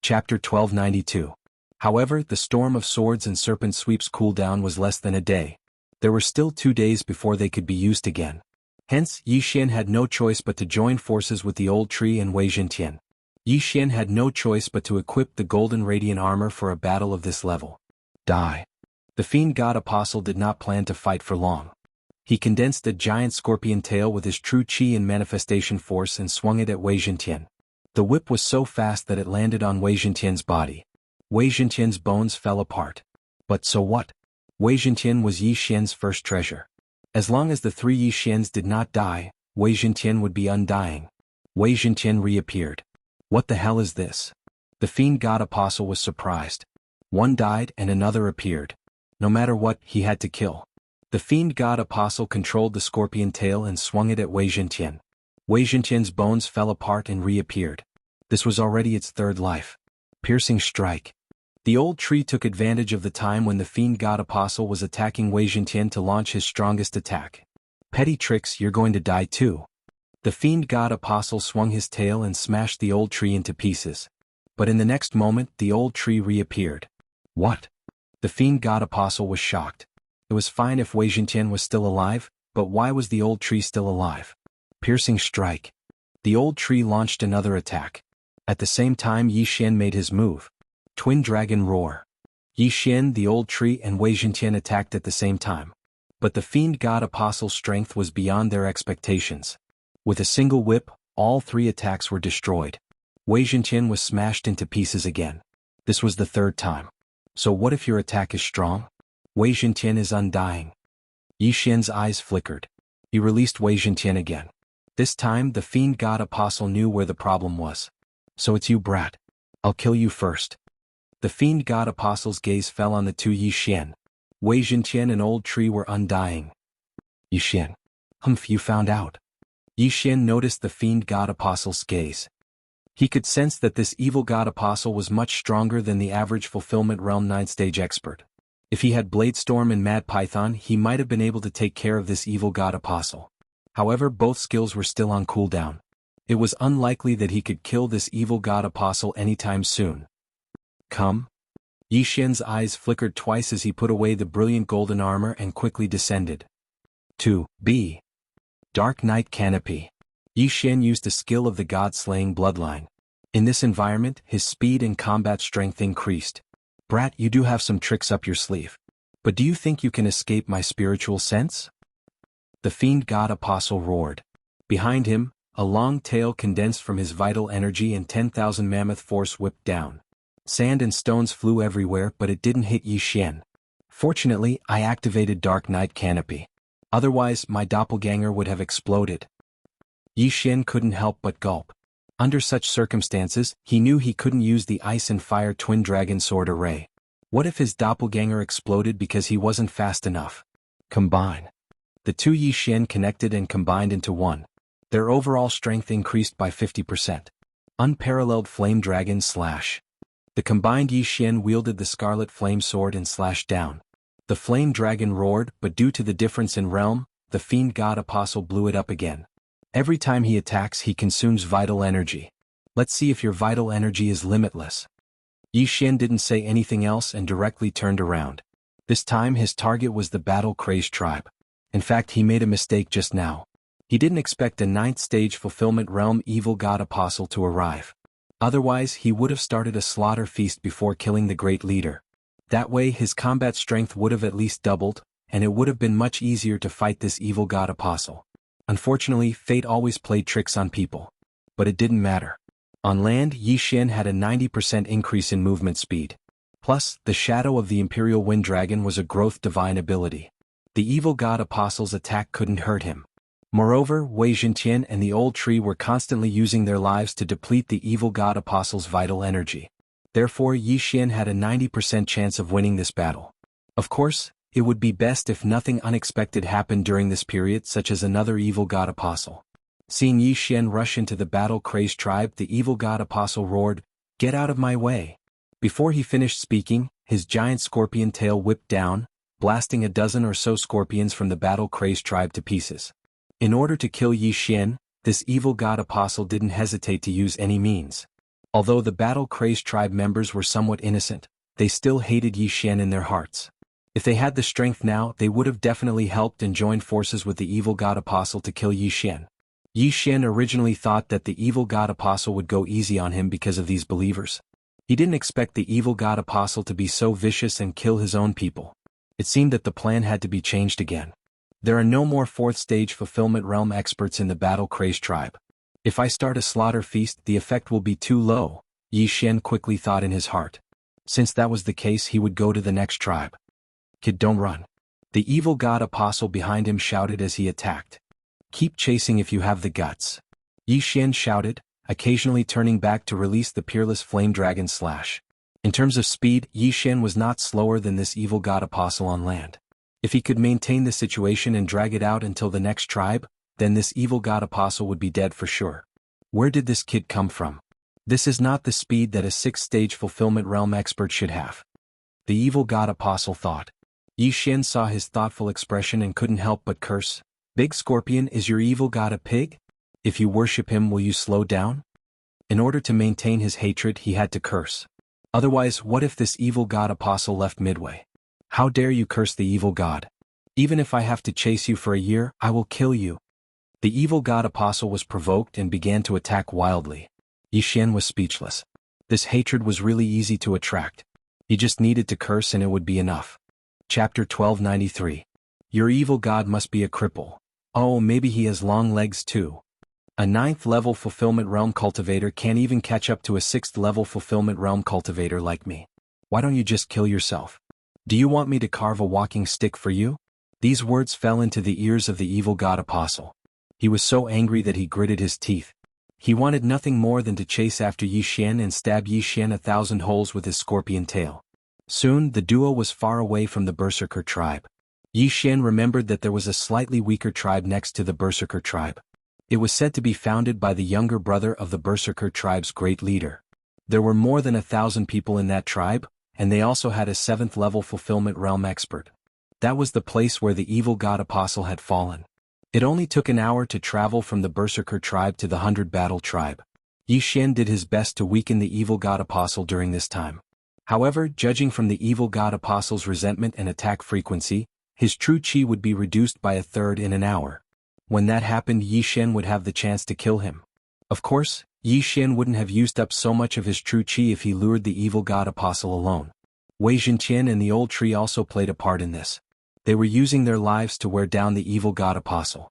Chapter 1292. However, the storm of swords and serpent sweeps cooldown was less than a day. There were still 2 days before they could be used again. Hence, Yi Xian had no choice but to join forces with the old tree and Wei Zhentian. Yi Xian had no choice but to equip the golden radiant armor for a battle of this level. Die. The fiend god apostle did not plan to fight for long. He condensed a giant scorpion tail with his true chi and manifestation force and swung it at Wei Zhentian. The whip was so fast that it landed on Wei Zhentian's body. Wei Zhentian's bones fell apart. But so what? Wei Zhentian was Yi Xian's first treasure. As long as the 3 Yi Xians did not die, Wei Zhentian would be undying. Wei Zhentian reappeared. What the hell is this? The fiend god apostle was surprised. One died and another appeared. No matter what, he had to kill. The fiend god apostle controlled the scorpion tail and swung it at Wei Zhentian. Wei Zhentian's bones fell apart and reappeared. This was already its 3rd life. Piercing strike. The old tree took advantage of the time when the fiend god apostle was attacking Wei Zhentian to launch his strongest attack. Petty tricks, you're going to die too. The fiend god apostle swung his tail and smashed the old tree into pieces. But in the next moment, the old tree reappeared. What? The fiend god apostle was shocked. It was fine if Wei Zhentian was still alive, but why was the old tree still alive? Piercing strike. The old tree launched another attack. At the same time Yi Xian made his move. Twin Dragon Roar. Yi Xian, the old tree and Wei Zhentian attacked at the same time. But the fiend god apostle's strength was beyond their expectations. With a single whip, all 3 attacks were destroyed. Wei Zhentian was smashed into pieces again. This was the 3rd time. So what if your attack is strong? Wei Zhentian is undying. Yi Xian's eyes flickered. He released Wei Zhentian again. This time the fiend god apostle knew where the problem was. So it's you, brat. I'll kill you first. The fiend god apostle's gaze fell on the 2 Yi Xian. Wei Zhentian and old tree were undying. Yi Xian. Humph, you found out. Yi Xian noticed the fiend god apostle's gaze. He could sense that this evil god apostle was much stronger than the average fulfillment realm 9th-stage expert. If he had Bladestorm and Mad Python, he might have been able to take care of this evil god apostle. However, both skills were still on cooldown. It was unlikely that he could kill this evil god apostle anytime soon. Come. Yi Xian's eyes flickered twice as he put away the brilliant golden armor and quickly descended. 2. B. Dark Night Canopy. Yi Xian used a skill of the god-slaying bloodline. In this environment, his speed and combat strength increased. Brat, you do have some tricks up your sleeve. But do you think you can escape my spiritual sense? The fiend god apostle roared. Behind him, a long tail condensed from his vital energy and 10,000 mammoth force whipped down. Sand and stones flew everywhere, but it didn't hit Yi Xian. Fortunately, I activated Dark Night Canopy. Otherwise, my doppelganger would have exploded. Yi Xian couldn't help but gulp. Under such circumstances, he knew he couldn't use the Ice and Fire Twin Dragon Sword array. What if his doppelganger exploded because he wasn't fast enough? Combine. The two Yi Xian connected and combined into one. Their overall strength increased by 50%. Unparalleled Flame Dragon Slash. The combined Yi Xian wielded the Scarlet Flame Sword and slashed down. The Flame Dragon roared, but due to the difference in realm, the Fiend God Apostle blew it up again. Every time he attacks, he consumes vital energy. Let's see if your vital energy is limitless. Yi Xian didn't say anything else and directly turned around. This time his target was the battle-crazed tribe. In fact, he made a mistake just now. He didn't expect a 9th stage fulfillment realm evil god apostle to arrive. Otherwise, he would have started a slaughter feast before killing the great leader. That way his combat strength would have at least doubled, and it would have been much easier to fight this evil god apostle. Unfortunately, fate always played tricks on people. But it didn't matter. On land, Yi Xian had a 90% increase in movement speed. Plus, the shadow of the Imperial Wind Dragon was a growth divine ability. The evil god apostle's attack couldn't hurt him. Moreover, Wei Zhentian and the old tree were constantly using their lives to deplete the evil god apostle's vital energy. Therefore, Yi Xian had a 90% chance of winning this battle. Of course, it would be best if nothing unexpected happened during this period, such as another evil god apostle. Seeing Yi Xian rush into the battle-crazed tribe, the evil god apostle roared, "Get out of my way!" Before he finished speaking, his giant scorpion tail whipped down, blasting a dozen or so scorpions from the battle-crazed tribe to pieces. In order to kill Yi Xian, this evil god apostle didn't hesitate to use any means. Although the battle-crazed tribe members were somewhat innocent, they still hated Yi Xian in their hearts. If they had the strength now, they would have definitely helped and joined forces with the evil god apostle to kill Yi Xian. Yi Xian originally thought that the evil god apostle would go easy on him because of these believers. He didn't expect the evil god apostle to be so vicious and kill his own people. It seemed that the plan had to be changed again. There are no more 4th stage fulfillment realm experts in the battle-crazed tribe. If I start a slaughter feast, the effect will be too low, Yi Xian quickly thought in his heart. Since that was the case, he would go to the next tribe. Kid, don't run. The evil god apostle behind him shouted as he attacked. Keep chasing if you have the guts. Yi Xian shouted, occasionally turning back to release the peerless flame dragon slash. In terms of speed, Yi Xian was not slower than this evil god apostle on land. If he could maintain the situation and drag it out until the next tribe, then this evil god apostle would be dead for sure. Where did this kid come from? This is not the speed that a 6th stage fulfillment realm expert should have. The evil god apostle thought. Yi Xian saw his thoughtful expression and couldn't help but curse. Big Scorpion, is your evil god a pig? If you worship him, will you slow down? In order to maintain his hatred, he had to curse. Otherwise, what if this evil god apostle left midway? How dare you curse the evil god? Even if I have to chase you for a year, I will kill you. The evil god apostle was provoked and began to attack wildly. Yi Xian was speechless. This hatred was really easy to attract. He just needed to curse and it would be enough. Chapter 1293. Your evil god must be a cripple. Oh, maybe he has long legs too. A 9th level fulfillment realm cultivator can't even catch up to a 6th level fulfillment realm cultivator like me. Why don't you just kill yourself? Do you want me to carve a walking stick for you? These words fell into the ears of the evil god apostle. He was so angry that he gritted his teeth. He wanted nothing more than to chase after Yi Xian and stab Yi Xian 1,000 holes with his scorpion tail. Soon, the duo was far away from the Berserker tribe. Yi Xian remembered that there was a slightly weaker tribe next to the Berserker tribe. It was said to be founded by the younger brother of the Berserker tribe's great leader. There were more than 1,000 people in that tribe, and they also had a 7th level fulfillment realm expert. That was the place where the evil god apostle had fallen. It only took an hour to travel from the Berserker tribe to the 100 Battle tribe. Yi Xian did his best to weaken the evil god apostle during this time. However, judging from the evil god apostle's resentment and attack frequency, his true chi would be reduced by 1/3 in an hour. When that happened, Yi Xian would have the chance to kill him. Of course, Yi Xian wouldn't have used up so much of his true qi if he lured the evil god apostle alone. Wei Zhenqian and the old tree also played a part in this. They were using their lives to wear down the evil god apostle.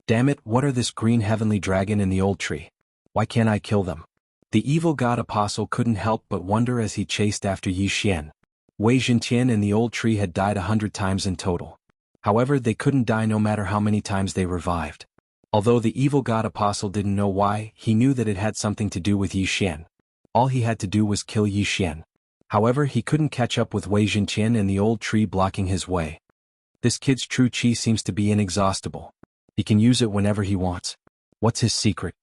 Damn it, what are this green heavenly dragon and the old tree? Why can't I kill them? The evil god apostle couldn't help but wonder as he chased after Yi Xian. Wei Zhenqian and the old tree had died 100 times in total. However, they couldn't die no matter how many times they revived. Although the evil god apostle didn't know why, he knew that it had something to do with Yi Xian. All he had to do was kill Yi Xian. However, he couldn't catch up with Wei Zhenqian and the old tree blocking his way. This kid's true qi seems to be inexhaustible. He can use it whenever he wants. What's his secret?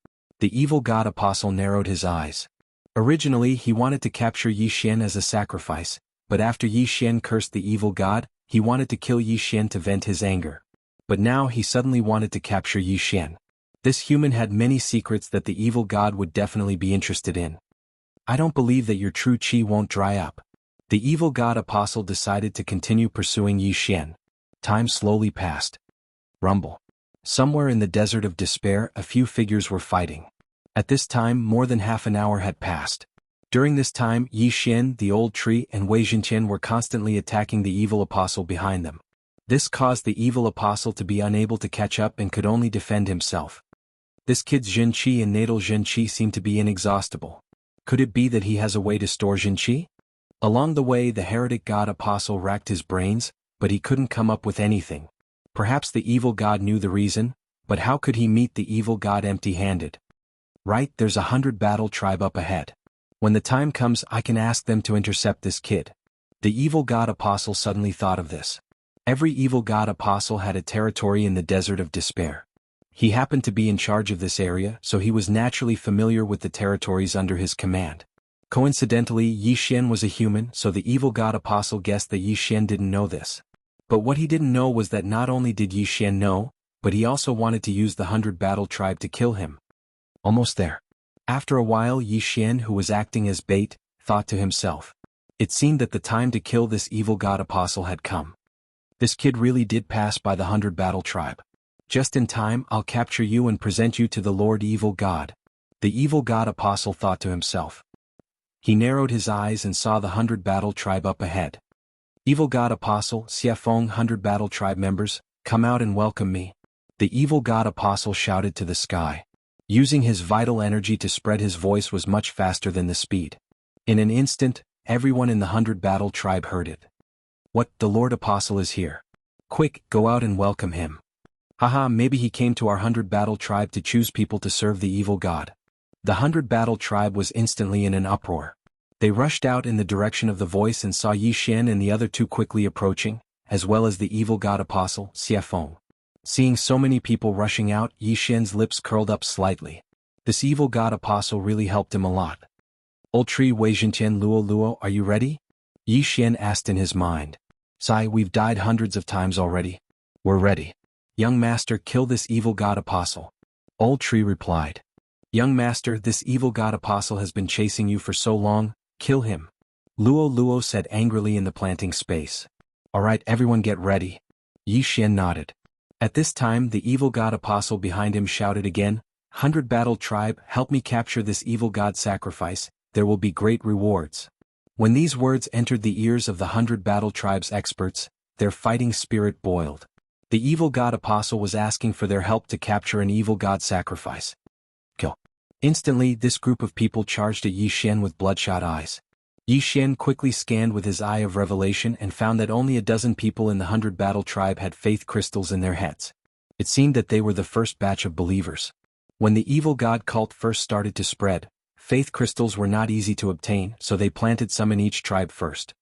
The evil god apostle narrowed his eyes. Originally, he wanted to capture Yi Xian as a sacrifice, but after Yi Xian cursed the evil god, he wanted to kill Yi Xian to vent his anger. But now he suddenly wanted to capture Yi Xian. This human had many secrets that the evil god would definitely be interested in. I don't believe that your true qi won't dry up. The evil god apostle decided to continue pursuing Yi Xian. Time slowly passed. Rumble. Somewhere in the desert of despair, a few figures were fighting. At this time, more than half an hour had passed. During this time, Yi Xian, the old tree, and Wei Zhenqian were constantly attacking the evil apostle behind them. This caused the evil apostle to be unable to catch up and could only defend himself. This kid's Jin Qi and natal Jin Qi seem to be inexhaustible. Could it be that he has a way to store Jin Qi? Along the way, the heretic god apostle racked his brains, but he couldn't come up with anything. Perhaps the evil god knew the reason, but how could he meet the evil god empty-handed? Right, there's 100 battle tribe up ahead. When the time comes, I can ask them to intercept this kid. The evil god apostle suddenly thought of this. Every evil god apostle had a territory in the desert of despair. He happened to be in charge of this area, so he was naturally familiar with the territories under his command. Coincidentally, Yi Xian was a human, so the evil god apostle guessed that Yi Xian didn't know this. But what he didn't know was that not only did Yi Xian know, but he also wanted to use the 100 battle tribe to kill him. Almost there. After a while, Yi Xian, who was acting as bait, thought to himself. It seemed that the time to kill this evil god apostle had come. This kid really did pass by the 100 battle tribe. Just in time, I'll capture you and present you to the Lord Evil God. The evil god apostle thought to himself. He narrowed his eyes and saw the 100 battle tribe up ahead. Evil god apostle, Xiafeng 100 battle tribe members, come out and welcome me. The evil god apostle shouted to the sky. Using his vital energy to spread his voice was much faster than the speed. In an instant, everyone in the 100 battle tribe heard it. What, the Lord Apostle is here. Quick, go out and welcome him. Haha, maybe he came to our 100 battle tribe to choose people to serve the evil god. The 100 battle tribe was instantly in an uproar. They rushed out in the direction of the voice and saw Yi Xian and the other two quickly approaching, as well as the evil god apostle, Xiafeng. Seeing so many people rushing out, Yi Xian's lips curled up slightly. This evil god apostle really helped him a lot. Old tree Wei Zhenqian Luo, are you ready? Yi Xian asked in his mind. Sai, we've died hundreds of times already. We're ready. Young master, kill this evil god apostle. Old tree replied. Young master, this evil god apostle has been chasing you for so long, kill him. Luo said angrily in the planting space. Alright, everyone get ready. Yi Xian nodded. At this time, the evil god apostle behind him shouted again, 100 battle tribe, help me capture this evil god sacrifice, there will be great rewards. When these words entered the ears of the 100 battle tribe's experts, their fighting spirit boiled. The evil god apostle was asking for their help to capture an evil god sacrifice. Kill. Instantly, this group of people charged at Yi Xian with bloodshot eyes. Yi Xian quickly scanned with his eye of revelation and found that only a dozen people in the 100 battle tribe had faith crystals in their heads. It seemed that they were the first batch of believers. When the evil god cult first started to spread, faith crystals were not easy to obtain, so they planted some in each tribe first.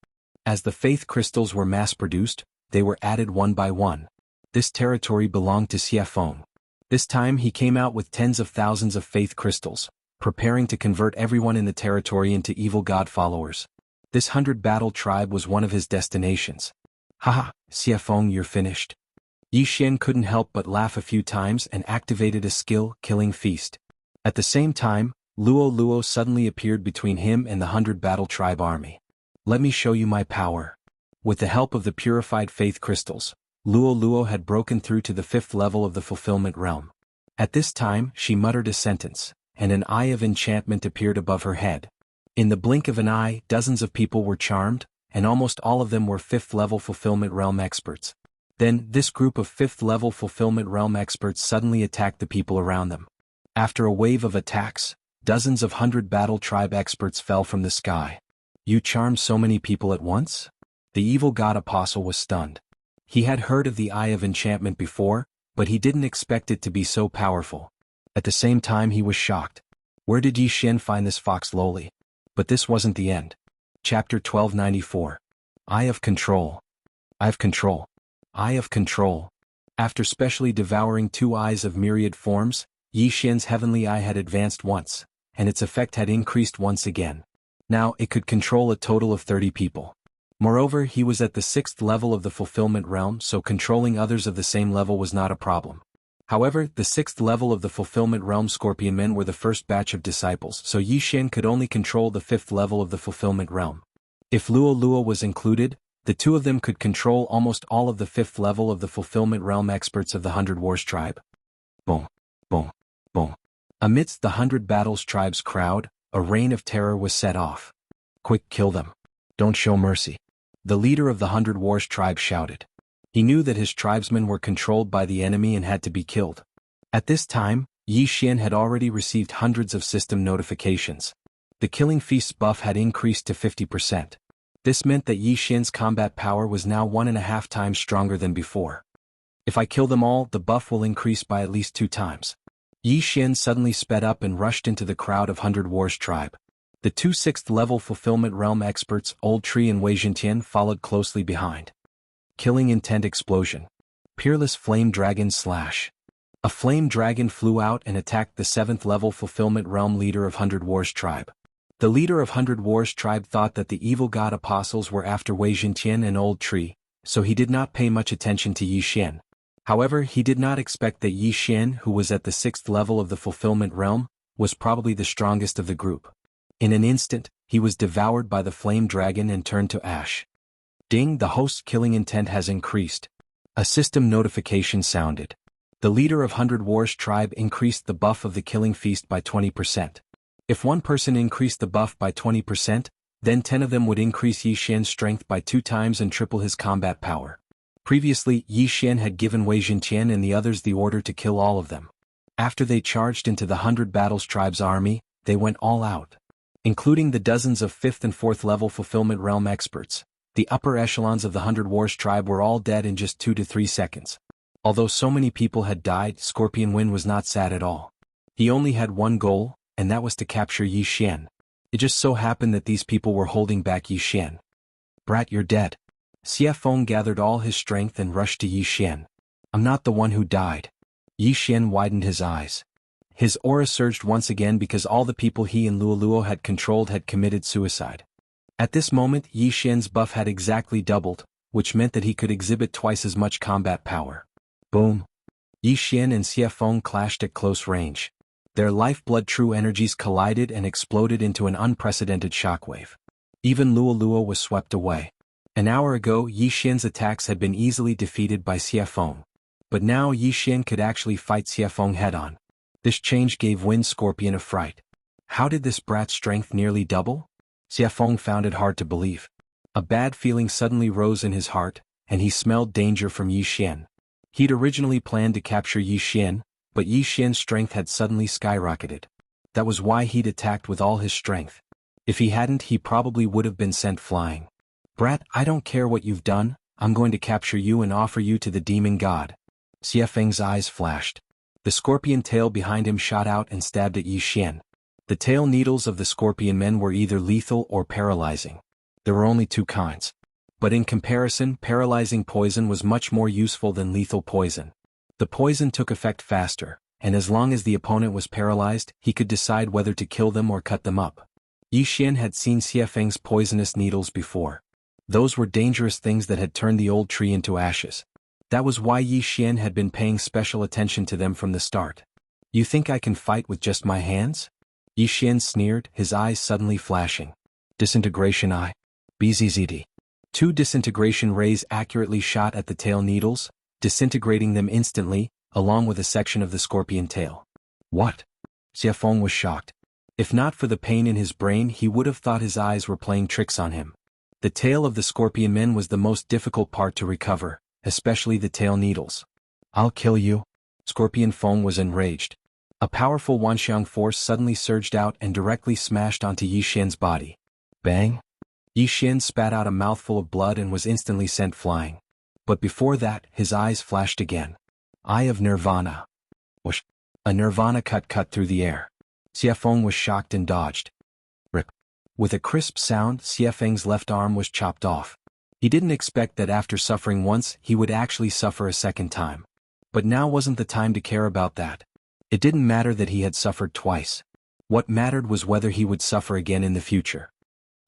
As the faith crystals were mass-produced, they were added one by one. This territory belonged to Xiafeng. This time he came out with tens of thousands of faith crystals, preparing to convert everyone in the territory into evil god followers. This 100 battle tribe was one of his destinations. Haha, Xiafeng, you're finished. Yi Xian couldn't help but laugh a few times and activated a skill, Killing Feast. At the same time, Luo suddenly appeared between him and the 100 battle tribe army. Let me show you my power. With the help of the purified faith crystals, Luo Luo had broken through to the 5th level of the fulfillment realm. At this time, she muttered a sentence, and an eye of enchantment appeared above her head. In the blink of an eye, dozens of people were charmed, and almost all of them were 5th level fulfillment realm experts. Then, this group of 5th level fulfillment realm experts suddenly attacked the people around them. After a wave of attacks, dozens of 100 battle tribe experts fell from the sky. You charmed so many people at once? The evil god apostle was stunned. He had heard of the Eye of Enchantment before, but he didn't expect it to be so powerful. At the same time he was shocked. Where did Yi Xian find this fox lowly? But this wasn't the end. Chapter 1294. Eye of Control. Eye of Control. Eye of Control. After specially devouring 2 eyes of myriad forms, Yi Xian's heavenly eye had advanced once, and its effect had increased once again. Now it could control a total of 30 people. Moreover, he was at the 6th level of the fulfillment realm, so controlling others of the same level was not a problem. However, the 6th level of the fulfillment realm scorpion men were the first batch of disciples, so Yi Xian could only control the 5th level of the fulfillment realm. If Luo Luo was included, the 2 of them could control almost all of the 5th level of the fulfillment realm experts of the 100 Wars tribe. Boom, boom, boom. Amidst the 100 Battles tribe's crowd, a reign of terror was set off. Quick, kill them. Don't show mercy. The leader of the 100 Wars tribe shouted. He knew that his tribesmen were controlled by the enemy and had to be killed. At this time, Yi Xian had already received hundreds of system notifications. The Killing Feast's buff had increased to 50%. This meant that Yi Xian's combat power was now 1.5 times stronger than before. If I kill them all, the buff will increase by at least 2 times. Yi Xian suddenly sped up and rushed into the crowd of 100 Wars tribe. The 2 6th level fulfillment realm experts, Old Tree and Wei Jintian, followed closely behind. Killing Intent Explosion. Peerless Flame Dragon Slash. A flame dragon flew out and attacked the 7th level fulfillment realm leader of 100 Wars tribe. The leader of 100 Wars tribe thought that the evil god apostles were after Wei Jintian and Old Tree, so he did not pay much attention to Yi Xian. However, he did not expect that Yi Xian, who was at the 6th level of the fulfillment realm, was probably the strongest of the group. In an instant, he was devoured by the flame dragon and turned to ash. Ding, the host's killing intent has increased. A system notification sounded. The leader of 100 Wars tribe increased the buff of the Killing Feast by 20%. If one person increased the buff by 20%, then 10 of them would increase Yi Xian's strength by 2 times and triple his combat power. Previously, Yi Xian had given Wei Jintian and the others the order to kill all of them. After they charged into the 100 Battles tribe's army, they went all out. Including the dozens of 5th and 4th level fulfillment realm experts, the upper echelons of the 100 Wars tribe were all dead in just 2 to 3 seconds. Although so many people had died, Scorpion Wind was not sad at all. He only had one goal, and that was to capture Yi Xian. It just so happened that these people were holding back Yi Xian. Brat, you're dead. Xie Feng gathered all his strength and rushed to Yi Xian. I'm not the one who died. Yi Xian widened his eyes. His aura surged once again because all the people he and Luo Luo had controlled had committed suicide. At this moment, Yi Xian's buff had exactly doubled, which meant that he could exhibit twice as much combat power. Boom! Yi Xian and Xie Feng clashed at close range. Their lifeblood true energies collided and exploded into an unprecedented shockwave. Even Luo Luo was swept away. An hour ago, Yi Xian's attacks had been easily defeated by Xie Feng. But now Yi Xian could actually fight Xie Feng head-on. This change gave Wind Scorpion a fright. How did this brat's strength nearly double? Xie Feng found it hard to believe. A bad feeling suddenly rose in his heart, and he smelled danger from Yi Xian. He'd originally planned to capture Yi Xian, but Yi Xian's strength had suddenly skyrocketed. That was why he'd attacked with all his strength. If he hadn't, he probably would have been sent flying. Brat, I don't care what you've done, I'm going to capture you and offer you to the demon god. Xie Feng's eyes flashed. The scorpion tail behind him shot out and stabbed at Yi Xian. The tail needles of the scorpion men were either lethal or paralyzing. There were only 2 kinds. But in comparison, paralyzing poison was much more useful than lethal poison. The poison took effect faster, and as long as the opponent was paralyzed, he could decide whether to kill them or cut them up. Yi Xian had seen Xie Feng's poisonous needles before. Those were dangerous things that had turned the old tree into ashes. That was why Yi Xian had been paying special attention to them from the start. You think I can fight with just my hands? Yi Xian sneered, his eyes suddenly flashing. Disintegration Eye. BZZD. 2 disintegration rays accurately shot at the tail needles, disintegrating them instantly, along with a section of the scorpion tail. What? Xie Feng was shocked. If not for the pain in his brain, he would have thought his eyes were playing tricks on him. The tail of the scorpion men was the most difficult part to recover, especially the tail needles. I'll kill you. Scorpion Feng was enraged. A powerful Wanxiang force suddenly surged out and directly smashed onto Yi Xian's body. Bang! Yi Xian spat out a mouthful of blood and was instantly sent flying. But before that, his eyes flashed again. Eye of Nirvana. Whoosh! A Nirvana cut through the air. Xie Feng was shocked and dodged. Rip! With a crisp sound, Xie Feng's left arm was chopped off. He didn't expect that after suffering once, he would actually suffer a second time. But now wasn't the time to care about that. It didn't matter that he had suffered twice. What mattered was whether he would suffer again in the future.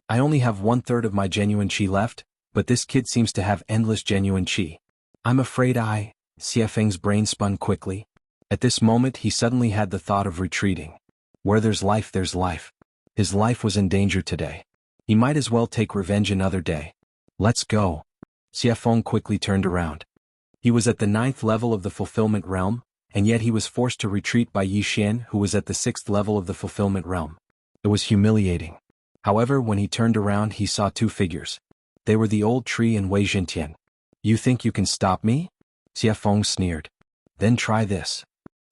I only have 1/3 of my genuine qi left, but this kid seems to have endless genuine qi. I'm afraid Xie Feng's brain spun quickly. At this moment he suddenly had the thought of retreating. Where there's life there's life. His life was in danger today. He might as well take revenge another day. Let's go. Xie Feng quickly turned around. He was at the 9th level of the fulfillment realm, and yet he was forced to retreat by Yi Xian, who was at the 6th level of the fulfillment realm. It was humiliating. However, when he turned around he saw two figures. They were the old tree and Wei Zhentian. You think you can stop me? Xie Feng sneered. Then try this.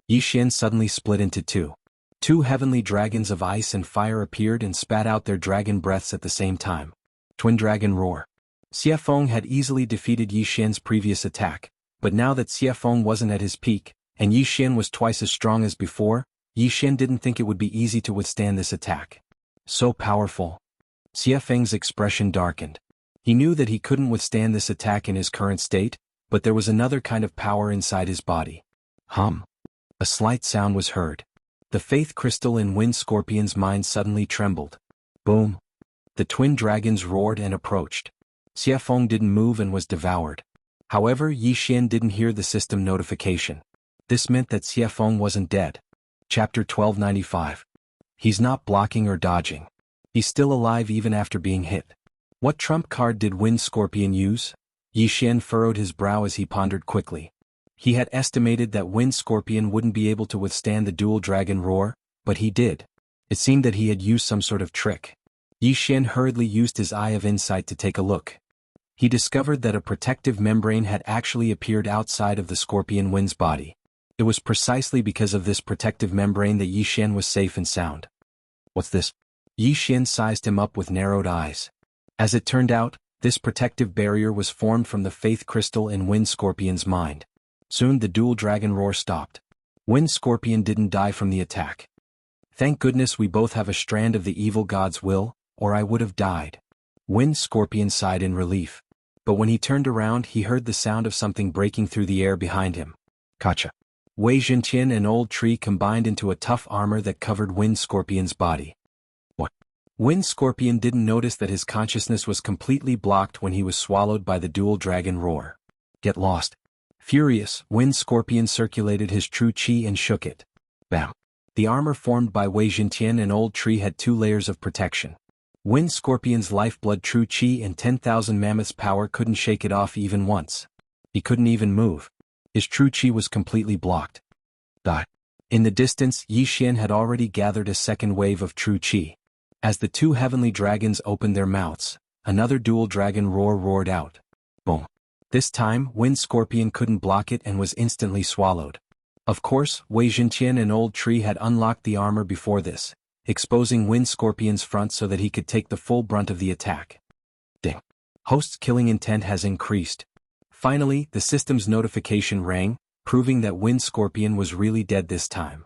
Yi Xian suddenly split into two. Two heavenly dragons of ice and fire appeared and spat out their dragon breaths at the same time. Twin Dragon Roar. Xie Feng had easily defeated Yi Xian's previous attack, but now that Xie Feng wasn't at his peak, and Yi Xian was twice as strong as before, Yi Xian didn't think it would be easy to withstand this attack. So powerful. Xie Feng's expression darkened. He knew that he couldn't withstand this attack in his current state, but there was another kind of power inside his body. Hum. A slight sound was heard. The faith crystal in Wind Scorpion's mind suddenly trembled. Boom. The twin dragons roared and approached. Xie Feng didn't move and was devoured. However, Yi Xian didn't hear the system notification. This meant that Xie Feng wasn't dead. Chapter 1295. He's not blocking or dodging. He's still alive even after being hit. What trump card did Wind Scorpion use? Yi Xian furrowed his brow as he pondered quickly. He had estimated that Wind Scorpion wouldn't be able to withstand the dual dragon roar, but he did. It seemed that he had used some sort of trick. Yi Xian hurriedly used his eye of insight to take a look. He discovered that a protective membrane had actually appeared outside of the scorpion wind's body. It was precisely because of this protective membrane that Yi Xian was safe and sound. What's this? Yi Xian sized him up with narrowed eyes. As it turned out, this protective barrier was formed from the faith crystal in Wind Scorpion's mind. Soon the dual dragon roar stopped. Wind Scorpion didn't die from the attack. Thank goodness we both have a strand of the evil god's will, or I would have died. Wind Scorpion sighed in relief. But when he turned around he heard the sound of something breaking through the air behind him. Gotcha. Wei Zhentian and Old Tree combined into a tough armor that covered Wind Scorpion's body. What? Wind Scorpion didn't notice that his consciousness was completely blocked when he was swallowed by the dual dragon roar. Get lost. Furious, Wind Scorpion circulated his true qi and shook it. Bam. The armor formed by Wei Zhentian and Old Tree had 2 layers of protection. Wind Scorpion's lifeblood true qi and 10,000 mammoths power couldn't shake it off even once. He couldn't even move. His true qi was completely blocked. In the distance, Yi Xian had already gathered a second wave of true qi. As the 2 heavenly dragons opened their mouths, another dual dragon roar roared out. Boom. This time, Wind Scorpion couldn't block it and was instantly swallowed. Of course, Wei Zhentian and Old Tree had unlocked the armor before this, exposing Wind Scorpion's front so that he could take the full brunt of the attack. Ding. Host's killing intent has increased. Finally, the system's notification rang, proving that Wind Scorpion was really dead this time.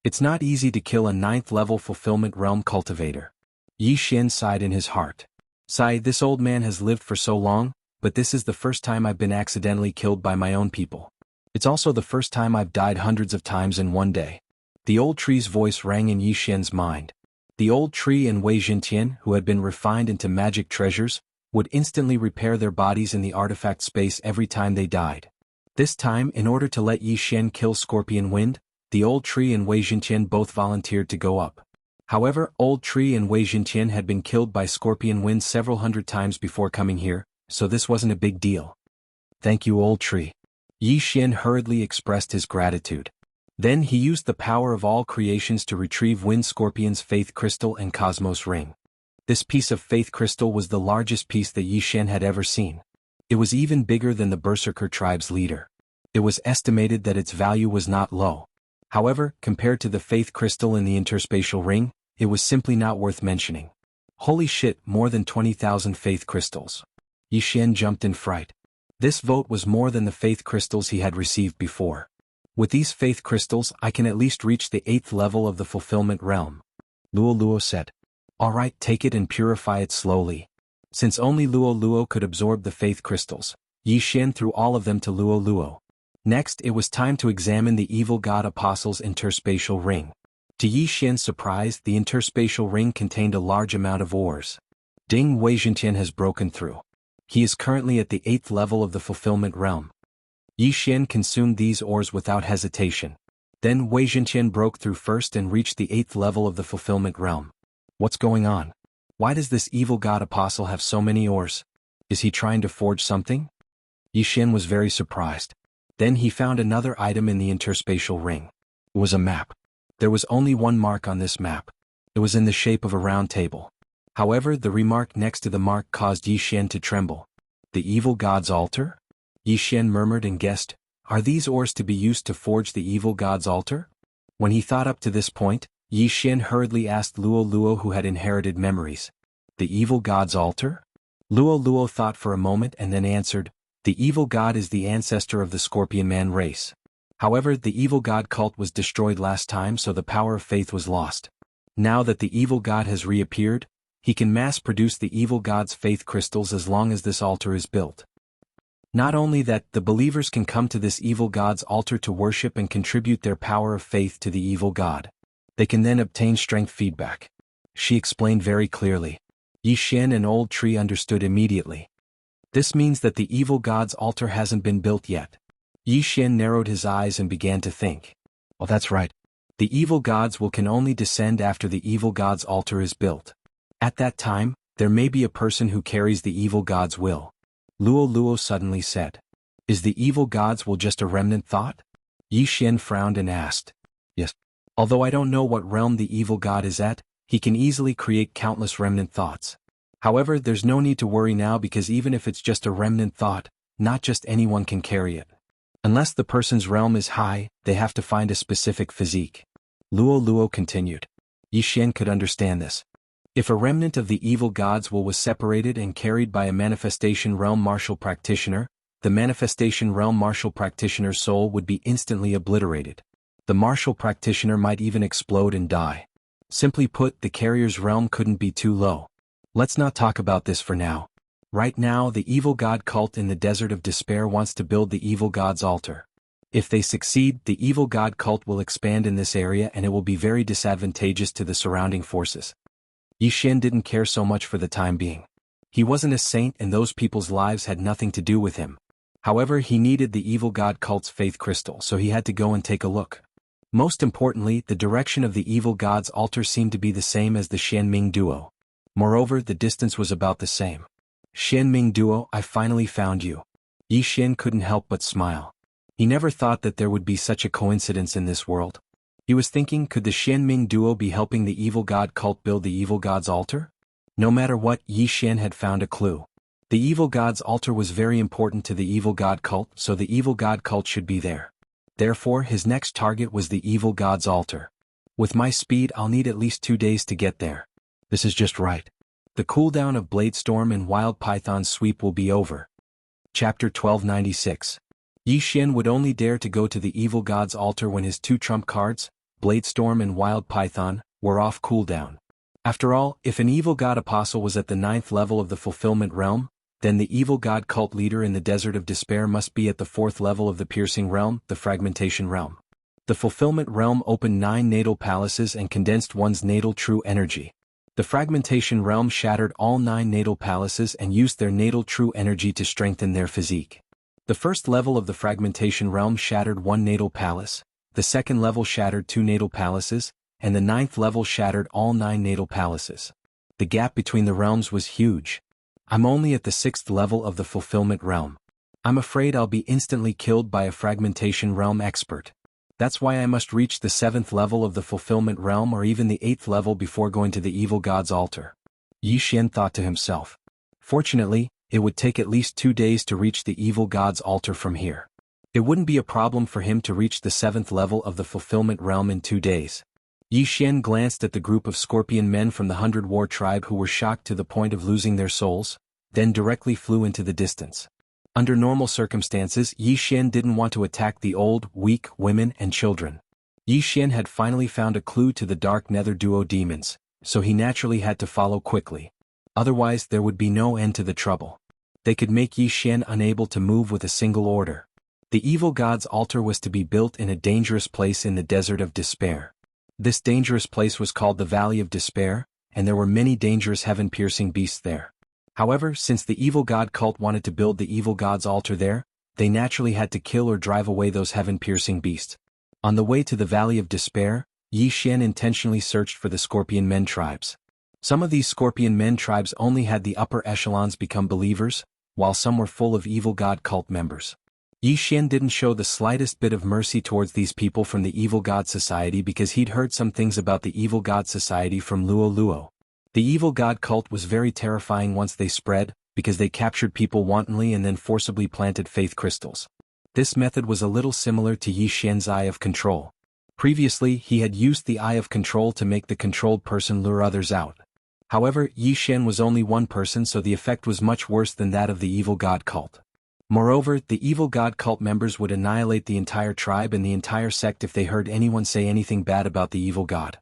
It's not easy to kill a 9th level fulfillment realm cultivator. Yi Xian sighed in his heart. Sigh, this old man has lived for so long, but this is the first time I've been accidentally killed by my own people. It's also the first time I've died hundreds of times in one day. The Old Tree's voice rang in Yi Xian's mind. The Old Tree and Wei Zhentian, who had been refined into magic treasures, would instantly repair their bodies in the artifact space every time they died. This time, in order to let Yi Xian kill Scorpion Wind, the Old Tree and Wei Zhentian both volunteered to go up. However, Old Tree and Wei Zhentian had been killed by Scorpion Wind several hundred times before coming here, so this wasn't a big deal. Thank you, Old Tree. Yi Xian hurriedly expressed his gratitude. Then he used the power of all creations to retrieve Wind Scorpion's Faith Crystal and Cosmos Ring. This piece of Faith Crystal was the largest piece that Yi Xian had ever seen. It was even bigger than the Berserker tribe's leader. It was estimated that its value was not low. However, compared to the Faith Crystal in the Interspatial Ring, it was simply not worth mentioning. Holy shit, more than 20,000 Faith Crystals. Yi Xian jumped in fright. This vote was more than the Faith Crystals he had received before. With these Faith Crystals I can at least reach the 8th level of the Fulfillment Realm. Luo Luo said. Alright, take it and purify it slowly. Since only Luo Luo could absorb the Faith Crystals, Yi Xian threw all of them to Luo Luo. Next it was time to examine the Evil God Apostle's Interspatial Ring. To Yi Xian's surprise, the Interspatial Ring contained a large amount of ores. Ding Weizhentian has broken through. He is currently at the 8th level of the Fulfillment Realm. Yi Xian consumed these ores without hesitation. Then Weizhentian broke through first and reached the 8th level of the Fulfillment Realm. What's going on? Why does this Evil God Apostle have so many ores? Is he trying to forge something? Yi Xian was very surprised. Then he found another item in the Interspatial Ring. It was a map. There was only one mark on this map. It was in the shape of a round table. However, the remark next to the mark caused Yi Xian to tremble. The Evil God's Altar? Yi Xian murmured and guessed, are these ores to be used to forge the Evil God's Altar? When he thought up to this point, Yi Xian hurriedly asked Luo Luo, who had inherited memories. The Evil God's Altar? Luo Luo thought for a moment and then answered, the Evil God is the ancestor of the Scorpion Man race. However, the Evil God cult was destroyed last time, so the power of faith was lost. Now that the Evil God has reappeared, he can mass-produce the Evil God's faith crystals as long as this altar is built. Not only that, the believers can come to this Evil God's altar to worship and contribute their power of faith to the Evil God. They can then obtain strength feedback. She explained very clearly. Yi Xian and Old Tree understood immediately. This means that the Evil God's altar hasn't been built yet. Yi Xian narrowed his eyes and began to think. Oh, that's right. The Evil Gods can only descend after the Evil God's altar is built. At that time, there may be a person who carries the Evil God's will. Luo Luo suddenly said. Is the Evil God's will just a remnant thought? Yi Xian frowned and asked. Yes. Although I don't know what realm the Evil God is at, he can easily create countless remnant thoughts. However, there's no need to worry now because even if it's just a remnant thought, not just anyone can carry it. Unless the person's realm is high, they have to find a specific physique. Luo Luo continued. Yi Xian could understand this. If a remnant of the Evil God's will was separated and carried by a Manifestation Realm Martial Practitioner, the Manifestation Realm Martial Practitioner's soul would be instantly obliterated. The Martial Practitioner might even explode and die. Simply put, the carrier's realm couldn't be too low. Let's not talk about this for now. Right now, the Evil God cult in the Desert of Despair wants to build the Evil God's altar. If they succeed, the Evil God cult will expand in this area and it will be very disadvantageous to the surrounding forces. Yi Xian didn't care so much for the time being. He wasn't a saint and those people's lives had nothing to do with him. However, he needed the Evil God cult's faith crystal, so he had to go and take a look. Most importantly, the direction of the Evil God's altar seemed to be the same as the Xianming duo. Moreover, the distance was about the same. Xianming duo, I finally found you. Yi Xian couldn't help but smile. He never thought that there would be such a coincidence in this world. He was thinking, could the Xianming duo be helping the Evil God cult build the Evil God's altar? No matter what, Yi Xian had found a clue. The Evil God's altar was very important to the Evil God cult, so the Evil God cult should be there. Therefore, his next target was the Evil God's altar. With my speed, I'll need at least 2 days to get there. This is just right. The cooldown of Bladestorm and Wild Python's sweep will be over. Chapter 1296. Yi Xian would only dare to go to the Evil God's altar when his 2 trump cards, Bladestorm and Wild Python, were off cooldown. After all, if an Evil God Apostle was at the 9th level of the Fulfillment Realm, then the Evil God cult leader in the Desert of Despair must be at the 4th level of the Piercing Realm, the Fragmentation Realm. The Fulfillment Realm opened 9 natal palaces and condensed one's natal true energy. The Fragmentation Realm shattered all 9 natal palaces and used their natal true energy to strengthen their physique. The first level of the Fragmentation Realm shattered 1 natal palace, the second level shattered 2 natal palaces, and the 9th level shattered all 9 natal palaces. The gap between the realms was huge. I'm only at the 6th level of the Fulfillment Realm. I'm afraid I'll be instantly killed by a fragmentation realm expert. That's why I must reach the 7th level of the fulfillment realm or even the 8th level before going to the evil god's altar. Yi Xian thought to himself. Fortunately, it would take at least 2 days to reach the evil god's altar from here. It wouldn't be a problem for him to reach the 7th level of the fulfillment realm in 2 days. Yi Xian glanced at the group of scorpion men from the 100 War tribe who were shocked to the point of losing their souls, then directly flew into the distance. Under normal circumstances, Yi Xian didn't want to attack the old, weak, women and children. Yi Xian had finally found a clue to the Dark Nether duo demons, so he naturally had to follow quickly. Otherwise there would be no end to the trouble. They could make Yi Xian unable to move with a single order. The evil god's altar was to be built in a dangerous place in the Desert of Despair. This dangerous place was called the Valley of Despair, and there were many dangerous heaven-piercing beasts there. However, since the evil god cult wanted to build the evil god's altar there, they naturally had to kill or drive away those heaven-piercing beasts. On the way to the Valley of Despair, Yi Xian intentionally searched for the Scorpion Men tribes. Some of these Scorpion Men tribes only had the upper echelons become believers, while some were full of evil god cult members. Yi Xian didn't show the slightest bit of mercy towards these people from the evil god society because he'd heard some things about the evil god society from Luo Luo. The evil god cult was very terrifying once they spread, because they captured people wantonly and then forcibly planted faith crystals. This method was a little similar to Yi Xian's Eye of Control. Previously, he had used the Eye of Control to make the controlled person lure others out. However, Yi Xian was only one person, so the effect was much worse than that of the evil god cult. Moreover, the evil god cult members would annihilate the entire tribe and the entire sect if they heard anyone say anything bad about the evil god.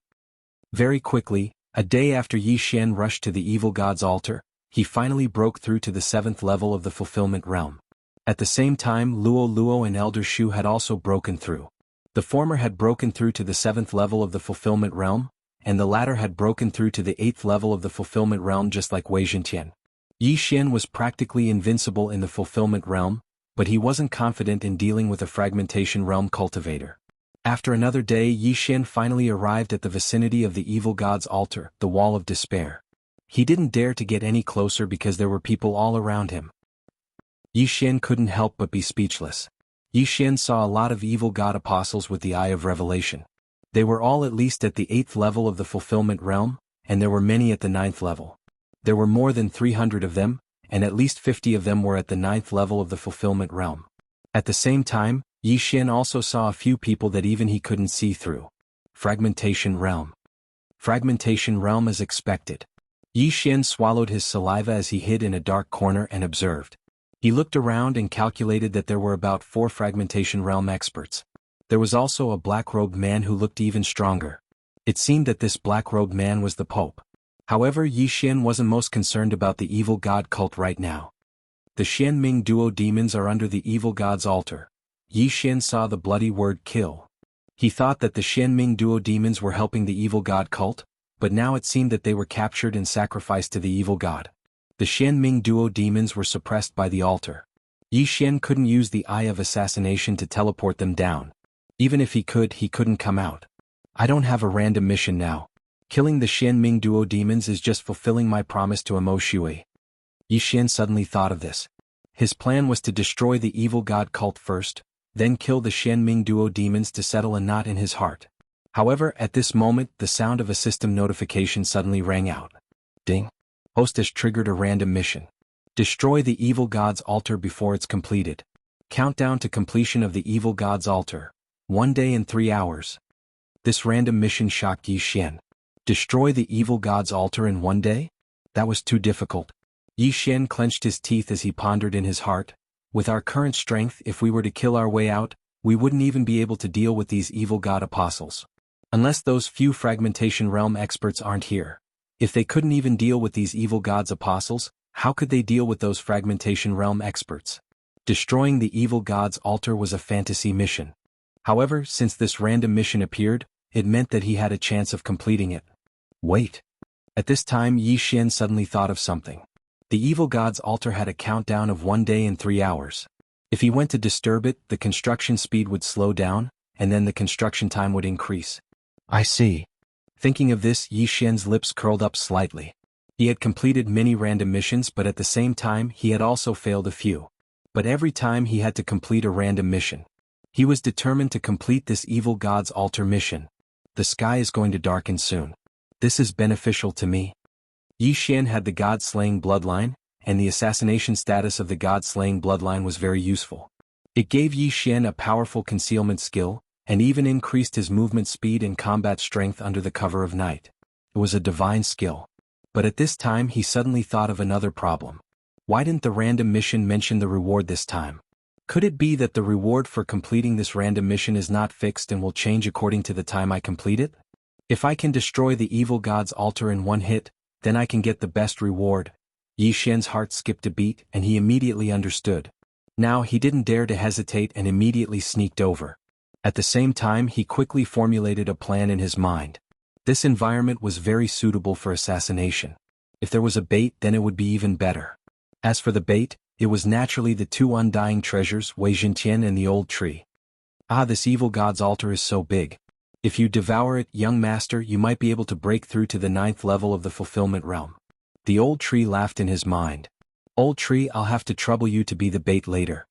Very quickly, a day after Yi Xian rushed to the evil god's altar, he finally broke through to the 7th level of the fulfillment realm. At the same time, Luo Luo and Elder Shu had also broken through. The former had broken through to the 7th level of the fulfillment realm, and the latter had broken through to the 8th level of the fulfillment realm just like Wei Zhentian. Yi Xian was practically invincible in the fulfillment realm, but he wasn't confident in dealing with a fragmentation realm cultivator. After another day, Yi Xian finally arrived at the vicinity of the evil god's altar, the Wall of Despair. He didn't dare to get any closer because there were people all around him. Yi Xian couldn't help but be speechless. Yi Xian saw a lot of evil god apostles with the Eye of Revelation. They were all at least at the 8th level of the fulfillment realm, and there were many at the 9th level. There were more than 300 of them, and at least 50 of them were at the 9th level of the fulfillment realm. At the same time, Yi Xian also saw a few people that even he couldn't see through. Fragmentation realm. Fragmentation realm as expected. Yi Xian swallowed his saliva as he hid in a dark corner and observed. He looked around and calculated that there were about 4 fragmentation realm experts. There was also a black-robed man who looked even stronger. It seemed that this black-robed man was the Pope. However, Yi Xian wasn't most concerned about the evil god cult right now. The Xianming duo demons are under the evil god's altar. Yi Xian saw the bloody word kill. He thought that the Xianming duo demons were helping the evil god cult, but now it seemed that they were captured and sacrificed to the evil god. The Xianming duo demons were suppressed by the altar. Yi Xian couldn't use the Eye of Assassination to teleport them down. Even if he couldn't come out. I don't have a random mission now. Killing the Xianming duo demons is just fulfilling my promise to Amo Shui. Yi Xian suddenly thought of this. His plan was to destroy the evil god cult first, then kill the Xianming duo demons to settle a knot in his heart. However, at this moment the sound of a system notification suddenly rang out. Ding. Host has triggered a random mission. Destroy the evil god's altar before it's completed. Countdown to completion of the evil god's altar. 1 day and 3 hours. This random mission shocked Yi Xian. Destroy the evil god's altar in 1 day? That was too difficult. Yi Xian clenched his teeth as he pondered in his heart. With our current strength, if we were to kill our way out, we wouldn't even be able to deal with these evil god apostles. Unless those few fragmentation realm experts aren't here. If they couldn't even deal with these evil god's apostles, how could they deal with those fragmentation realm experts? Destroying the evil god's altar was a fantasy mission. However, since this random mission appeared, it meant that he had a chance of completing it. Wait. At this time Yi Xian suddenly thought of something. The evil god's altar had a countdown of 1 day and 3 hours. If he went to disturb it, the construction speed would slow down, and then the construction time would increase. I see. Thinking of this, Yi Xian's lips curled up slightly. He had completed many random missions, but at the same time he had also failed a few. But every time he had to complete a random mission. He was determined to complete this evil god's altar mission. The sky is going to darken soon. This is beneficial to me. Yi Xian had the god-slaying bloodline, and the assassination status of the god-slaying bloodline was very useful. It gave Yi Xian a powerful concealment skill, and even increased his movement speed and combat strength under the cover of night. It was a divine skill. But at this time he suddenly thought of another problem. Why didn't the random mission mention the reward this time? Could it be that the reward for completing this random mission is not fixed and will change according to the time I complete it? If I can destroy the evil god's altar in one hit, then I can get the best reward. Yi Xian's heart skipped a beat and he immediately understood. Now he didn't dare to hesitate and immediately sneaked over. At the same time he quickly formulated a plan in his mind. This environment was very suitable for assassination. If there was a bait, then it would be even better. As for the bait, it was naturally the two undying treasures, Wei Jintian and the old tree. Ah, this evil god's altar is so big. If you devour it, young master, you might be able to break through to the 9th level of the fulfillment realm. The old tree laughed in his mind. Old tree, I'll have to trouble you to be the bait later.